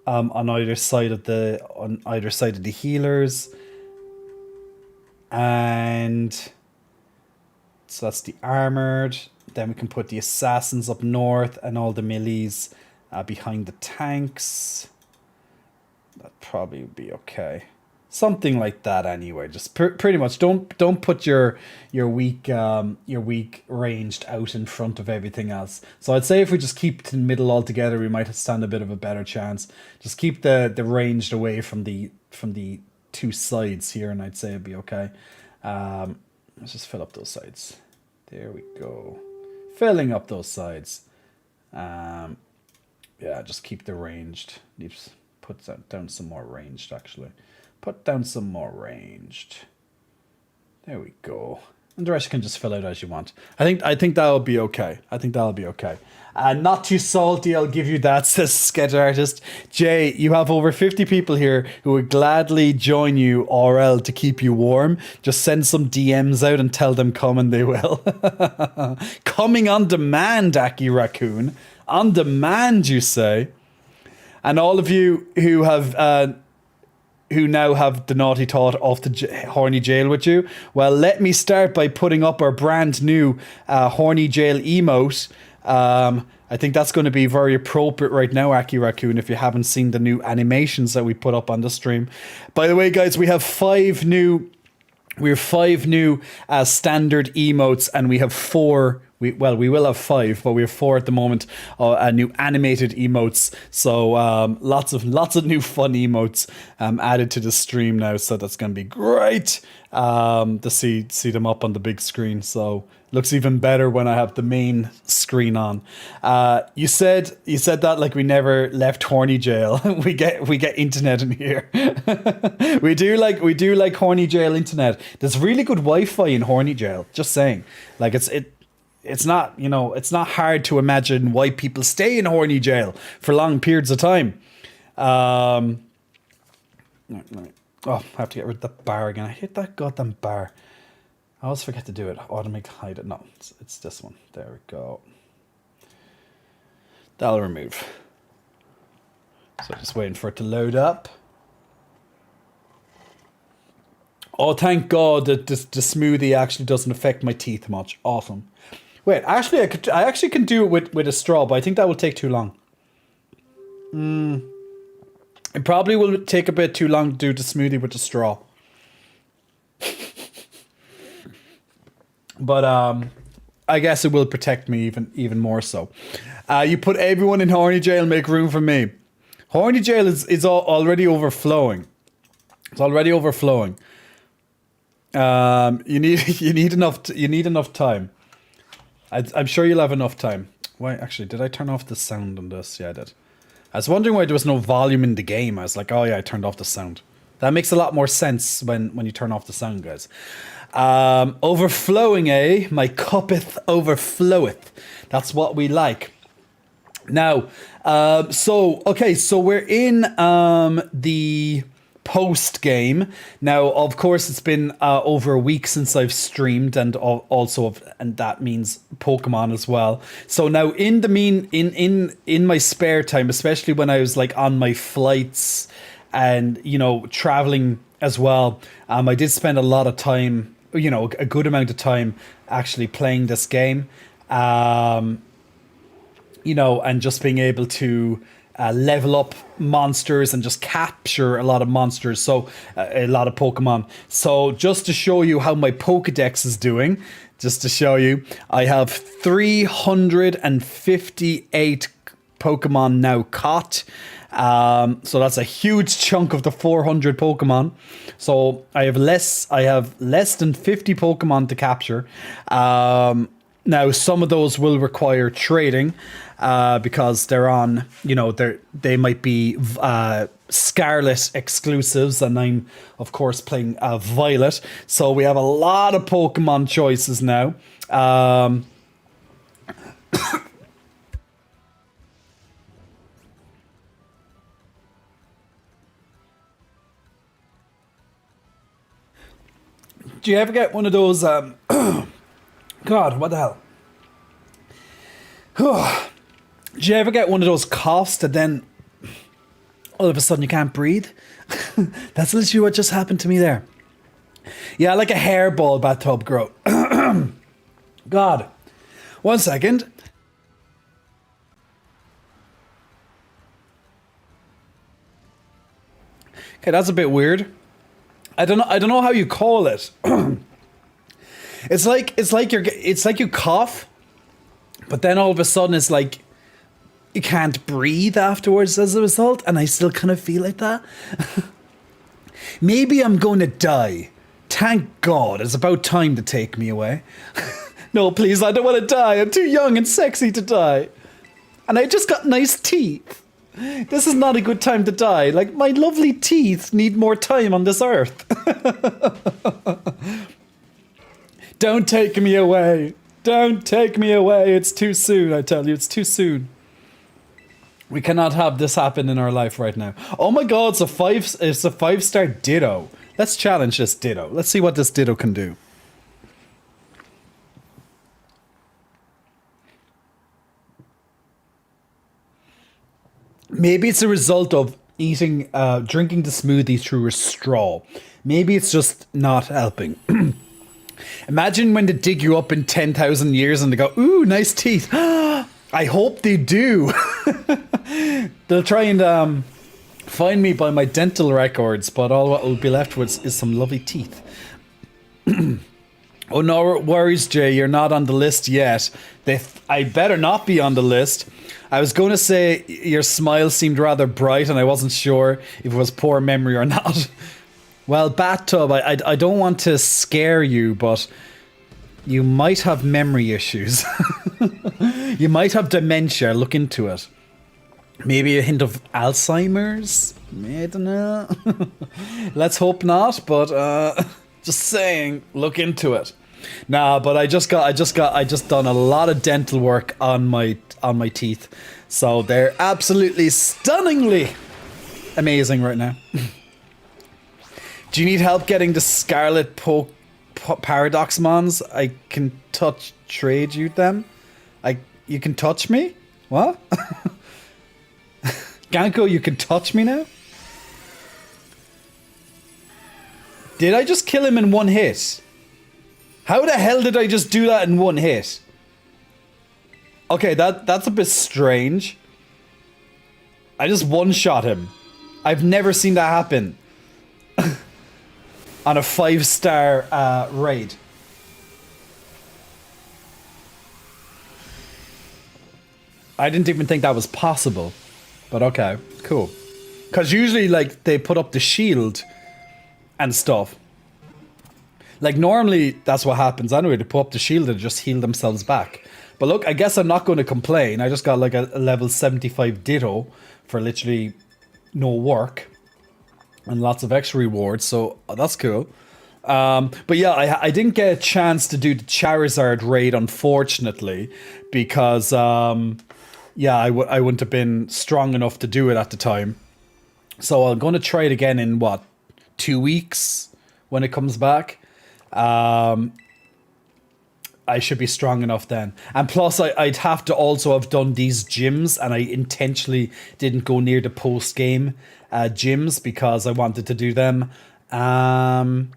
on either side of the healers. And so that's the armored. Then we can put the assassins up north and all the melees behind the tanks. That probably would be okay. Something like that anyway. Just pretty much don't put your weak ranged out in front of everything else. So I'd say if we just keep to the middle altogether, we might stand a bit of a better chance. Just keep the ranged away from the two sides here, and I'd say it'd be okay. Let's just fill up those sides. There we go. Filling up those sides. Yeah, just keep the ranged. Put down some more ranged, actually. Put down some more ranged. There we go. And the rest you can just fill out as you want. I think that'll be okay. I think that'll be okay. Not too salty, I'll give you that, says Sketch Artist. Jay, you have over 50 people here who would gladly join you RL to keep you warm. Just send some DMs out and tell them come and they will. Coming on demand, Aki Raccoon. On demand, you say? And all of you who have... who now have the naughty thought of the horny jail with you, well, let me start by putting up our brand new horny jail emote. I think that's going to be very appropriate right now, Aki Raccoon, if you haven't seen the new animations that we put up on the stream. By the way, guys, we have 5 new standard emotes, and we have 4. We will have 5, but we have 4 at the moment. New animated emotes, so lots of new fun emotes added to the stream now. So that's going to be great to see them up on the big screen. So looks even better when I have the main screen on. You said that like we never left horny jail. we get internet in here. we do like horny jail internet. There's really good Wi-Fi in horny jail. Just saying, like it's not, it's not hard to imagine why people stay in horny jail for long periods of time. I have to get rid of the bar again. I hate that goddamn bar. I always forget to do it. Automate hide it. No, it's this one. There we go. That'll remove. So just waiting for it to load up. Oh, thank God that the smoothie actually doesn't affect my teeth much. Awesome. Wait, actually, I actually can do it with a straw, but I think that will take too long. It probably will take a bit too long to do the smoothie with the straw. But I guess it will protect me even more so. You put everyone in horny jail, make room for me. Horny jail is already overflowing. It's already overflowing. You need enough time. I'm sure you'll have enough time. Why, actually, did I turn off the sound on this? Yeah, I did. I was wondering why there was no volume in the game. I was like, oh yeah, I turned off the sound. That makes a lot more sense when you turn off the sound, guys. Overflowing, eh? My cuppeth overfloweth. That's what we like. Now, so we're in the post game. Now, of course, it's been over a week since I've streamed, and that means Pokemon as well. So now, in my spare time, especially when I was like on my flights and traveling as well, I did spend a lot of time, a good amount of time actually playing this game, and just being able to level up monsters and just capture a lot of monsters, so a lot of Pokemon. So just to show you how my Pokedex is doing, just to show you, I have 358 Pokemon now caught. So that's a huge chunk of the 400 Pokemon. So I have less than 50 Pokemon to capture. Now some of those will require trading, because they're on, they might be Scarlet exclusives, and I'm of course playing Violet. So we have a lot of Pokemon choices now. Do you ever get one of those, God, what the hell? Do you ever get one of those coughs that then all of a sudden you can't breathe? That's literally what just happened to me there. Yeah, like a hairball bathtub growth. God. 1 second. Okay, that's a bit weird. I don't know how you call it. It's like you cough, but then all of a sudden it's like you can't breathe afterwards as a result, and I still kind of feel like that. Maybe I'm going to die. Thank God, it's about time to take me away. No, please, I don't want to die. I'm too young and sexy to die. And I just got nice teeth. This is not a good time to die. Like, my lovely teeth need more time on this earth. Don't take me away. Don't take me away. It's too soon, I tell you. It's too soon. We cannot have this happen in our life right now. Oh my god, it's a 5-star Ditto. Let's challenge this Ditto. Let's see what this Ditto can do. Maybe it's a result of drinking the smoothie through a straw. Maybe it's just not helping. Imagine when they dig you up in 10,000 years and they go, ooh, nice teeth. I hope they do. They'll try and find me by my dental records, but all what will be left with is some lovely teeth. Oh, no worries, Jay. You're not on the list yet. I better not be on the list. I was going to say your smile seemed rather bright, and I wasn't sure if it was poor memory or not. Well, Bathtub, I don't want to scare you, but you might have memory issues. You might have dementia. Look into it. Maybe a hint of Alzheimer's? I don't know. Let's hope not, but just saying, look into it. Nah, but I just done a lot of dental work on my teeth, so they're absolutely stunningly amazing right now. Do you need help getting the Scarlet Paradox Mons? I can trade you them. You can touch me? What? Ganko, you can touch me now? Did I just kill him in one hit? How the hell did I just do that in one hit? Okay, that's a bit strange. I just one-shot him. I've never seen that happen. On a 5-star raid. I didn't even think that was possible. But okay, cool. Because usually, like, they put up the shield and stuff. Like, normally, that's what happens anyway. They put up the shield and just heal themselves back. But look, I guess I'm not going to complain. I just got, like, a level 75 Ditto for literally no work. And lots of extra rewards, so that's cool. But yeah, I didn't get a chance to do the Charizard raid, unfortunately. Because, yeah, I wouldn't have been strong enough to do it at the time. So I'm going to try it again in, 2 weeks when it comes back. I should be strong enough then. And plus, I'd have to also have done these gyms, and I intentionally didn't go near the post-game gyms because I wanted to do them, well,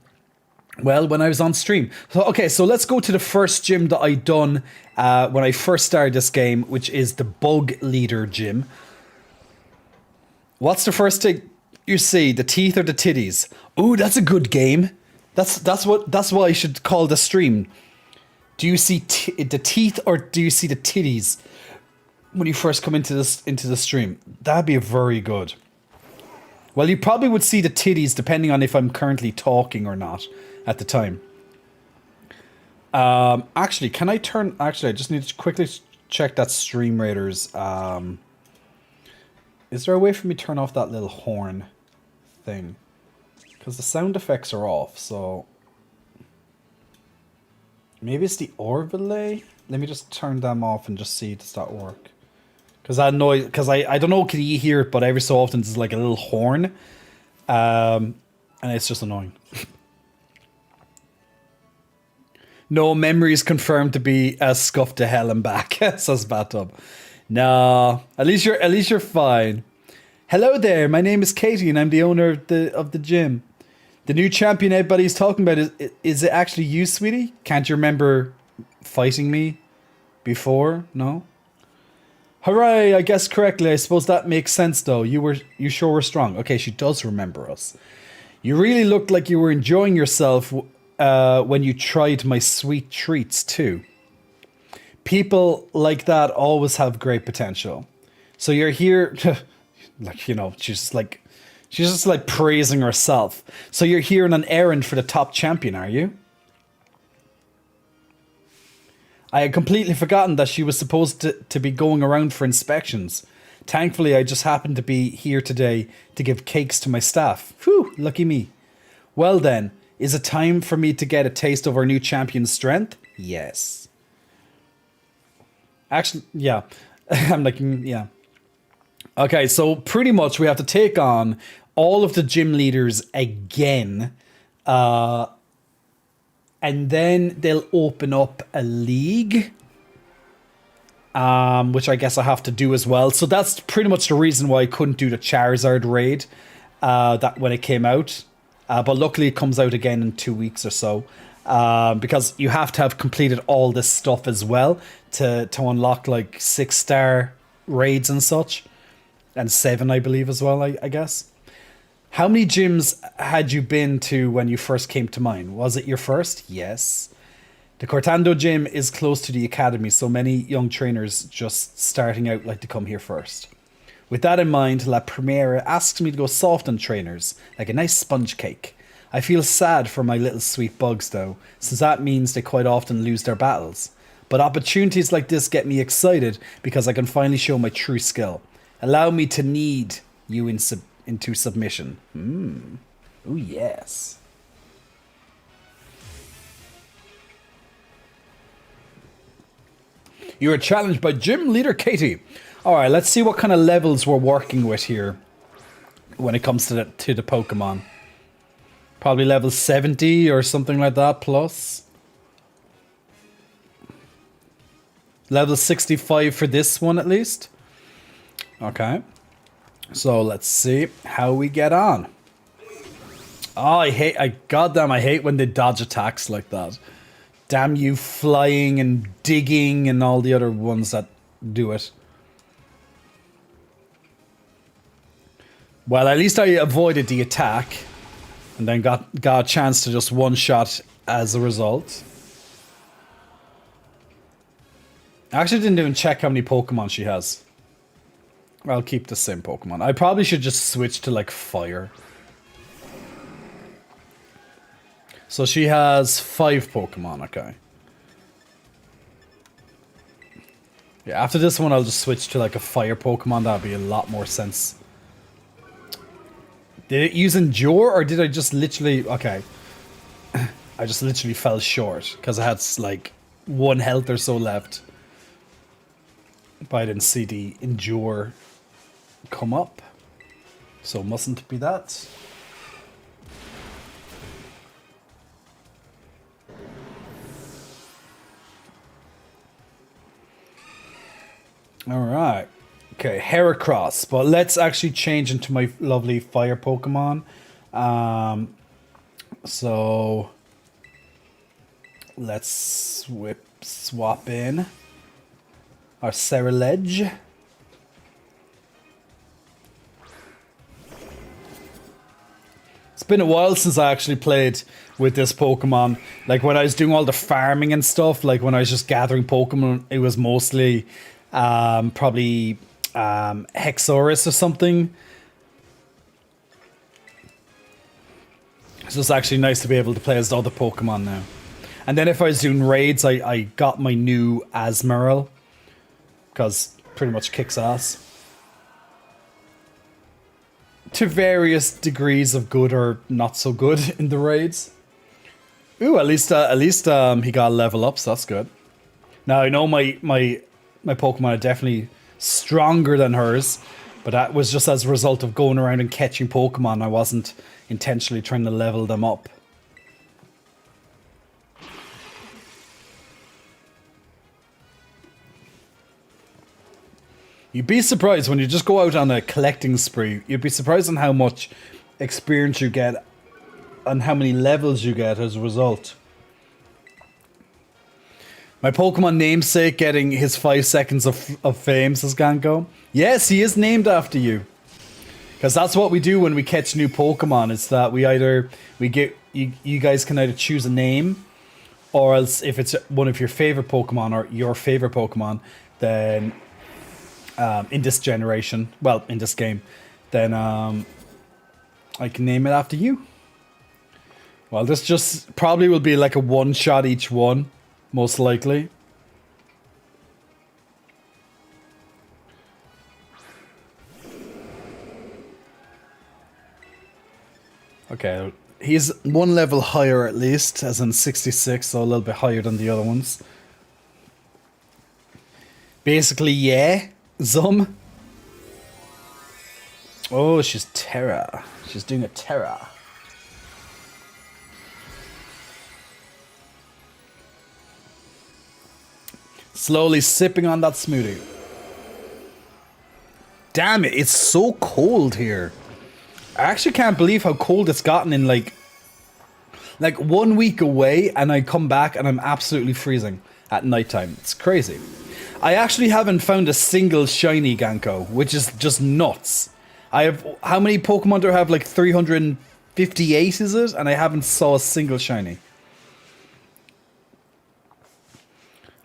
when I was on stream. So, okay, so let's go to the first gym that I done when I first started this game, which is the Bug Leader gym. What's the first thing you see? The teeth or the titties? Ooh, that's a good game. That's what I should call the stream. Do you see the teeth or do you see the titties when you first come into the stream? That'd be very good. Well, you probably would see the titties depending on if I'm currently talking or not at the time. Actually, can I turn... Actually, I just need to quickly check that Stream Raiders. Is there a way for me to turn off that little horn thing? Because the sound effects are off, so... Maybe it's the overlay? Let me just turn them off and just see does that work. Because that noise... Because I don't know, can you hear it, but every so often there's like a little horn. And it's just annoying. No memories confirmed to be scuffed to hell and back, says Bathtub. No, at least you're fine. Hello there, my name is Katie and I'm the owner of the gym. The new champion everybody's talking about, is it actually you, sweetie? Can't you remember fighting me before? No? Hooray, I guessed correctly. I suppose that makes sense though. You sure were strong. Okay, she does remember us. You really looked like you were enjoying yourself when you tried my sweet treats too. People like that always have great potential. So you're here, like, you know, she's just like praising herself. So you're here on an errand for the top champion, are you? I had completely forgotten that she was supposed to be going around for inspections. Thankfully, I just happened to be here today to give cakes to my staff. Whew, lucky me. Well then, Is it time for me to get a taste of our new champion's strength? Yes. Actually, yeah. I'm like, yeah. Okay, so pretty much we have to take on all of the gym leaders again. And then they'll open up a league. Which I guess I have to do as well. So that's pretty much the reason why I couldn't do the Charizard raid that when it came out. But luckily it comes out again in 2 weeks or so. Because you have to have completed all this stuff as well to unlock like 6-star raids and such. And 7, I believe, as well, I guess. How many gyms had you been to when you first came to mine? Was it your first? Yes. The Cortando gym is close to the academy, so many young trainers just starting out like to come here first. With that in mind, La Primera asks me to go soft on trainers, like a nice sponge cake. I feel sad for my little sweet bugs though, since that means they quite often lose their battles. But opportunities like this get me excited because I can finally show my true skill. Allow me to knead you into submission. Oh yes. You are challenged by gym leader Katie. All right, let's see what kind of levels we're working with here when it comes to the Pokemon. Probably level 70 or something like that plus. Level 65 for this one at least. Okay. So let's see how we get on. Oh, I hate when they dodge attacks like that. Damn you, flying and digging and all the other ones that do it. Well, at least I avoided the attack and then got a chance to just one-shot as a result. I actually didn't even check how many Pokemon she has. I'll keep the same Pokemon. I probably should just switch to like fire. So she has 5 Pokemon, okay. Yeah, after this one I'll just switch to like a fire Pokemon. That'll be a lot more sense. Did it use Endure or did I just literally... Okay. I just literally fell short because I had like 1 health or so left. But I didn't see the Endure come up. So mustn't be that. Alright. Okay, Heracross. But let's actually change into my lovely fire Pokemon. So let's swap in our Ceruledge. It's been a while since I actually played with this Pokemon. Like when I was doing all the farming and stuff, like when I was just gathering Pokemon, it was mostly probably Hexorus or something. So it's actually nice to be able to play as the other Pokemon now. And then if I was doing raids, I got my new Asmaril. Because pretty much kicks ass. To various degrees of good or not so good in the raids. Ooh, at least he got a level up, so that's good. Now I know my Pokemon are definitely stronger than hers, but that was just as a result of going around and catching Pokemon. I wasn't intentionally trying to level them up. You'd be surprised when you just go out on a collecting spree. You'd be surprised on how much experience you get and how many levels you get as a result. My Pokemon namesake getting his 5 seconds of fame, says Ganko. Yes, he is named after you. Because that's what we do when we catch new Pokemon. It's that you guys can either choose a name, or else if it's one of your favorite Pokemon or your favorite Pokemon, then in this generation, well, in this game, then I can name it after you. Well, this just probably will be like a one-shot each one, most likely. Okay, He's one level higher at least, as in 66, so a little bit higher than the other ones. Basically, yeah, Zum. Oh, she's Terra. She's doing a Terra. Slowly sipping on that smoothie. Damn it, it's so cold here. I actually can't believe how cold it's gotten in like 1 week away, and I come back and I'm absolutely freezing at nighttime. It's crazy. I actually haven't found a single shiny Ganko, which is just nuts. I have, how many Pokemon do I have? Like 358 is it? And I haven't saw a single shiny.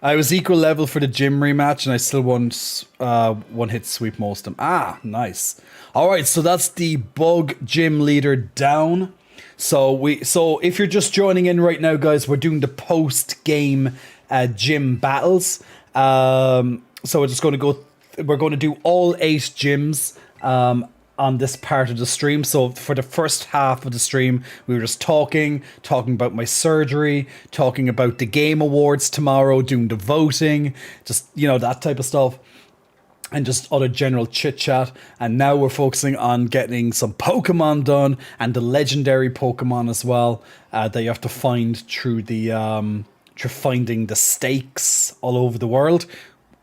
I was equal level for the gym rematch, and I still won one hit sweep most of them. Ah, nice. All right, so that's the bug gym leader down. So if you're just joining in right now, guys, we're doing the post game gym battles. So we're just going to go. We're going to do all 8 gyms. On this part of the stream. So for the first half of the stream, we were just talking about my surgery, talking about the game awards tomorrow, doing the voting, just, you know, that type of stuff, and just other general chit chat. And now we're focusing on getting some Pokemon done, and the legendary Pokemon as well, that you have to find through finding the stakes all over the world.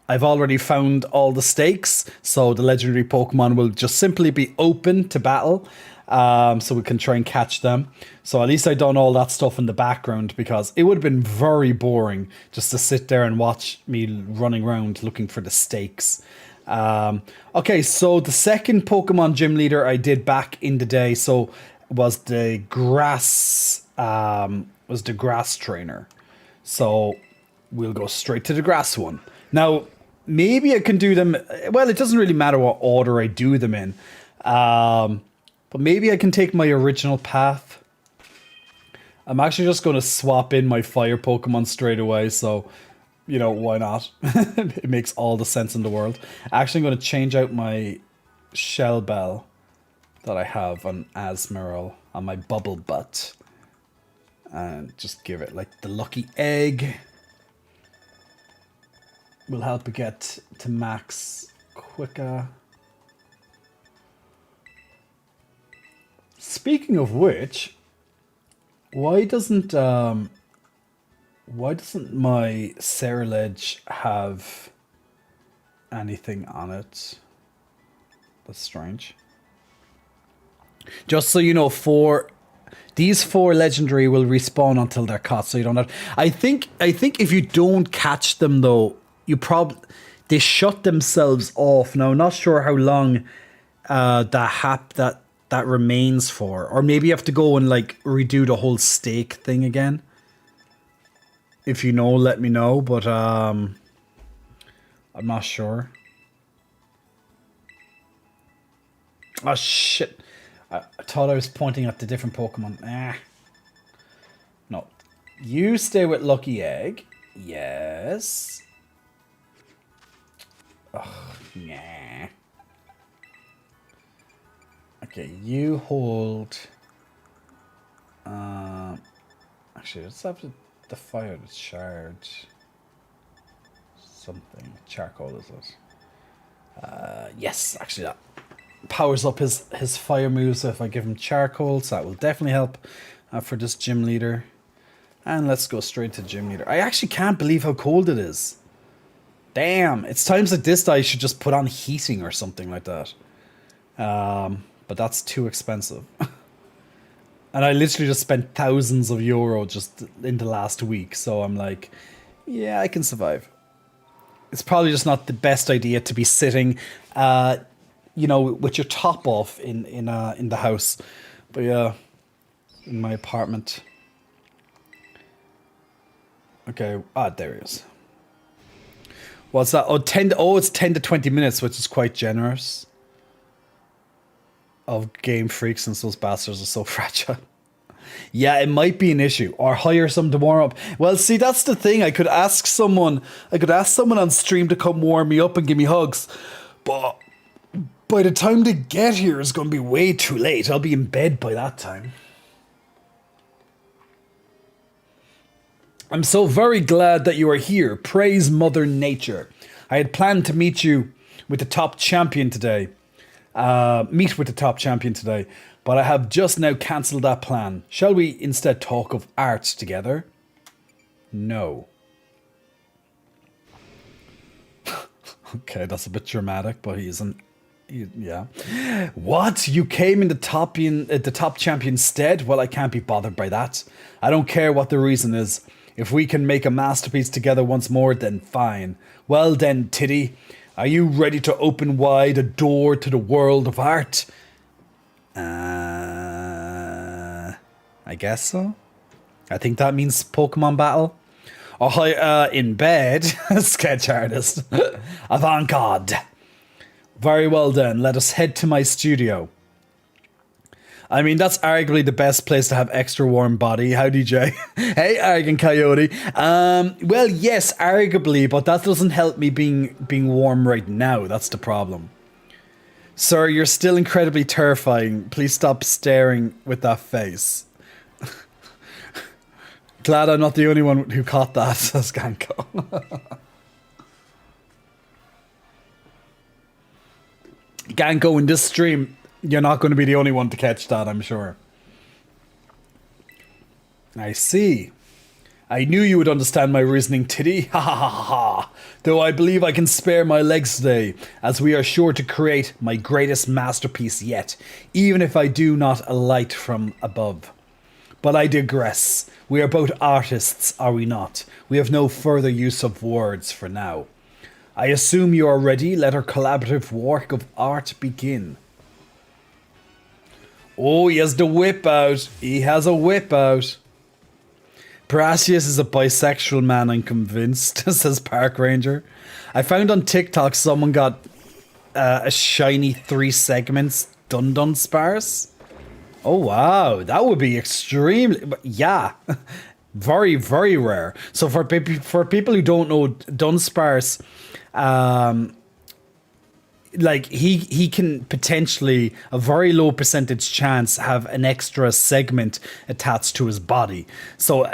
I've already found all the stakes, so the legendary Pokemon will just simply be open to battle, so we can try and catch them. So at least I've done all that stuff in the background, because it would have been very boring just to sit there and watch me running around looking for the stakes. Okay, so the second Pokemon gym leader I did back in the day, so was the grass trainer. So we'll go straight to the grass one. Now, maybe I can do them. Well, it doesn't really matter what order I do them in. But maybe I can take my original path. I'm actually just going to swap in my fire Pokemon straight away. So, you know, why not? It makes all the sense in the world. Actually, I'm going to change out my Shell Bell that I have on Azumarill on my Bubble Butt. And just give it like the lucky egg. Will help it get to max quicker. Speaking of which, why doesn't my Ceruledge have anything on it? That's strange. Just so you know, these 4 legendary will respawn until they're caught, so you don't have. I think if you don't catch them though, they shut themselves off. Now, I'm not sure how long that remains for, or maybe you have to go and like redo the whole stake thing again. If you know, let me know. But I'm not sure. Oh shit! I thought I was pointing at the different Pokemon. No, you stay with Lucky Egg. Yes. Oh, nah. Okay, you hold. Actually, let's have the fire the shard. Something. Charcoal, is it? Yes, actually, that powers up his fire moves. So if I give him charcoal, so that will definitely help for this gym leader. And let's go straight to gym leader. I actually can't believe how cold it is. Damn, it's times like this that I should just put on heating or something like that. But that's too expensive. And I literally just spent thousands of euro just in the last week. So I'm like, yeah, I can survive. It's probably just not the best idea to be sitting, you know, with your top off in the house. But yeah, in my apartment. Okay, there he is. What's that? It's 10 to 20 minutes, which is quite generous. Of Game Freak, since those bastards are so fragile. Yeah, it might be an issue. Or hire someone to warm up. Well, see, that's the thing. I could ask someone on stream to come warm me up and give me hugs. But by the time they get here, it's going to be way too late. I'll be in bed by that time. I'm so very glad that you are here. Praise Mother Nature. I had planned to meet with the top champion today. Meet with the top champion today, but I have just now cancelled that plan. Shall we instead talk of art together? No. Okay, that's a bit dramatic, but yeah. What? You came in the top champion's stead? Well, I can't be bothered by that. I don't care what the reason is. If we can make a masterpiece together once more, then fine. Well then, Tiddy, are you ready to open wide a door to the world of art? I guess so. I think that means Pokemon battle. Oh, hi, in bed, sketch artist. Avant-garde. Very well then, let us head to my studio. I mean, that's arguably the best place to have extra warm body. Howdy, Jay. Hey, Arrogant Coyote. Well, yes, arguably, but that doesn't help me being warm right now. That's the problem. Sir, you're still incredibly terrifying. Please stop staring with that face. Glad I'm not the only one who caught that, says Ganko. Ganko, in this stream, you're not going to be the only one to catch that, I'm sure. I see. I knew you would understand my reasoning, Tiddy. Ha ha ha ha. Though I believe I can spare my legs today, as we are sure to create my greatest masterpiece yet, even if I do not alight from above. But I digress. We are both artists, are we not? We have no further use of words for now. I assume you are ready. Let our collaborative work of art begin. Oh, he has the whip out. He has a whip out. Parasius is a bisexual man, I'm convinced, says Park Ranger. I found on TikTok someone got a shiny 3 segments Dun sparse. Oh, wow. That would be extremely... Yeah. Very, very rare. So for people who don't know, Dunsparce, like he can potentially, a very low percentage chance, have an extra segment attached to his body. So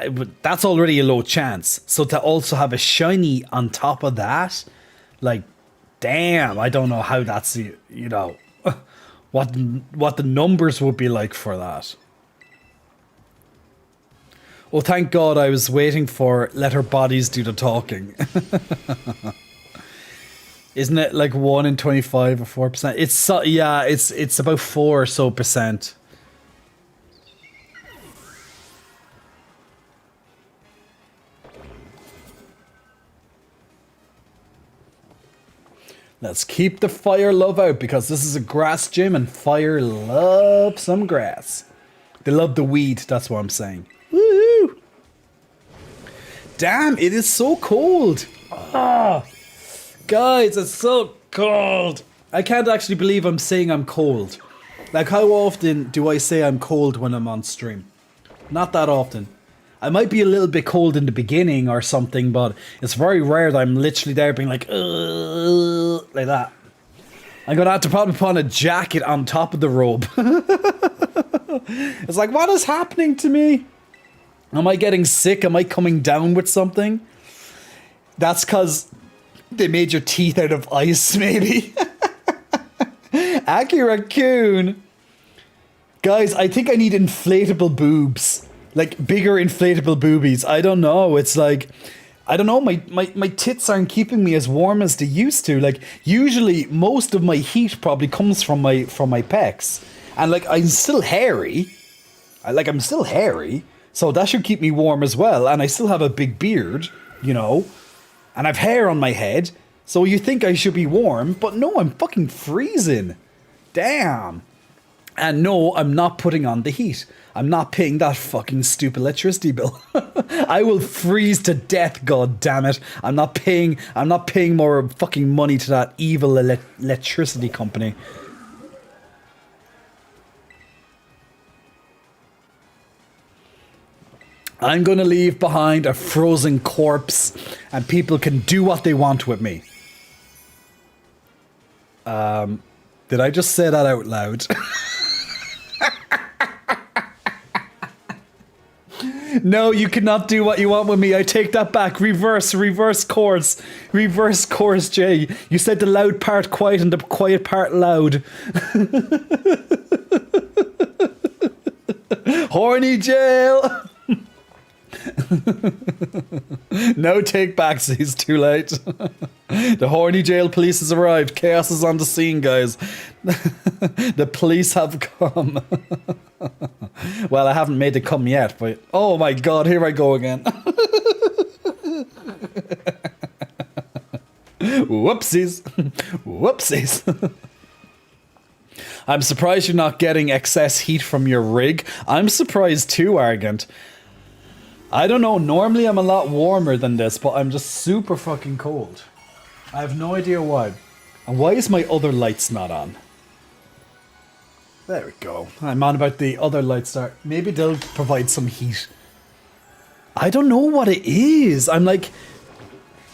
that's already a low chance. So to also have a shiny on top of that, like, damn, I don't know how that's, you know, what the numbers would be like for that. Oh, thank God I was waiting for let her bodies do the talking. Isn't it like 1 in 25 or 4%? It's so, yeah, it's about 4 or so percent. Let's keep the fire love out because this is a grass gym and fire love some grass. They love the weed, that's what I'm saying. Woohoo! Damn, it is so cold. Ah, guys, it's so cold. I can't actually believe I'm saying I'm cold. Like, how often do I say I'm cold when I'm on stream? Not that often. I might be a little bit cold in the beginning or something, but it's very rare that I'm literally there being like, like that. I'm gonna have to put on a jacket on top of the robe. It's like, what is happening to me? Am I getting sick? Am I coming down with something? That's because they made your teeth out of ice, maybe. Aki-Raccoon. Guys, I think I need inflatable boobs. Like, bigger inflatable boobies. I don't know. It's like, I don't know. My tits aren't keeping me as warm as they used to. Like, usually, most of my heat probably comes from my pecs. And, like, I'm still hairy. I'm still hairy. So that should keep me warm as well. And I still have a big beard, you know. And I've hair on my head. So you think I should be warm. But no, I'm fucking freezing. Damn. And no, I'm not putting on the heat. I'm not paying that fucking stupid electricity bill. I will freeze to death, god damn it. I'm not paying more fucking money to that evil electricity company. I'm gonna leave behind a frozen corpse and people can do what they want with me. Did I just say that out loud? No, you cannot do what you want with me. I take that back. Reverse course. Reverse course, Jay. You said the loud part quiet and the quiet part loud. Horny jail. No take backs. He's too late. The horny jail police has arrived. Chaos is on the scene, guys. The police have come. Well, I haven't made it come yet, but oh my god, here I go again. Whoopsies. Whoopsies. I'm surprised you're not getting excess heat from your rig. I'm surprised too, Argent. I don't know, normally I'm a lot warmer than this, but I'm just super fucking cold. I have no idea why. And why is my other lights not on? There we go. I'm on about the other lights there. Maybe they'll provide some heat. I don't know what it is. I'm like...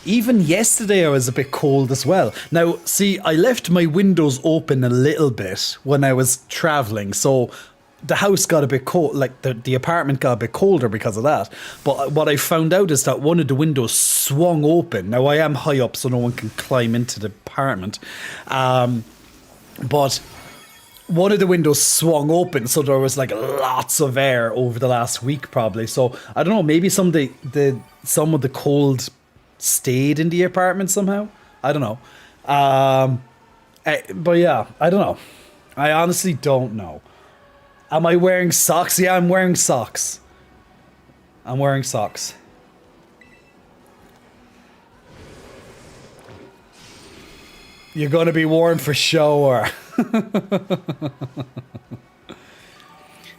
Even yesterday I was a bit cold as well. Now, see, I left my windows open a little bit when I was travelling, so... The house got a bit cold, like the apartment got a bit colder because of that. But what I found out is that one of the windows swung open. Now, I am high up, so no one can climb into the apartment. But one of the windows swung open, so there was like lots of air over the last week, probably. So, I don't know, maybe some of the cold stayed in the apartment somehow. I don't know. But yeah, I don't know. I honestly don't know. Am I wearing socks? Yeah, I'm wearing socks. I'm wearing socks. You're gonna be warm for sure.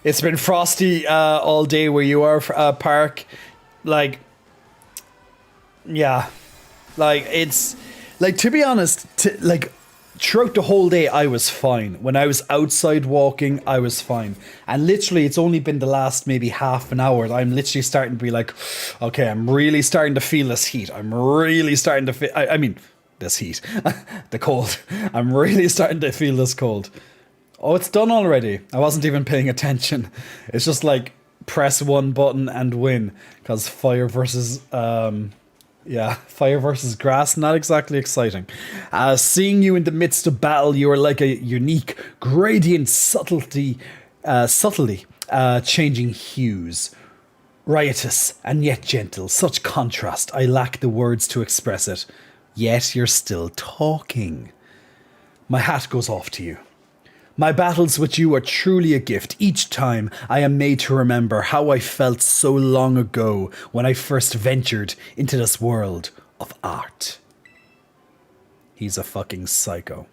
It's been frosty all day where you are, Park. Like, yeah. Like, it's... Like, to be honest, like... Throughout the whole day, I was fine. When I was outside walking, I was fine. And literally, it's only been the last maybe half an hour. I'm literally starting to be like, okay, I'm really starting to feel this heat. I'm really starting to feel... I mean, this heat. The cold. I'm really starting to feel this cold. Oh, it's done already. I wasn't even paying attention. It's just like, press one button and win. Because fire versus... Yeah, fire versus grass, not exactly exciting. Seeing you in the midst of battle, you are like a unique, gradient subtlety, changing hues. Riotous and yet gentle, such contrast, I lack the words to express it. Yet you're still talking. My hat goes off to you. My battles with you are truly a gift. Each time I am made to remember how I felt so long ago when I first ventured into this world of art. He's a fucking psycho.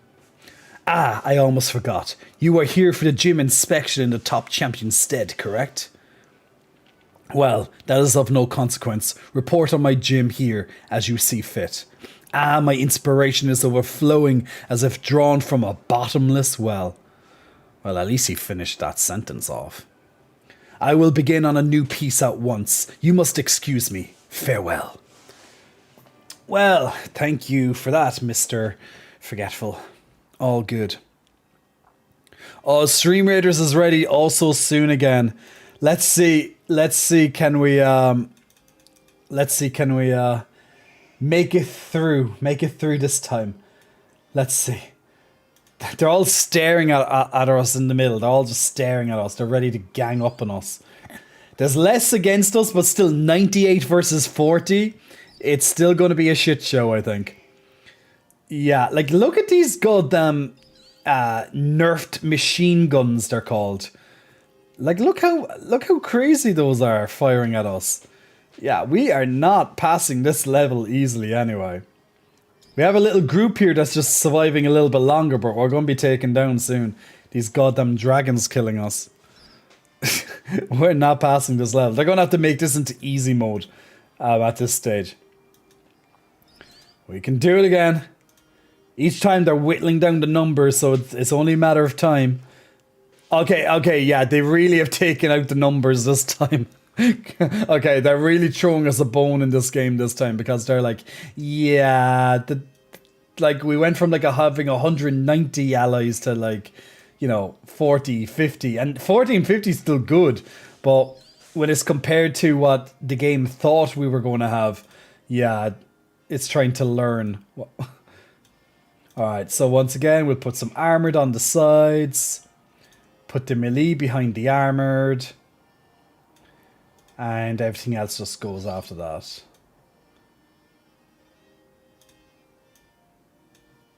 Ah, I almost forgot. You are here for the gym inspection in the top champion's stead, correct? Well, that is of no consequence. Report on my gym here as you see fit. Ah, my inspiration is overflowing as if drawn from a bottomless well. Well, at least he finished that sentence off. I will begin on a new piece at once. You must excuse me. Farewell. Well, thank you for that, Mr. Forgetful. All good. Oh, Stream Raiders is ready also soon again. Let's see, can we make it through this time. Let's see. They're all staring at us in the middle. They're all just staring at us. They're ready to gang up on us. There's less against us, but still 98 versus 40. It's still going to be a shit show, I think. Yeah, like, look at these goddamn nerfed machine guns, they're called. Like, look how crazy those are firing at us. Yeah, we are not passing this level easily anyway. We have a little group here that's just surviving a little bit longer, but we're going to be taken down soon. These goddamn dragons killing us. We're not passing this level. They're going to have to make this into easy mode at this stage. We can do it again. Each time they're whittling down the numbers, so it's only a matter of time. Okay, yeah, they really have taken out the numbers this time. Okay, they're really throwing us a bone in this game this time because they're like, yeah, like we went from like having 190 allies to 40, 50, and 40 and 50 is still good, but when it's compared to what the game thought we were going to have, yeah, it's trying to learn. Alright, so once again, we'll put some armored on the sides. Put the melee behind the armored. And everything else just goes after that.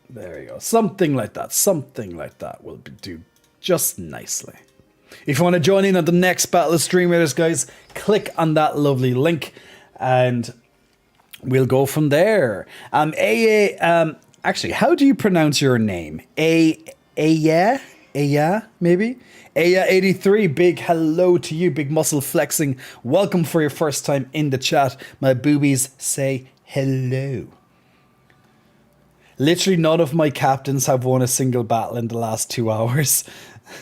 There you go. Something like that. Something like that will do just nicely. If you want to join in on the next Battle of Stream Raiders, guys, click on that lovely link and we'll go from there. Actually, how do you pronounce your name? Aya, maybe? Aya83, big hello to you, big muscle flexing. Welcome for your first time in the chat. My boobies say hello. Literally none of my captains have won a single battle in the last 2 hours,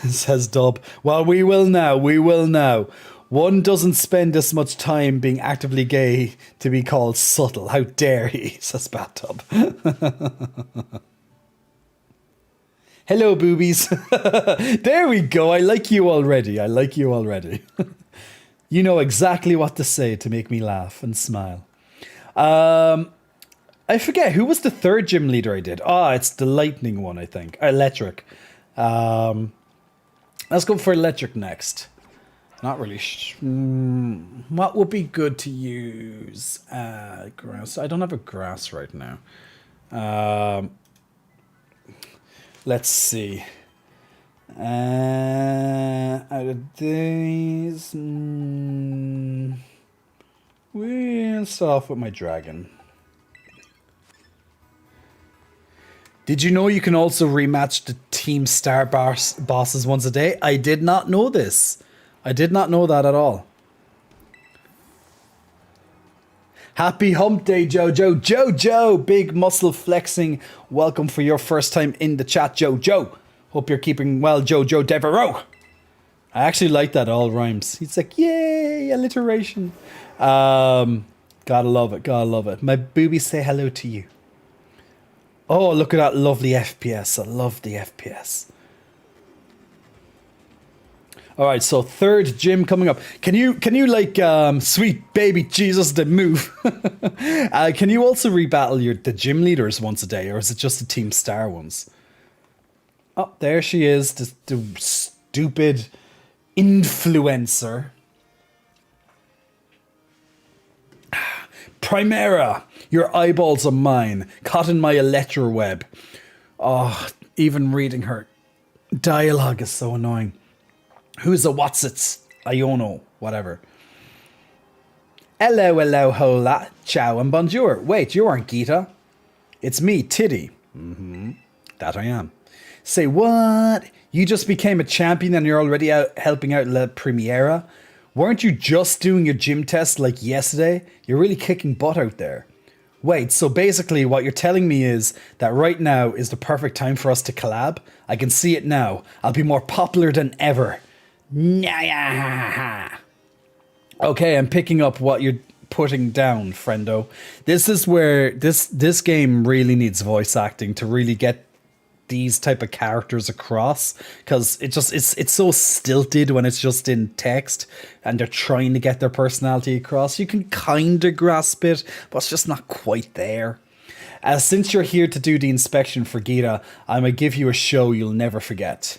says Dub. Well, we will now, we will now. One doesn't spend this much time being actively gay to be called subtle. How dare he, says Bathtub. Hello, boobies. There we go. I like you already. I like you already. You know exactly what to say to make me laugh and smile. I forget, who was the third gym leader I did? It's the lightning one, I think. Electric. Let's go for electric next. Not really what would be good to use? Grass. I don't have a grass right now. Let's see. Out of these, we'll start off with my dragon. Did you know you can also rematch the Team Star bosses once a day? I did not know this. I did not know that at all. Happy hump day, Jojo. Jojo, big muscle flexing. Welcome for your first time in the chat, Jojo. Hope you're keeping well, Jojo Devereaux. I actually like that, all rhymes. It's like, yay, alliteration. Gotta love it, gotta love it. My boobies say hello to you. Oh, look at that lovely FPS. I love the FPS. All right, so third gym coming up. Can you like sweet baby Jesus the move? Can you also rebattle the gym leaders once a day, or is it just the Team Star ones? Oh, there she is, the stupid influencer. Primera, your eyeballs are mine, caught in my electro web. Oh, even reading her dialogue is so annoying. Who's a what's-its? Iono, whatever. Hello, hello, hola, ciao and bonjour. Wait, you aren't Gita. It's me, Tiddy. That I am. Say what? You just became a champion and you're already out helping out La Primera? Weren't you just doing your gym test like yesterday? You're really kicking butt out there. Wait, so basically what you're telling me is that right now is the perfect time for us to collab? I can see it now. I'll be more popular than ever. Okay, I'm picking up what you're putting down, friendo. This is where this game really needs voice acting to really get these type of characters across, because it's so stilted when it's just in text and they're trying to get their personality across. You can kind of grasp it, but it's just not quite there. Since you're here to do the inspection for Gita, I'm gonna give you a show you'll never forget.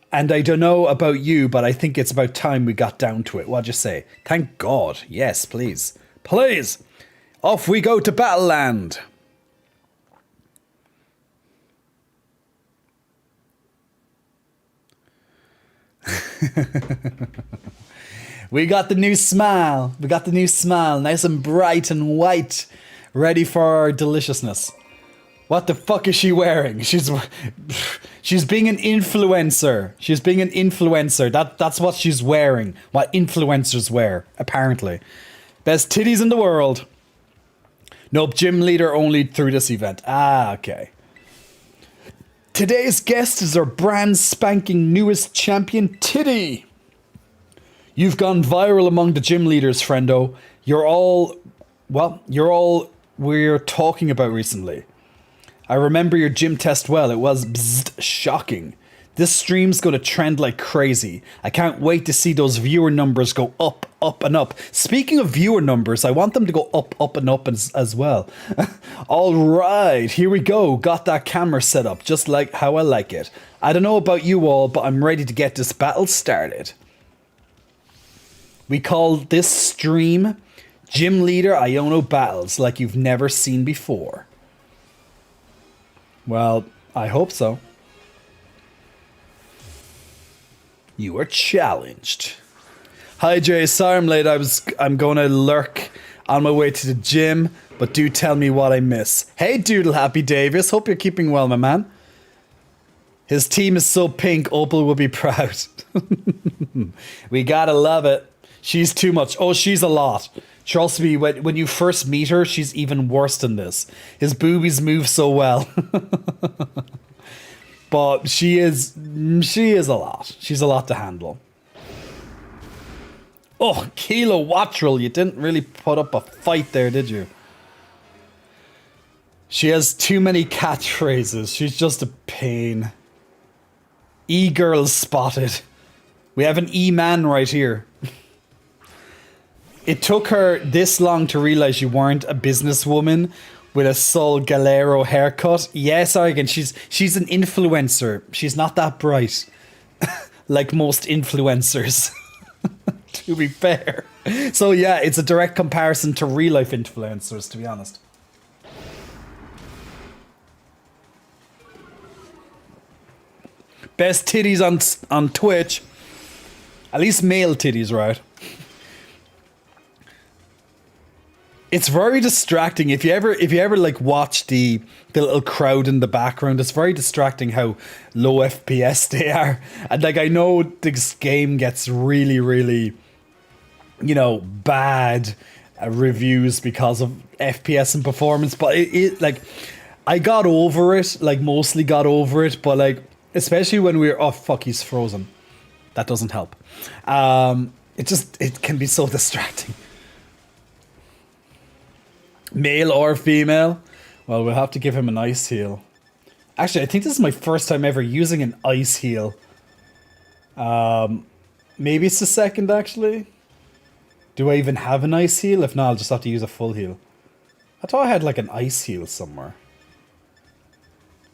And I don't know about you, but I think it's about time we got down to it. What'd you say? Thank God. Yes, please. Please. Off we go to Battleland. We got the new smile. We got the new smile. Nice and bright and white. Ready for our deliciousness. What the fuck is she wearing? She's being an influencer. She's being an influencer. That's what she's wearing. What influencers wear, apparently. Best titties in the world. Nope, gym leader only through this event. Okay. Today's guest is our brand spanking newest champion, Tiddy. You've gone viral among the gym leaders, friendo. You're all we're talking about recently. I remember your gym test well. It was shocking. This stream's going to trend like crazy. I can't wait to see those viewer numbers go up, up, and up. Speaking of viewer numbers, I want them to go up, up, and up as well. All right, here we go. Got that camera set up just like how I like it. I don't know about you all, but I'm ready to get this battle started. We call this stream Gym Leader Iono Battles like you've never seen before. Well, I hope so. You are challenged. Hi Jay, sorry I'm late. I'm going to lurk on my way to the gym, but do tell me what I miss. Hey Doodle Happy Davis, hope you're keeping well, my man. His team is so pink, Opal will be proud. We gotta love it. She's too much. Oh, she's a lot. Trust me, when you first meet her, she's even worse than this. His boobies move so well. But she is a lot. She's a lot to handle. Oh, Kilo Wattrel, you didn't really put up a fight there, did you? She has too many catchphrases. She's just a pain. E-girl spotted. We have an E-man right here. It took her this long to realize you weren't a businesswoman with a Sol Galero haircut. Yes, Argan, she's an influencer. She's not that bright. Like most influencers. To be fair. So yeah, it's a direct comparison to real life influencers, to be honest. Best titties on Twitch. At least male titties, right? It's very distracting if you ever like watch the little crowd in the background. It's very distracting how low FPS they are, and like I know this game gets really, really, you know, bad reviews because of FPS and performance. But it like I got over it, like mostly got over it, but like especially when we're oh fuck he's frozen, that doesn't help. It can be so distracting. Male or female? Well, we'll have to give him an ice heal. Actually, I think this is my first time ever using an ice heal. Maybe it's the second, actually. Do I even have an ice heal? If not, I'll just have to use a full heal. I thought I had like an ice heal somewhere.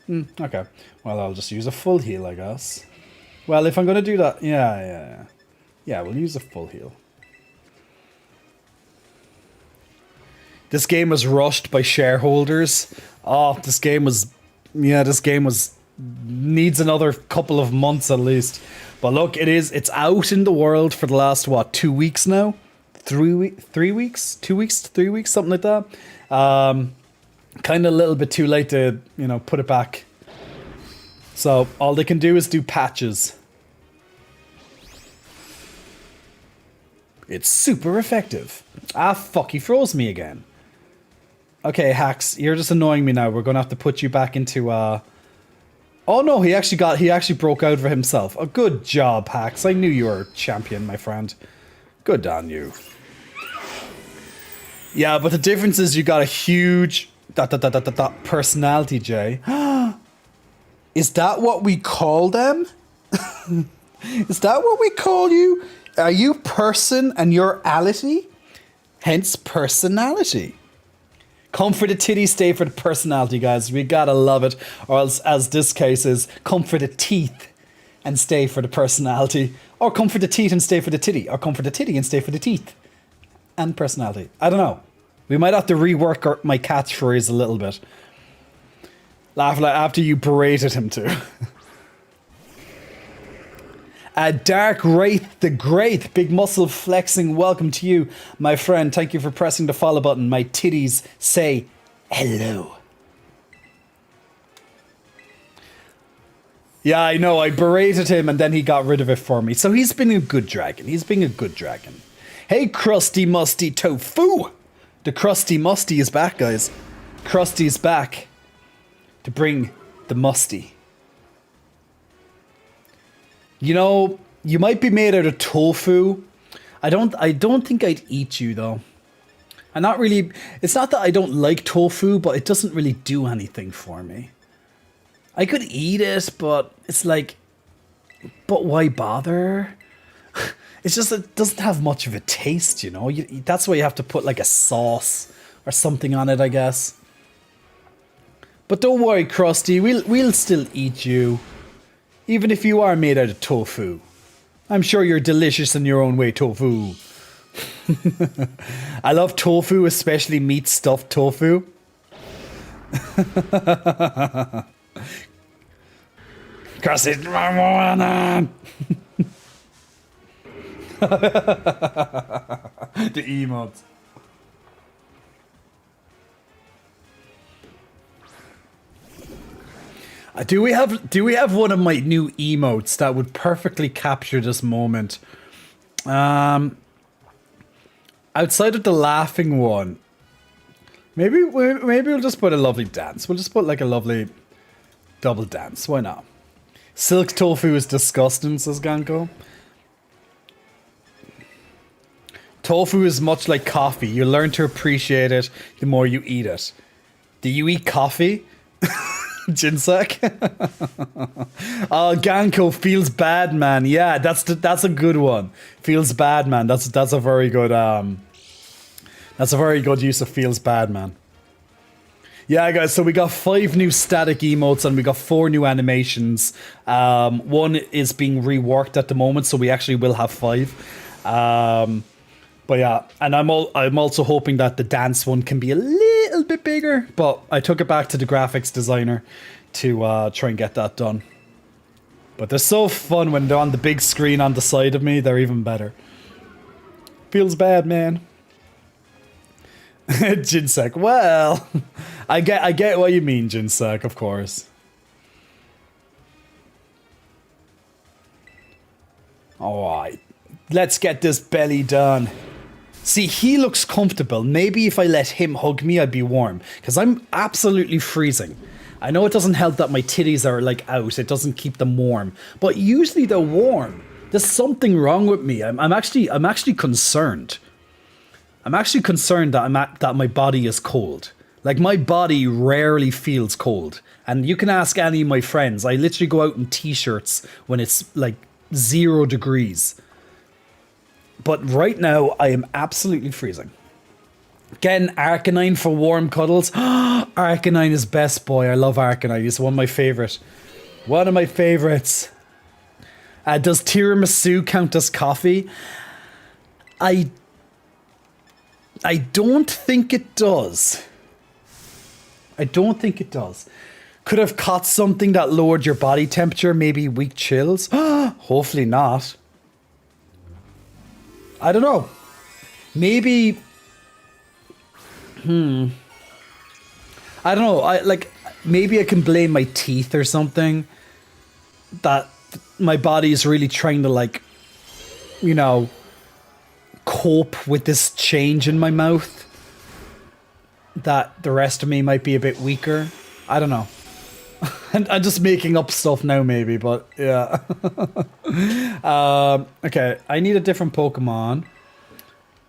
Okay. Well, I'll just use a full heal, I guess. Well, if I'm going to do that... Yeah. Yeah, we'll use a full heal. This game was rushed by shareholders. Oh, this game was needs another couple of months at least. But look, it's out in the world for the last, what, 2 weeks now? 3 weeks? 2 weeks, 3 weeks, something like that. Kind of a little bit too late to, you know, put it back. So all they can do is do patches. It's super effective. Ah, fuck, he froze me again. Okay, Hacks, you're just annoying me now. We're going to have to put you back into, Oh no, he actually broke out for himself. Oh, good job, Hacks. I knew you were a champion, my friend. Good on you. Yeah, but the difference is you got a huge... personality, Jay. Is that what we call them? Is that what we call you? Are you person and you're ality? Hence personality. Come for the titty, stay for the personality, guys. We gotta love it. Or else, as this case is, come for the teeth and stay for the personality. Or come for the teeth and stay for the titty. Or come for the titty and stay for the teeth. And personality. I don't know. We might have to rework my catchphrase a little bit. Laugh like after you berated him too. Dark Wraith the Great, big muscle flexing, welcome to you, my friend. Thank you for pressing the follow button. My titties say hello. Yeah, I know, I berated him and then he got rid of it for me. So he's been a good dragon. He's being a good dragon. Hey, Crusty Musty Tofu! The Crusty Musty is back, guys. Krusty's back to bring the musty. You know, you might be made out of tofu. I don't think I'd eat you though. I'm not really, it's not that I don't like tofu, but it doesn't really do anything for me. I could eat it, but it's like, But why bother? It's just it doesn't have much of a taste, you know. That's why you have to put like a sauce or something on it, I guess. But don't worry, Krusty. We'll still eat you, even if you are made out of tofu. I'm sure you're delicious in your own way, tofu. I love tofu, especially meat stuffed tofu. Krusty, the emotes. Do we have one of my new emotes that would perfectly capture this moment? Outside of the laughing one, maybe we'll just put a lovely dance. We'll just put like a lovely double dance. Why not? Silk tofu is disgusting, says Ganko. Tofu is much like coffee. You learn to appreciate it the more you eat it. Do you eat coffee? Jinsek? Oh, Ganko feels bad, man. Yeah, that's a good one. Feels bad, man. That's a very good use of feels bad, man. Yeah, guys, so we got 5 new static emotes and we got 4 new animations. One is being reworked at the moment, so we actually will have 5. But yeah, and I'm also hoping that the dance one can be a little bit bigger, but I took it back to the graphics designer to try and get that done. But they're so fun when they're on the big screen on the side of me. They're even better. Feels bad, man. Jinsek. Well, I get what you mean, Jinsek, of course. Alright. Let's get this belly done. See, he looks comfortable. Maybe if I let him hug me, I'd be warm. Because I'm absolutely freezing. I know it doesn't help that my titties are like out. It doesn't keep them warm. But usually they're warm. There's something wrong with me. I'm actually concerned. I'm actually concerned that my body is cold. Like, my body rarely feels cold. And you can ask any of my friends. I literally go out in t-shirts when it's like 0 degrees. But right now, I am absolutely freezing. Again, Arcanine for warm cuddles. Arcanine is best boy. I love Arcanine. He's one of my favorite. One of my favorites. Does tiramisu count as coffee? I don't think it does. I don't think it does. Could have caught something that lowered your body temperature, maybe weak chills. Hopefully not. I don't know. Maybe. I don't know. Maybe I can blame my teeth or something. That my body is really trying to, like, you know, cope with this change in my mouth. That the rest of me might be a bit weaker. I don't know. I'm just making up stuff now, maybe, but yeah. Okay, I need a different Pokemon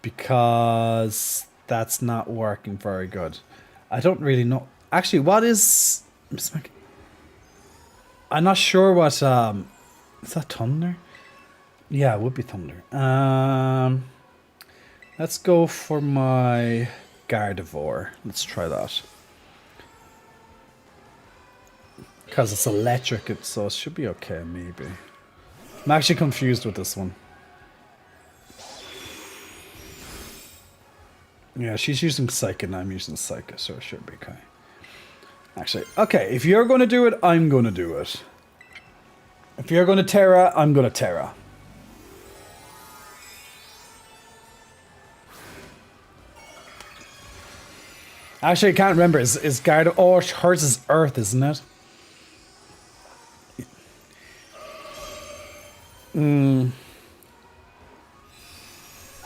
because that's not working very good. I don't really know. Actually, what is... I'm not sure what... Is that Thunder? Yeah, it would be Thunder. Let's go for my Gardevoir. Let's try that. Because it's electric, so it should be okay, maybe. I'm actually confused with this one. Yeah, she's using Psychic and I'm using Psychic, so it should be okay. Actually, okay, if you're going to do it, I'm going to do it. If you're going to Terra, I'm going to Terra. Actually, I can't remember. Is Gardevoir... Oh, hers is Earth, isn't it?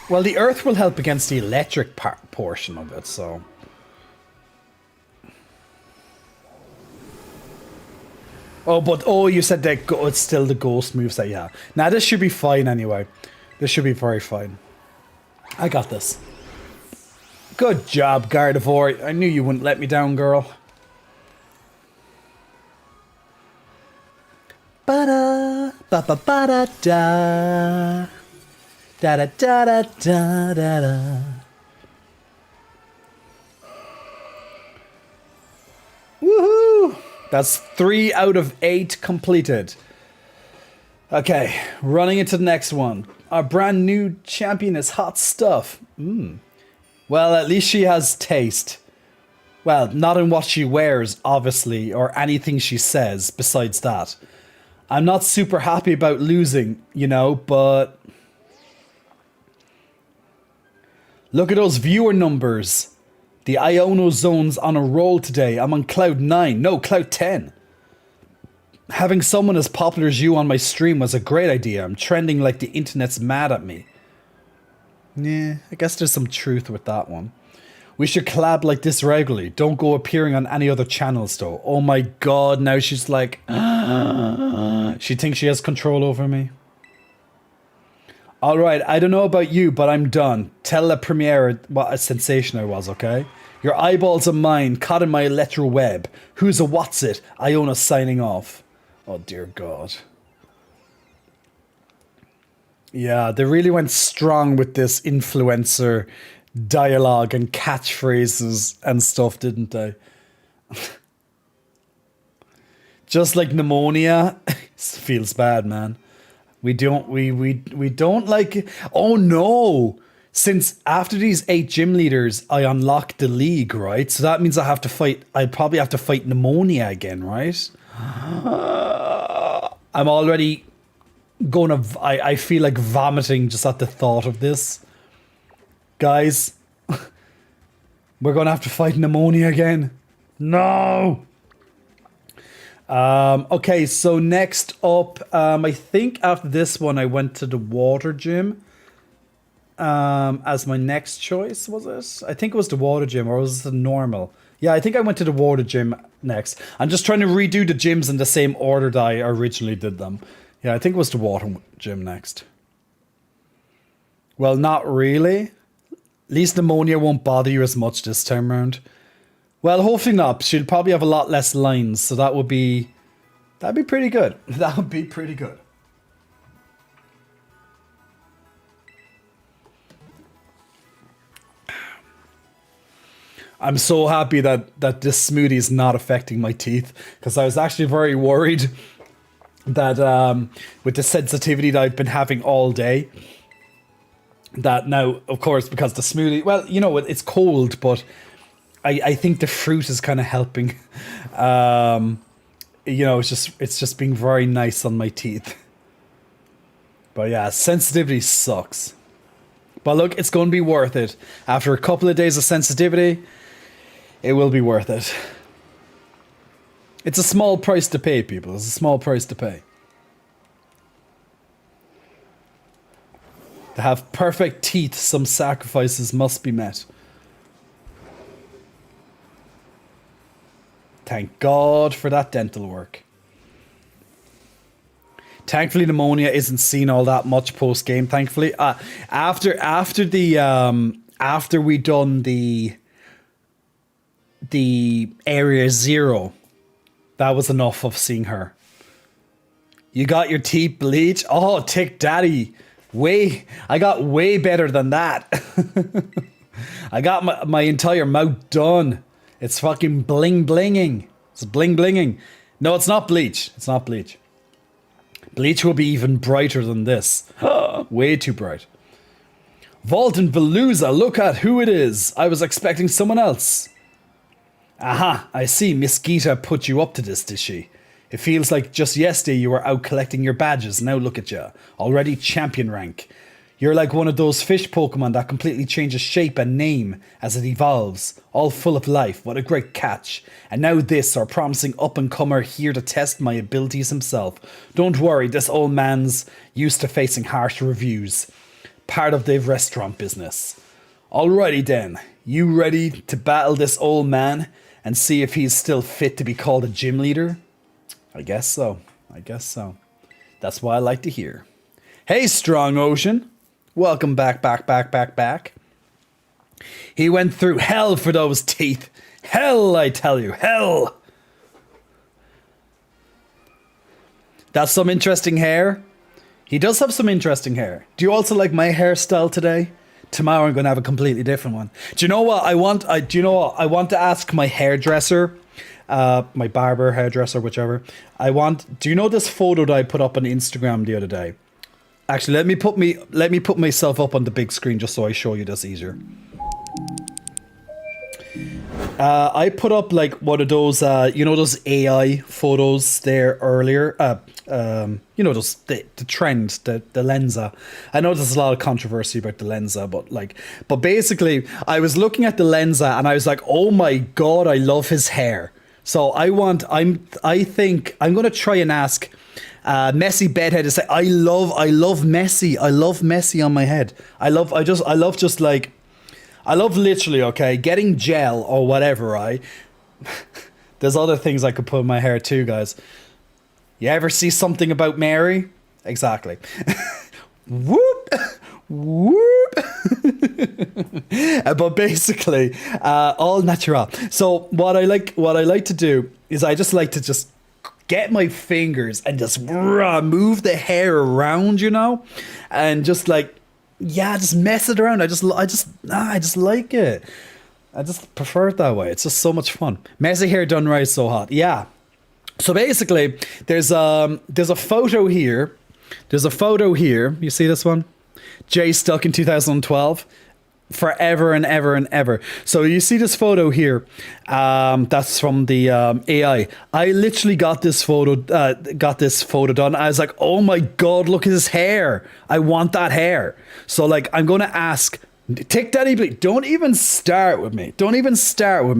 Well, the Earth will help against the electric portion of it, so... Oh, but... Oh, you said that it's still the ghost moves that you have. Now, this should be fine anyway. This should be very fine. I got this. Good job, Gardevoir. I knew you wouldn't let me down, girl. Ba-da! Ba ba ba da da. Da da da da da da da. Woohoo! That's 3 out of 8 completed. Okay, running into the next one. Our brand new champion is hot stuff. Well, at least she has taste. Well, not in what she wears, obviously, or anything she says besides that. I'm not super happy about losing, you know, but... Look at those viewer numbers. The Iono Zone's on a roll today. I'm on cloud 9. No, cloud 10. Having someone as popular as you on my stream was a great idea. I'm trending like the internet's mad at me. Yeah, I guess there's some truth with that one. We should collab like this regularly. Don't go appearing on any other channels though. Oh my god, now she's like... she thinks she has control over me. Alright, I don't know about you, but I'm done. Tell La Premiere what a sensation I was, okay? Your eyeballs are mine, caught in my electro web. Who's a what's it? Iona signing off. Oh dear god. Yeah, they really went strong with this influencer dialogue and catchphrases and stuff, didn't they? Just like pneumonia. Feels bad, man. We don't like it. Oh no! Since after these 8 gym leaders, I unlocked the league, right? So that means I'd probably have to fight pneumonia again, right? I'm already gonna... I feel like vomiting just at the thought of this. Guys, we're gonna have to fight pneumonia again. No! Okay, so next up, I think after this one I went to the water gym as my next choice, was it? I think it was the water gym, or was it the normal? Yeah, I think I went to the water gym next. I'm just trying to redo the gyms in the same order that I originally did them. Yeah, I think it was the water gym next. Well, not really. At least pneumonia won't bother you as much this time round. Well, hopefully not. She'll probably have a lot less lines, so that'd be pretty good. That would be pretty good. I'm so happy that this smoothie is not affecting my teeth, because I was actually very worried that with the sensitivity that I've been having all day, that now, of course, because the smoothie, well, you know, it's cold, but I think the fruit is kind of helping. You know, it's just being very nice on my teeth. But yeah, sensitivity sucks. But look, it's going to be worth it. After a couple of days of sensitivity, it will be worth it. It's a small price to pay, people. It's a small price to pay. To have perfect teeth, some sacrifices must be met. Thank God for that dental work. Thankfully, pneumonia isn't seen all that much post game. Thankfully, after we done the area 0, that was enough of seeing her. You got your teeth bleached? Oh, Tick Daddy. I got way better than that. I got my entire mouth done. It's fucking bling blinging. It's bling blinging. No, it's not bleach. It's not bleach. Bleach will be even brighter than this. Way too bright. Vault and Veluza, look at who it is. I was expecting someone else. Aha, I see Miss Gita put you up to this, did she? It feels like just yesterday you were out collecting your badges. Now look at you. Already champion rank. You're like one of those fish Pokemon that completely changes shape and name as it evolves. All full of life. What a great catch. And now this, our promising up-and-comer here to test my abilities himself. Don't worry, this old man's used to facing harsh reviews. Part of the restaurant business. Alrighty then. You ready to battle this old man and see if he's still fit to be called a gym leader? I guess so. I guess so. That's what I like to hear. Hey, Strong Ocean. Welcome back. He went through hell for those teeth. Hell, I tell you, hell. That's some interesting hair. He does have some interesting hair. Do you also like my hairstyle today? Tomorrow I'm going to have a completely different one. Do you know what I want? Do you know what I want to ask my hairdresser, my barber, hairdresser, whichever. Do you know this photo that I put up on Instagram the other day? Actually, let me put myself up on the big screen just so I show you this easier. I put up like one of those, those AI photos there earlier. Those the trend, the Lensa. I know there's a lot of controversy about the Lensa, but basically, I was looking at the Lensa and I was like, oh my god, I love his hair. So I think I'm gonna try and ask Messy Bedhead to say, I love Messi. I love Messi on my head. I love literally, okay, getting gel or whatever, right? There's other things I could put in my hair too, guys. You ever see Something About Mary? Exactly. Whoop! Whoop! But basically, all natural. So what I like to do is I just like to just get my fingers and just move the hair around, and just like, just mess it around. I just like it. I just prefer it that way. It's just so much fun. Messy hair done right is so hot. Yeah. So basically, there's a photo here. There's a photo here. You see this one? Jay stuck in 2012. Forever and ever and ever. So you see this photo here. That's from the AI. I literally got this photo done. I was like, oh my god, look at his hair. I want that hair. So like, I'm gonna ask. Tick Daddy Bleed, don't even start with me.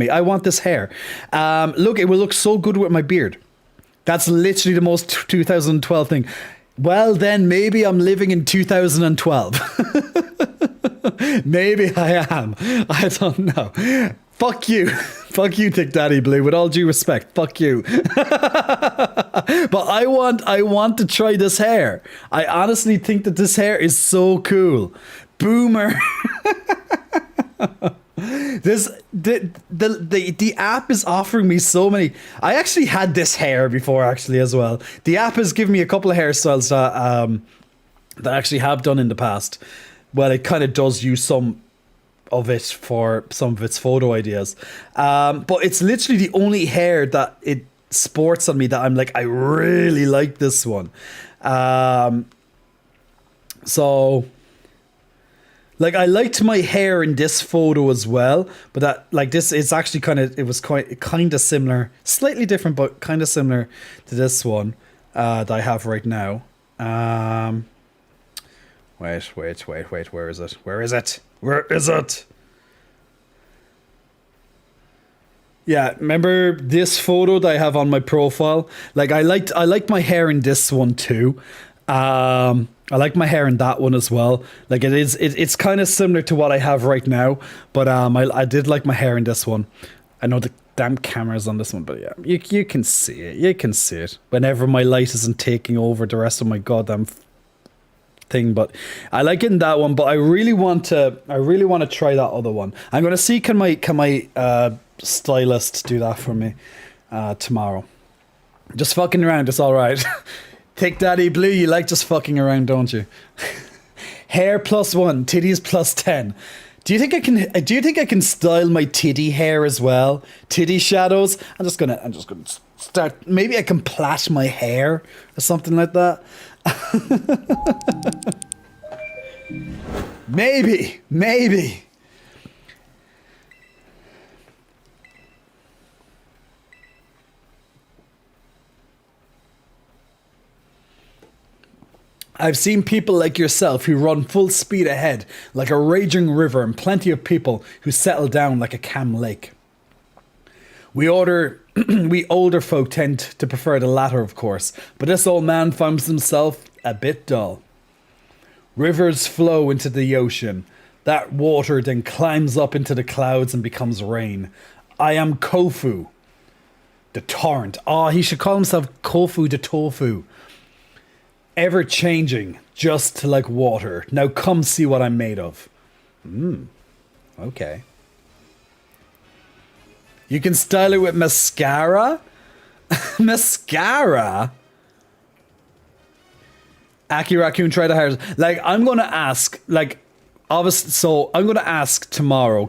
I want this hair. Look, it will look so good with my beard. That's literally the most 2012 thing. Well, then maybe I'm living in 2012. Maybe I am. I don't know. Fuck you. Fuck you, Tick Daddy Blue. With all due respect, fuck you. But I want to try this hair. I honestly think that this hair is so cool. Boomer. The app is offering me so many. I actually had this hair before as well. The app has given me a couple of hairstyles that I actually have done in the past. Well, it kind of does use some of it for some of its photo ideas. But it's literally the only hair that it sports on me that I'm like, I really like this one. So like, I liked my hair in this photo as well, but that, like, this is actually it was kind of similar, slightly different, but kind of similar to this one that I have right now. Wait, where is it? Where is it? Yeah, remember this photo that I have on my profile? Like, I liked my hair in this one too. I like my hair in that one as well. Like, it's kind of similar to what I have right now, but I did like my hair in this one. I know the damn camera's on this one, but yeah, you can see it. You can see it whenever my light isn't taking over the rest of my goddamn thing. But I like it in that one. But I really want to try that other one. I'm gonna see can my stylist do that for me tomorrow. Just fucking around, it's all right. Tick Daddy Blue, you like just fucking around, don't you? Hair +1, titties +10. Do you think I can style my titty hair as well? Titty shadows? I'm just gonna start. Maybe I can plait my hair or something like that. Maybe. I've seen people like yourself who run full speed ahead like a raging river, and plenty of people who settle down like a calm lake. We older folk tend to prefer the latter, of course, but this old man finds himself a bit dull. Rivers flow into the ocean. That water then climbs up into the clouds and becomes rain. I am Kofu, the torrent. He should call himself Kofu the Tofu. Ever changing, just like water. Now come see what I'm made of. Okay. You can style it with mascara? Mascara? Aki Raccoon, try the hardest. Like, I'm going to ask, like, obviously, so I'm going to ask tomorrow,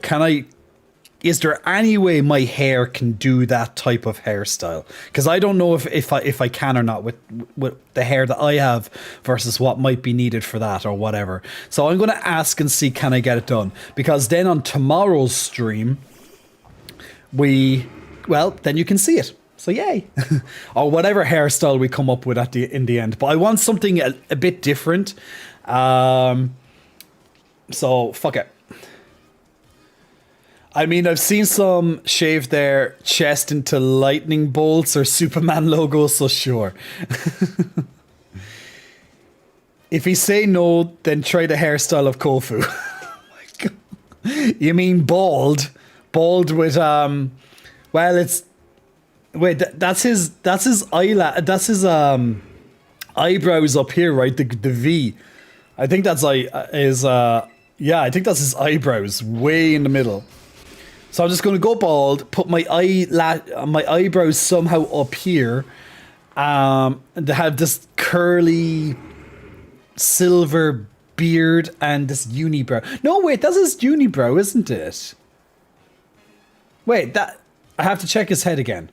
is there any way my hair can do that type of hairstyle? Because I don't know if I can or not with the hair that I have versus what might be needed for that or whatever. So I'm going to ask and see, can I get it done? Because then on tomorrow's stream, then you can see it. So yay. Or whatever hairstyle we come up with in the end. But I want something a bit different. So fuck it. I mean, I've seen some shave their chest into lightning bolts or Superman logos, so sure. If you say no, then try the hairstyle of Kofu. Oh my God. You mean bald? Bald with well, it's that's his eyebrows up here, right? The V. I think that's yeah, I think that's his eyebrows way in the middle. So I'm just going to go bald, put my eyebrows somehow up here, and to have this curly silver beard and this unibrow. No, wait, that's his unibrow, isn't it? Wait, I have to check his head again.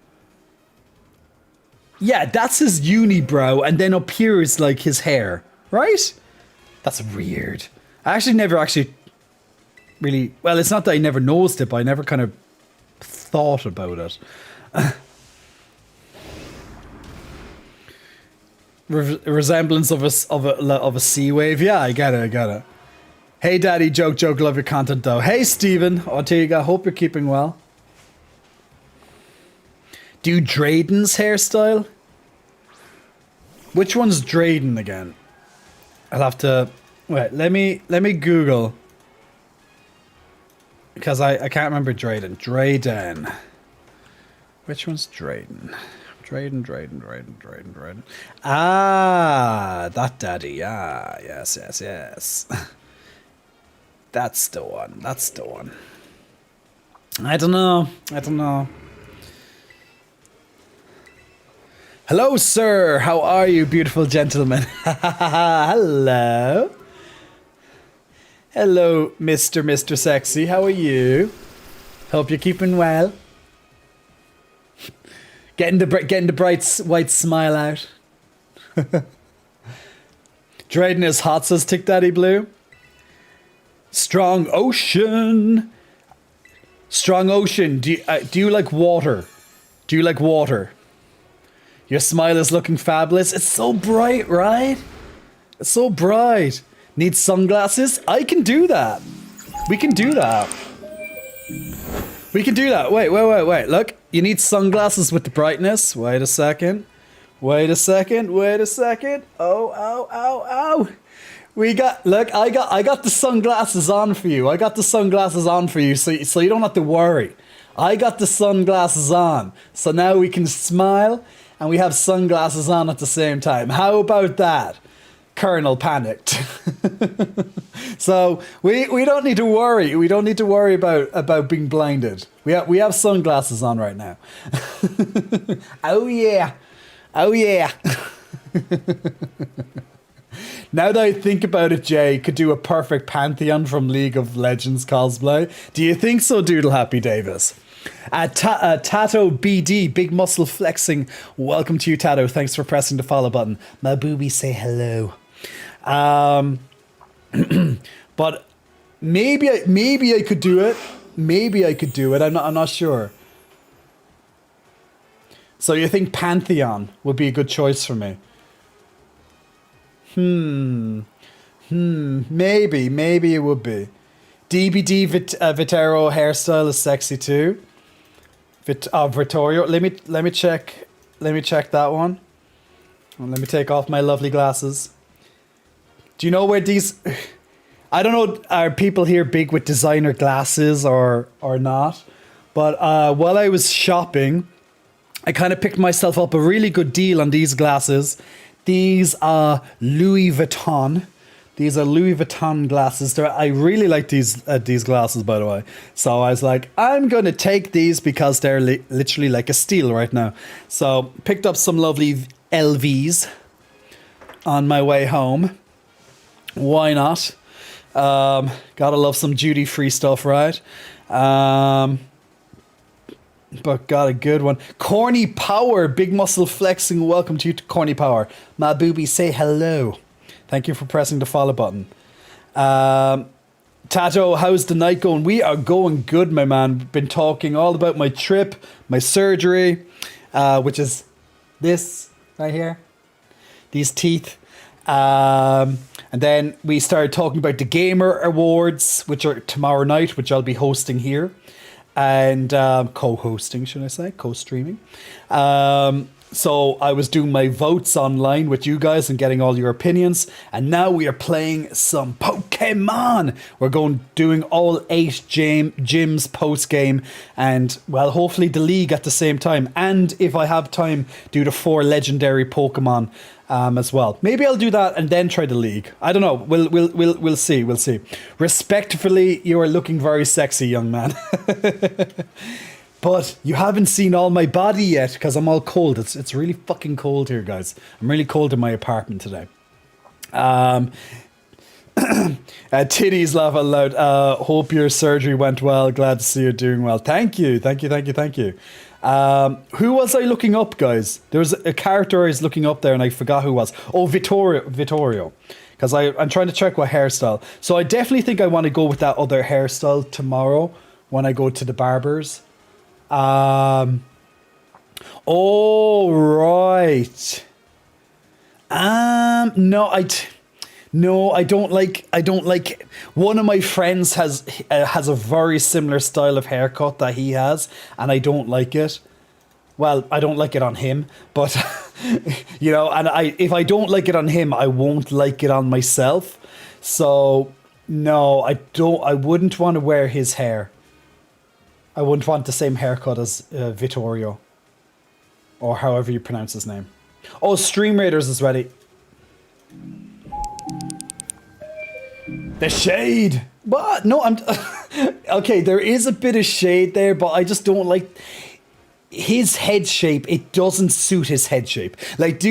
Yeah, that's his unibrow, and then up here is like his hair, right? That's weird. I actually never really, well, it's not that I never noticed it, but I never kind of thought about it. Resemblance of a sea wave. Yeah, I get it. Hey, Daddy, joke, love your content though. Hey, Stephen, Ortega, hope you're keeping well. Do Drayden's hairstyle? Which one's Drayden again? I'll have to wait. Let me Google. Because I can't remember Drayden. Drayden. Which one's Drayden? Drayden. Ah, that daddy. Ah, yes. That's the one. I don't know. Hello, sir. How are you, beautiful gentleman? Hello. Hello, Mr. Sexy. How are you? Hope you're keeping well. Getting the bright white smile out. Drayden is hot, says Tick Daddy Blue. Strong Ocean. Do you like water? Your smile is looking fabulous. It's so bright, right? It's so bright. Need sunglasses? I can do that. We can do that. Wait. Look, you need sunglasses with the brightness. Wait a second. Ow. I got the sunglasses on for you. So you don't have to worry. I got the sunglasses on. So now we can smile and we have sunglasses on at the same time. How about that? Colonel panicked. So we don't need to worry. We don't need to worry about being blinded. We have sunglasses on right now. Oh yeah. Now that I think about it, Jay could do a perfect Pantheon from League of Legends cosplay. Do you think so, Doodle Happy Davis? Tato BD, big muscle flexing. Welcome to you, Tato. Thanks for pressing the follow button. My boobies say hello. But maybe I could do it. I'm not sure. So you think Pantheon would be a good choice for me? Maybe it would be. DBD Vitero hairstyle is sexy too. Vittorio, let me check that one. And let me take off my lovely glasses. Do you know where these? I don't know. Are people here big with designer glasses or not? But while I was shopping, I kind of picked myself up a really good deal on these glasses. These are Louis Vuitton. These are Louis Vuitton glasses. I really like these glasses, by the way. So I was like, I'm going to take these because they're literally like a steal right now. So picked up some lovely LVs. on my way home. Why not? Gotta love some duty-free stuff, right? But got a good one. Corny Power, big muscle flexing. Welcome to you to Corny Power. My booby, say hello. Thank you for pressing the follow button. Tato, how's the night going? We are going good, my man. Been talking all about my trip, my surgery, which is this right here. These teeth. And then we started talking about the Gamer Awards, which are tomorrow night, which I'll be hosting here. And co-hosting, should I say, co-streaming. So I was doing my votes online with you guys and getting all your opinions. And now we are playing some Pokemon. We're doing all 8 gyms post-game. And, well, hopefully the league at the same time. And if I have time, do the 4 legendary Pokemon as well. Maybe I'll do that and then try the league. I don't know. We'll see. We'll see. Respectfully, you are looking very sexy, young man. But you haven't seen all my body yet because I'm all cold. It's really fucking cold here, guys. I'm really cold in my apartment today. Titties laugh out loud. Hope your surgery went well. Glad to see you're doing well. Thank you. Who was I looking up, guys? There was a character I was looking up there and I forgot who it was. Oh, Vittorio. Because I'm trying to check what hairstyle. So I definitely think I want to go with that other hairstyle tomorrow when I go to the barbers. Oh, right. No, I don't like. One of my friends has a very similar style of haircut that he has, and I don't like it. Well, I don't like it on him, but you know, and if I don't like it on him, I won't like it on myself. So no, I wouldn't want to wear his hair. I wouldn't want the same haircut as Vittorio, or however you pronounce his name. Oh, Stream Raiders is ready. The shade. What? No, I'm okay. There is a bit of shade there, but I just don't like his head shape. It doesn't suit his head shape. Like,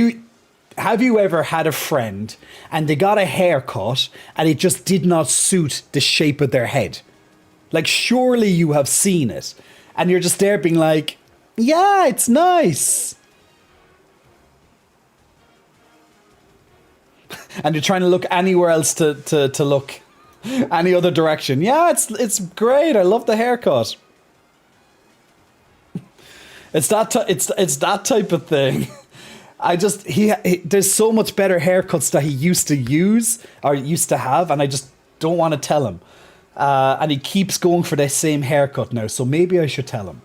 have you ever had a friend and they got a haircut and it just did not suit the shape of their head? Like, surely you have seen it. And you're just there being like, yeah, it's nice. And you're trying to look anywhere else to look. Any other direction. Yeah, it's great. I love the haircut. It's that type of thing. There's so much better haircuts that he used to use or used to have, and I just don't want to tell him. And he keeps going for the same haircut now, so maybe I should tell him.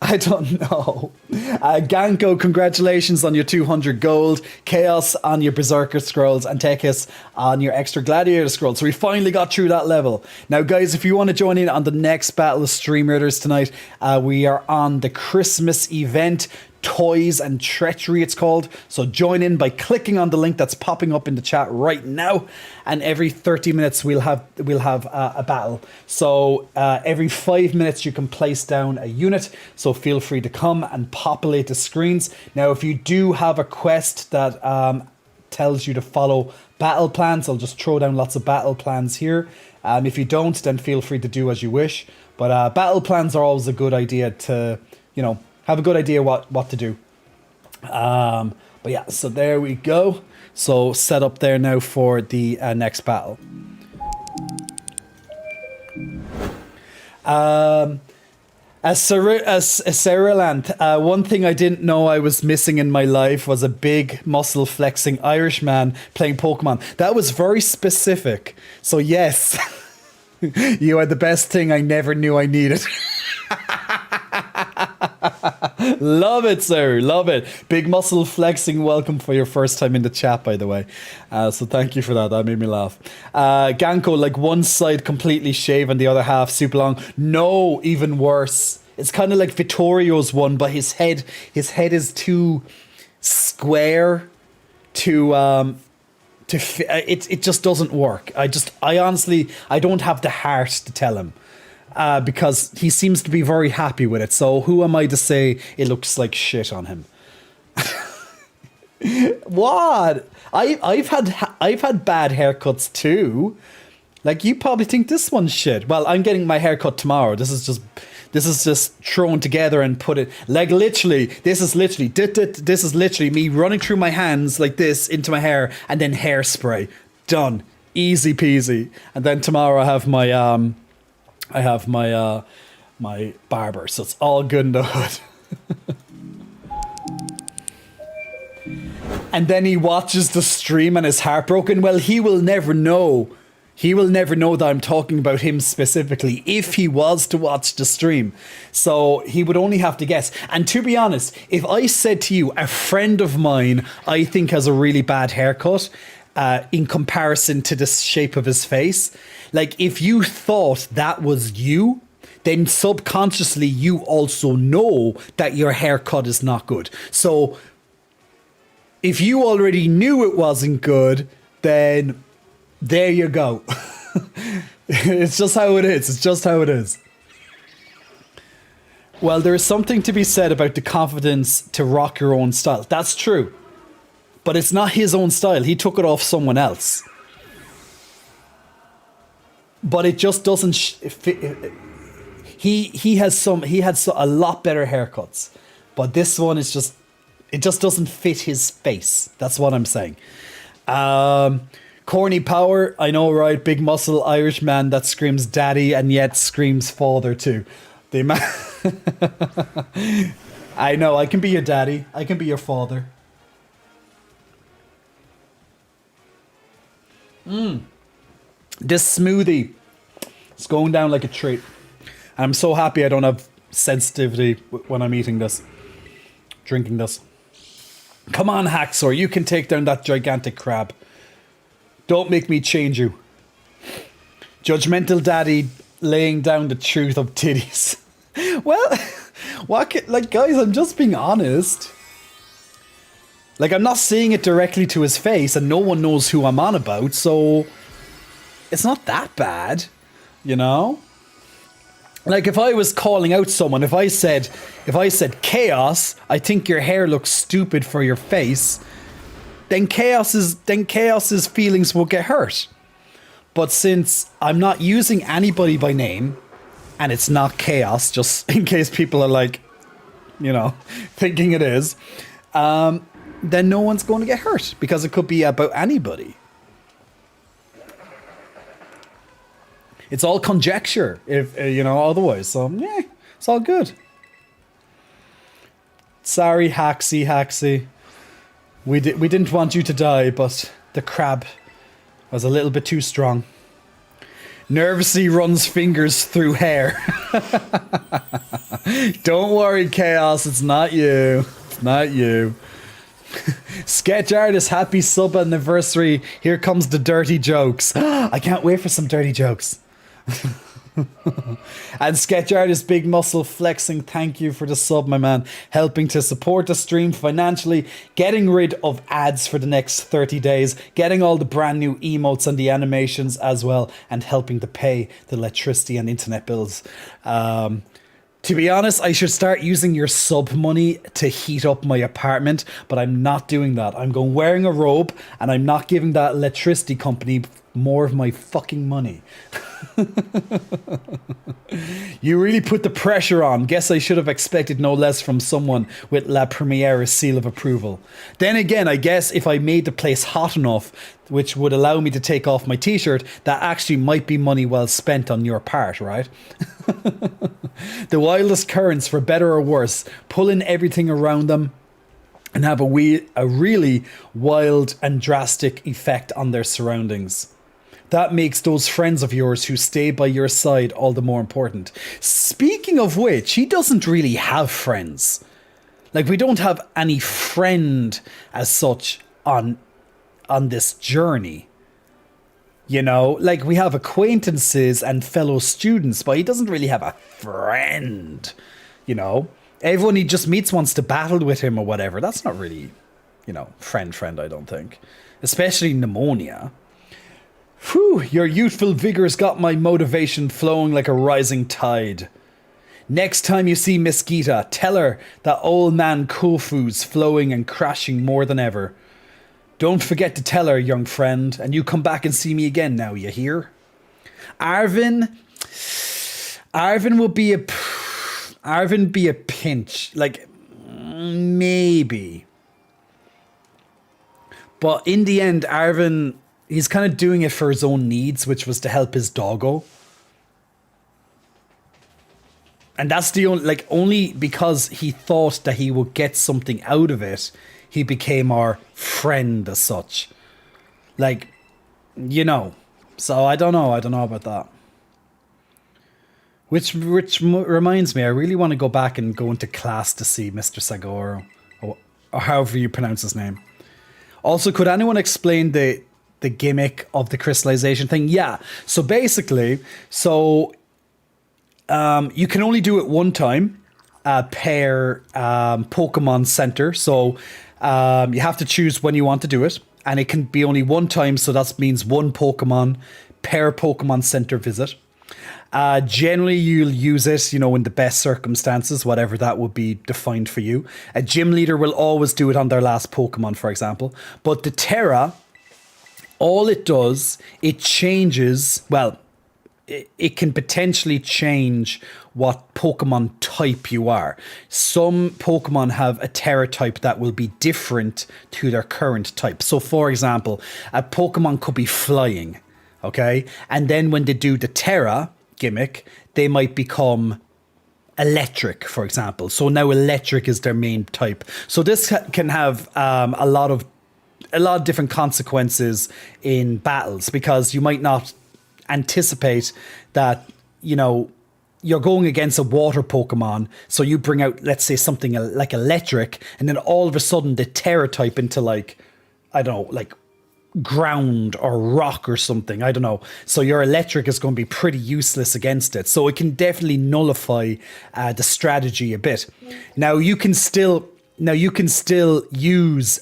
I don't know. Ganko, congratulations on your 200 gold. Chaos on your Berserker Scrolls. And Tekis on your extra Gladiator Scrolls. So we finally got through that level. Now, guys, if you want to join in on the next Battle of Stream Raiders tonight, we are on the Christmas event. Toys and Treachery, it's called. So join in by clicking on the link that's popping up in the chat right now. And every 30 minutes we'll have a battle. So every 5 minutes you can place down a unit. So feel free to come and populate the screens. Now, if you do have a quest that tells you to follow battle plans, I'll just throw down lots of battle plans here. If you don't, then feel free to do as you wish. But battle plans are always a good idea to, have a good idea what to do. But yeah, so there we go. So set up there now for the next battle. As Saraland, one thing I didn't know I was missing in my life was a big muscle flexing Irishman playing Pokemon. That was very specific. So yes, you are the best thing I never knew I needed. Love it, sir. Love it. Big muscle flexing. Welcome for your first time in the chat, by the way. So thank you for that. That made me laugh. Ganko, like one side completely shaved and the other half super long. No, even worse. It's kind of like Vittorio's one, but his head is too square to it just doesn't work. I honestly don't have the heart to tell him. Because he seems to be very happy with it. So who am I to say it looks like shit on him? What? I've had bad haircuts too. Like, you probably think this one's shit. Well, I'm getting my haircut tomorrow. This is just thrown together and put it like literally. This is literally me running through my hands like this into my hair and then hairspray. Done. Easy peasy. And then tomorrow I have my barber, so it's all good in the hood. And then he watches the stream and is heartbroken. Well, he will never know. He will never know that I'm talking about him specifically if he was to watch the stream. So he would only have to guess. And to be honest, if I said to you, a friend of mine I think has a really bad haircut in comparison to the shape of his face, like if you thought that was you, then subconsciously you also know that your haircut is not good. So if you already knew it wasn't good, then there you go. It's just how it is. It's just how it is. Well, there is something to be said about the confidence to rock your own style. That's true. But it's not his own style. He took it off someone else. But it just doesn't fit. He had a lot better haircuts. But this one is just, it just doesn't fit his face. That's what I'm saying. Corny Power, I know, right? Big muscle Irish man that screams daddy and yet screams father too. I know, I can be your daddy. I can be your father. This smoothie, it's going down like a treat. And I'm so happy I don't have sensitivity when I'm eating this, drinking this. Come on, Hacksaw, you can take down that gigantic crab. Don't make me change you. Judgmental daddy laying down the truth of titties. Well, guys, I'm just being honest. Like, I'm not saying it directly to his face and no one knows who I'm on about, so it's not that bad, you know? Like, if I was calling out someone, if I said, Chaos, I think your hair looks stupid for your face, then Chaos's feelings will get hurt. But since I'm not using anybody by name, and it's not Chaos, just in case people are like, you know, thinking it is, then no one's going to get hurt because it could be about anybody. It's all conjecture, if you know, otherwise. So yeah, it's all good. Sorry, Haxy. We didn't want you to die, but the crab was a little bit too strong. Nervously runs fingers through hair. Don't worry, Chaos. It's not you. It's not you. Sketch artist, happy sub anniversary. Here comes the dirty jokes. I can't wait for some dirty jokes. And sketch artist Big Muscle flexing, thank you for the sub, my man, helping to support the stream financially, getting rid of ads for the next 30 days, getting all the brand new emotes and the animations as well, and helping to pay the electricity and internet bills. To be honest, I should start using your sub money to heat up my apartment, but I'm not doing that. I'm going wearing a robe and I'm not giving that electricity company more of my fucking money. You really put the pressure on. Guess I should have expected no less from someone with La Premiere seal of approval. Then again, I guess if I made the place hot enough, which would allow me to take off my t-shirt, that actually might be money well spent on your part, right? The wildest currents, for better or worse, pulling everything around them and have a really wild and drastic effect on their surroundings. That makes those friends of yours who stay by your side all the more important. Speaking of which, he doesn't really have friends. Like, we don't have any friend as such on this journey. You know, like, we have acquaintances and fellow students, but he doesn't really have a friend. You know, everyone he just meets wants to battle with him or whatever. That's not really, you know, friend, I don't think. Especially pneumonia. Whew, your youthful vigor's got my motivation flowing like a rising tide. Next time you see Miss Gita, tell her that old man Kofu's flowing and crashing more than ever. Don't forget to tell her, young friend, and you come back and see me again now, you hear? Arvin will be a... Arvin be a pinch. Like, maybe. But in the end, Arvin, he's kind of doing it for his own needs, which was to help his doggo. And that's the only, like, only because he thought that he would get something out of it, he became our friend as such. Like, you know. So I don't know about that. Which reminds me, I really want to go back and go into class to see Mr. Sagoro, or however you pronounce his name. Also, could anyone explain the gimmick of the crystallization thing? Yeah. So basically, you can only do it one time per Pokemon Center. So you have to choose when you want to do it. And it can be only one time. So that means one Pokemon per Pokemon Center visit. Generally, you'll use it, you know, in the best circumstances, whatever that would be defined for you. A gym leader will always do it on their last Pokemon, for example. But the Terra, all it does, it changes, well, it can potentially change what Pokemon type you are. Some Pokemon have a Terra type that will be different to their current type. So, for example, a Pokemon could be flying, okay? And then when they do the Terra gimmick, they might become electric, for example. So now electric is their main type. So this can have a lot of different consequences in battles, because you might not anticipate that, you know, you're going against a water Pokemon, so you bring out, let's say, something like electric, and then all of a sudden they Terra type into, like, I don't know, like ground or rock or something, I don't know. So your electric is going to be pretty useless against it. So it can definitely nullify the strategy a bit. Now you can still use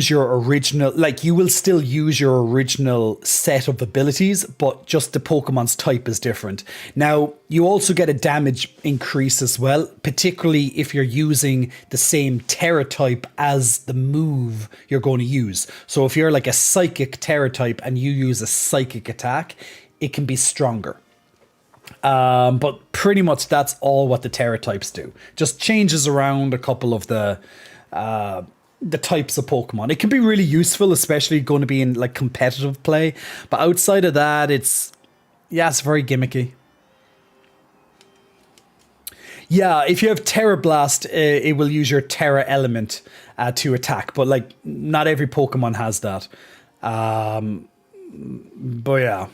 your original, like, you will still use your original set of abilities, but just the Pokemon's type is different. Now, you also get a damage increase as well, particularly if you're using the same Terra type as the move you're going to use. So if you're like a Psychic Terra type and you use a Psychic attack, it can be stronger. But pretty much that's all what the Terra types do. Just changes around a couple of the types of Pokemon. It can be really useful, especially going to be in like competitive play. But outside of that, it's very gimmicky. Yeah, if you have Terra Blast, it will use your Terra element to attack. But like, not every Pokemon has that. But yeah.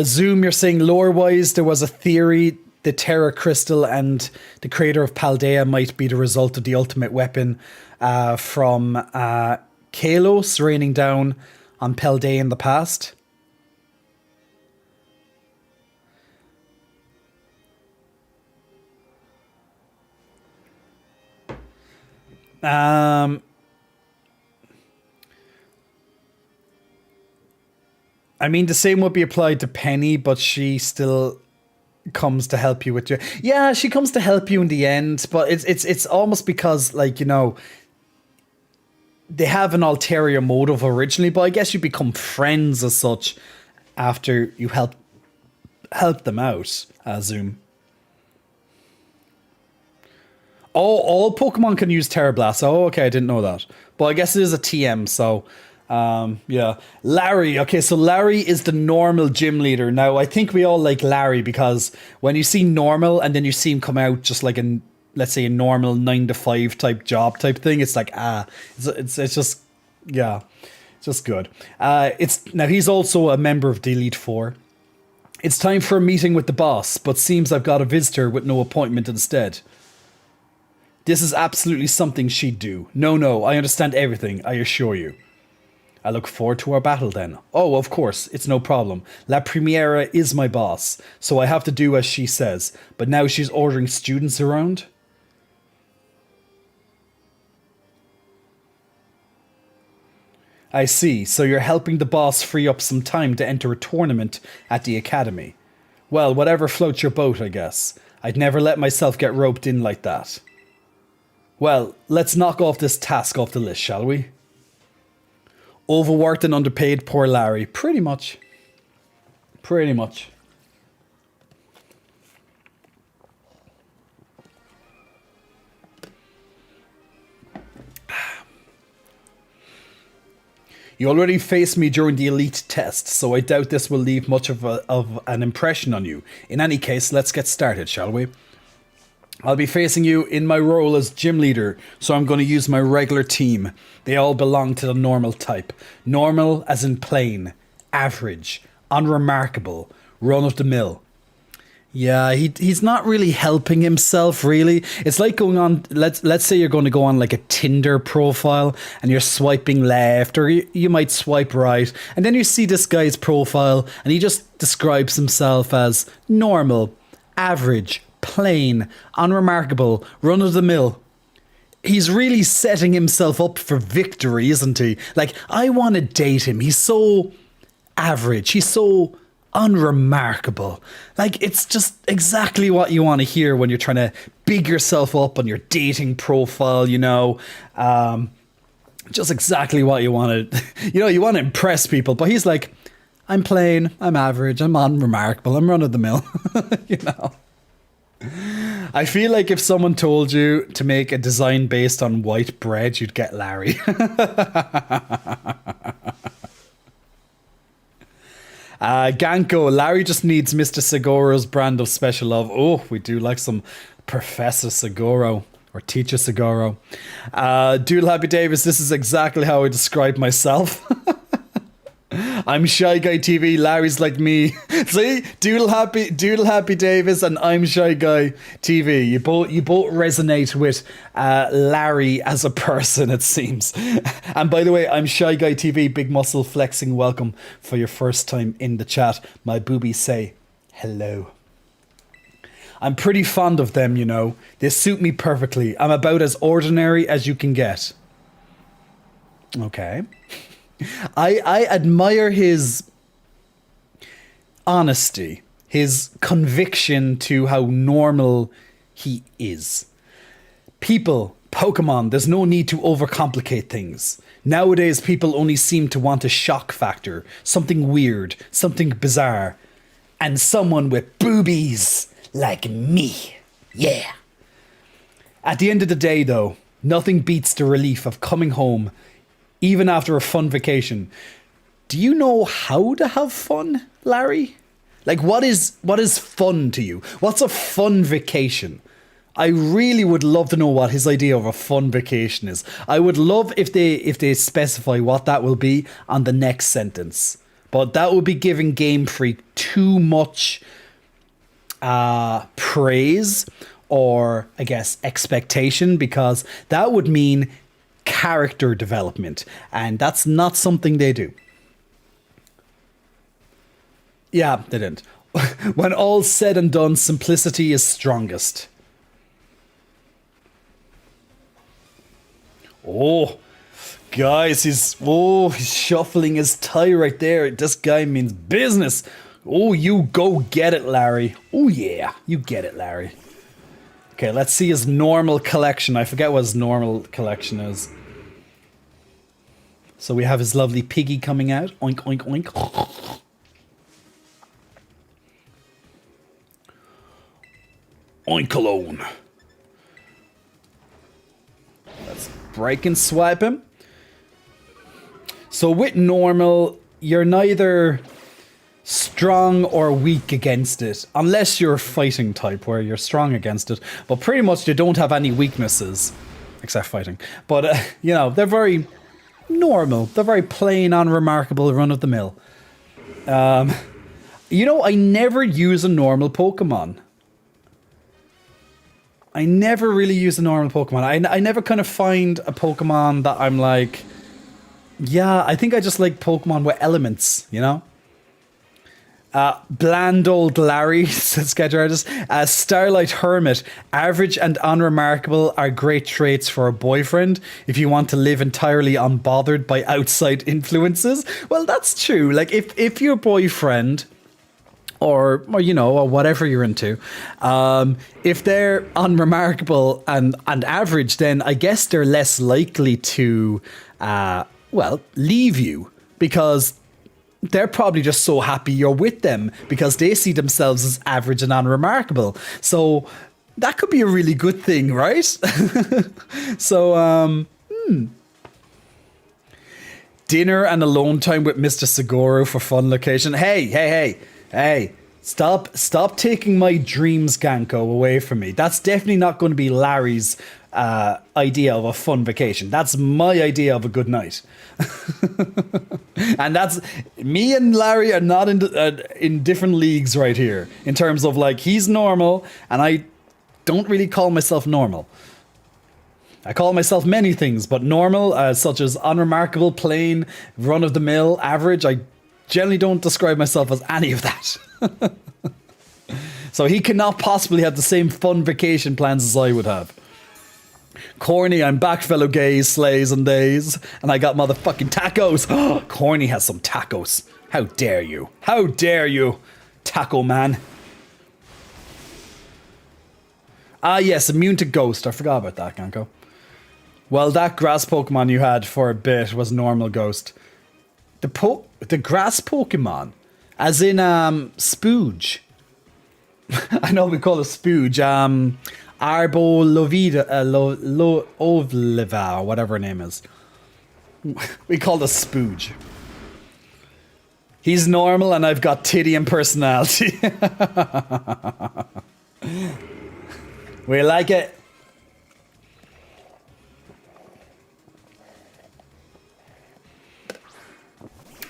Zoom, you're saying lore-wise, there was a theory the Terra Crystal and the creator of Paldea might be the result of the ultimate weapon from Kalos raining down on Paldea in the past. I mean, the same would be applied to Penny, but she still comes to help you with your... Yeah, she comes to help you in the end, but it's almost because, like, you know, they have an ulterior motive originally, but I guess you become friends as such after you help them out, Zoom. All Pokemon can use Terra Blast. Oh, okay, I didn't know that. But I guess it is a TM, so... yeah. Larry. Okay, so Larry is the normal gym leader. Now, I think we all like Larry because when you see normal and then you see him come out just like let's say a normal 9-to-5 type job type thing, it's like, it's just, yeah, it's just good. Now he's also a member of the Elite Four. It's time for a meeting with the boss, but seems I've got a visitor with no appointment instead. This is absolutely something she'd do. No, I understand everything, I assure you. I look forward to our battle then. Oh, of course, it's no problem. La Primiera is my boss, so I have to do as she says. But now she's ordering students around? I see, so you're helping the boss free up some time to enter a tournament at the academy. Well, whatever floats your boat, I guess. I'd never let myself get roped in like that. Well, let's knock off this task off the list, shall we? Overworked and underpaid poor Larry. Pretty much. Pretty much. You already faced me during the elite test, so I doubt this will leave much of an impression on you. In any case, let's get started, shall we? I'll be facing you in my role as gym leader, so I'm going to use my regular team. They all belong to the normal type. Normal as in plain, average, unremarkable, run-of-the-mill. Yeah, he's not really helping himself, really. It's like going on, let's say you're going to go on like a Tinder profile and you're swiping left, or you might swipe right, and then you see this guy's profile and he just describes himself as normal, average, plain, unremarkable, run-of-the-mill. He's really setting himself up for victory, isn't he? Like, I want to date him. He's so average. He's so unremarkable. Like, it's just exactly what you want to hear when you're trying to big yourself up on your dating profile, you know. Just exactly what you want to, you want to impress people. But he's like, I'm plain, I'm average, I'm unremarkable, I'm run-of-the-mill, you know. I feel like if someone told you to make a design based on white bread, you'd get Larry. Ganko, Larry just needs Mr. Segoro's brand of special love. Oh, we do like some Professor Segoro or Teacher Segoro. Doodle Happy Davis, this is exactly how I describe myself. I'm Shy Guy TV, Larry's like me. See? Doodle Happy Davis and I'm Shy Guy TV. You both resonate with Larry as a person, it seems. And by the way, I'm Shy Guy TV, big muscle flexing welcome for your first time in the chat. My boobies say hello. I'm pretty fond of them, you know. They suit me perfectly. I'm about as ordinary as you can get. Okay. I admire his honesty, his conviction to how normal he is. People, Pokemon, there's no need to overcomplicate things. Nowadays, people only seem to want a shock factor, something weird, something bizarre, and someone with boobies like me. Yeah. At the end of the day, though, nothing beats the relief of coming home even after a fun vacation. Do you know how to have fun, Larry? Like, what is fun to you? What's a fun vacation? I really would love to know what his idea of a fun vacation is. I would love if they specify what that will be on the next sentence. But that would be giving Game Freak too much praise or, I guess, expectation, because that would mean character development, and that's not something they do. Yeah, they didn't. When all's said and done, simplicity is strongest. Oh, guys, he's shuffling his tie right there. This guy means business. Oh, you go get it, Larry. Oh yeah, you get it, Larry. Okay, let's see his normal collection. I forget what his normal collection is. So we have his lovely piggy coming out. Oink, oink, oink. Oinkalone. Let's break and swipe him. So with normal, you're neither strong or weak against it, unless you're a fighting type where you're strong against it. But pretty much they don't have any weaknesses, except fighting. But, they're very normal. They're very plain, unremarkable, run-of-the-mill. I never use a normal Pokemon. I never really use a normal Pokemon. I never kind of find a Pokemon that I'm like, yeah, I think I just like Pokemon with elements, you know? Bland old Larry, says Sketch Artist. Starlight Hermit. Average and unremarkable are great traits for a boyfriend if you want to live entirely unbothered by outside influences. Well, that's true. Like, if your boyfriend or you know, or whatever you're into, if they're unremarkable and average, then I guess they're less likely to, well, leave you because they're probably just so happy you're with them because they see themselves as average and unremarkable. So that could be a really good thing, right? So, dinner and alone time with Mr. Seguro for fun location. Hey, stop taking my dreams, Ganko, away from me. That's definitely not going to be Larry's idea of a fun vacation. That's my idea of a good night. And that's me and Larry are not in different leagues right here in terms of like he's normal and I don't really call myself normal. I call myself many things, but normal, such as unremarkable, plain, run-of-the-mill, average, I generally don't describe myself as any of that. So he cannot possibly have the same fun vacation plans as I would have. Corny, I'm back, fellow gays, slays and days, and I got motherfucking tacos. Corny has some tacos. How dare you? How dare you, taco man? Ah, yes, immune to ghost. I forgot about that, Ganko. Well, that grass Pokemon you had for a bit was normal ghost. The grass Pokemon, as in Spooge. I know we call it Spooge. Arbolovida, Ovliva, or whatever her name is. We call it Spooge. He's normal, and I've got titty and personality. We like it.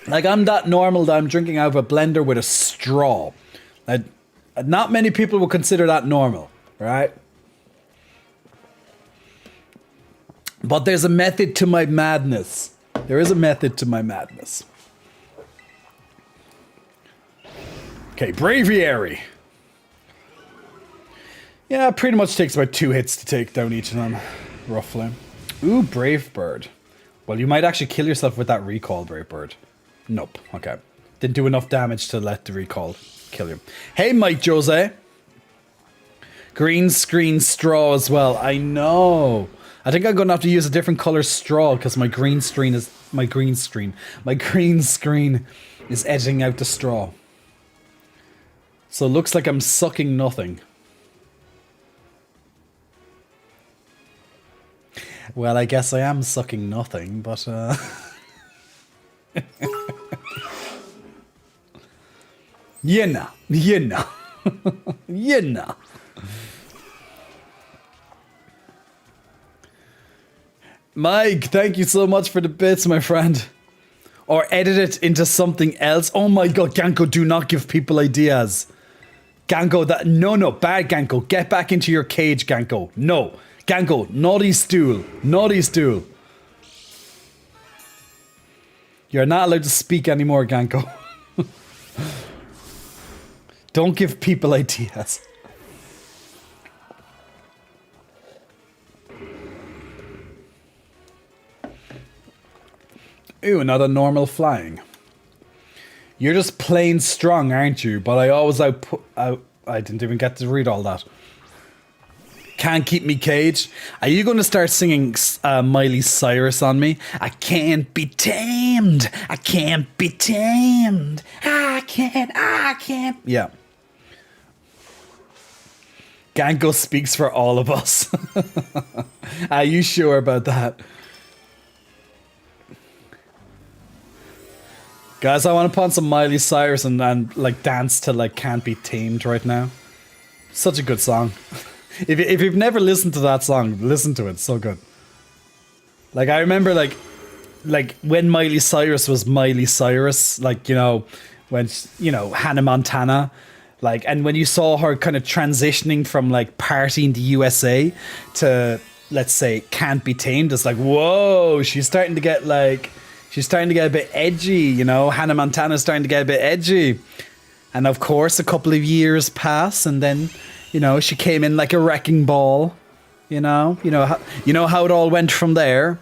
Like, I'm that normal that I'm drinking out of a blender with a straw. Not many people would consider that normal, right? But there's a method to my madness. There is a method to my madness. Okay, Braviary. Yeah, it pretty much takes about 2 hits to take down each of them, roughly. Ooh, Brave Bird. Well, you might actually kill yourself with that recall, Brave Bird. Nope. Okay. Didn't do enough damage to let the recall kill you. Hey, Mike Jose. Green screen straw as well. I know. I think I'm going to have to use a different color straw because my green screen is editing out the straw. So it looks like I'm sucking nothing. Well, I guess I am sucking nothing, but you know. Mike, thank you so much for the bits, my friend. Or edit it into something else. Oh my god, Ganko, do not give people ideas. Ganko, no, bad Ganko. Get back into your cage, Ganko. No. Ganko, naughty stool. You're not allowed to speak anymore, Ganko. Don't give people ideas. Ooh, another normal flying. You're just plain strong, aren't you? But I always I didn't even get to read all that. Can't keep me caged. Are you going to start singing Miley Cyrus on me? I can't be tamed. I can't be tamed. I can't. Yeah. Ganko speaks for all of us. Are you sure about that? Guys, I want to put on some Miley Cyrus and like dance to like Can't Be Tamed right now. Such a good song. If you've never listened to that song, listen to it. It's so good. Like I remember like when Miley Cyrus was Miley Cyrus, like, you know, when, you know, Hannah Montana, like, and when you saw her kind of transitioning from like Party in the USA to, let's say, Can't Be Tamed, it's like, whoa, she's starting to get a bit edgy, you know. Hannah Montana's starting to get a bit edgy. And of course, a couple of years pass, and then, you know, she came in like a wrecking ball. You know how it all went from there.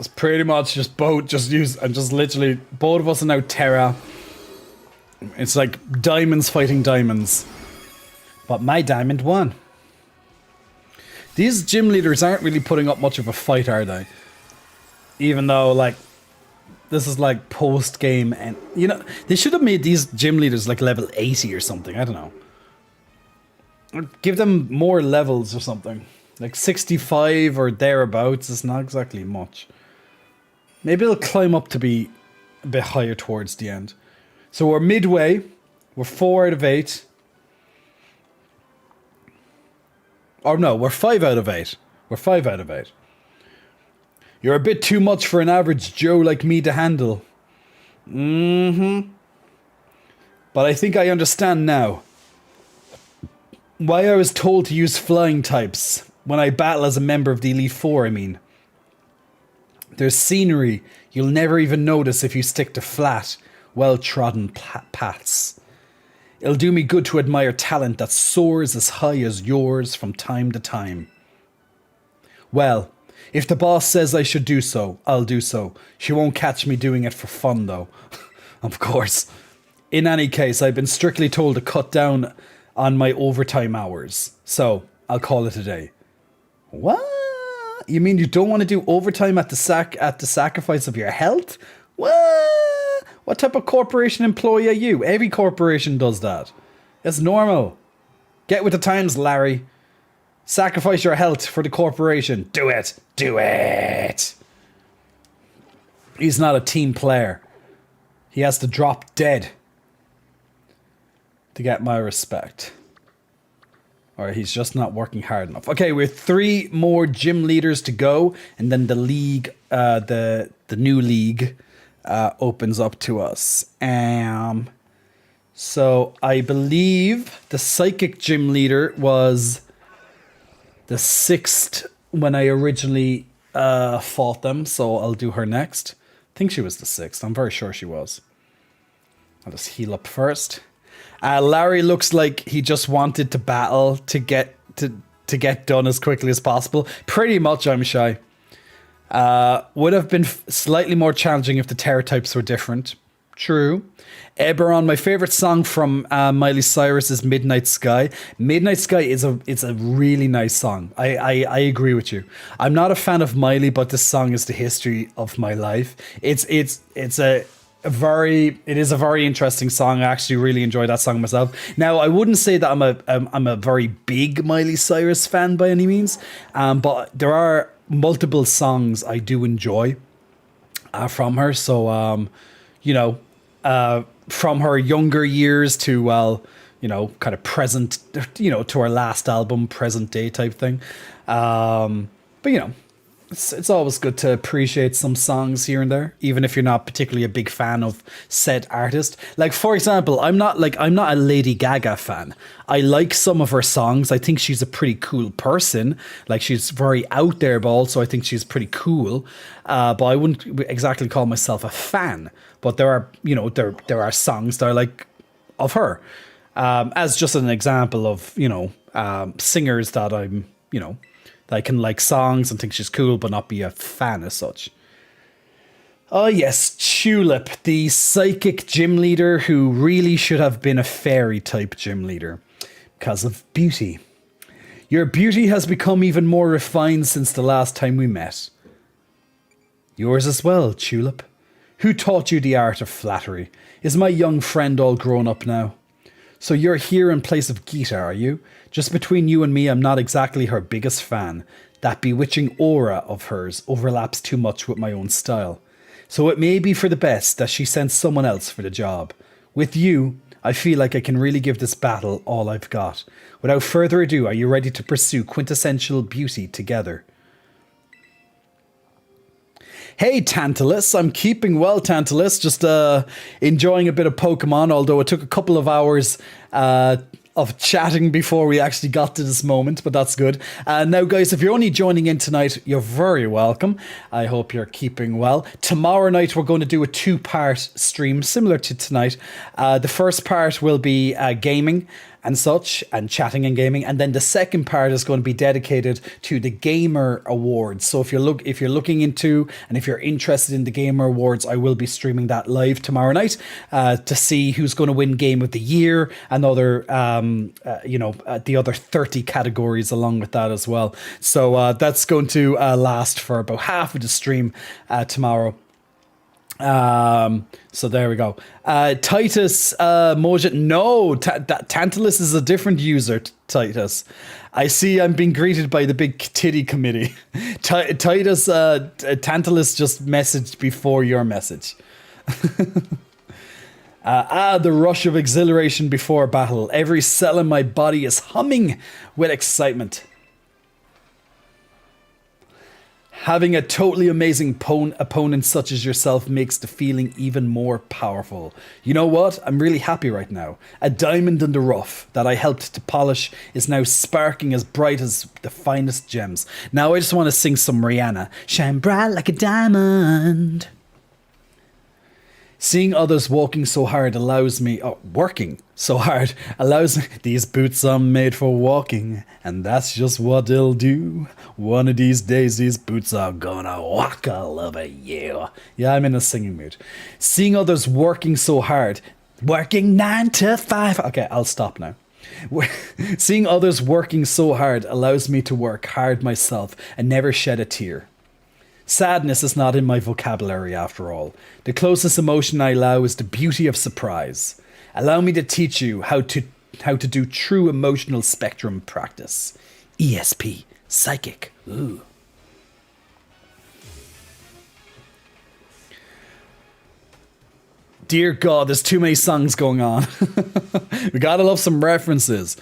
It's pretty much just both just use and just literally both of us are now Terra. It's like diamonds fighting diamonds. But my diamond won. These gym leaders aren't really putting up much of a fight, are they? Even though, like, this is like post game, and you know they should have made these gym leaders like level 80 or something. I don't know. Or give them more levels or something. Like 65 or thereabouts is not exactly much. Maybe they'll climb up to be a bit higher towards the end. So we're midway. We're 4 out of 8. Or no, we're 5 out of 8. We're 5 out of 8. You're a bit too much for an average Joe like me to handle. But I think I understand now why I was told to use flying types when I battle as a member of the Elite Four, I mean. There's scenery you'll never even notice if you stick to flat, well-trodden paths. It'll do me good to admire talent that soars as high as yours from time to time. Well, if the boss says I should do so, I'll do so. She won't catch me doing it for fun, though. Of course. In any case, I've been strictly told to cut down on my overtime hours. So, I'll call it a day. What? You mean you don't want to do overtime at the sacrifice of your health? What? What type of corporation employee are you? Every corporation does that. It's normal. Get with the times, Larry. Sacrifice your health for the corporation. Do it. Do it. He's not a team player. He has to drop dead to get my respect. Or he's just not working hard enough. Okay, we're 3 more gym leaders to go, and then the league, the new league, opens up to us. So I believe the psychic gym leader was the 6th when I originally fought them, so I'll do her next. I think she was the 6th. I'm very sure she was. I'll just heal up first. Larry looks like he just wanted to battle to get done as quickly as possible. Pretty much, I'm shy. Would have been slightly more challenging if the terror types were different. True. Eberron, my favorite song from Miley Cyrus is Midnight Sky. Midnight Sky is a really nice song. I agree with you. I'm not a fan of Miley, but this song is the history of my life. It is a very interesting song. I actually really enjoy that song myself. Now, I wouldn't say that I'm a very big Miley Cyrus fan by any means, but there are multiple songs I do enjoy from her. So, from her younger years to, kind of present, to her last album, present day type thing. But, it's always good to appreciate some songs here and there, even if you're not particularly a big fan of said artist. Like, for example, I'm not a Lady Gaga fan. I like some of her songs. I think she's a pretty cool person. Like, she's very out there, but also I think she's pretty cool. But I wouldn't exactly call myself a fan. But there are, there are songs that I like of her. As just an example of, singers that I'm, I can like songs and think she's cool, but not be a fan as such. Oh yes, Tulip, the psychic gym leader who really should have been a fairy type gym leader because of beauty. Your beauty has become even more refined since the last time we met. Yours as well, Tulip. Who taught you the art of flattery? Is my young friend all grown up now? So you're here in place of Geeta, are you? Just between you and me, I'm not exactly her biggest fan. That bewitching aura of hers overlaps too much with my own style. So it may be for the best that she sends someone else for the job. With you, I feel like I can really give this battle all I've got. Without further ado, are you ready to pursue quintessential beauty together? Hey, Tantalus. I'm keeping well, Tantalus. Just enjoying a bit of Pokemon, although it took a couple of hours of chatting before we actually got to this moment, but that's good. Now, guys, if you're only joining in tonight, you're very welcome. I hope you're keeping well. Tomorrow night, we're going to do a 2-part stream similar to tonight. The first part will be gaming, and such, and chatting and gaming. And then the second part is going to be dedicated to the Gamer Awards. So if you're looking into and if you're interested in the Gamer Awards, I will be streaming that live tomorrow night to see who's going to win Game of the Year and other the other 30 categories along with that as well. So that's going to last for about half of the stream tomorrow. So there we go. Titus Moja. No, Tantalus is a different user, Titus. I see I'm being greeted by the big titty committee. Titus, Tantalus just messaged before your message. The rush of exhilaration before battle. Every cell in my body is humming with excitement. Having a totally amazing opponent such as yourself makes the feeling even more powerful. You know what? I'm really happy right now. A diamond in the rough that I helped to polish is now sparking as bright as the finest gems. Now I just want to sing some Rihanna. Shine bright like a diamond. Seeing others working so hard allows me... These boots are made for walking, and that's just what they'll do. One of these days, these boots are gonna walk all over you. Yeah, I'm in a singing mood. Seeing others working so hard, working 9 to 5... Okay, I'll stop now. Seeing others working so hard allows me to work hard myself and never shed a tear. Sadness is not in my vocabulary after all. The closest emotion I allow is the beauty of surprise. Allow me to teach you how to do true emotional spectrum practice. ESP, psychic. Ooh. Dear God, there's too many songs going on. We gotta love some references.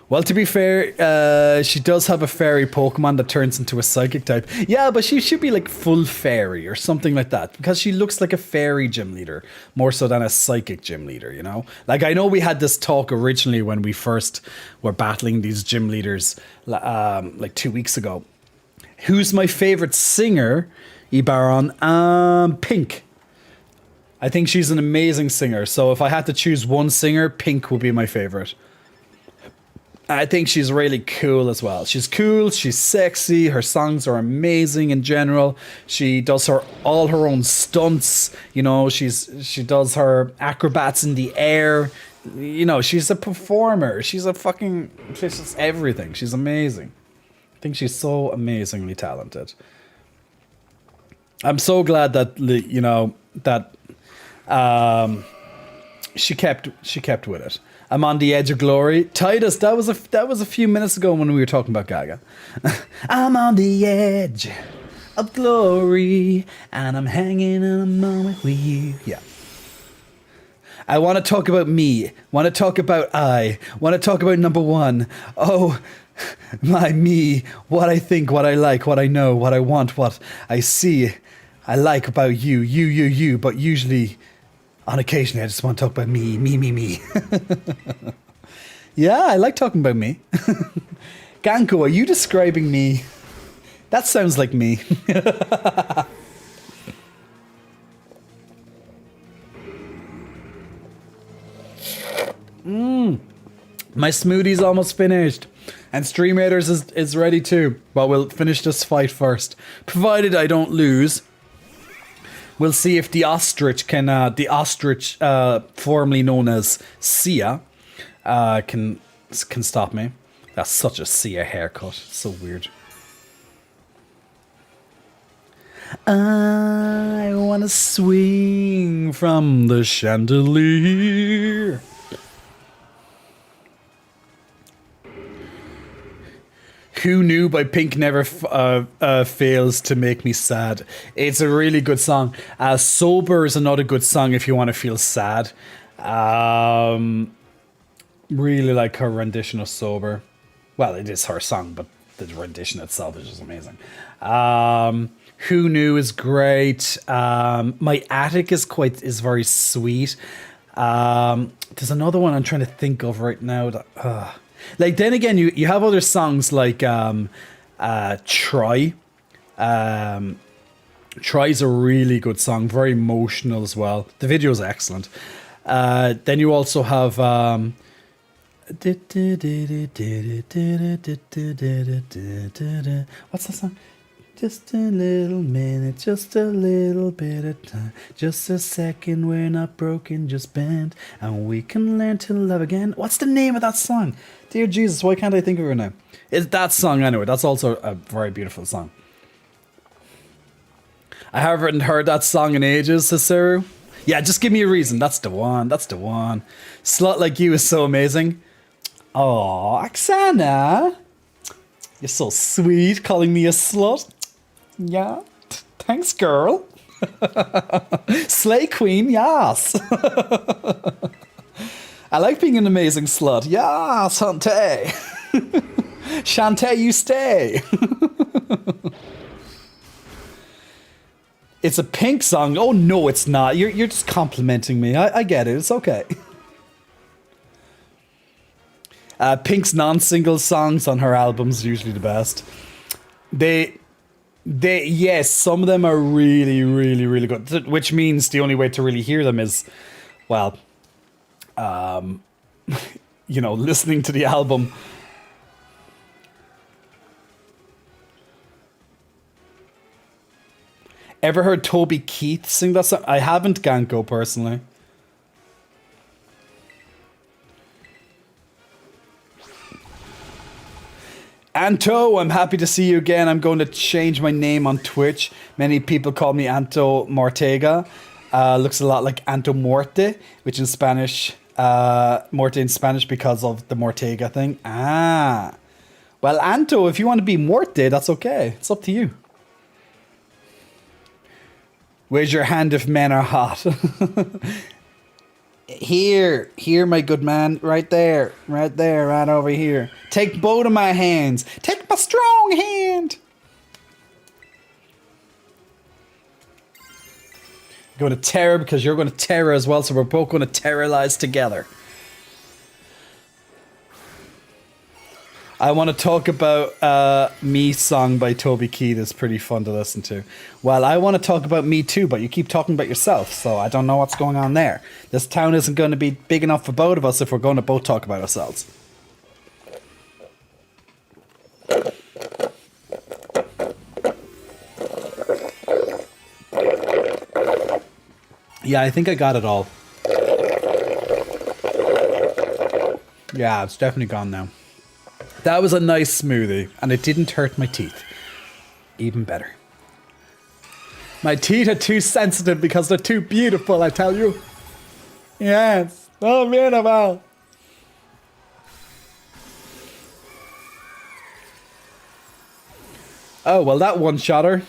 Well, to be fair, she does have a fairy Pokemon that turns into a psychic type. Yeah, but she should be like full fairy or something like that because she looks like a fairy gym leader more so than a psychic gym leader, you know? Like, I know we had this talk originally when we first were battling these gym leaders like 2 weeks ago. Who's my favorite singer, Ibaron? Pink. I think she's an amazing singer. So if I had to choose one singer, Pink would be my favorite. I think she's really cool as well. She's cool, she's sexy, her songs are amazing in general. She does all her own stunts, you know, she does her acrobats in the air. You know, she's a performer. She's just everything. She's amazing. I think she's so amazingly talented. I'm so glad that, you know, that she kept with it. I'm on the edge of glory. Titus, that was a few minutes ago when we were talking about Gaga. I'm on the edge of glory, and I'm hanging in a moment with you. Yeah. I want to talk about me. Want to talk about I. Want to talk about number one. Oh, my me. What I think, what I like, what I know, what I want, what I see. I like about you. You. But usually... on occasion, I just want to talk about me. Yeah, I like talking about me. Ganko, are you describing me? That sounds like me. My smoothie's almost finished. And Stream Raiders is ready too. But we'll finish this fight first. Provided I don't lose. We'll see if the ostrich formerly known as Sia, can stop me. That's such a Sia haircut. So weird. I wanna swing from the chandelier. Who Knew by Pink never fails to make me sad. It's a really good song. Sober is another good song if you want to feel sad. Really like her rendition of Sober. Well, it is her song, but the rendition itself is just amazing. Who Knew is great. My Attic is very sweet. There's another one I'm trying to think of right now that... Like, then again, you have other songs like Try. Try's a really good song, very emotional as well. The video is excellent. Then you also have What's that song? Just a little minute, just a little bit of time, just a second, we're not broken, just bent, and we can learn to love again. What's the name of that song? Dear Jesus, why can't I think of it now? It's that song anyway. That's also a very beautiful song. I haven't heard that song in ages, Ciceru. Yeah, just give me a reason. That's the one. That's the one. Slut Like You is so amazing. Oh, Oksana. You're so sweet calling me a slut. Yeah. Thanks, girl. Slay Queen, yes. I like being an amazing slut. Yeah, Shantae. Shantae, you stay. It's a Pink song. Oh, no, it's not. You're just complimenting me. I get it. It's okay. Pink's non-single songs on her albums are usually the best. Yes, some of them are really, really, really good. Which means the only way to really hear them is, well, listening to the album. Ever heard Toby Keith sing that song? I haven't, Ganko, personally. Anto, I'm happy to see you again. I'm going to change my name on Twitch. Many people call me Anto Mortega. Looks a lot like Anto Morte, which in Spanish, Morte in Spanish because of the Mortega thing. Ah. Well, Anto, if you want to be Morte, that's okay. It's up to you. Where's your hand if men are hot? Here, my good man. Right there, right over here. Take both of my hands. Take my strong hand. I'm going to terror because you're going to terror as well, so we're both going to terrorize together. I want to talk about Me Song by Toby Keith. It's pretty fun to listen to. Well, I want to talk about me too, but you keep talking about yourself, so I don't know what's going on there. This town isn't going to be big enough for both of us if we're going to both talk about ourselves. Yeah, I think I got it all. Yeah, it's definitely gone now. That was a nice smoothie, and it didn't hurt my teeth. Even better. My teeth are too sensitive because they're too beautiful, I tell you. Yes, so beautiful. Oh, well, that one-shotter.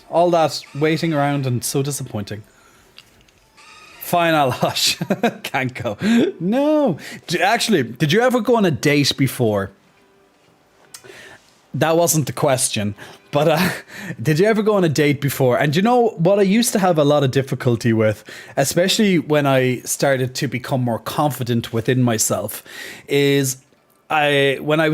All that waiting around and so disappointing. Fine, I'll hush. Can't go. No. Actually, did you ever go on a date before? That wasn't the question, but did you ever go on a date before? And you know what I used to have a lot of difficulty with, especially when I started to become more confident within myself, is when I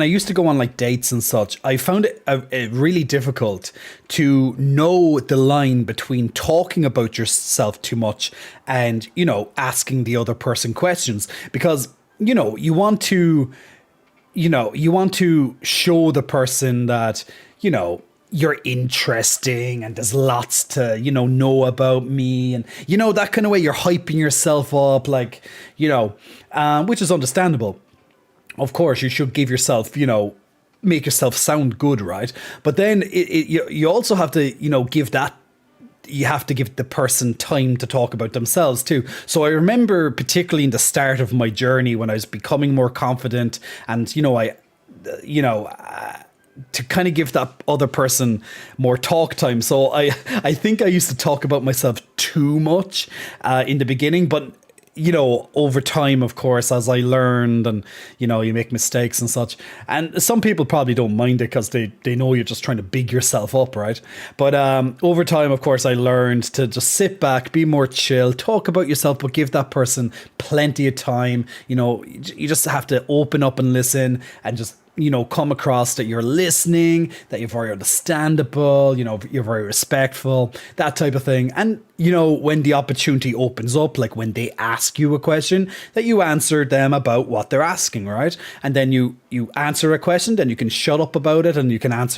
used to go on like dates and such, I found it really difficult to know the line between talking about yourself too much and, asking the other person questions, because, you want to show the person that, you're interesting and there's lots to, know about me. And, that kind of way you're hyping yourself up, like, which is understandable. Of course, you should give yourself, make yourself sound good, right? But then you also have to, you have to give the person time to talk about themselves too. So I remember particularly in the start of my journey when I was becoming more confident and, to kind of give that other person more talk time. So I think I used to talk about myself too much in the beginning, but over time, of course, as I learned and, you make mistakes and such. And some people probably don't mind it because they know you're just trying to big yourself up, right? But over time, of course, I learned to just sit back, be more chill, talk about yourself, but give that person plenty of time. You just have to open up and listen and just come across that you're listening, that you're very understandable, you're very respectful, that type of thing. And, when the opportunity opens up, like when they ask you a question, that you answer them about what they're asking, right? And then you answer a question, then you can shut up about it and you can ask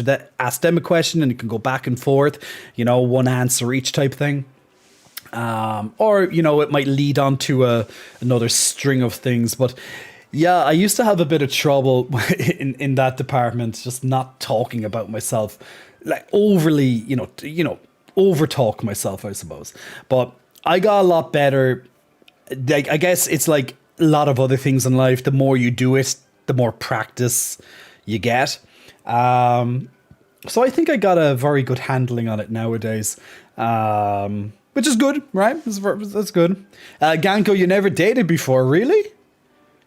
them a question and you can go back and forth, one answer each type thing. Or, it might lead on to another string of things. But yeah, I used to have a bit of trouble in that department, just not talking about myself, like overly, over talk myself, I suppose. But I got a lot better. Like, I guess it's like a lot of other things in life. The more you do it, the more practice you get. So I think I got a very good handling on it nowadays. Which is good, right? That's good. Ganko, you never dated before, really?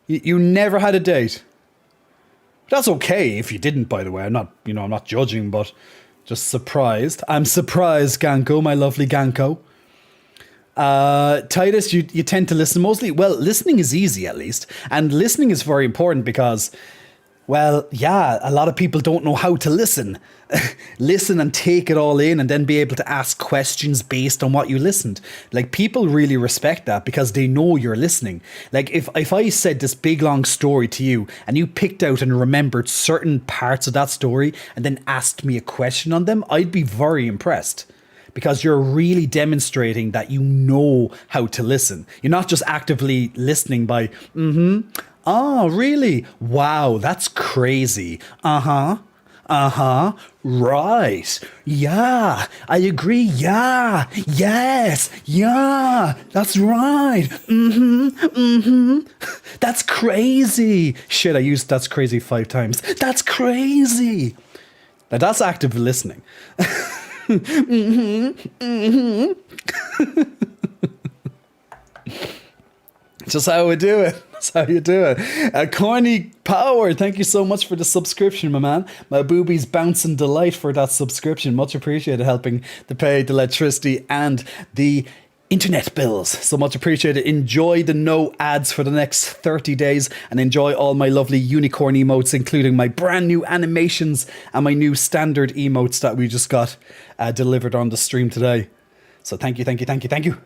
You never had a date? That's okay if you didn't, by the way. I'm not judging, but just surprised. I'm surprised, Ganko, my lovely Ganko. Titus, you tend to listen mostly. Well, listening is easy, at least. And listening is very important because, well, yeah, a lot of people don't know how to listen. Listen and take it all in and then be able to ask questions based on what you listened. Like, people really respect that because they know you're listening. Like, if I said this big long story to you and you picked out and remembered certain parts of that story and then asked me a question on them, I'd be very impressed. Because you're really demonstrating that you know how to listen. You're not just actively listening by, oh, really? Wow, that's crazy. Right. Yeah, I agree. Yeah, yes, yeah, that's right. That's crazy. Shit, I used that's crazy 5 times. That's crazy. Now that's active listening. Just how we do it. That's how you do it. Corny Power, thank you so much for the subscription, my man. My boobies bounce in delight for that subscription. Much appreciated, helping to pay the electricity and the internet bills. So much appreciated. Enjoy the no ads for the next 30 days and enjoy all my lovely unicorn emotes, including my brand new animations and my new standard emotes that we just got delivered on the stream today. So thank you.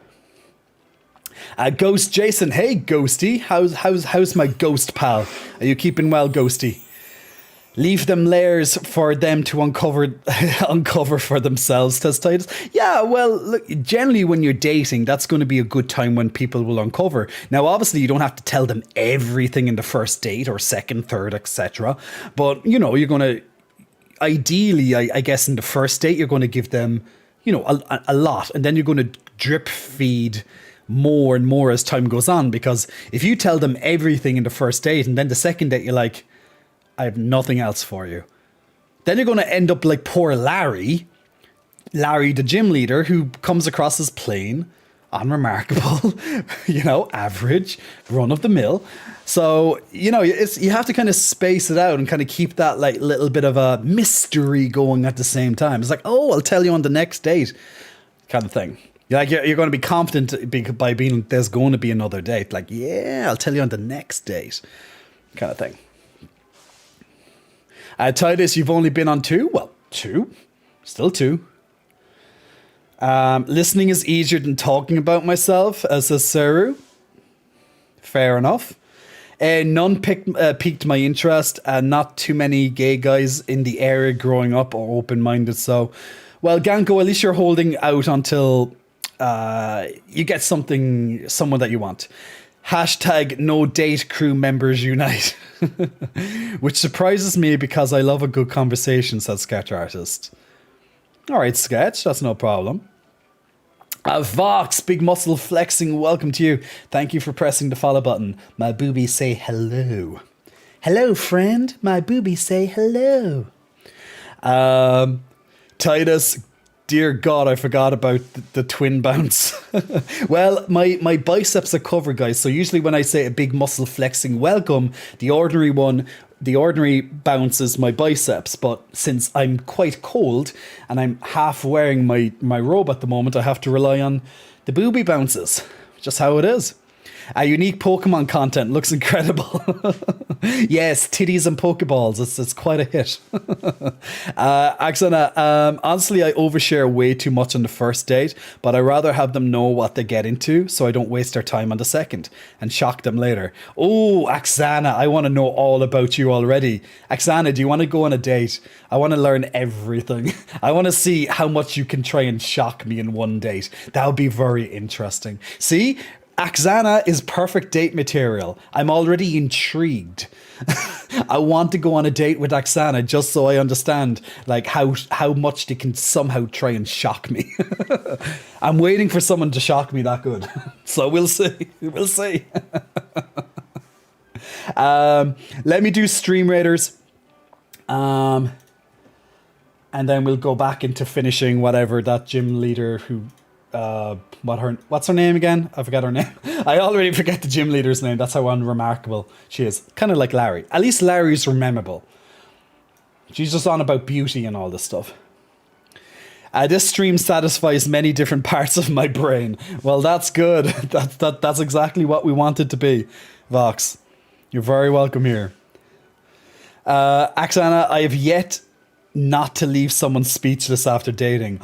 Ghost Jason, hey Ghosty, how's my ghost pal? Are you keeping well, Ghosty? Leave them layers for them to uncover for themselves, says Titus. Yeah, well, look, generally when you're dating, that's going to be a good time when people will uncover. Now, obviously, you don't have to tell them everything in the first date or second, third, etc. But, you're going to, ideally, I guess in the first date, you're going to give them, a lot. And then you're going to drip feed more and more as time goes on. Because if you tell them everything in the first date and then the second date, you're like, I have nothing else for you. Then you're going to end up like poor Larry, the gym leader, who comes across as plain, unremarkable, average, run of the mill. So, you have to kind of space it out and kind of keep that like little bit of a mystery going at the same time. It's like, oh, I'll tell you on the next date kind of thing. Like you're going to be confident by being, there's going to be another date. Like, yeah, I'll tell you on the next date kind of thing. Titus, you've only been on 2? Well, 2. Still 2. Listening is easier than talking about myself, says Saru. Fair enough. None piqued my interest, and not too many gay guys in the area growing up or open-minded. So, well, Ganko, at least you're holding out until you get someone that you want. Hashtag no date crew members unite. Which surprises me because I love a good conversation, said Sketch Artist. Alright, Sketch, that's no problem. Vox, big muscle flexing, welcome to you. Thank you for pressing the follow button. My boobies say hello. Hello, friend. My boobies say hello. Titus, dear God, I forgot about the twin bounce. Well, my biceps are covered, guys. So usually when I say a big muscle flexing welcome, the ordinary bounce is my biceps. But since I'm quite cold and I'm half wearing my robe at the moment, I have to rely on the booby bounces. Just how it is. A unique Pokemon content looks incredible. Yes, titties and Pokeballs. It's quite a hit. Axana, honestly, I overshare way too much on the first date, but I rather have them know what they get into so I don't waste their time on the second and shock them later. Oh, Axana, I want to know all about you already. Axana, do you want to go on a date? I want to learn everything. I want to see how much you can try and shock me in one date. That would be very interesting. See? Axana is perfect date material. I'm already intrigued. I want to go on a date with Axana just so I understand like how much they can somehow try and shock me. I'm waiting for someone to shock me that good. So we'll see. We'll see. Let me do Stream Raiders. And then we'll go back into finishing whatever that gym leader who what's her name again? I forgot her name. I already forget the gym leader's name. That's how unremarkable she is. Kind of like Larry. At least Larry's memorable. She's just on about beauty and all this stuff. This stream satisfies many different parts of my brain. Well, that's good. That's exactly what we want it to be. Vox, you're very welcome here. Axana, I have yet not to leave someone speechless after dating.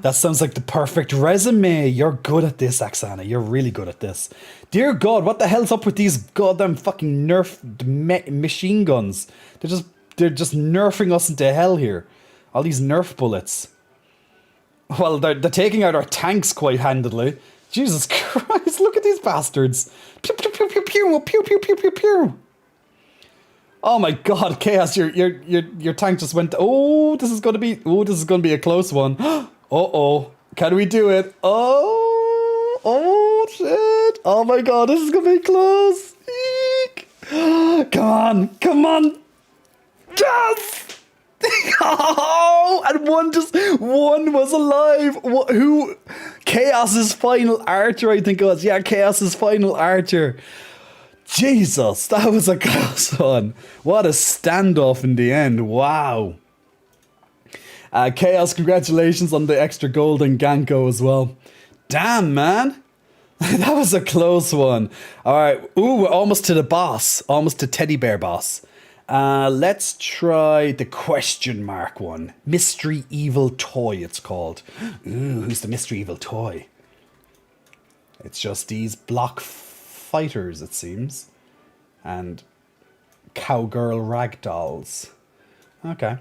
That sounds like the perfect resume. You're good at this, Axana. You're really good at this. Dear God, what the hell's up with these goddamn fucking nerfed machine guns? They're just nerfing us into hell here. All these nerf bullets. Well, they're taking out our tanks quite handily. Jesus Christ, look at these bastards. Pew, pew, pew, pew, pew, pew, pew, pew, pew, pew. Oh my God, Chaos! Your tank just went. Oh, this is gonna be a close one. Oh, can we do it? Oh shit! Oh my God, this is gonna be close. Eek. Come on! Yes! Oh, and one was alive. Who? Chaos's final archer, I think it was. Yeah, Chaos's final archer. Jesus, that was a close one. What a standoff in the end. Wow. Chaos, congratulations on the extra gold and Ganko as well. Damn, man. That was a close one. All right. Ooh, we're almost to the boss. Almost to Teddy Bear boss. Let's try the question mark one. Mystery Evil Toy, it's called. Ooh, who's the Mystery Evil Toy? It's just these block fighters, it seems, and cowgirl ragdolls. Okay,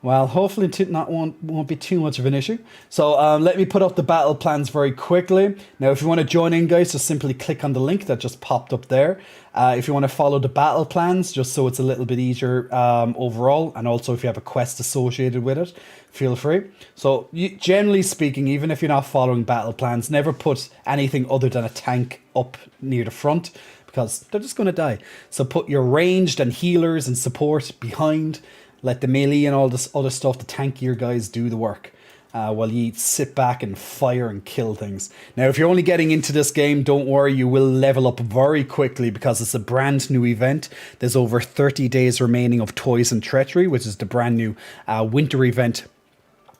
well, hopefully it won't be too much of an issue. So let me put up the battle plans very quickly. Now, if you want to join in, guys, just simply click on the link that just popped up there. If you want to follow the battle plans, just so it's a little bit easier overall, and also if you have a quest associated with it, feel free. So generally speaking, even if you're not following battle plans, never put anything other than a tank up near the front because they're just going to die. So put your ranged and healers and support behind. Let the melee and all this other stuff, the tankier guys, do the work. While you sit back and fire and kill things. Now, if you're only getting into this game, don't worry, you will level up very quickly because it's a brand new event. There's over 30 days remaining of Toys and Treachery, which is the brand new winter event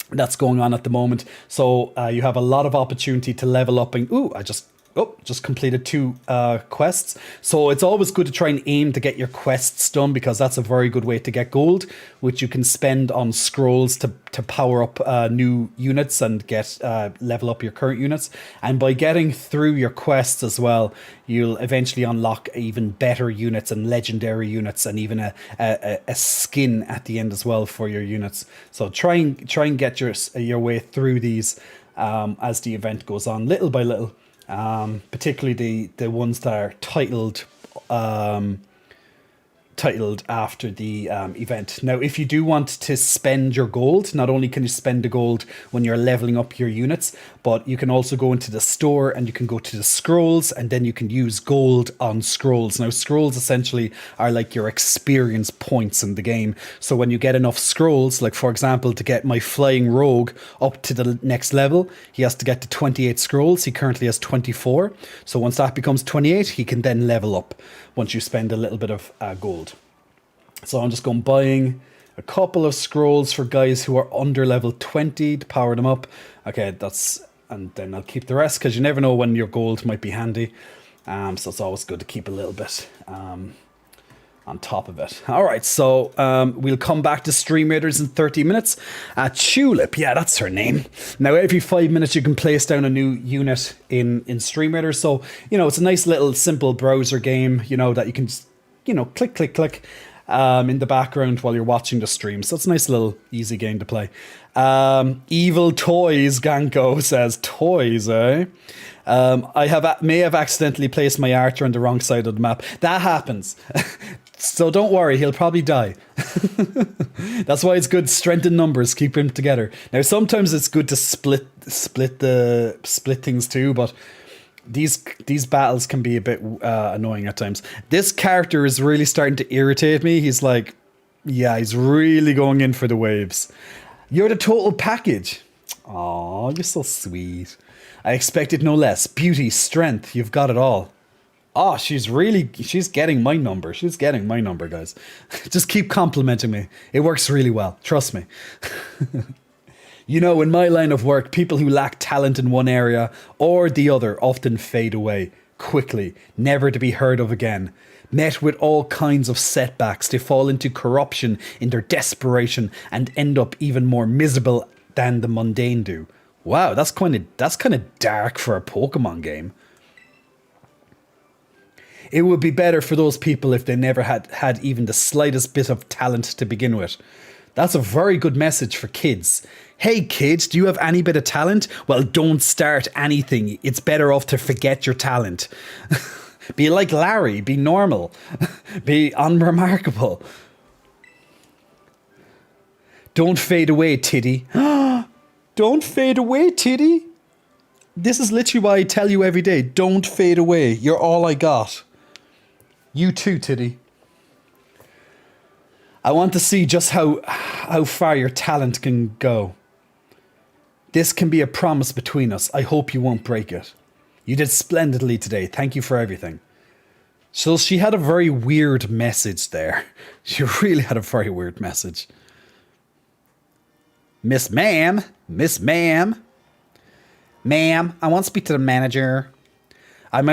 that's going on at the moment. So you have a lot of opportunity to level up. And ooh, I just completed 2 quests. So it's always good to try and aim to get your quests done because that's a very good way to get gold, which you can spend on scrolls to power up new units and get level up your current units. And by getting through your quests as well, you'll eventually unlock even better units and legendary units and even a skin at the end as well for your units. So try and get your way through these as the event goes on, little by little. Particularly the ones that are titled after the event. Now, if you do want to spend your gold, not only can you spend the gold when you're leveling up your units, but you can also go into the store and you can go to the scrolls and then you can use gold on scrolls. Now, scrolls essentially are like your experience points in the game. So when you get enough scrolls, like for example, to get my flying rogue up to the next level, he has to get to 28 scrolls. He currently has 24. So once that becomes 28, he can then level up once you spend a little bit of gold. So I'm just going buying a couple of scrolls for guys who are under level 20 to power them up. Okay, and then I'll keep the rest because you never know when your gold might be handy. So it's always good to keep a little bit on top of it. All right, so we'll come back to Stream Raiders in 30 minutes. Tulip, yeah, that's her name. Now, every 5 minutes you can place down a new unit in Stream Raiders. So, it's a nice little simple browser game, that you can just, click, click, click in the background while you're watching the stream. So it's a nice little easy game to play. Evil Toys, Ganko says, toys, eh? I may have accidentally placed my Archer on the wrong side of the map. That happens. So don't worry, he'll probably die. That's why it's good to strengthen numbers, keep them together. Now sometimes it's good to split things too, but these battles can be a bit annoying at times. This character is really starting to irritate me. He's like, yeah, he's really going in for the waves. You're the total package. Aw, you're so sweet. I expected no less. Beauty, strength, you've got it all. Oh, she's getting my number. She's getting my number, guys. Just keep complimenting me. It works really well. Trust me. In my line of work, people who lack talent in one area or the other often fade away quickly, never to be heard of again. Met with all kinds of setbacks, they fall into corruption in their desperation and end up even more miserable than the mundane do. Wow, that's kind of dark for a Pokemon game. It would be better for those people if they never had even the slightest bit of talent to begin with. That's a very good message for kids. Hey kids, do you have any bit of talent? Well, don't start anything. It's better off to forget your talent. Be like Larry, be normal, be unremarkable. Don't fade away, Tiddy. Don't fade away, Tiddy. This is literally why I tell you every day, don't fade away. You're all I got. You too, Tiddy. I want to see just how far your talent can go. This can be a promise between us. I hope you won't break it. You did splendidly today. Thank you for everything. So she had a very weird message there. She really had a very weird message. Miss Ma'am, I want to speak to the manager. I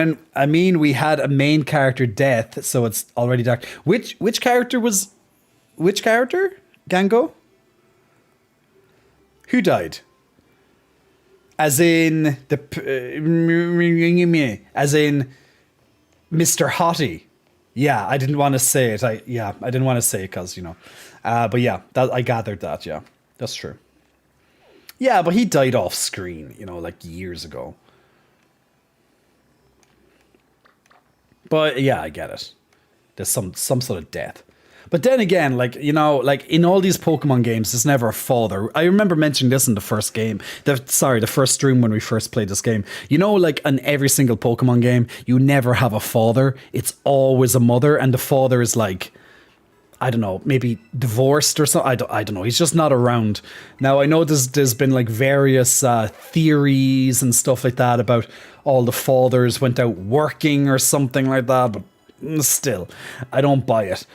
mean, we had a main character death, so it's already dark. Which character was... Which character? Gango? Who died? As in... As in... Mr. Hottie. Yeah, I didn't want to say it. I didn't want to say it because, but yeah, I gathered that, yeah. That's true. Yeah, but he died off screen, like years ago. But yeah, I get it. There's some sort of death. But then again, in all these Pokemon games, there's never a father. I remember mentioning this in the first game. The first stream when we first played this game. In every single Pokemon game, you never have a father. It's always a mother, and the father is I don't know, maybe divorced or something. I don't know. He's just not around. Now, I know there's been various theories and stuff like that about all the fathers went out working or something like that, but still, I don't buy it.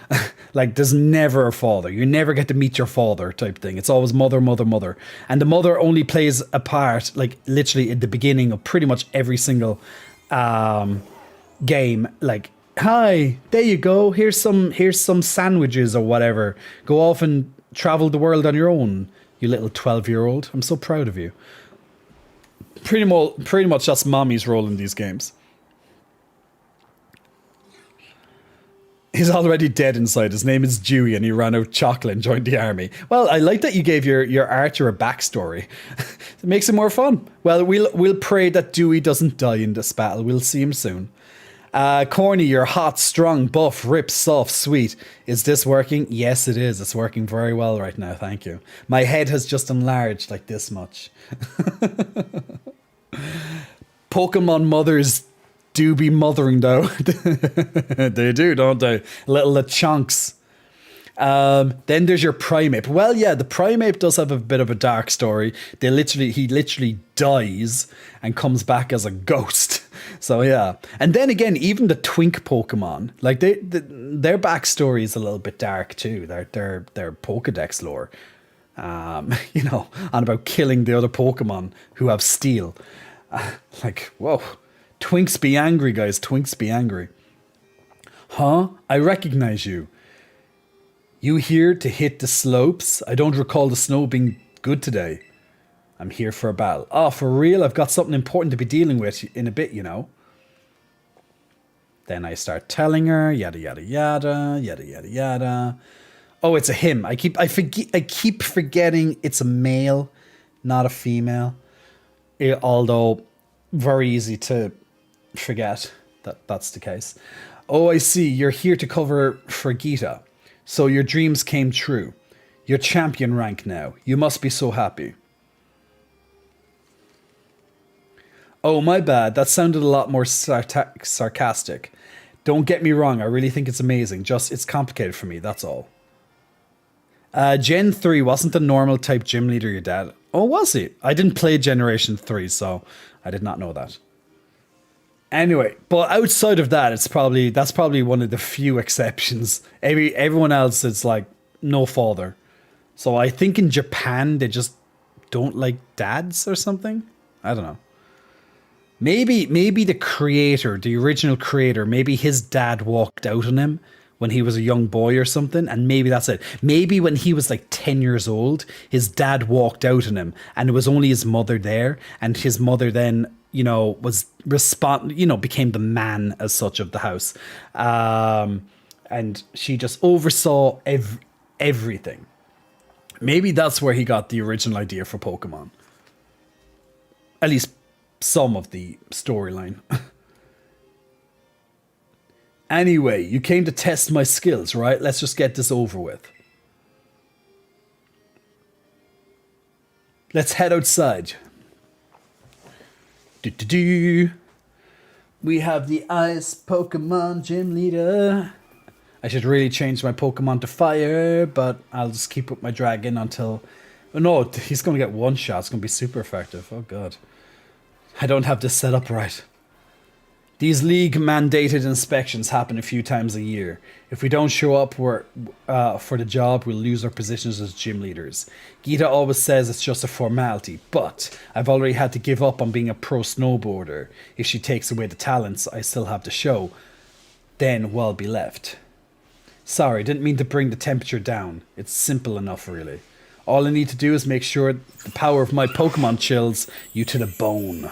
There's never a father. You never get to meet your father type thing. It's always mother, mother, mother. And the mother only plays a part, literally at the beginning of pretty much every single game. Hi, there you go. Here's some sandwiches or whatever. Go off and travel the world on your own, you little 12-year-old. I'm so proud of you. Pretty much that's mommy's role in these games. He's already dead inside. His name is Dewey and he ran out of chocolate and joined the army. Well, I like that you gave your Archer a backstory. It makes it more fun. Well, we'll pray that Dewey doesn't die in this battle. We'll see him soon. Corny, you're hot, strong, buff, ripped, soft, sweet. Is this working? Yes, it is. It's working very well right now. Thank you. My head has just enlarged like this much. Pokemon mothers do be mothering, though. They do, don't they? Little chunks. Then there's your Primeape. Well, yeah, the Primeape does have a bit of a dark story. He literally dies and comes back as a ghost. So yeah, and then again, even the Twink Pokemon, their backstory is a little bit dark too. Their Pokedex lore, on about killing the other Pokemon who have Steel. Whoa, Twinks be angry, guys. Twinks be angry. Huh? I recognize you. You here to hit the slopes? I don't recall the snow being good today. I'm here for a battle. Oh, for real? I've got something important to be dealing with in a bit, you know. Then I start telling her, yada, yada, yada, yada, yada, yada. Oh, it's a him. I keep forgetting it's a male, not a female. Although, very easy to forget that that's the case. Oh, I see. You're here to cover for Gita. So your dreams came true. You're champion rank now. You must be so happy. Oh, my bad. That sounded a lot more sarcastic. Don't get me wrong. I really think it's amazing. Just, it's complicated for me. That's all. Gen 3 wasn't the normal type gym leader your dad. Oh, was he? I didn't play Generation 3, so I did not know that. Anyway, but outside of that, that's probably one of the few exceptions. Everyone else is like no father. So I think in Japan they just don't like dads or something. I don't know. Maybe the creator, the original creator, maybe his dad walked out on him when he was a young boy or something, and maybe that's it. Maybe when he was like 10 years old, his dad walked out on him, and it was only his mother there, and his mother then, you know, became the man as such of the house, and she just oversaw everything. Maybe that's where he got the original idea for Pokemon. At least some of the storyline. Anyway, you came to test my skills, right? Let's just get this over with. Let's head outside. We have the Ice Pokemon Gym Leader. I should really change my Pokemon to Fire, but I'll just keep with my Dragon until... Oh no, he's going to get one shot. It's going to be super effective. Oh god. I don't have this set up right. These league-mandated inspections happen a few times a year. If we don't show up for the job, we'll lose our positions as gym leaders. Gita always says it's just a formality, but I've already had to give up on being a pro snowboarder. If she takes away the talents I still have to show, then what'll be left? Sorry, didn't mean to bring the temperature down. It's simple enough, really. All I need to do is make sure the power of my Pokemon chills you to the bone.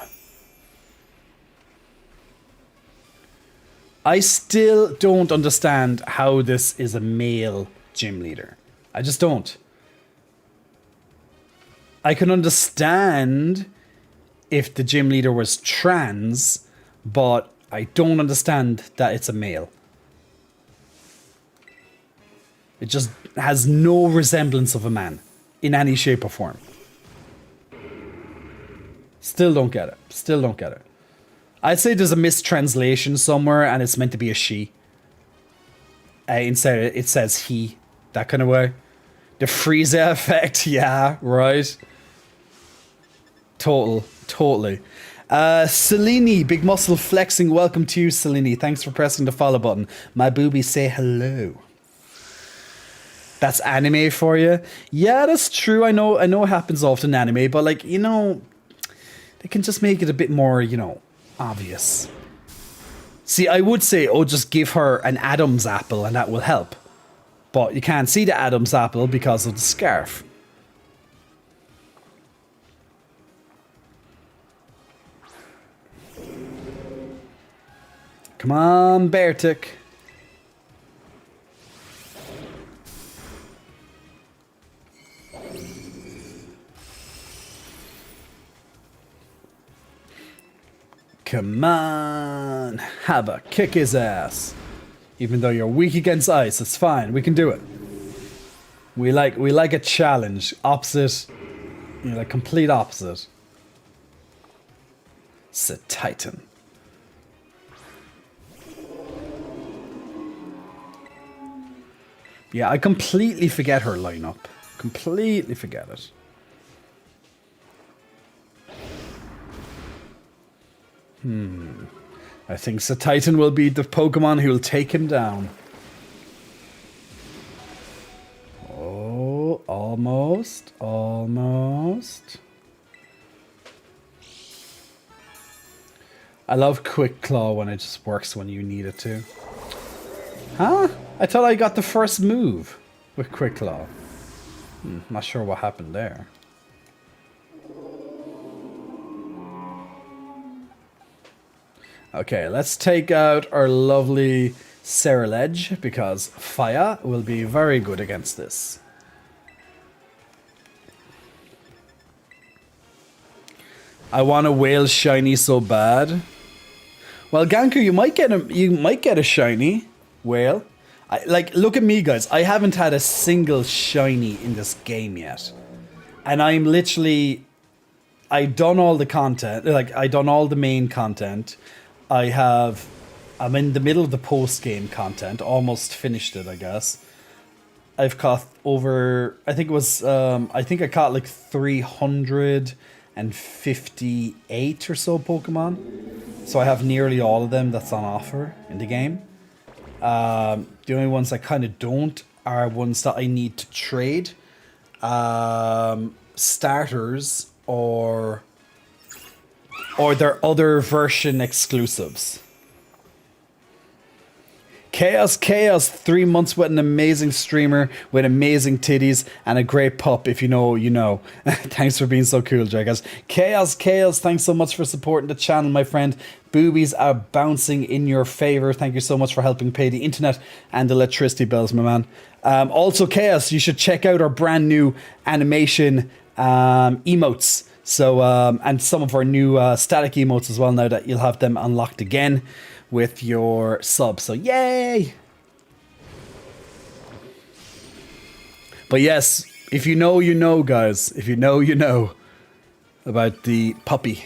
I still don't understand how this is a male gym leader. I just don't. I can understand if the gym leader was trans, but I don't understand that it's a male. It just has no resemblance of a man in any shape or form. Still don't get it. Still don't get it. I'd say there's a mistranslation somewhere and it's meant to be a she. Instead it says he. That kind of way. The Frieza effect. Yeah, right. Totally. Selene, big muscle flexing. Welcome to you, Selene. Thanks for pressing the follow button. My boobies say hello. That's anime for you? Yeah, that's true. I know it happens often in anime, but like, you know, they can just make it a bit more, you know, obvious. See, I would say, oh, just give her an Adam's apple and that will help. But you can't see the Adam's apple because of the scarf. Come on, Beartic. Come on, have a kick his ass. Even though you're weak against ice, it's fine. We can do it. We like a challenge. Opposite, you know, like complete opposite. It's a Titan. Yeah, I completely forget her lineup. Completely forget it. I think Titan will be the Pokemon who will take him down. Oh, almost. I love Quick Claw when it just works when you need it to. Huh? I thought I got the first move with Quick Claw. Not sure what happened there. Okay, let's take out our lovely Ceruledge because fire will be very good against this. I want a whale shiny so bad. Well, Ganku, you might get a shiny whale. Like, look at me, guys. I haven't had a single shiny in this game yet, and I'm literally, I done all the content. Like, I done all the main content. I'm in the middle of the post game content. Almost finished it, I guess. I've caught over. I think it was. I think I caught like 358 or so Pokemon. So I have nearly all of them that's on offer in the game. The only ones I kind of don't are ones that I need to trade. Starters or their other version exclusives. Chaos, 3 months with an amazing streamer with amazing titties and a great pup. If you know, you know. Thanks for being so cool, Jagas. Chaos, thanks so much for supporting the channel, my friend. Boobies are bouncing in your favor. Thank you so much for helping pay the internet and electricity bills, my man. Also, Chaos, you should check out our brand new animation emotes. So, and some of our new static emotes as well, now that you'll have them unlocked again with your sub. So yay! But yes, if you know, you know, guys. If you know, you know about the puppy.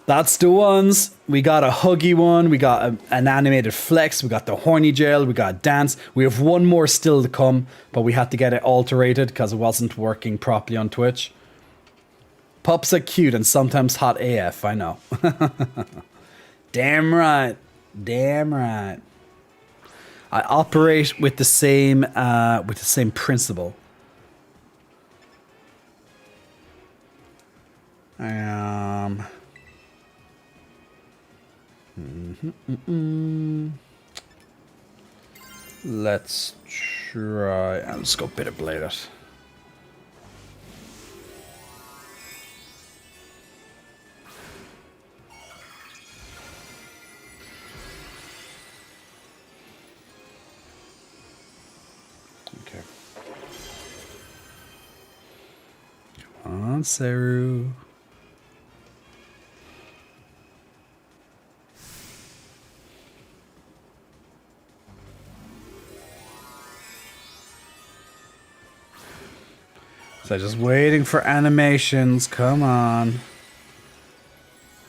That's the ones. We got a huggy one. We got an animated flex. We got the horny gel. We got dance. We have one more still to come, but we had to get it alterated because it wasn't working properly on Twitch. Pups are cute and sometimes hot AF, I know. Damn right. Damn right. I operate with the same principle. Let's try. Let's go Bitter Blade it. Okay. Come on, Seru. So just waiting for animations. Come on.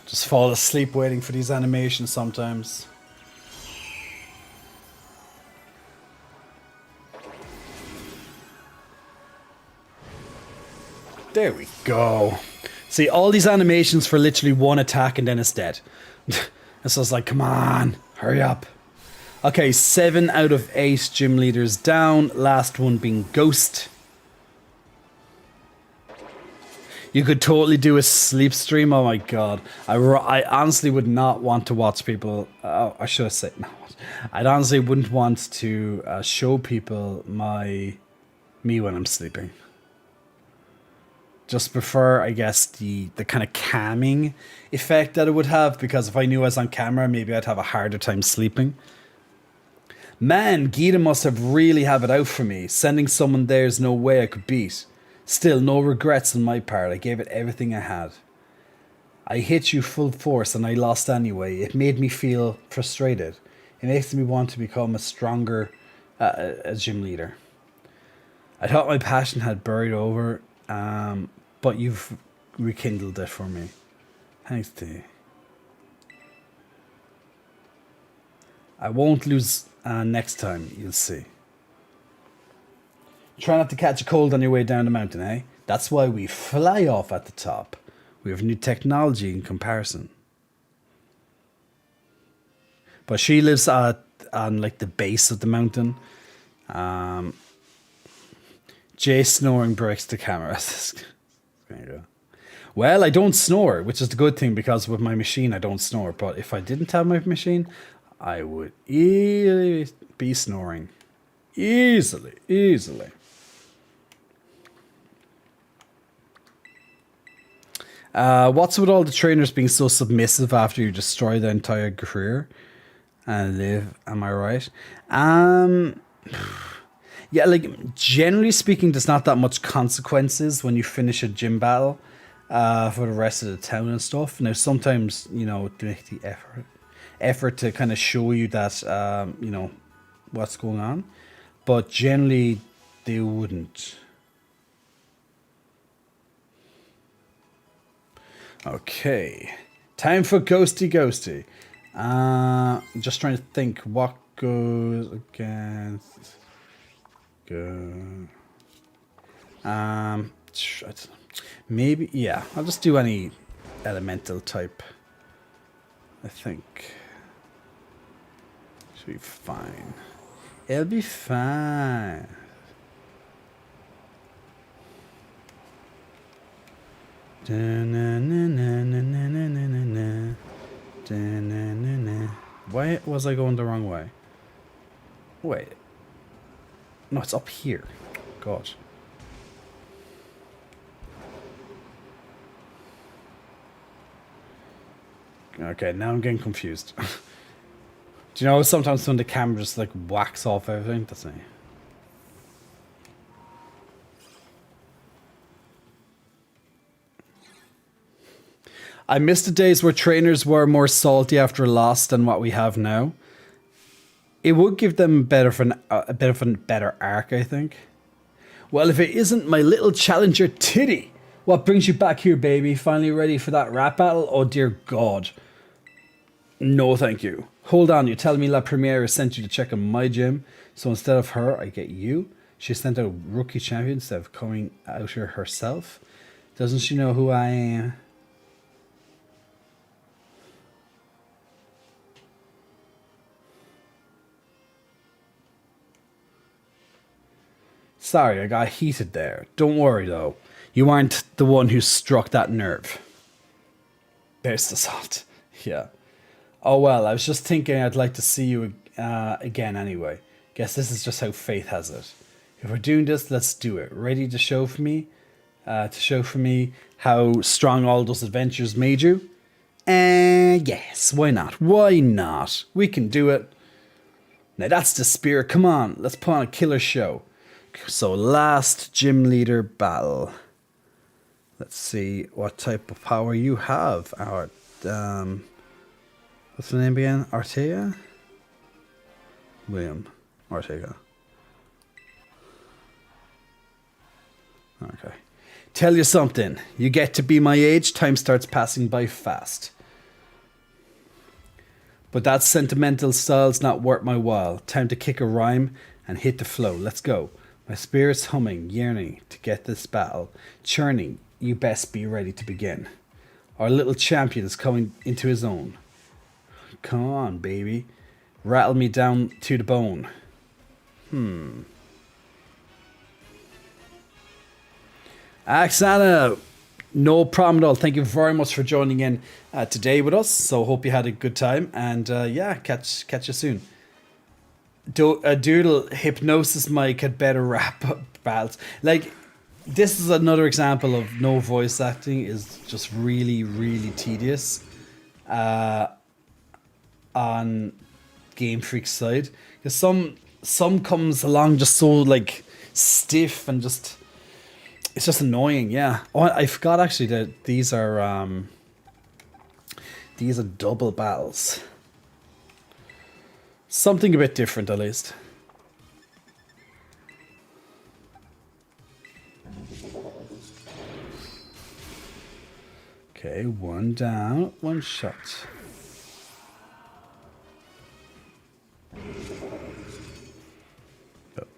Just fall asleep waiting for these animations sometimes. There we go. See, all these animations for literally one attack and then it's dead. And so it's like, come on, hurry up. Okay, 7 out of 8 gym leaders down. Last one being Ghost. You could totally do a sleep stream. Oh my god. I honestly would not want to watch people. I should have said no. I honestly wouldn't want to show people me when I'm sleeping. Just prefer, I guess, the kind of calming effect that it would have, because if I knew I was on camera, maybe I'd have a harder time sleeping. Man, Gita must have really have it out for me. Sending someone there is no way I could beat. Still, no regrets on my part. I gave it everything I had. I hit you full force and I lost anyway. It made me feel frustrated. It makes me want to become a stronger a gym leader. I thought my passion had buried over, but you've rekindled it for me. Thanks to you. I won't lose next time, you'll see. Try not to catch a cold on your way down the mountain, eh? That's why we fly off at the top. We have new technology in comparison. But she lives on like the base of the mountain. Jay snoring breaks the camera. There you go. Well, I don't snore, which is the good thing because with my machine I don't snore. But if I didn't have my machine, I would easily be snoring. Easily. What's with all the trainers being so submissive after you destroy the entire career and live? Am I right? Yeah, like generally speaking, there's not that much consequences when you finish a gym battle for the rest of the town and stuff. Now, sometimes they make the effort to kind of show you that what's going on, but generally they wouldn't. Okay, time for Ghosty. Just trying to think what goes against. Go. Maybe yeah. I'll just do any elemental type. I think should be fine. It'll be fine. Why was I going the wrong way? Wait. No, it's up here. God. Okay, now I'm getting confused. Do you know sometimes when the camera just like whacks off everything? That's me. I miss the days where trainers were more salty after a loss than what we have now. It would give them a bit of a better arc, I think. Well, if it isn't my little challenger Titty, what brings you back here, baby? Finally ready for that rap battle? Oh, dear God. No, thank you. Hold on, you tell me La Premiere sent you to check on my gym, so instead of her, I get you? She sent out rookie champion instead of coming out here herself? Doesn't she know who I am? Sorry, I got heated there. Don't worry, though. You aren't the one who struck that nerve. There's the salt. Yeah. Oh, well, I was just thinking I'd like to see you again anyway. Guess this is just how fate has it. If we're doing this, let's do it. Ready to show for me? How strong all those adventures made you? Yes, why not? Why not? We can do it. Now that's the spirit. Come on, let's put on a killer show. So last gym leader battle. Let's see what type of power you have. What's the name again? Ortega? William Ortega. Okay. Tell you something. You get to be my age, time starts passing by fast. But that sentimental style's not worth my while. Time to kick a rhyme and hit the flow. Let's go. My spirit's humming, yearning to get this battle. Churning, you best be ready to begin. Our little champion is coming into his own. Come on, baby. Rattle me down to the bone. Oksana, no problem at all. Thank you very much for joining in today with us. So hope you had a good time. And yeah, catch you soon. Doodle, Hypnosis Mike had better rap battles. Like, this is another example of no voice acting is just really, really tedious on Game Freak's side. Because some comes along just so like stiff and just it's just annoying. Yeah. Oh, I forgot actually that these are double battles. Something a bit different, at least. Okay, one down, one shot.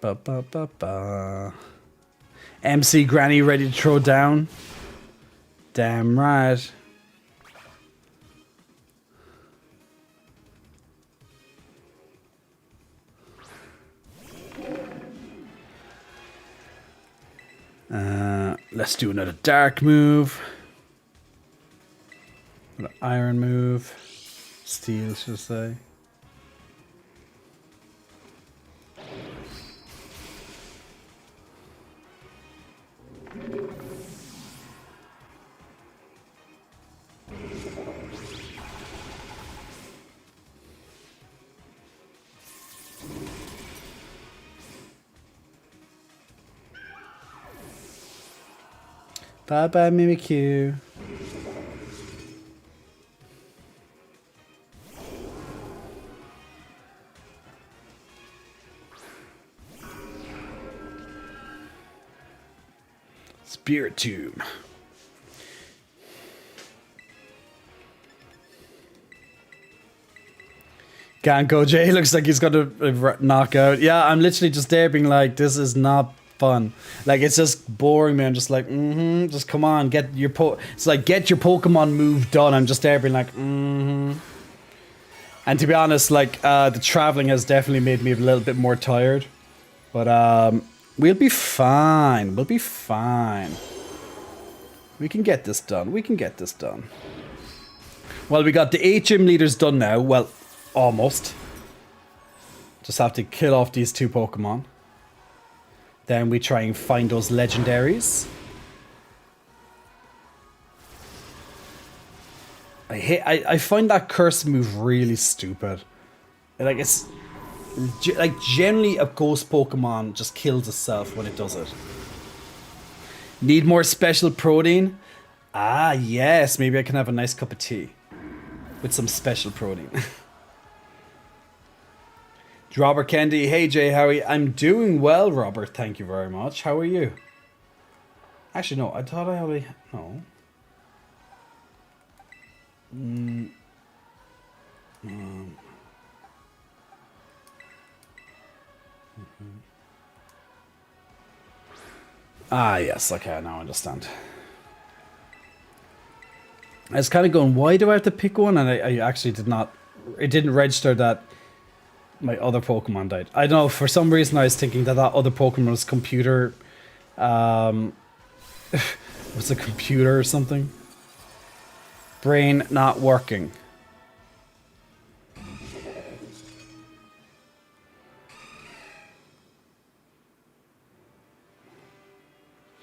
Ba, ba, ba, ba. MC Granny ready to throw down? Damn right. Let's do another dark move. An iron move. Steel, should I say. Bye bye, Mimikyu. Spiritomb. Ganko J looks like he's got a knockout. Yeah, I'm literally just there being like, this is not fun. Like, it's just boring, man. Just like, just come on, get your it's like, get your Pokemon move done. I'm just there being like, And to be honest, like, the traveling has definitely made me a little bit more tired. But, we'll be fine. We'll be fine. We can get this done. We can get this done. Well, we got the 8 gym leaders done now. Well, almost. Just have to kill off these 2 Pokemon. Then we try and find those legendaries. I find that curse move really stupid. Like, it's like, generally a ghost Pokemon just kills itself when it does it. Need more special protein? Ah, yes. Maybe I can have a nice cup of tea with some special protein. Robert Kendi, hey Jay, how are you? I'm doing well, Robert. Thank you very much. How are you? Actually, no. I thought I already. No. Ah, yes. Okay, now I understand. I was kind of going, why do I have to pick one? And I actually did not. It didn't register that my other Pokemon died. I don't know, for some reason I was thinking that other Pokemon was computer... was a computer or something? Brain not working.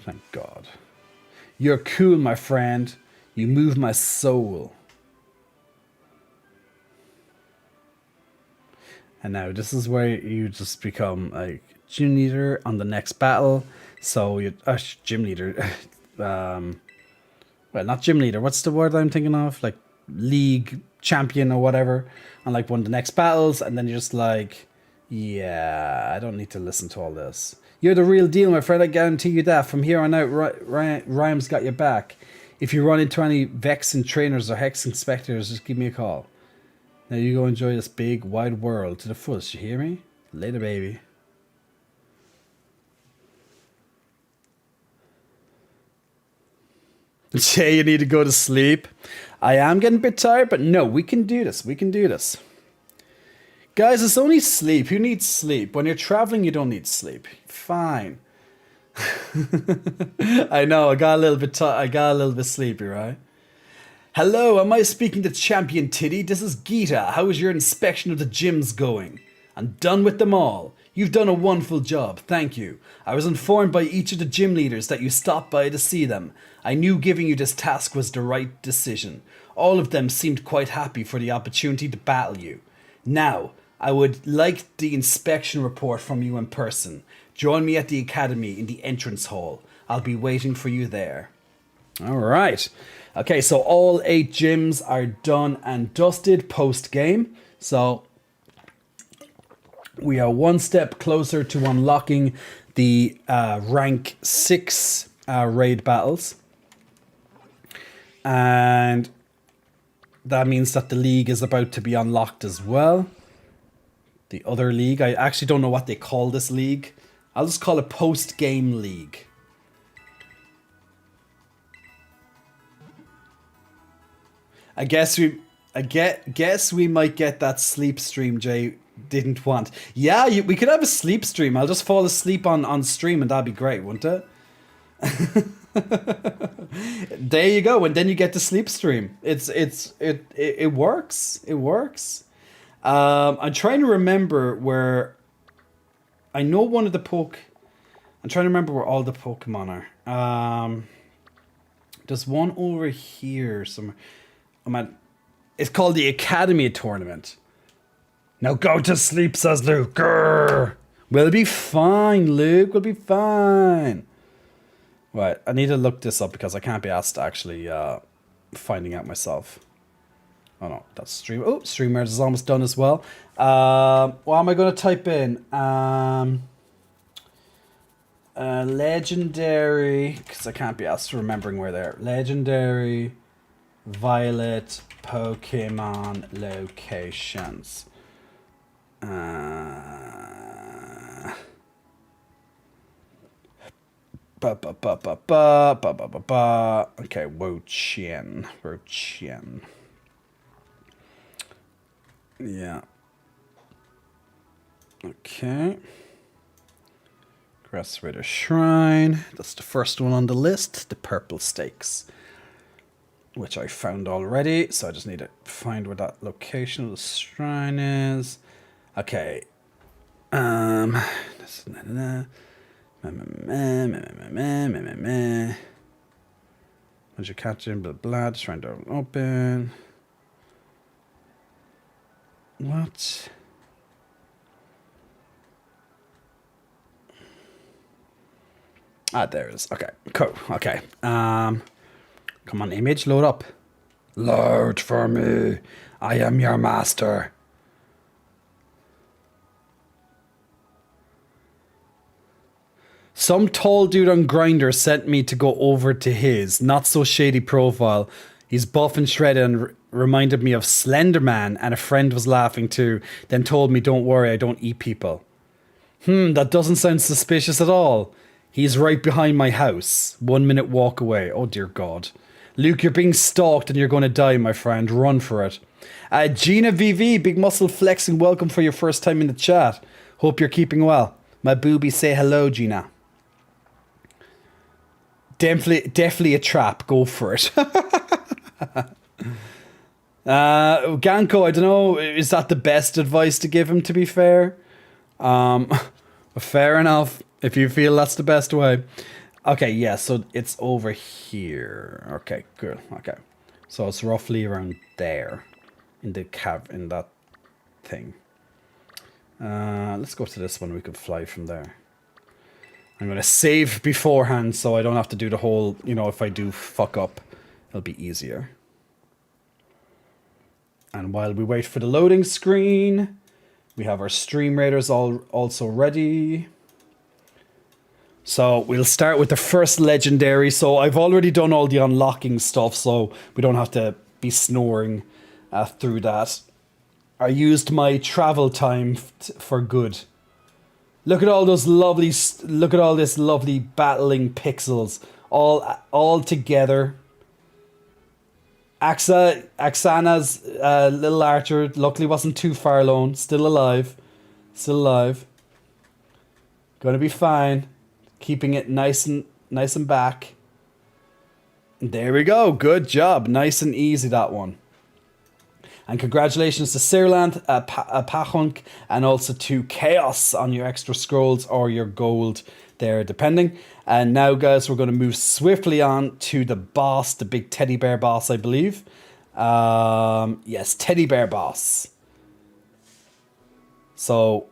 Thank God. You're cool, my friend. You move my soul. And now this is where you just become a gym leader on the next battle. So you gym leader, well, not gym leader. What's the word I'm thinking of? Like league champion or whatever. On like one of the next battles, and then you're just like, yeah, I don't need to listen to all this. You're the real deal, my friend. I guarantee you that. From here on out, Rhymes got your back. If you run into any Vexen trainers or Hex inspectors, just give me a call. Now you go enjoy this big, wide world to the fullest, you hear me? Later, baby. Jay, you need to go to sleep. I am getting a bit tired, but no, we can do this. We can do this. Guys, it's only sleep. Who needs sleep? When you're traveling, you don't need sleep. Fine. I know, I got a little bit sleepy, right? Hello, am I speaking to Champion Titty? This is Geeta. How is your inspection of the gyms going? I'm done with them all. You've done a wonderful job, thank you. I was informed by each of the gym leaders that you stopped by to see them. I knew giving you this task was the right decision. All of them seemed quite happy for the opportunity to battle you. Now, I would like the inspection report from you in person. Join me at the academy in the entrance hall. I'll be waiting for you there. All right. Okay, so all 8 gyms are done and dusted post-game. So we are one step closer to unlocking the rank 6 raid battles. And that means that the league is about to be unlocked as well. The other league, I actually don't know what they call this league. I'll just call it post-game league. I guess we might get that sleep stream Jay didn't want. Yeah, we could have a sleep stream. I'll just fall asleep on stream and that'd be great, wouldn't it? There you go, and then you get the sleep stream. It works. It works. I'm trying to remember where. I know one of the I'm trying to remember where all the Pokemon are. There's one over here somewhere. It's called the Academy Tournament. Now go to sleep, says Luke. Grr. We'll be fine, Luke. We'll be fine. Right, I need to look this up because I can't be asked actually finding out myself. Oh no, that's Stream. Oh, StreamYard is almost done as well. What am I going to type in? Legendary, because I can't be asked remembering where they're. Legendary Violet Pokemon locations. Okay, Wo-Chien. Yeah. Okay. Grassrooter Shrine. That's the first one on the list. The Purple Stakes, which I found already. So I just need to find where that location of the shrine is. Okay. Once you catch him, blah blah. The shrine door open. What? Ah, there it is. Okay, cool. Okay. Come on, image, load up. Load for me. I am your master. Some tall dude on Grindr sent me to go over to his not so shady profile. He's buff and shredded and reminded me of Slender Man, and a friend was laughing too, then told me, don't worry, I don't eat people. That doesn't sound suspicious at all. He's right behind my house. 1 minute walk away. Oh dear God. Luke, you're being stalked and you're going to die, my friend. Run for it. Gina VV, big muscle flexing, welcome for your first time in the chat. Hope you're keeping well. My booby, say hello, Gina. Definitely a trap. Go for it. Ganko, I don't know. Is that the best advice to give him, to be fair? Fair enough. If you feel that's the best way. Okay, yeah, so it's over here. Okay, good. Okay. So it's roughly around there. In that thing. Let's go to this one. We could fly from there. I'm going to save beforehand so I don't have to do the whole, if I do fuck up, it'll be easier. And while we wait for the loading screen, we have our stream raiders also ready. So we'll start with the first legendary. So I've already done all the unlocking stuff, so we don't have to be snoring through that. I used my travel time for good. Look at all those lovely. Look at all this lovely battling pixels, all together. Axana's little archer, luckily wasn't too far alone. Still alive. Gonna be fine. Keeping it nice and back. There we go. Good job. Nice and easy, that one. And congratulations to Sirland, Pahunk, and also to Chaos on your extra scrolls or your gold there, depending. And now, guys, we're going to move swiftly on to the boss, the big teddy bear boss, I believe. Yes, teddy bear boss. So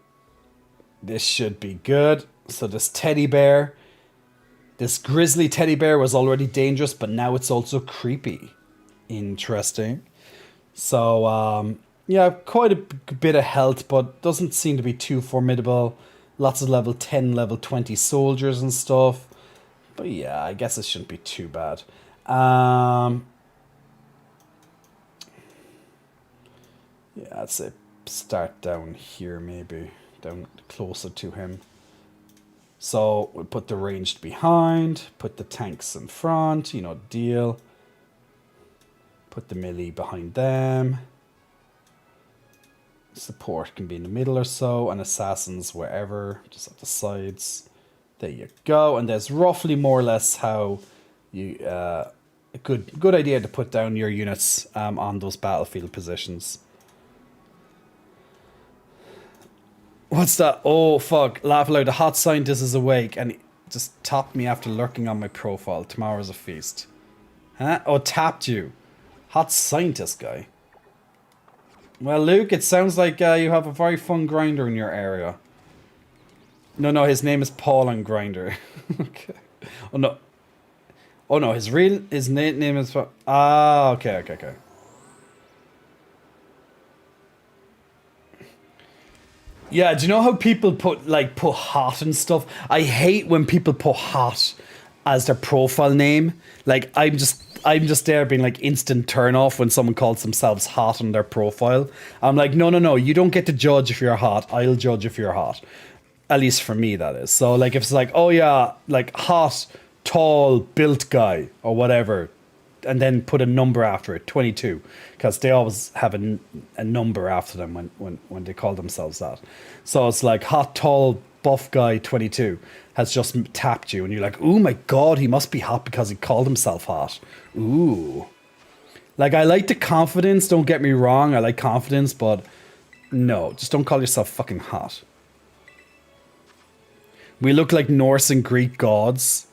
this should be good. So this teddy bear, this grizzly teddy bear was already dangerous, but now it's also creepy. Interesting. So, yeah, quite a bit of health, but doesn't seem to be too formidable. Lots of level 10, level 20 soldiers and stuff. But yeah, I guess it shouldn't be too bad. Yeah, I'd say start down here maybe. Down closer to him. So, we'll put the ranged behind. Put the tanks in front, deal. Put the melee behind them. Support can be in the middle or so, and assassins wherever, just at the sides. There you go. And there's roughly more or less how You a good idea to put down your units on those battlefield positions. What's that? Oh fuck! Laugh aloud. The hot scientist is awake and he just tapped me after lurking on my profile. Tomorrow's a feast. Huh? Oh, tapped you. Hot scientist guy. Well, Luke, it sounds like you have a very fun grinder in your area. No, his name is Paul and Grinder. Okay. Oh no. Oh no, his name is. Ah, okay. Yeah, do you know how people put hot and stuff? I hate when people put hot as their profile name. Like I'm just there being like instant turn off when someone calls themselves hot on their profile. I'm like, no, you don't get to judge if you're hot. I'll judge if you're hot. At least for me, that is. So like if it's like, oh yeah, like hot, tall, built guy or whatever, and then put a number after it, 22, because they always have a number after them when they call themselves that. So it's like hot, tall, buff guy 22 has just tapped you and you're like, oh my god, he must be hot because he called himself hot. Ooh. Like I like the confidence, don't get me wrong, I like confidence, but no, just don't call yourself fucking hot. We look like Norse and Greek gods.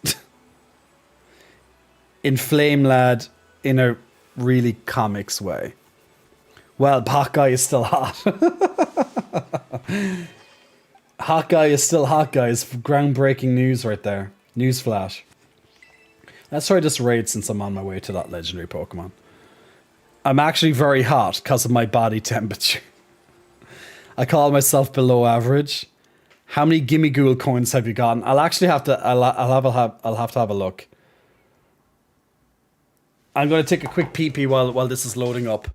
Inflame lad in a really comics way. Well, hot guy is still hot. Hot guy is still hot, guys. Groundbreaking news right there. Newsflash. Let's try this raid since I'm on my way to that legendary Pokemon. I'm actually very hot because of my body temperature. I call myself below average. How many Gimme Ghoul coins have you gotten? I'll actually have to. I'll have to have a look. I'm going to take a quick pee while this is loading up.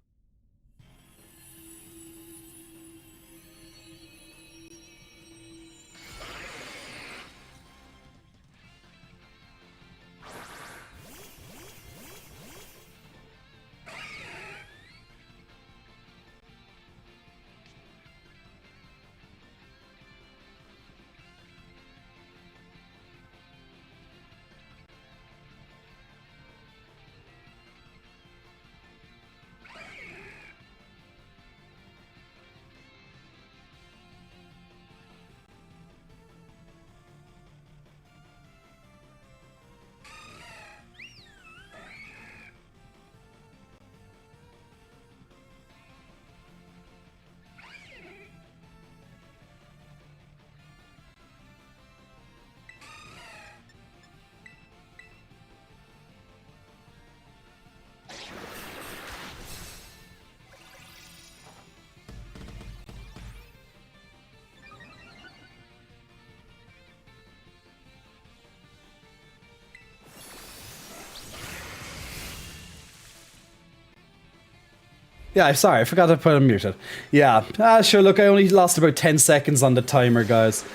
Yeah, I'm sorry, I forgot to put it muted. Yeah, sure, look, I only lost about 10 seconds on the timer, guys.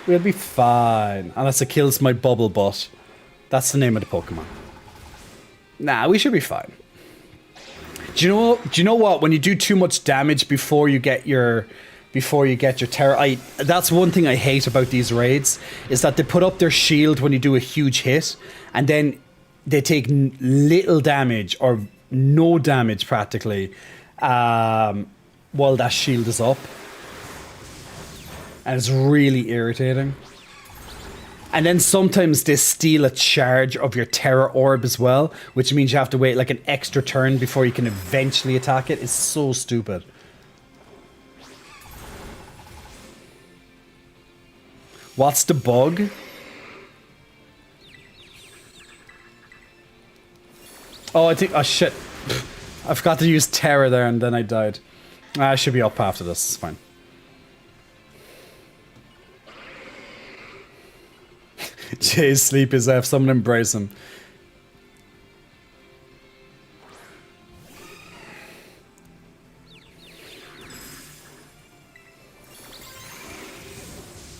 We'll be fine. Unless it kills my bubble butt. That's the name of the Pokemon. Nah, we should be fine. Do you know what? When you do too much damage before you get your Terra, that's one thing I hate about these raids, is that they put up their shield when you do a huge hit, and then they take little damage or no damage practically while that shield is up. And it's really irritating. And then sometimes they steal a charge of your Terra Orb as well, which means you have to wait like an extra turn before you can eventually attack it. It's so stupid. What's the bug? Oh, I think... Oh, shit. I forgot to use Terra there and then I died. I should be up after this. It's fine. Jay's sleep is F. Someone embrace him.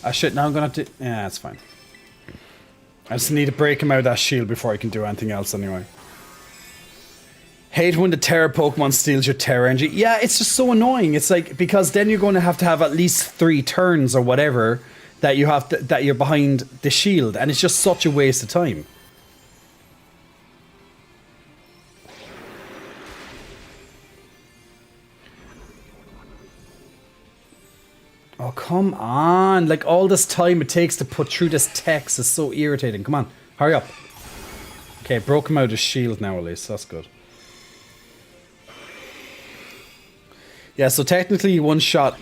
Ah, shit. Now I'm gonna have to... Yeah, it's fine. I just need to break him out of that shield before I can do anything else anyway. Hate when the Terra Pokemon steals your Terra Energy. Yeah, it's just so annoying. It's like, because then you're going to have at least 3 turns or whatever that you have to, that you're behind the shield, and it's just such a waste of time. Oh, come on. Like, all this time it takes to put through this text is so irritating. Come on, hurry up. Okay, broke him out of his shield now, at least. That's good. Yeah, so technically you one-shot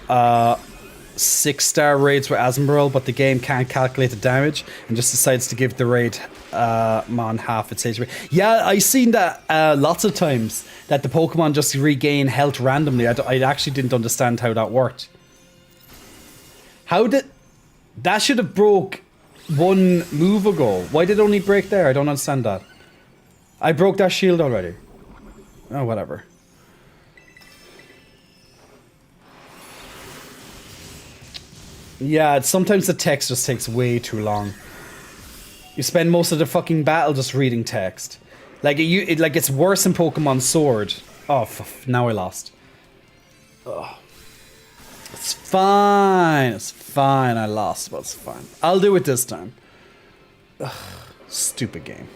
6-star raids with Azumarill, but the game can't calculate the damage and just decides to give the raid mon half its HP. Yeah, I've seen that lots of times, that the Pokemon just regain health randomly. I actually didn't understand how that worked. How did... That should have broke one move ago. Why did it only break there? I don't understand that. I broke that shield already. Oh, whatever. Yeah, sometimes the text just takes way too long. You spend most of the fucking battle just reading text. Like, it's worse in Pokemon Sword. Oh, now I lost. Ugh. It's fine. It's fine. I lost, but it's fine. I'll do it this time. Ugh, stupid game.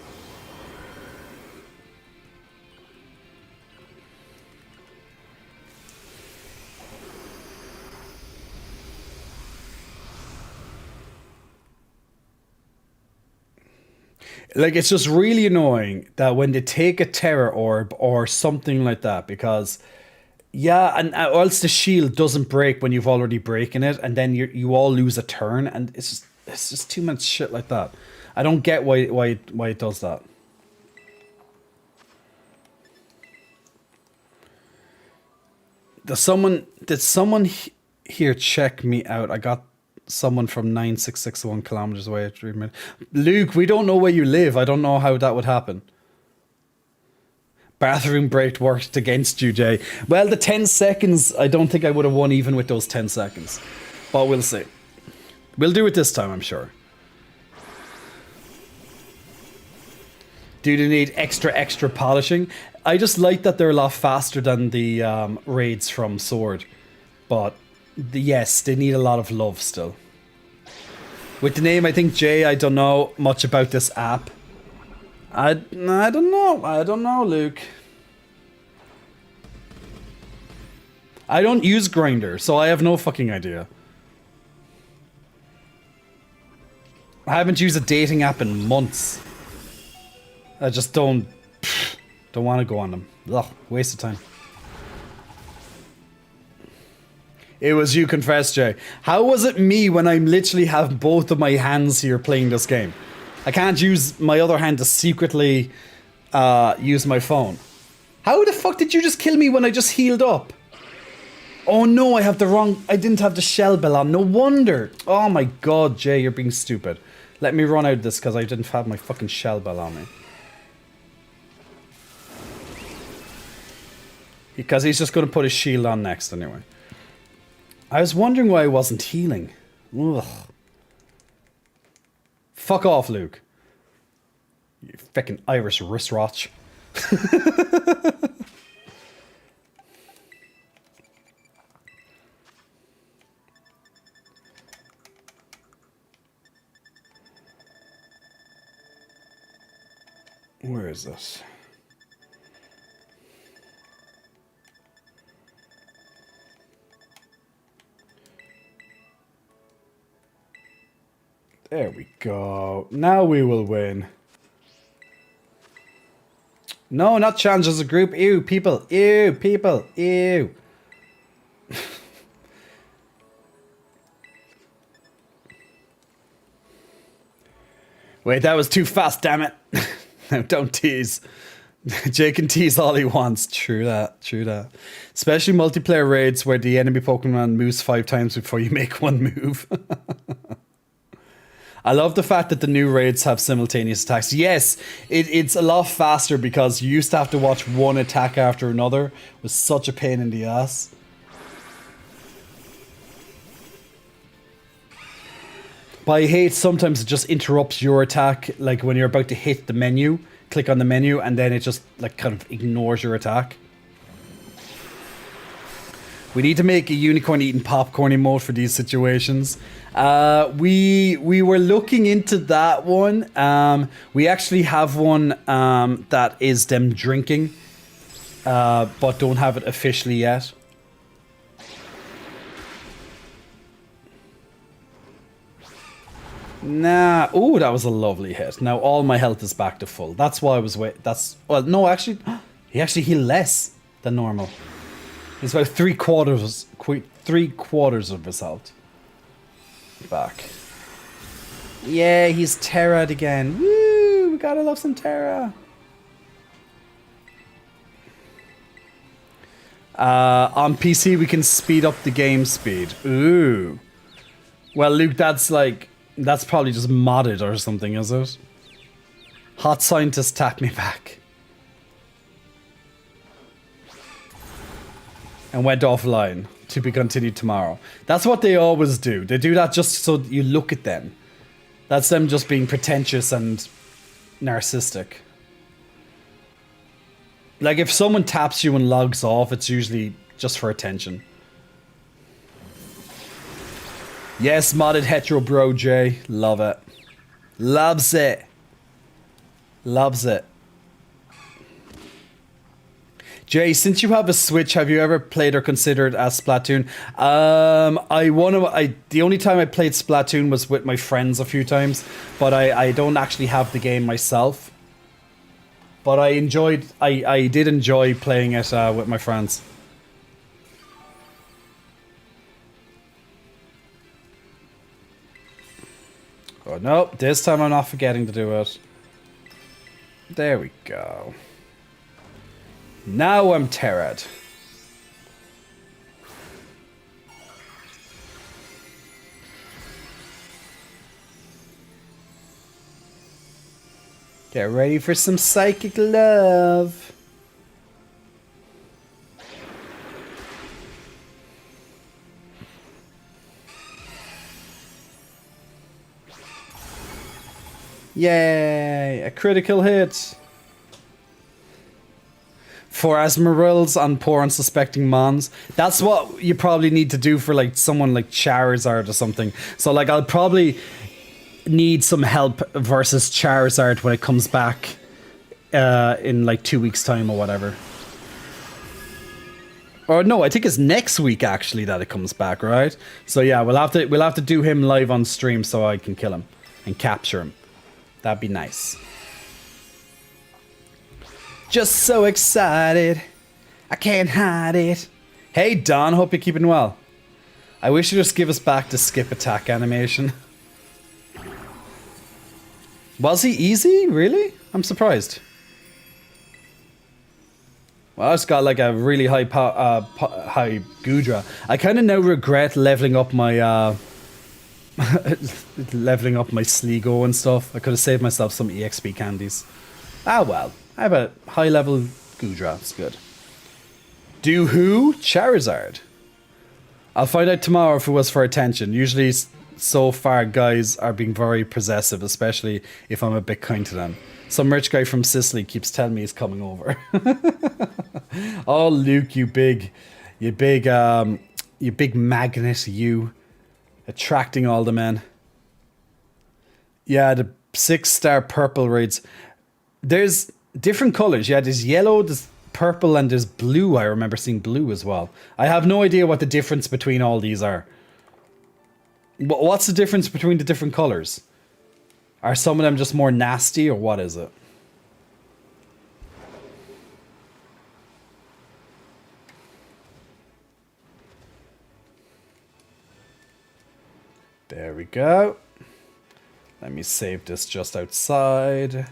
Like, it's just really annoying that when they take a Terror Orb or something like that, because, yeah, and or else the shield doesn't break when you've already broken it, and then you all lose a turn, and it's just too much shit like that. I don't get why it does that. Did someone here check me out? I got someone from 9661 kilometers away at 3 minutes. Luke, we don't know where you live. I don't know how that would happen. Bathroom break worked against you, Jay. Well, the 10 seconds, I don't think I would have won even with those 10 seconds. But we'll see. We'll do it this time, I'm sure. Do they need extra polishing? I just like that they're a lot faster than the raids from Sword. But yes, they need a lot of love still. With the name, I think, Jay, I don't know much about this app. I don't know. I don't know, Luke. I don't use Grindr, so I have no fucking idea. I haven't used a dating app in months. I just don't want to go on them. Ugh, waste of time. It was you, confess, Jay. How was it me when I literally have both of my hands here playing this game? I can't use my other hand to secretly use my phone. How the fuck did you just kill me when I just healed up? Oh no, I didn't have the shell bell on. No wonder. Oh my god, Jay, you're being stupid. Let me run out of this because I didn't have my fucking shell bell on me. Because he's just going to put his shield on next anyway. I was wondering why I wasn't healing. Ugh. Fuck off, Luke. You fucking Irish wristwatch. Where is this? There we go. Now we will win. No, not challenge as a group. Ew, people. Ew, people. Ew. Wait, that was too fast, damn it. No, don't tease. Jay can tease all he wants. True that, true that. Especially multiplayer raids where the enemy Pokemon moves 5 times before you make one move. I love the fact that the new raids have simultaneous attacks. Yes, it's a lot faster because you used to have to watch one attack after another. It was such a pain in the ass. But I hate sometimes it just interrupts your attack, like when you're about to hit the menu, click on the menu, and then it just like kind of ignores your attack. We need to make a unicorn eating popcorn emote for these situations. We were looking into that one. We actually have one that is them drinking, but don't have it officially yet. Nah. Oh, that was a lovely hit. Now all my health is back to full. That's why I was wait. That's well. No, actually, he actually healed less than normal. He's about three quarters of his health back. Yeah, he's Terra'd again. Woo! We gotta love some Terra. On PC, we can speed up the game speed. Ooh. Well, Luke, that's probably just modded or something, is it? Hot scientist, tap me back. And went offline. To be continued tomorrow. That's what they always do. They do that just so you look at them. That's them just being pretentious and narcissistic. Like, if someone taps you and logs off, it's usually just for attention. Yes, modded hetero bro, Jay. Love it. Loves it. Loves it. Jay, since you have a Switch, have you ever played or considered as Splatoon? The only time I played Splatoon was with my friends a few times, but I don't actually have the game myself. But I did enjoy playing it with my friends. Oh no, this time I'm not forgetting to do it. There we go. Now I'm Terra'd. Get ready for some psychic love. Yay, a critical hit. For Asmorills on poor unsuspecting Mons. That's what you probably need to do for like someone like Charizard or something. So like I'll probably need some help versus Charizard when it comes back in like 2 weeks time or whatever. Or no, I think it's next week actually that it comes back, right? So yeah, we'll have to do him live on stream so I can kill him and capture him. That'd be nice. Just so excited. I can't hide it. Hey Don, hope you're keeping well. I wish you'd just give us back the skip attack animation. Was he easy? Really? I'm surprised. Well, it's got like a really high high Gudra. I kind of now regret leveling up my leveling up my Sligo and stuff. I could have saved myself some EXP candies. Ah well, I have a high level Gudra. It's good. Do who? Charizard. I'll find out tomorrow if it was for attention. Usually, so far, guys are being very possessive, especially if I'm a bit kind to them. Some rich guy from Sicily keeps telling me he's coming over. Oh, Luke, you big magnet, you attracting all the men. Yeah, the 6-star purple raids. There's different colors. Yeah, there's yellow, there's purple, and there's blue. I remember seeing blue as well. I have no idea what the difference between all these are. What's the difference between the different colors? Are some of them just more nasty, or what is it? There we go. Let me save this just outside.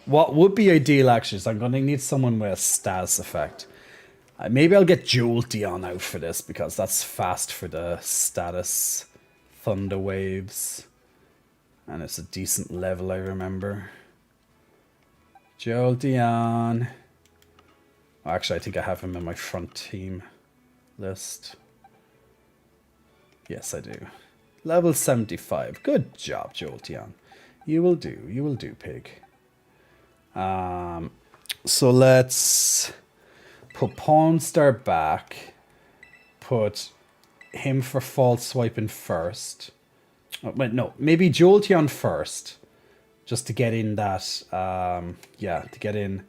What would be ideal actually is I'm going to need someone with a status effect. Maybe I'll get Jolteon out for this because that's fast for the status Thunder Waves. And it's a decent level, I remember. Jolteon. Actually, I think I have him in my front team list. Yes, I do. Level 75. Good job, Jolteon. You will do, pig. So let's put Pawnstar back. Put him for false swiping first. Oh, wait, no, maybe Jolteon first. Just to get in that, yeah, to get in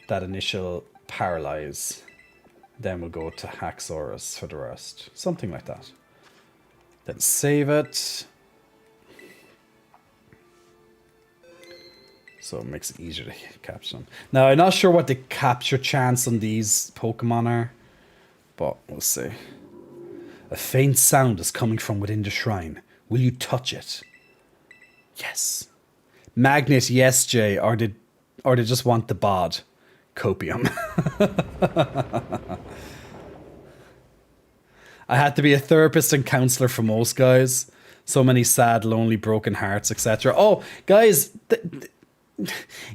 that initial paralyze. Then we'll go to Haxorus for the rest. Something like that. Then save it. So it makes it easier to capture them. Now, I'm not sure what the capture chance on these Pokemon are, but we'll see. A faint sound is coming from within the shrine. Will you touch it? Yes. Magnet, yes, Jay. Or they just want the bod. Copium. I had to be a therapist and counselor for most guys. So many sad, lonely, broken hearts, etc. Oh, guys,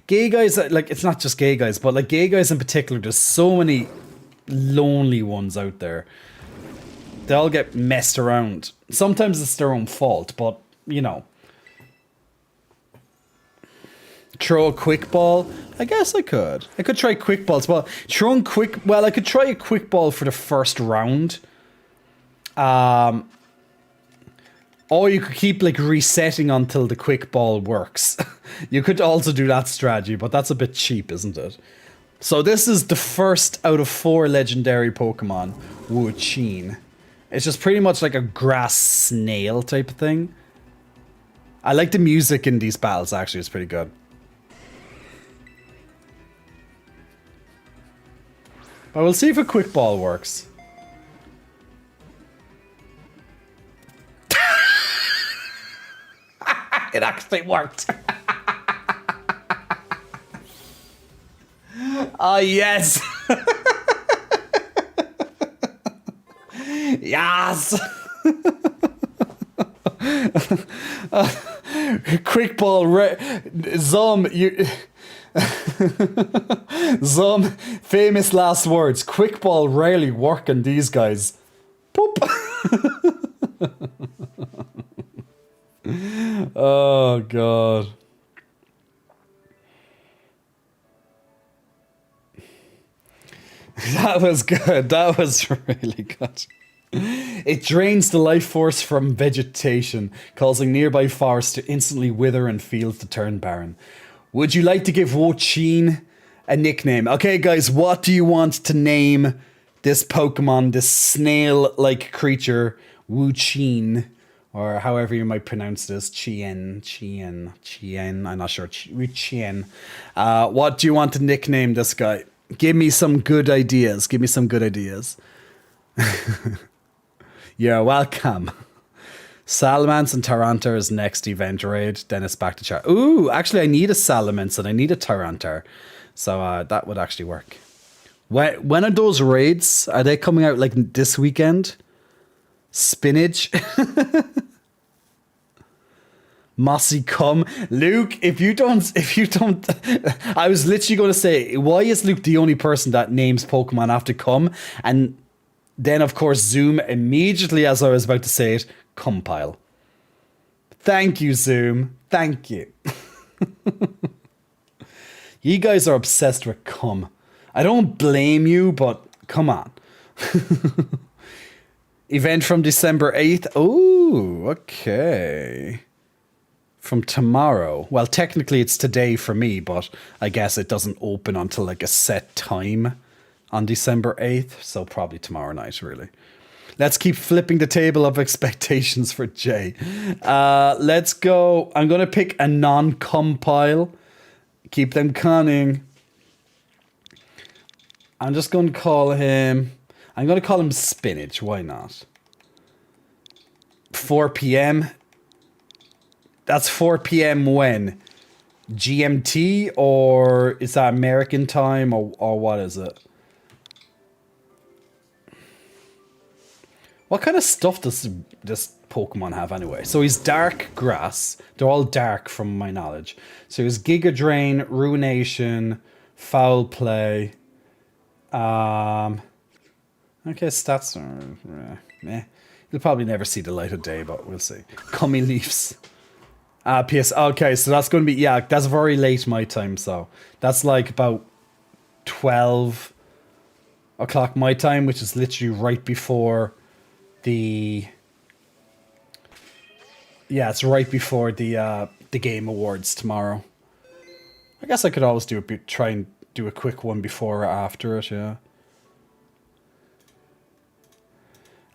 gay guys, like, it's not just gay guys, but like gay guys in particular, there's so many lonely ones out there. They all get messed around. Sometimes it's their own fault, but, you know. Throw a quick ball? I guess I could. I could try quick balls. Well, I could try a quick ball for the first round. Or you could keep like resetting until the quick ball works. You could also do that strategy, but that's a bit cheap, isn't it? So this is the first out of 4 legendary Pokemon, Wu-Chien. It's just pretty much like a grass snail type of thing. I like the music in these battles, actually. It's pretty good. But we'll see if a quick ball works. It actually worked. Oh, yes. Yes. Quick ball. Zum, you. Zum, famous last words. Quick ball rarely work on these guys. Poop. Oh, God. That was good. That was really good. It drains the life force from vegetation, causing nearby forests to instantly wither and fields to turn barren. Would you like to give Wu-Chien a nickname? Okay, guys, what do you want to name this Pokemon, this snail-like creature, Wu-Chien? Or however you might pronounce this, Chien, I'm not sure, Wu-Chien. What do you want to nickname this guy? Give me some good ideas. You're welcome. Salamence and Tyranitar's next event raid, then it's back to chat. Ooh, actually I need a Salamence and I need a Tyranitar. So that would actually work. When are those raids? Are they coming out like this weekend? Spinach. Mossy cum. Luke, if you don't I was literally going to say, why is Luke the only person that names Pokemon after cum? And then of course Zoom immediately, as I was about to say it, compile. Thank you, Zoom. Thank you. You guys are obsessed with cum. I don't blame you, but come on. Event from December 8th. Oh, okay. From tomorrow. Well, technically it's today for me, but I guess it doesn't open until like a set time on December 8th. So probably tomorrow night, really. Let's keep flipping the table of expectations for Jay. Let's go. I'm going to pick a non-compile. Keep them cunning. I'm just going to call him... I'm going to call him Spinach. Why not? 4 p.m. That's 4 p.m. when? GMT? Or is that American time? Or what is it? What kind of stuff does this Pokemon have anyway? So he's dark grass. They're all dark from my knowledge. So he's Giga Drain, Ruination, Foul Play. Okay, stats are meh. You'll probably never see the light of day, but we'll see. Cummy Leafs. PS. Okay, so that's going to be, yeah, that's very late my time, so that's like about 12 o'clock my time, which is literally right before the... Yeah, it's right before the Game Awards tomorrow. I guess I could always try and do a quick one before or after it, yeah.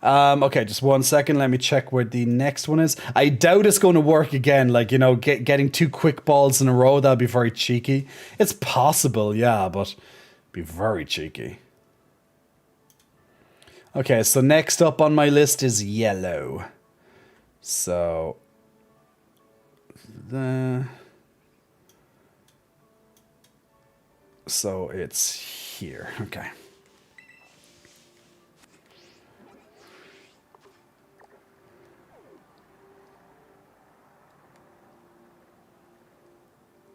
Okay, just 1 second. Let me check where the next one is. I doubt it's going to work again. Like, you know, getting 2 quick balls in a row, that'd be very cheeky. It's possible, yeah, but be very cheeky. Okay, so next up on my list is yellow. So it's here. Okay.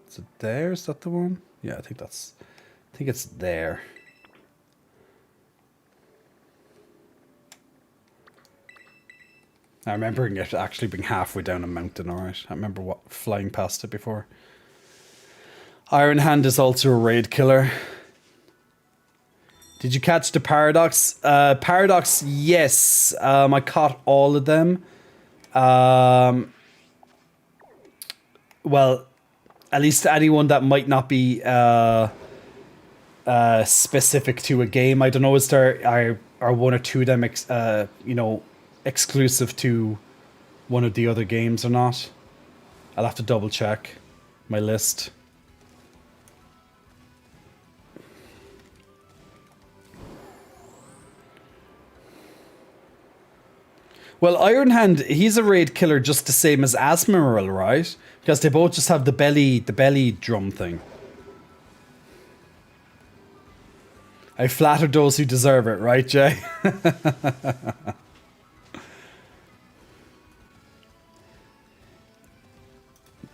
Is it there? Is that the one? Yeah, I think it's there. I remember it actually being halfway down a mountain, alright. I remember flying past it before. Iron Hand is also a raid killer. Did you catch the Paradox? Paradox, yes. I caught all of them. Well, at least anyone that might not be specific to a game. I don't know, is there are 1 or 2 of them you know, exclusive to one of the other games or not? I'll have to double check my list. Well, Iron Hand, he's a raid killer just the same as Asmiral, right? Because they both just have the belly drum thing. I flattered those who deserve it, right, Jay?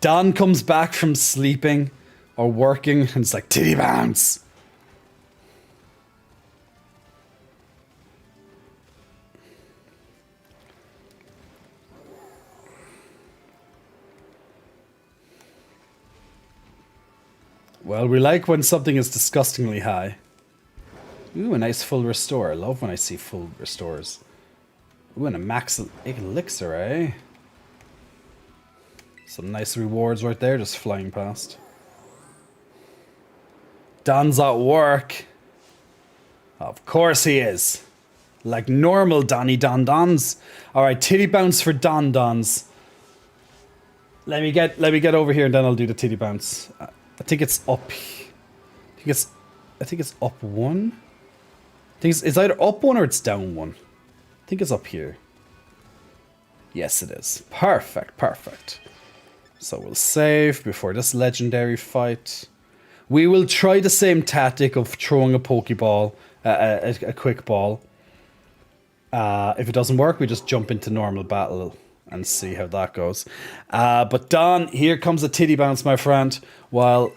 Don comes back from sleeping or working and it's like, titty bounce. Well, we like when something is disgustingly high. Ooh, a nice full restore. I love when I see full restores. Ooh, and a max elixir, eh? Some nice rewards right there, just flying past. Don's at work. Of course he is. Like normal Donny Don Dons. Alright, titty bounce for Don Dons. Let me get over here and then I'll do the titty bounce. I think it's up. I think it's up 1. I think it's either up 1 or it's down 1. I think it's up here. Yes, it is. Perfect, perfect. So we'll save before this legendary fight. We will try the same tactic of throwing a Pokeball, a quick ball. If it doesn't work, we just jump into normal battle and see how that goes. But Don, here comes a titty bounce, my friend, while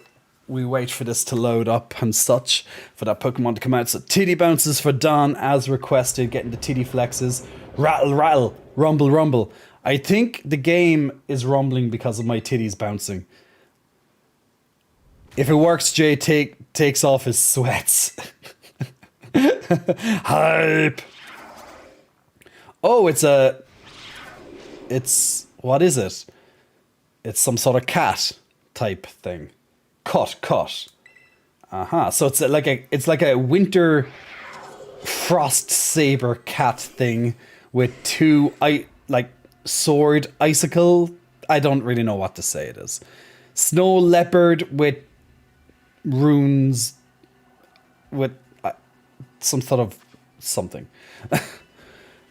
we wait for this to load up and such, for that Pokemon to come out. So titty bounces for Don as requested, getting the titty flexes. Rattle, rattle, rumble, rumble. I think the game is rumbling because of my titties bouncing. If it works, Jay takes off his sweats. Hype. Oh, it's what is it? It's some sort of cat type thing. Cut. So it's like a winter frost saber cat thing with 2 sword icicle. I don't really know what to say it is. Snow leopard with runes with some sort of something.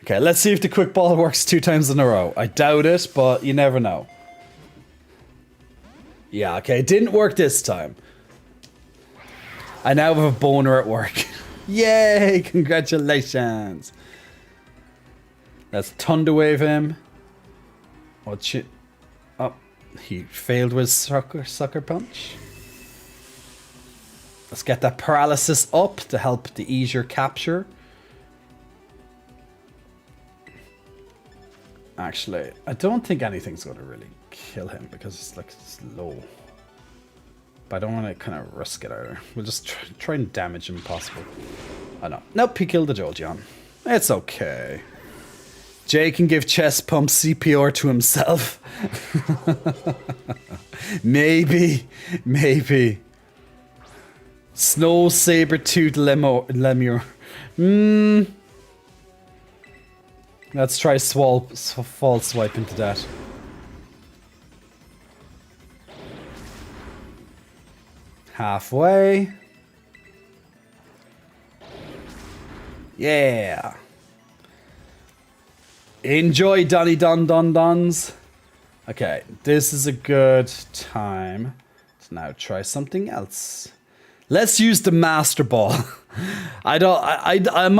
Okay, let's see if the quick ball works 2 times in a row. I doubt it, but you never know. Yeah, okay, it didn't work this time. I now have a boner at work. Yay, congratulations. Let's Thunderwave him. What shit? Oh, he failed with Sucker Punch. Let's get that paralysis up to help to ease your capture. Actually, I don't think anything's going to really kill him because it's low. But I don't want to kind of risk it either. We'll just try and damage him if possible. Oh no. Nope, he killed the Jolteon. It's okay. Jay can give chest pump CPR to himself. Maybe. Snow Saber Tooth Lemur. Let's try fall swipe into that. Halfway. Yeah. Enjoy, Donny Don Don Dons. Okay, this is a good time to now try something else. Let's use the Master Ball. I'm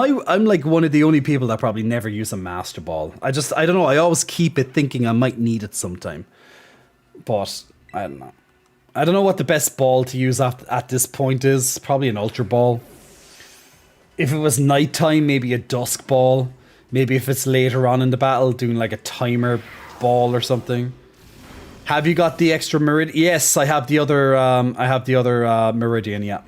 like one of the only people that probably never use a Master Ball. I don't know. I always keep it thinking I might need it sometime. But I don't know. I don't know what the best ball to use at this point is. Probably an Ultra Ball. If it was nighttime, maybe a Dusk Ball. Maybe if it's later on in the battle, doing like a timer ball or something. Have you got the extra Meridian? Yes, I have the other. Meridian. Yeah.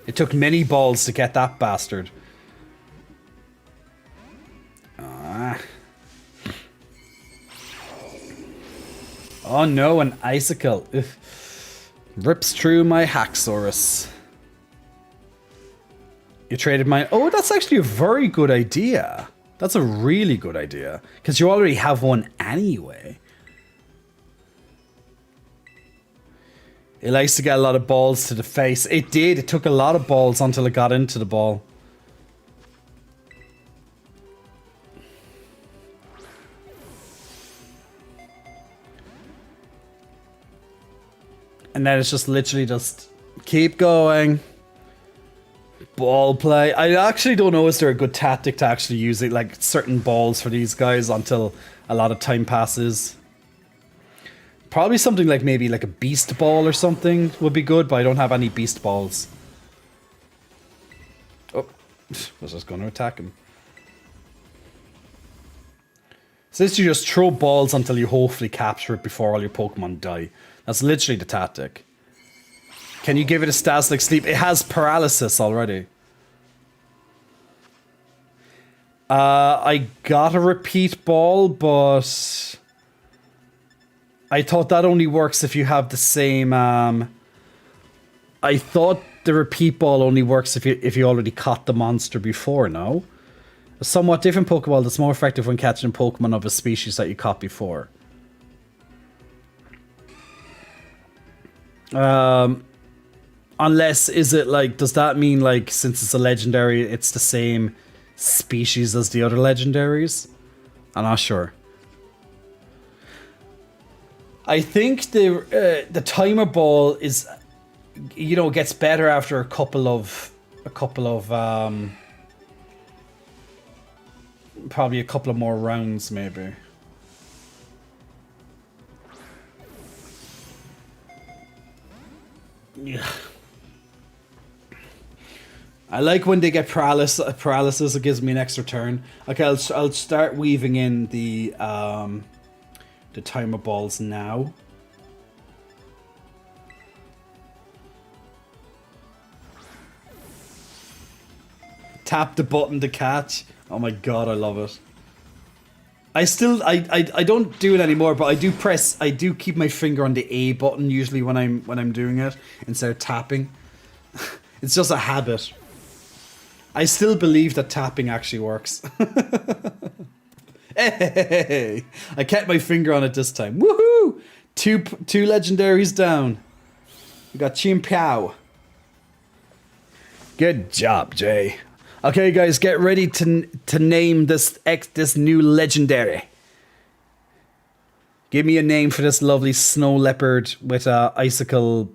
It took many balls to get that bastard. Oh no, an icicle. Ugh. Rips through my Haxorus. You traded mine. Oh, that's actually a very good idea. That's a really good idea. Because you already have one anyway. It likes to get a lot of balls to the face. It did. It took a lot of balls until it got into the ball. And then it's just literally just keep going. Ball play. I actually don't know, is there a good tactic to actually use it, like certain balls for these guys until a lot of time passes. Probably something like maybe like a beast ball or something would be good, but I don't have any beast balls. Oh, I was just going to attack him. So this, you just throw balls until you hopefully capture it before all your Pokemon die. That's literally the tactic. Can you give it a stats like sleep? It has paralysis already. I got a repeat ball, but I thought that only works if you have the same. I thought the repeat ball only works if you already caught the monster before. No, a somewhat different Pokeball that's more effective when catching Pokemon of a species that you caught before. Unless, is it like, does that mean like, since it's a legendary, it's the same species as the other legendaries? I'm not sure. I think the timer ball is, you know, gets better after a couple of probably a couple of more rounds, maybe. Yeah. I like when they get paralysis. It gives me an extra turn. Okay, I'll start weaving in the timer balls now. Tap the button to catch. Oh my god, I love it. I don't do it anymore, but I do keep my finger on the A button usually when I'm doing it instead of tapping. It's just a habit. I still believe that tapping actually works. Hey, I kept my finger on it this time. Woohoo! Two legendaries down. We got Chien-Pao. Good job, Jay. Okay, guys, get ready to name this new legendary. Give me a name for this lovely snow leopard with icicle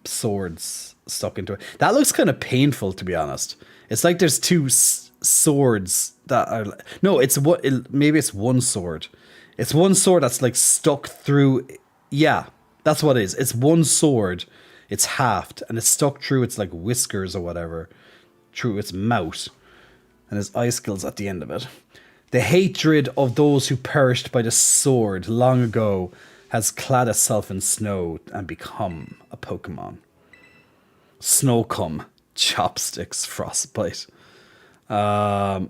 swords stuck into it. That looks kind of painful, to be honest. It's like there's two swords that are. No, maybe it's one sword. It's one sword that's like stuck through. Yeah, that's what it is. It's one sword. It's halved and it's stuck through its like whiskers or whatever. Through its mouth, and his icicles at the end of it. The hatred of those who perished by the sword long ago has clad itself in snow and become a Pokemon. Snowcum, Chopsticks, Frostbite, Frostnight,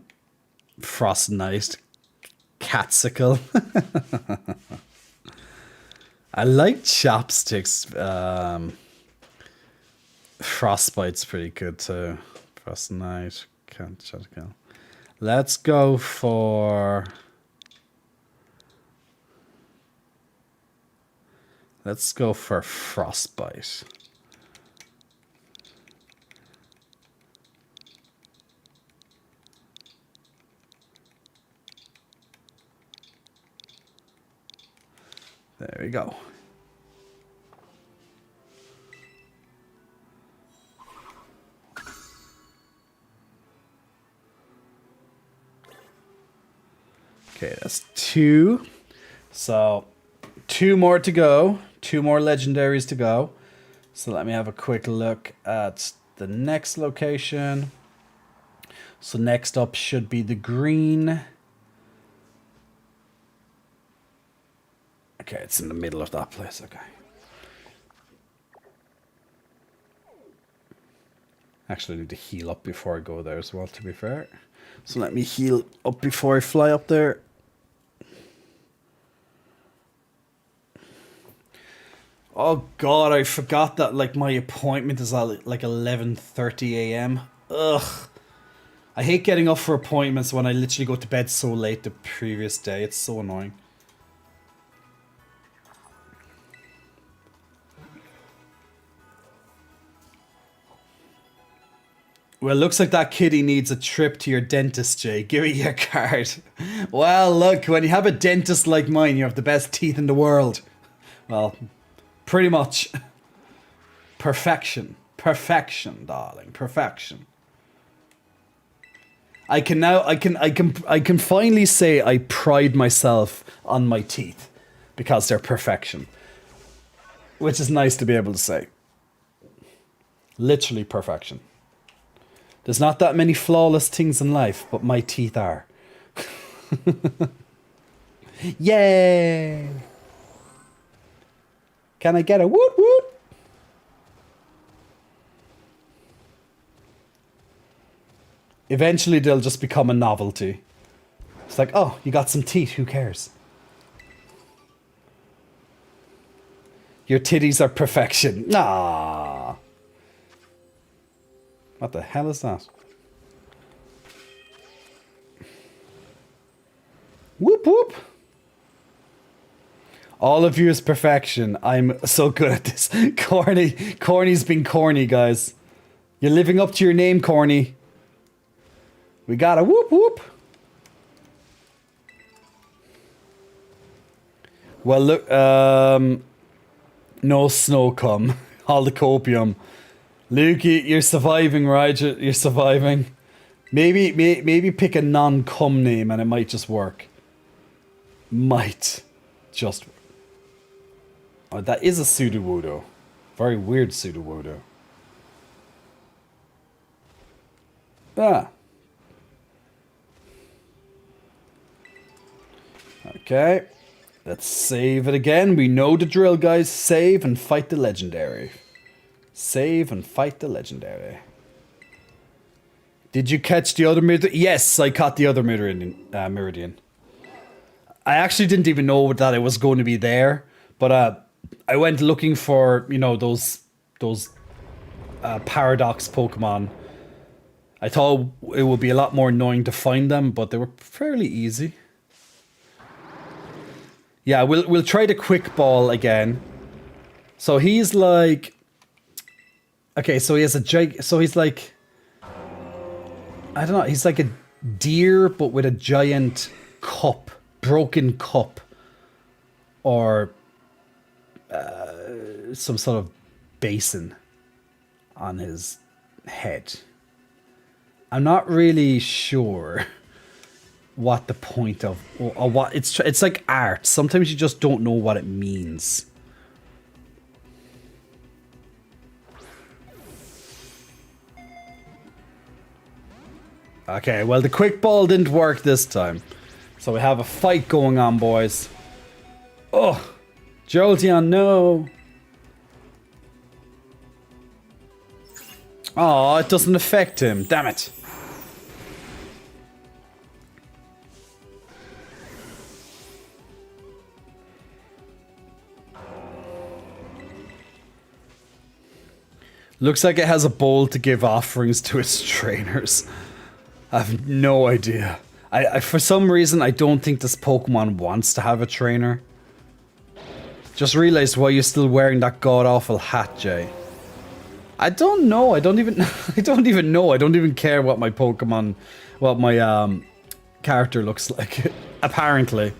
Catsicle. I like Chopsticks. Frostbite's pretty good too. Frostnite. Can't shut it down. Let's go for... Let's go for Frostbite. There we go. Okay, that's 2. So 2 more to go. 2 more legendaries to go. So let me have a quick look at the next location. So next up should be the green. Okay, it's in the middle of that place. Okay. Actually, I need to heal up before I go there as well, to be fair. So let me heal up before I fly up there. Oh god, I forgot that like my appointment is at like 11:30 a.m. Ugh. I hate getting up for appointments when I literally go to bed so late the previous day. It's so annoying. Well, looks like that kitty needs a trip to your dentist, Jay. Give me your card. Well, look, when you have a dentist like mine, you have the best teeth in the world. Well, pretty much. Perfection. Perfection, darling. Perfection. I can finally say I pride myself on my teeth because they're perfection. Which is nice to be able to say. Literally perfection. There's not that many flawless things in life, but my teeth are. Yay! Can I get a woot woot? Eventually they'll just become a novelty. It's like, oh, you got some teeth, who cares? Your titties are perfection. Nah. What the hell is that? Whoop whoop. All of you is perfection. I'm so good at this. Corny. Corny's been corny, guys. You're living up to your name, Corny. We got a whoop whoop. Well, look, no snow come. All the copium. Lukey, you're surviving, right? You're surviving. Maybe pick a non-cum name and it might just work. Might just work. Oh, that is a Sudowoodo. Very weird Sudowoodo. Ah. Okay. Let's save it again. We know the drill, guys. Save and fight the legendary. Save and fight the legendary. Did you catch the other Meridian? Yes, I caught the other Meridian. I actually didn't even know that it was going to be there. But I went looking for, you know, those Paradox Pokemon. I thought it would be a lot more annoying to find them, but they were fairly easy. Yeah, we'll try the Quick Ball again. So he's like... Okay, so he has a so he's like... I don't know, he's like a deer, but with a giant cup. Broken cup. Or... some sort of basin on his head. I'm not really sure what the point of or what it's like art. Sometimes you just don't know what it means. Okay, well the quick ball didn't work this time. So we have a fight going on, boys. Oh, Jolteon, no. Oh, it doesn't affect him. Damn it. Looks like it has a bowl to give offerings to its trainers. I have no idea. I for some reason, I don't think this Pokemon wants to have a trainer. Just realized why you're still wearing that god-awful hat, Jay. I don't know. I don't even know. I don't even care what my Pokemon, what my character looks like. Apparently.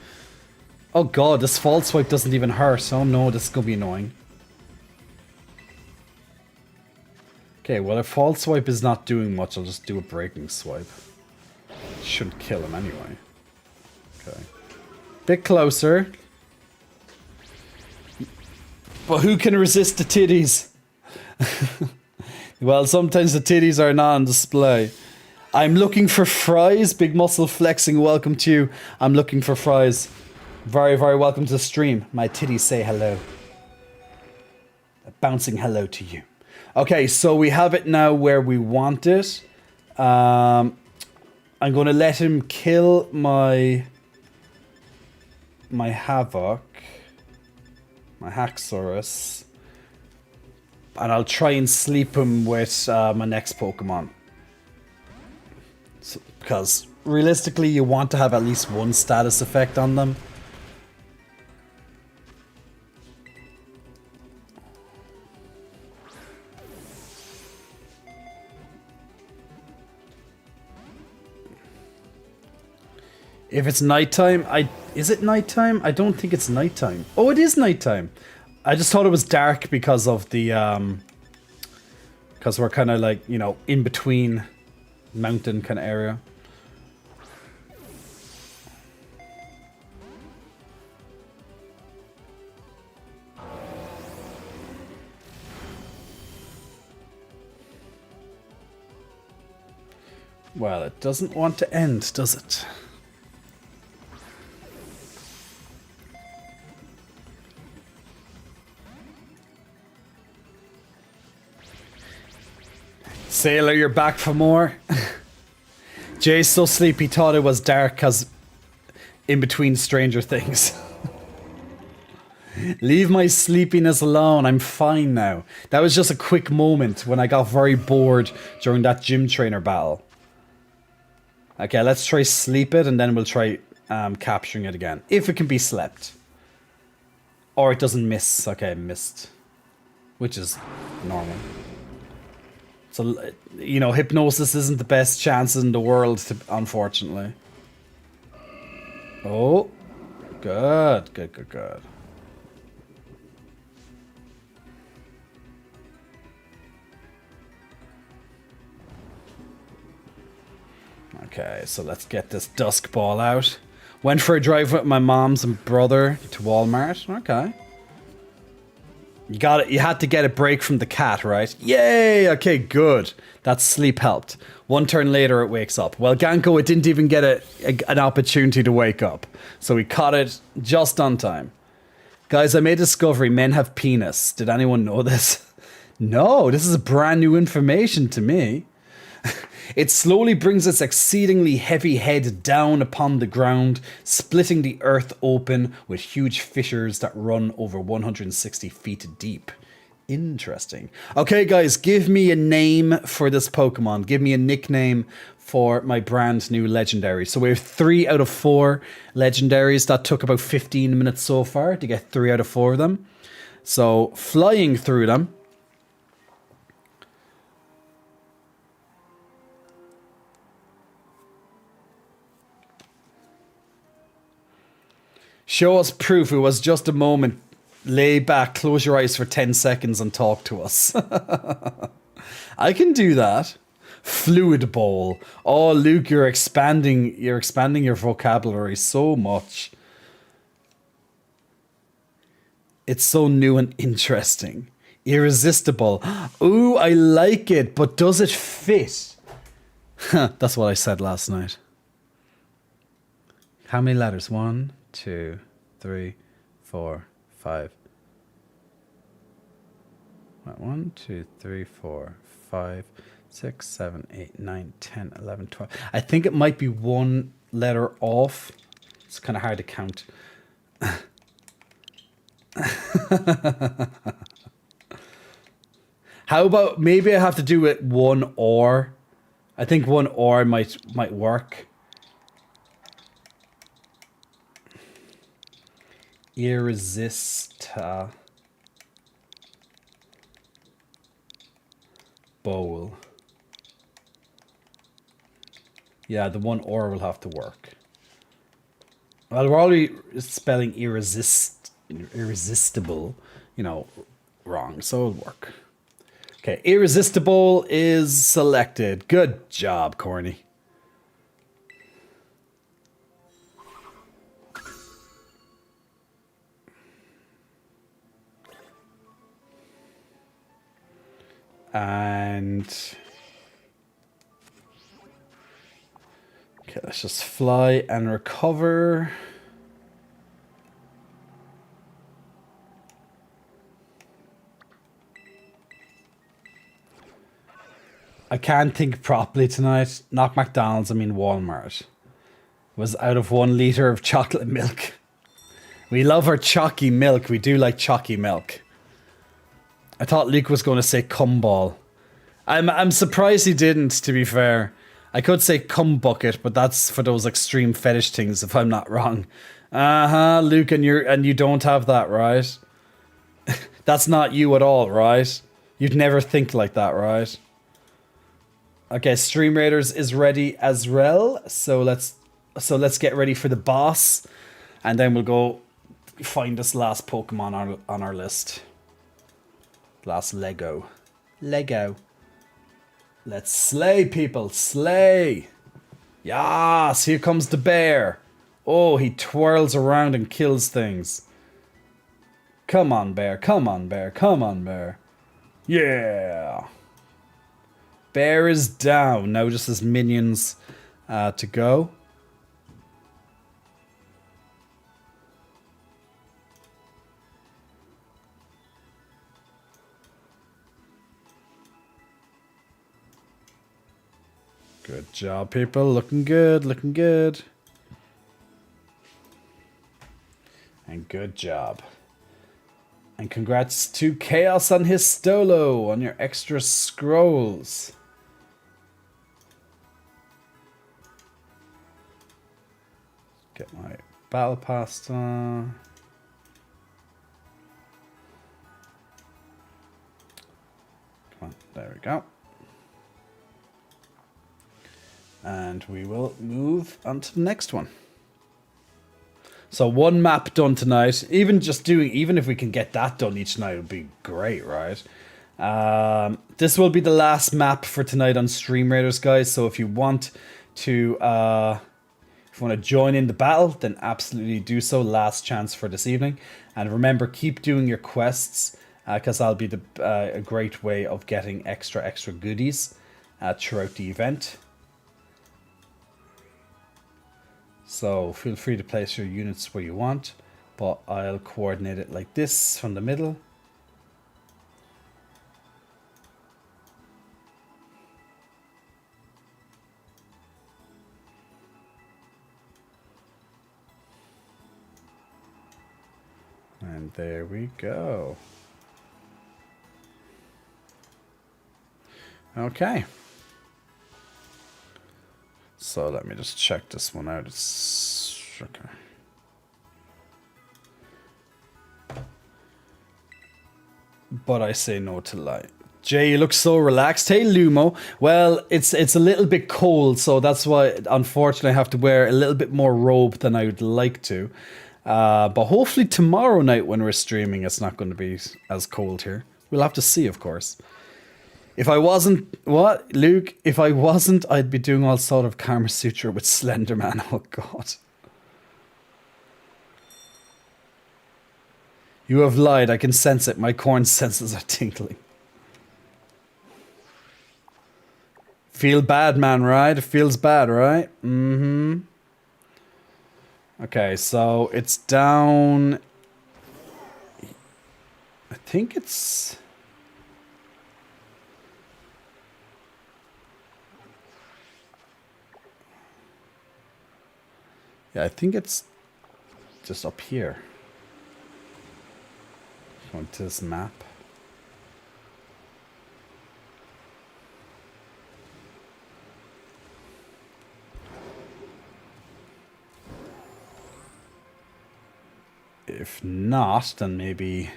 Oh god, this false swipe doesn't even hurt. Oh no, this is gonna be annoying. Okay, well if false swipe is not doing much, I'll just do a breaking swipe. Shouldn't kill him anyway. Okay. Bit closer. But who can resist the titties? Well, sometimes the titties are not on display. I'm looking for fries. Big muscle flexing, welcome to you. I'm looking for fries. Very, very welcome to the stream. My titties say hello. A bouncing hello to you. Okay, so we have it now where we want it. I'm going to let him kill my Havoc. My Haxorus. And I'll try and sleep him with my next Pokemon. So, because realistically, you want to have at least one status effect on them. If it's nighttime, is it nighttime? I don't think it's nighttime. Oh, it is nighttime. I just thought it was dark because of the because we're kind of like, you know, in between mountain kind of area. Well, it doesn't want to end, does it? Sailor, you're back for more. Jay's so sleepy, he thought it was dark because in between Stranger Things. Leave my sleepiness alone. I'm fine now. That was just a quick moment when I got very bored during that gym trainer battle. Okay, let's try sleep it and then we'll try capturing it again. If it can be slept. Or it doesn't miss. Okay, missed. Which is normal. So, you know, hypnosis isn't the best chance in the world, unfortunately. Oh, good, good, good, good. Okay, so let's get this Dusk Ball out. Went for a drive with my mom's and brother to Walmart. Okay. You got it. You had to get a break from the cat, right? Yay! Okay, good. That sleep helped. One turn later, it wakes up. Well, Ganko, it didn't even get an opportunity to wake up. So we caught it just on time. Guys, I made a discovery. Men have penis. Did anyone know this? No, this is brand new information to me. It slowly brings its exceedingly heavy head down upon the ground, splitting the earth open with huge fissures that run over 160 feet deep. Interesting. Okay, guys, give me a name for this Pokemon. Give me a nickname for my brand new legendary. So we have 3 out of 4 legendaries. That took about 15 minutes so far to get 3 out of 4 of them. So flying through them. Show us proof. It was just a moment. Lay back, close your eyes for 10 seconds and talk to us. I can do that. Fluid Bowl. Oh, Luke, you're expanding your vocabulary so much. It's so new and interesting. Irresistible. Ooh, I like it, but does it fit? That's what I said last night. How many letters? 1, 2, 3, 4, 5. 1, 2, 3, 4, 5, 6, 7, 8, 9, 10, 11, 12. I think it might be 1 letter off. It's kind of hard to count. How about maybe I have to do it one or? I think one or might work. Irresista bowl. Yeah, the one or will have to work. Well, we're already spelling irresistible, you know, wrong, so it'll work. Okay, irresistible is selected. Good job, Corny. And okay, let's just fly and recover. I can't think properly tonight. Not McDonald's, I mean Walmart. Was out of 1 liter of chocolate milk. We love our chalky milk. We do like chalky milk. I thought Luke was going to say cum ball. I'm surprised he didn't, to be fair. I could say cum bucket, but that's for those extreme fetish things, if I'm not wrong. Luke, and you don't have that, right? That's not you at all, right? You'd never think like that, right? Okay, Stream Raiders is ready as well. So let's get ready for the boss, and then we'll go find this last Pokemon on our list. Last Lego. Let's slay, people. Slay. Yes, here comes the bear. Oh, he twirls around and kills things. Come on, bear. Come on, bear. Come on, bear. Yeah. Bear is down. Now just his minions to go. Good job, people. Looking good, looking good. And good job. And congrats to Chaos on his Stolo on your extra scrolls. Get my battle pass on. Come on, there we go. And we will move on to the next one. So 1 map done tonight. Even if we can get that done each night, would be great, right? This will be the last map for tonight on Stream Raiders, guys. So if you want to join in the battle, then absolutely do so. Last chance for this evening. And remember, keep doing your quests, because that'll be a great way of getting extra goodies throughout the event. So feel free to place your units where you want, but I'll coordinate it like this from the middle. And there we go. Okay. So let me just check this one out. It's okay. But I say no to lie. Jay, you look so relaxed. Hey, Lumo. Well, it's a little bit cold, so that's why, unfortunately, I have to wear a little bit more robe than I would like to. But hopefully tomorrow night when we're streaming, it's not going to be as cold here. We'll have to see, of course. If I wasn't... What? Luke? If I wasn't, I'd be doing all sort of Karma Sutra with Slenderman. Oh, God. You have lied. I can sense it. My corn senses are tingling. Feel bad, man, right? It feels bad, right? Mm-hmm. Okay, so it's down... I think it's... Yeah, I think it's just up here. Go to this map. If not, then maybe...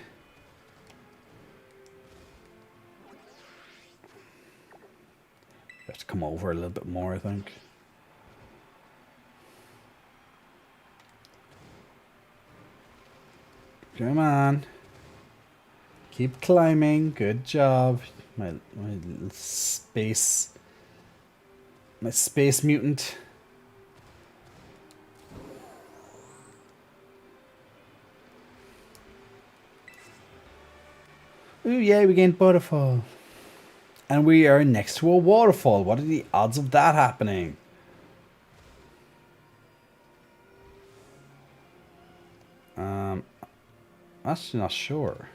have to come over a little bit more, I think. Come on. Keep climbing. Good job. My little space... My space mutant. Ooh, yeah, we gained Butterfall. And we are next to a waterfall. What are the odds of that happening? Actually not sure.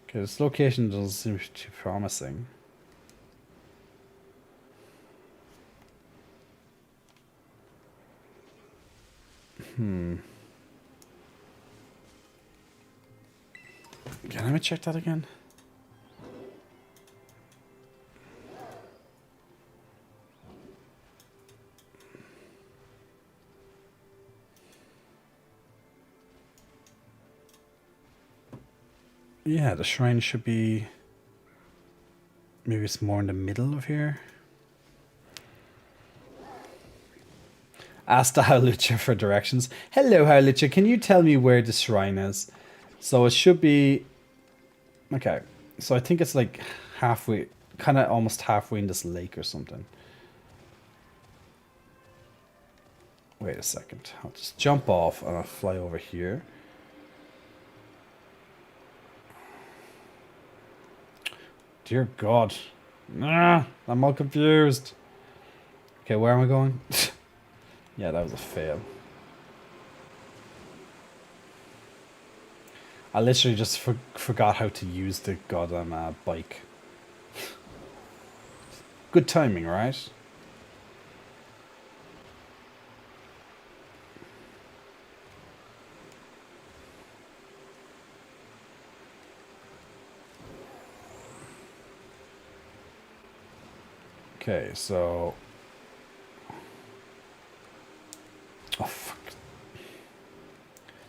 Okay, this location doesn't seem too promising. Can I check that again? Yeah, the shrine should be... Maybe it's more in the middle of here. Asked Howlucha for directions. Hello, Howlucha. Can you tell me where the shrine is? So it should be... Okay. So I think it's like halfway... Kind of almost halfway in this lake or something. Wait a second. I'll just jump off and I'll fly over here. Dear God. Nah, I'm all confused. Okay, where am I going? Yeah, that was a fail. I literally just forgot how to use the goddamn bike. Good timing, right? Okay, so... Oh, fuck.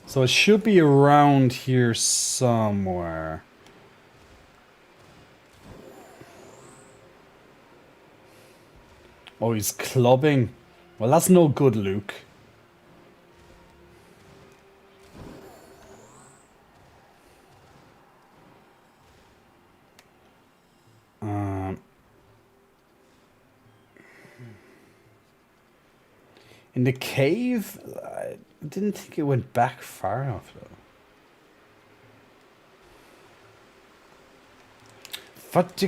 So it should be around here somewhere. Oh, he's clubbing. Well, that's no good, Luke. In the cave? I didn't think it went back far enough, though. What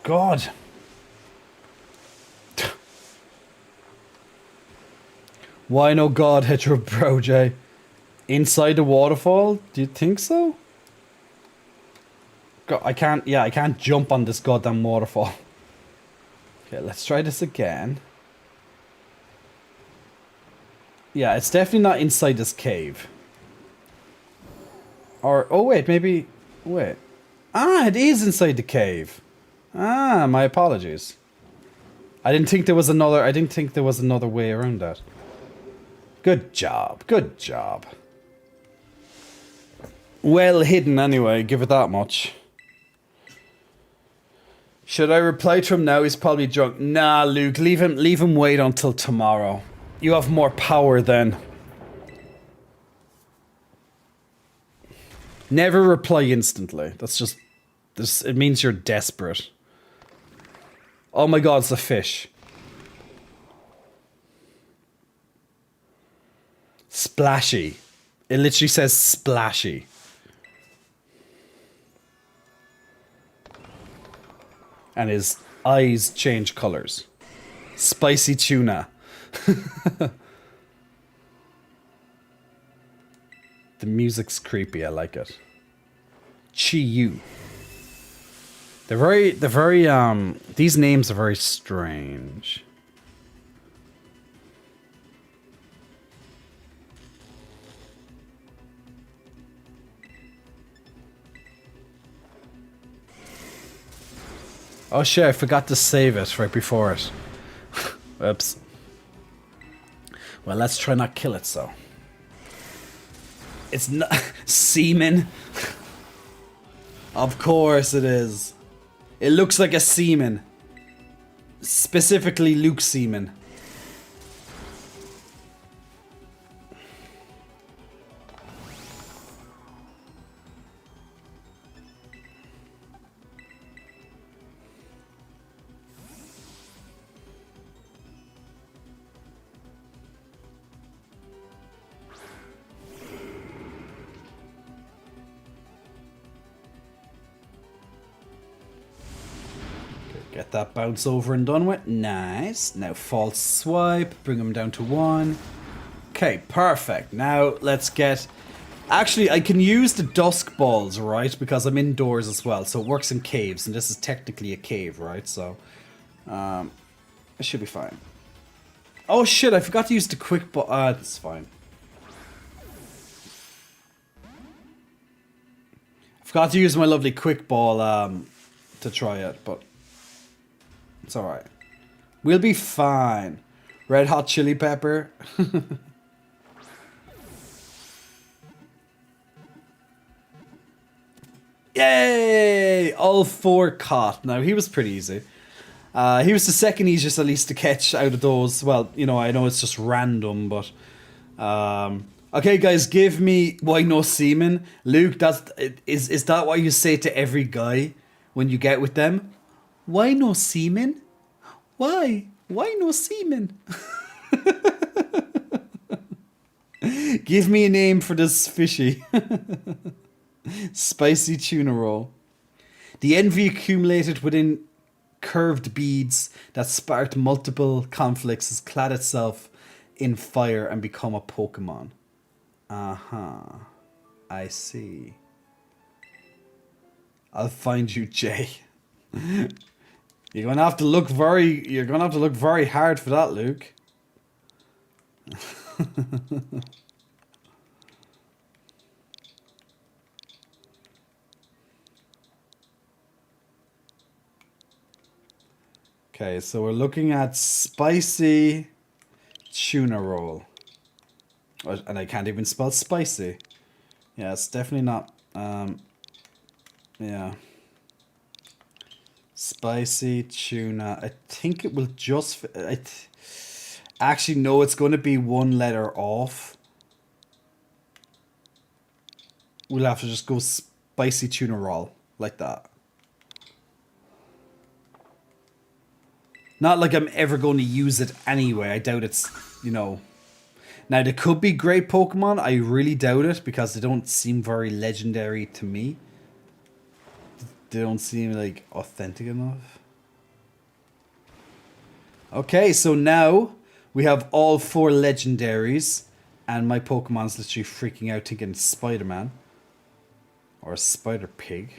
God. Why no God, Hetero Bro J? Inside the waterfall? Do you think so? God, I can't jump on this goddamn waterfall. Okay, let's try this again. Yeah, it's definitely not inside this cave. Or, oh wait, maybe, wait. Ah, it is inside the cave. Ah, my apologies. I didn't think there was another way around that. Good job, good job. Well hidden anyway, give it that much. Should I reply to him now? He's probably drunk. Nah, Luke, leave him wait until tomorrow. You have more power then. Never reply instantly. That's just... it means you're desperate. Oh my God, it's a fish. Splashy. It literally says splashy. And his eyes change colors. Spicy tuna. The music's creepy, I like it. Chi-Yu. They're very, these names are very strange. Oh shit, I forgot to save it right before it. Oops. Well, let's try not kill it, so. It's not... Semen? Of course it is. It looks like a semen. Specifically Luke semen. Get that bounce over and done with. Nice. Now false swipe. Bring him down to 1. Okay, perfect. Now let's get... Actually, I can use the dusk balls, right? Because I'm indoors as well. So it works in caves. And this is technically a cave, right? So it should be fine. Oh shit, I forgot to use the quick ball. That's fine. I forgot to use my lovely quick ball to try it, but... It's alright. We'll be fine. Red hot chili pepper. Yay! All 4 caught. Now, he was pretty easy. He was the second easiest, at least, to catch out of those. Well, you know, I know it's just random, but... okay, guys, give me why no semen. Luke, is that what you say to every guy when you get with them? Why no semen? Why? Why no semen? Give me a name for this fishy. Spicy tuna roll. The envy accumulated within curved beads that sparked multiple conflicts has clad itself in fire and become a Pokemon. I see. I'll find you, Jay. You're gonna have to look very hard for that, Luke. Okay, so we're looking at spicy tuna roll. And I can't even spell spicy. Yeah, it's definitely not yeah. Spicy tuna. I think it will just... Actually, no, it's going to be 1 letter off. We'll have to just go spicy tuna roll. Like that. Not like I'm ever going to use it anyway. I doubt it's, you know... Now, there could be great Pokemon. I really doubt it because they don't seem very legendary to me. They don't seem like authentic enough. Okay, so now we have all 4 legendaries, and my Pokemon's literally freaking out thinking it's Spider-Man or Spider-Pig.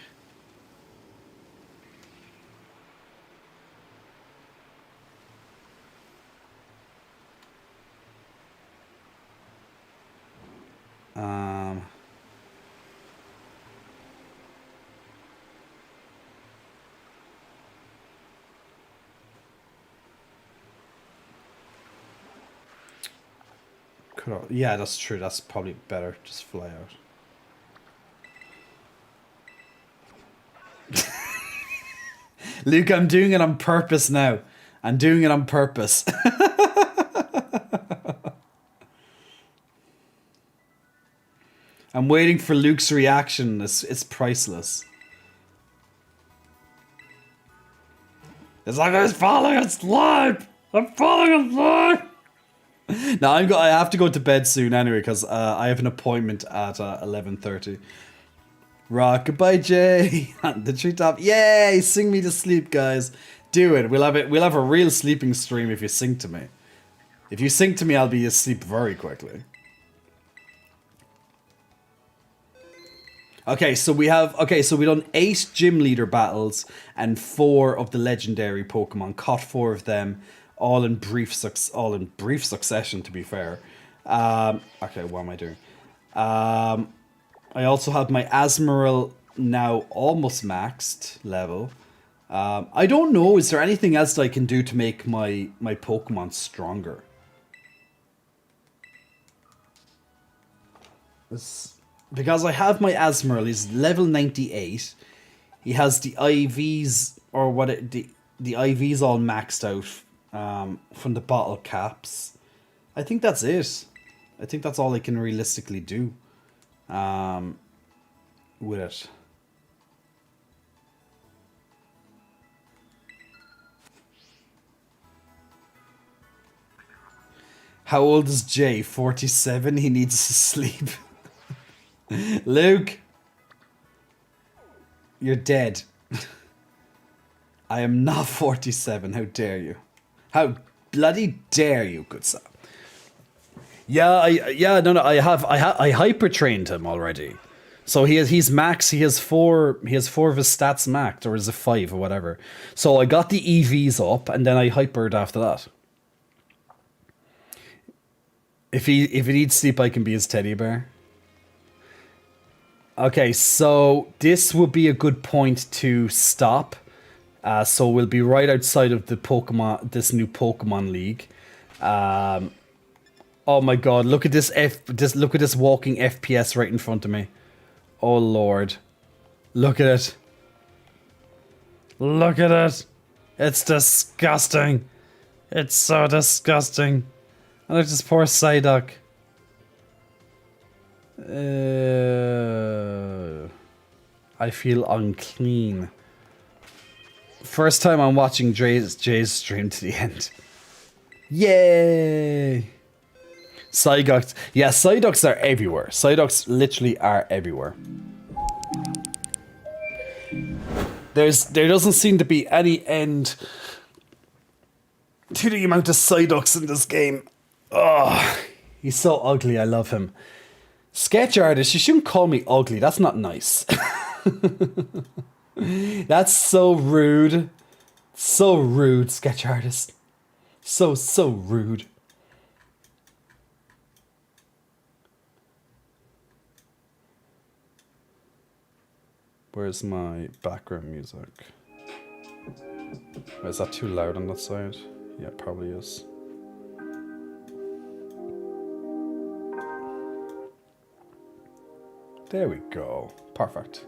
Yeah, that's true. That's probably better. Just fly out. Luke, I'm doing it on purpose now. I'm doing it on purpose. I'm waiting for Luke's reaction. It's priceless. It's like I'm falling asleep. I'm falling asleep. Now I have to go to bed soon anyway because I have an appointment at 11:30. Rock goodbye, Jay. The treetop. Yay! Sing me to sleep, guys. Do it. We'll have a real sleeping stream if you sing to me. If you sing to me, I'll be asleep very quickly. Okay, so we've done 8 gym leader battles and 4 of the legendary Pokemon. Caught 4 of them, all in brief succession. To be fair, okay, what am I doing? I also have my Azumarill now almost maxed level. I don't know. Is there anything else that I can do to make my Pokemon stronger? Because I have my Asmurl, he's level 98. He has the IVs, or the IVs all maxed out from the bottle caps. I think that's it. I think that's all I can realistically do with it. How old is Jay? 47? He needs to sleep. Luke, you're dead. I am not 47. How dare you? How bloody dare you, good sir? No. I hyper trained him already. So he's max. He has four of his stats maxed, or is it 5 or whatever? So I got the EVs up, and then I hypered after that. If he needs sleep, I can be his teddy bear. Okay, so this would be a good point to stop. So we'll be right outside of this new Pokemon League. Oh my God! Look at this look at this walking FPS right in front of me. Oh Lord, look at it. Look at it. It's disgusting. It's so disgusting. And look at this poor Psyduck. I feel unclean. First time I'm watching Jay's stream to the end. Yay! Psyducks. Yeah, Psyducks are everywhere. Psyducks literally are everywhere. There doesn't seem to be any end to the amount of Psyducks in this game. Oh, he's so ugly. I love him. Sketch artist, you shouldn't call me ugly. That's not nice. That's so rude. So rude, sketch artist. So rude. Where's my background music? Is that too loud on that side? Yeah, it probably is. There we go. Perfect.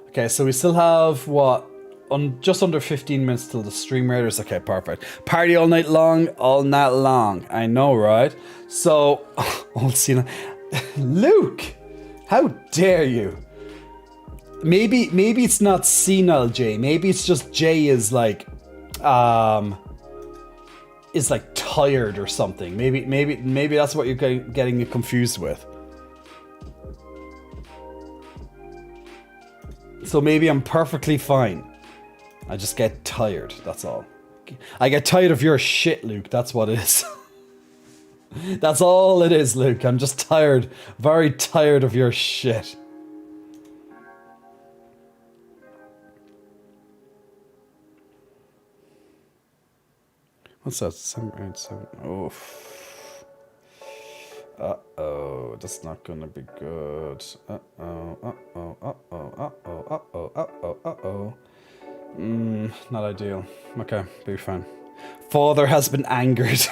Okay, so we still have, what, just under 15 minutes till the stream raiders. Okay, perfect. Party all night long, all night long. I know, right? So, old Cena. Luke! How dare you? Maybe it's not senile Jay. Maybe it's just Jay is like tired or something. Maybe that's what you're getting it confused with. So maybe I'm perfectly fine. I just get tired, that's all. I get tired of your shit, Luke. That's what it is. That's all it is, Luke. I'm just tired. Very tired of your shit. What's that? 787. Oh. Uh-oh. That's not gonna be good. Uh-oh. Not ideal. Okay, be fine. Father has been angered.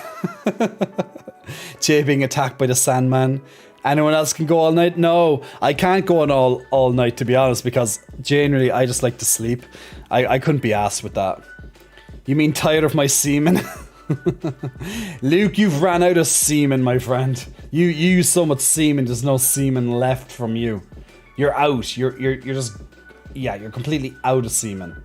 Jay being attacked by the Sandman. Anyone else can go all night? No, I can't go on all night, to be honest, because generally I just like to sleep. I couldn't be asked with that. You mean tired of my semen? Luke, you've ran out of semen, my friend. You use so much semen, there's no semen left from you. You're out. You're just, yeah, you're completely out of semen.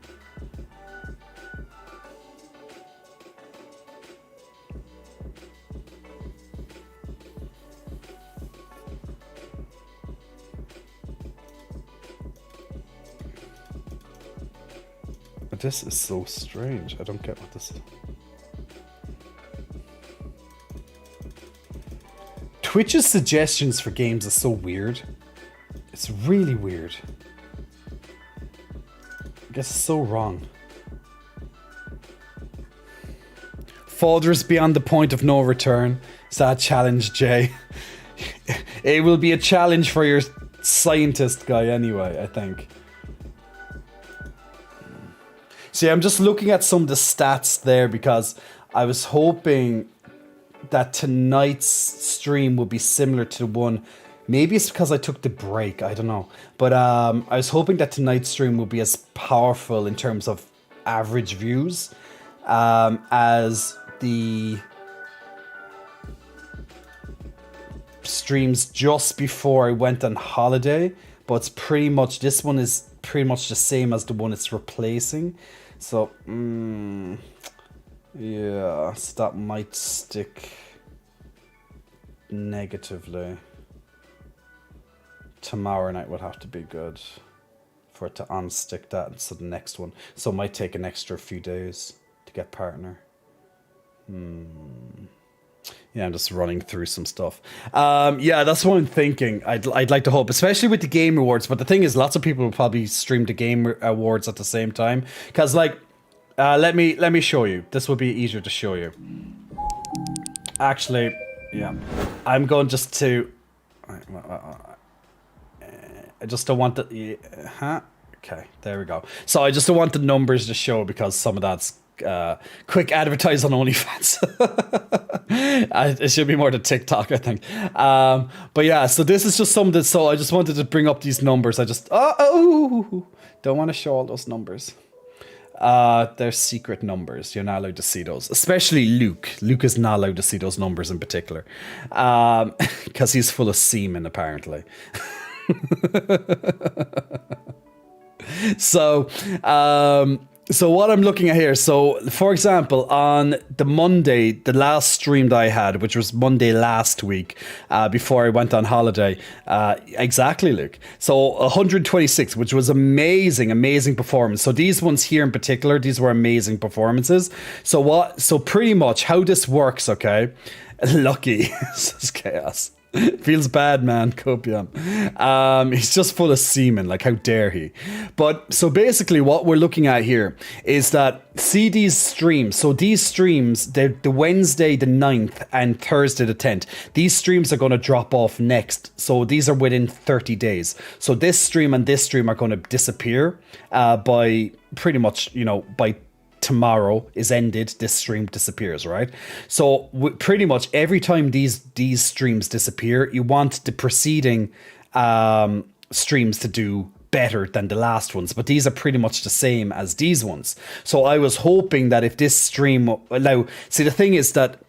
But this is so strange. I don't get what this is. Twitch's suggestions for games is so weird. It's really weird. I guess it's so wrong. Father's beyond the point of no return. Sad challenge, Jay. It will be a challenge for your scientist guy anyway, I think. See, I'm just looking at some of the stats there because I was hoping that tonight's stream would be similar to the one Maybe it's because I took the break. I don't know. But I was hoping that tonight's stream would be as powerful in terms of average views as the streams just before I went on holiday. But it's pretty much, this one is pretty much the same as the one it's replacing. So, yeah, so that might stick negatively. Tomorrow night would have to be good for it to unstick that into the next one. So it might take an extra few days to get partner. Yeah, I'm just running through some stuff. Yeah, that's what I'm thinking. I'd like to hope, especially with the Game Awards. But the thing is, lots of people will probably stream the Game Awards at the same time. Because, like, let me show you. This would be easier to show you. Actually, yeah. I'm going just to... I just don't want the... Okay, there we go. So I just don't want the numbers to show because some of that's quick advertise on OnlyFans. It should be more to TikTok, I think. But yeah, so this is just something. So I just wanted to bring up these numbers. I just don't want to show all those numbers. They're secret numbers. You're not allowed to see those, especially Luke. Luke is not allowed to see those numbers in particular, because he's full of semen apparently. So what I'm looking at here, so for example, on the Monday, the last stream that I had, which was Monday last week, before I went on holiday, exactly, Luke. So 126, which was amazing performance. So these ones here in particular, these were amazing performances. So pretty much how this works, okay? Lucky, this is chaos. Feels bad, man, Copium. He's just full of semen, like how dare he. But so basically what we're looking at here is that, see these streams. So these streams, the Wednesday the 9th and Thursday the 10th, these streams are going to drop off next. So these are within 30 days. So this stream and this stream are going to disappear by pretty much, by tomorrow is ended, this stream disappears, right? So pretty much every time these streams disappear, you want the preceding streams to do better than the last ones, but these are pretty much the same as these ones. So I was hoping that if this stream see, the thing is that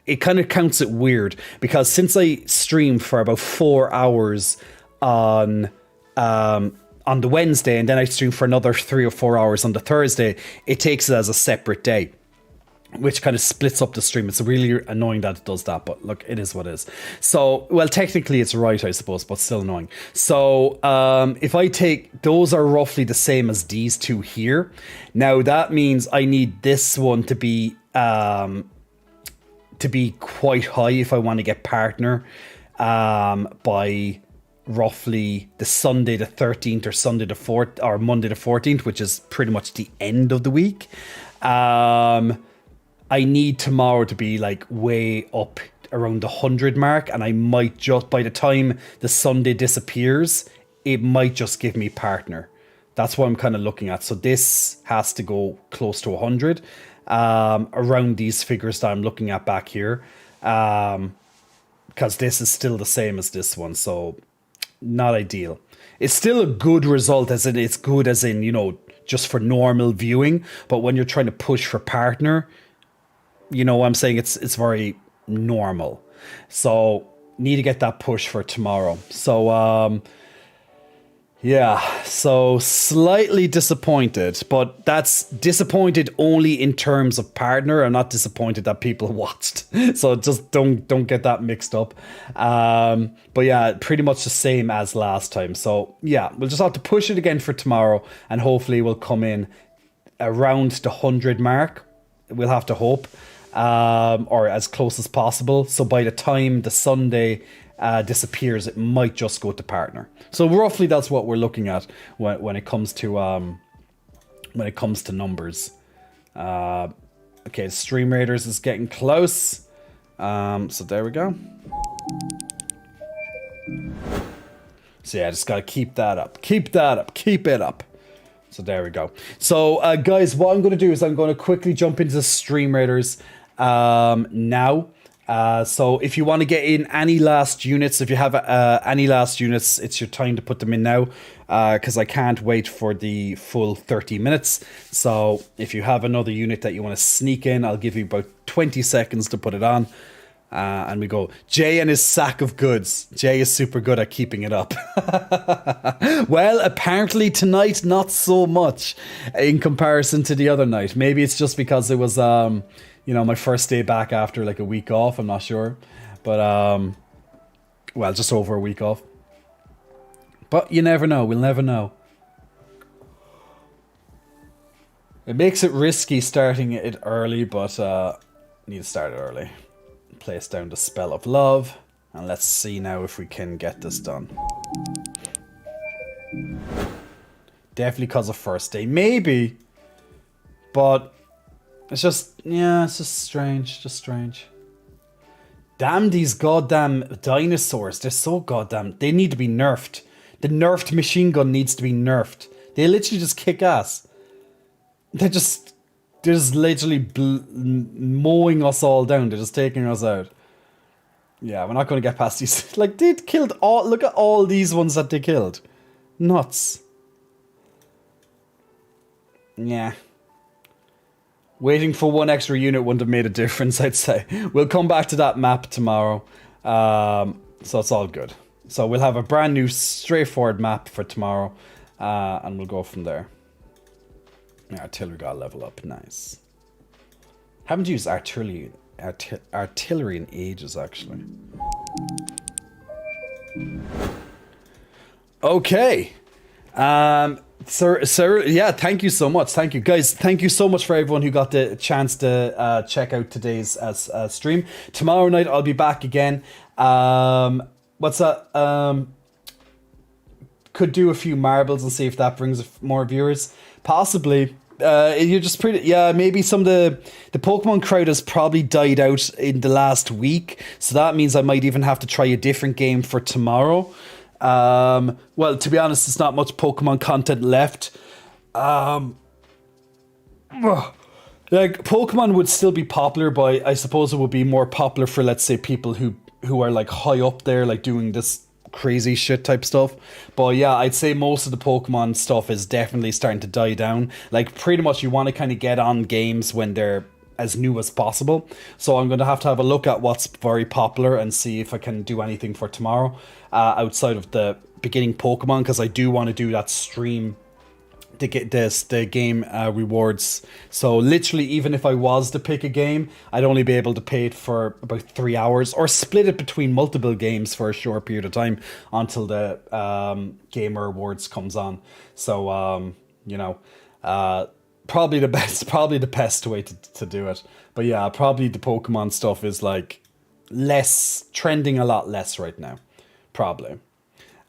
it kind of counts it weird, because since I streamed for about 4 hours on the Wednesday, and then I stream for another 3 or 4 hours on the Thursday, it takes it as a separate day, which kind of splits up the stream. It's really annoying that it does that, but look, it is what it is. So, well, technically it's right, I suppose, but still annoying. So, if I take, those are roughly the same as these two here. Now, that means I need this one to be quite high if I want to get partner by roughly the Sunday the 13th or Sunday the 4th or Monday the 14th, which is pretty much the end of the week. I need tomorrow to be like way up around the 100 mark, and I might just, by the time the Sunday disappears, it might just give me partner. That's what I'm kind of looking at. So this has to go close to 100 around these figures that I'm looking at back here, because this is still the same as this one, so not ideal. It's still a good result, as in it's good as in, just for normal viewing, but when you're trying to push for partner, I'm saying it's very normal. So need to get that push for tomorrow. So yeah, so slightly disappointed, but that's disappointed only in terms of partner. I'm not disappointed that people watched. So just don't get that mixed up. But yeah, pretty much the same as last time. So yeah, we'll just have to push it again for tomorrow, and hopefully we'll come in around the 100 mark. We'll have to hope, or as close as possible. So by the time the Sunday disappears, it might just go to partner. So roughly that's what we're looking at when it comes to numbers. Okay, Stream Raiders is getting close. So there we go. So yeah, just gotta keep that up. Keep it up. So there we go. So guys, what I'm gonna do is I'm gonna quickly jump into Stream Raiders now. So if you want to get in any last units, if you have any last units, it's your time to put them in now, because I can't wait for the full 30 minutes. So if you have another unit that you want to sneak in, I'll give you about 20 seconds to put it on. And we go. Jay and his sack of goods. Jay is super good at keeping it up. Well, apparently tonight, not so much in comparison to the other night. Maybe it's just because it was, my first day back after like a week off. I'm not sure. But, well, just over a week off. But you never know. We'll never know. It makes it risky starting it early, but need to start it early. Place down the Spell of Love, and let's see now if we can get this done. Definitely because of first day, maybe, but it's just strange. Damn these goddamn dinosaurs! They're so goddamn. They need to be nerfed. The nerfed machine gun needs to be nerfed. They literally just kick ass. They're just literally mowing us all down. They're just taking us out. Yeah, we're not going to get past these. Like, they killed all... Look at all these ones that they killed. Nuts. Yeah. Waiting for one extra unit wouldn't have made a difference, I'd say. We'll come back to that map tomorrow. So it's all good. So we'll have a brand new, straightforward map for tomorrow. And we'll go from there. Artillery got a level up, nice. Haven't used artillery in ages, actually. Okay. Sir, yeah, thank you so much. Thank you, guys. Thank you so much for everyone who got the chance to check out today's stream. Tomorrow night I'll be back again. What's that? Could do a few marbles and see if that brings more viewers. Possibly. You're just pretty... Yeah, maybe some of the Pokemon crowd has probably died out in the last week. So that means I might even have to try a different game for tomorrow. Well, to be honest, there's not much Pokemon content left. Like, Pokemon would still be popular, but I suppose it would be more popular for, let's say, people who are, like, high up there, like, doing this crazy shit type stuff. But yeah, I'd say most of the Pokemon stuff is definitely starting to die down. Like, pretty much you want to kind of get on games when they're as new as possible. So I'm going to have a look at what's very popular and see if I can do anything for tomorrow outside of the beginning Pokemon, because I do want to do that stream to get the game rewards. So literally, even if I was to pick a game, I'd only be able to pay it for about 3 hours, or split it between multiple games for a short period of time until the gamer rewards comes on. So probably the best way to do it. But yeah, probably the Pokemon stuff is like trending a lot less right now, probably.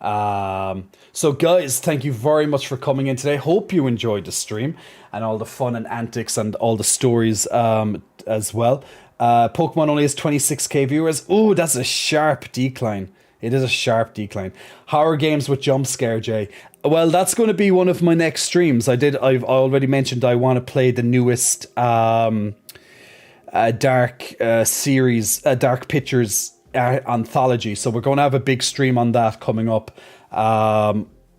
So guys, thank you very much for coming in today. Hope you enjoyed the stream and all the fun and antics and all the stories as well. Pokemon only has 26k viewers. Oh, that's a sharp decline. It is a sharp decline. Horror games with jump scare, Jay. Well, that's going to be one of my next streams. I've already mentioned I want to play the newest Dark series, Dark Pictures anthology. So we're going to have a big stream on that coming up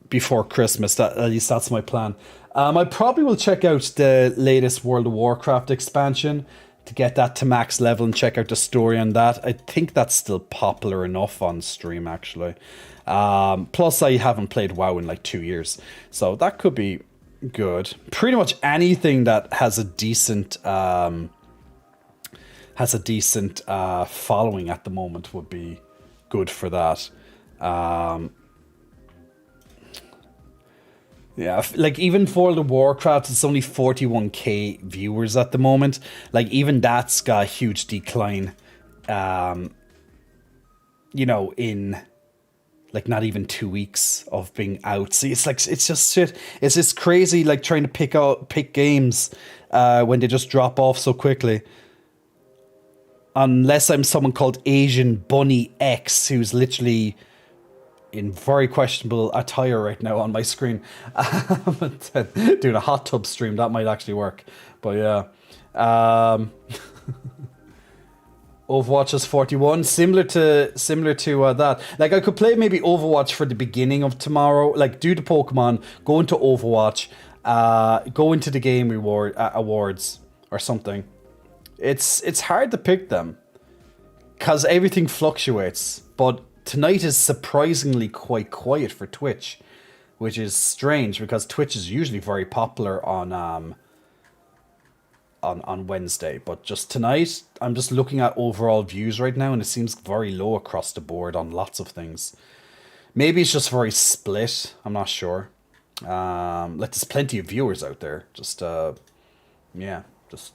before Christmas. At least that's my plan. I probably will check out the latest World of Warcraft expansion to get that to max level and check out the story on that. I think that's still popular enough on stream, actually. Plus, I haven't played WoW in like 2 years, so that could be good. Pretty much anything that has a decent following at the moment would be good for that. Yeah, like even for the Warcraft, it's only 41k viewers at the moment. Like even that's got a huge decline. In like not even 2 weeks of being out. See, it's just shit. It's just crazy, like trying to pick games when they just drop off so quickly. Unless I'm someone called Asian Bunny X, who's literally in very questionable attire right now on my screen. Doing a hot tub stream, that might actually work. But yeah. Overwatch is 41, similar to that. Like I could play maybe Overwatch for the beginning of tomorrow, like do the Pokemon, go into Overwatch, go into the game awards or something. It's hard to pick them because everything fluctuates. But tonight is surprisingly quite quiet for Twitch, which is strange because Twitch is usually very popular on Wednesday. But just tonight, I'm just looking at overall views right now, and it seems very low across the board on lots of things. Maybe it's just very split. I'm not sure. Like there's plenty of viewers out there. Just yeah, just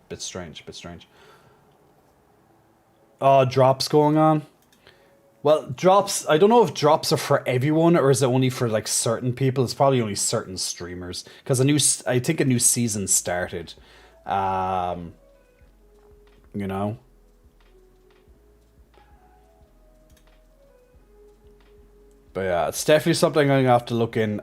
bit strange. Oh, drops going on. Well, drops, I don't know if drops are for everyone or is it only for like certain people. It's probably only certain streamers because I think a new season started. You know. But yeah, it's definitely something I'm going to have to look in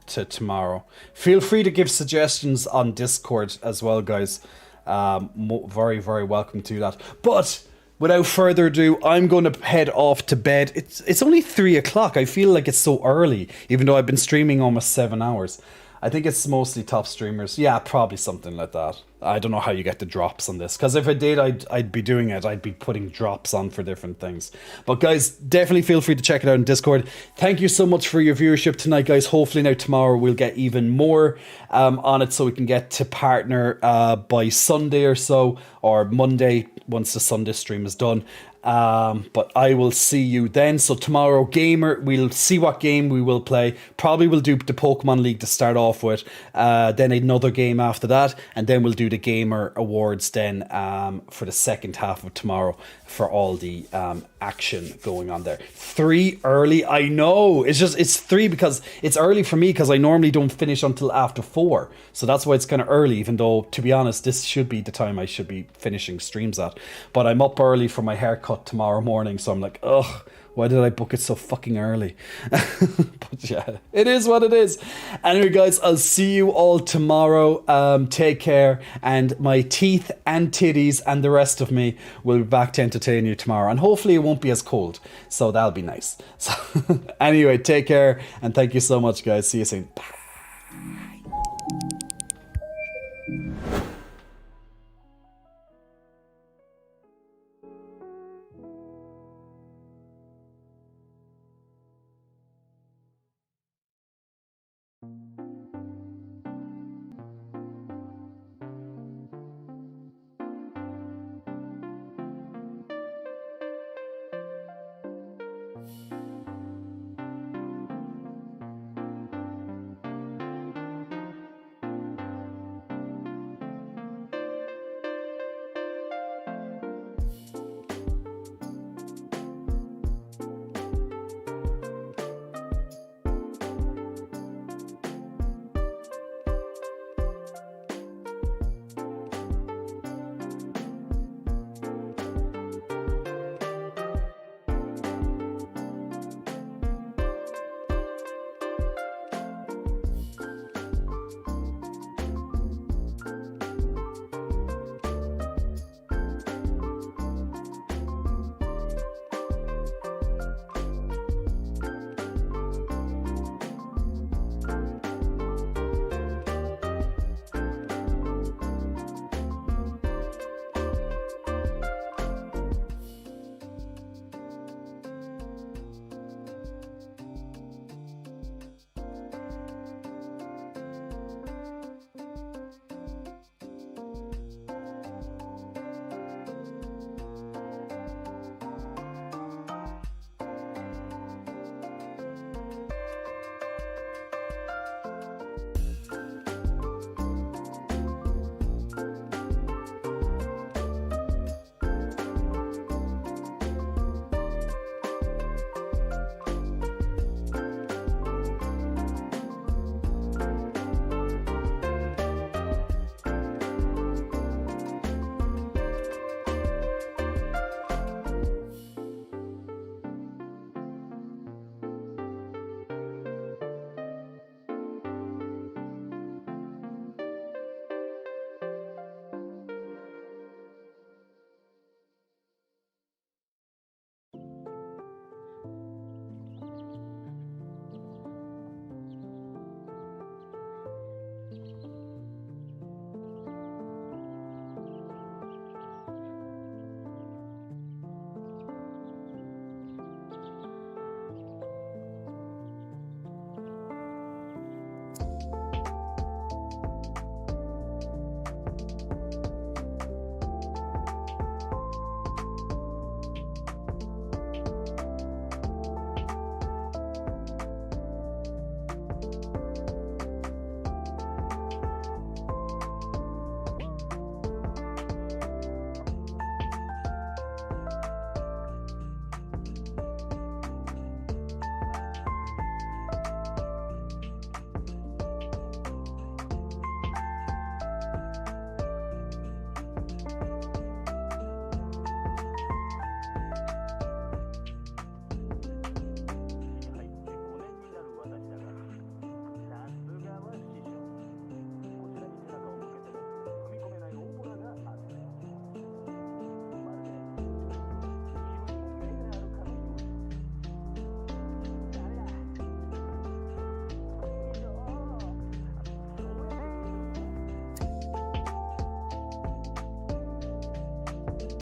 to tomorrow. Feel free to give suggestions on Discord as well, guys. Very, very welcome to that. But without further ado, I'm going to head off to bed. It's only 3 o'clock. I feel like it's so early, even though I've been streaming almost 7 hours. I think it's mostly top streamers. Yeah, probably something like that. I don't know how you get the drops on this. Because if I did, I'd be doing it. I'd be putting drops on for different things. But guys, definitely feel free to check it out in Discord. Thank you so much for your viewership tonight, guys. Hopefully now tomorrow we'll get even more on it so we can get to partner by Sunday or so. Or Monday once the Sunday stream is done. But I will see you then. So tomorrow, gamer, we'll see what game we will play. Probably we'll do the Pokemon League to start off with, then another game after that, and then we'll do the Gamer Awards then for the second half of tomorrow for all the action going on there. 3 early, I know. It's 3 because it's early for me because I normally don't finish until after 4. So that's why it's kind of early, even though, to be honest, this should be the time I should be finishing streams at. But I'm up early for my haircut tomorrow morning, so I'm like, ugh, why did I book it so fucking early? But yeah, it is what it is. Anyway, guys, I'll see you all tomorrow. Take care, and my teeth and titties and the rest of me will be back to entertain you tomorrow, and hopefully it won't be as cold, so that'll be nice. So anyway, take care, and thank you so much, guys. See you soon. Bye.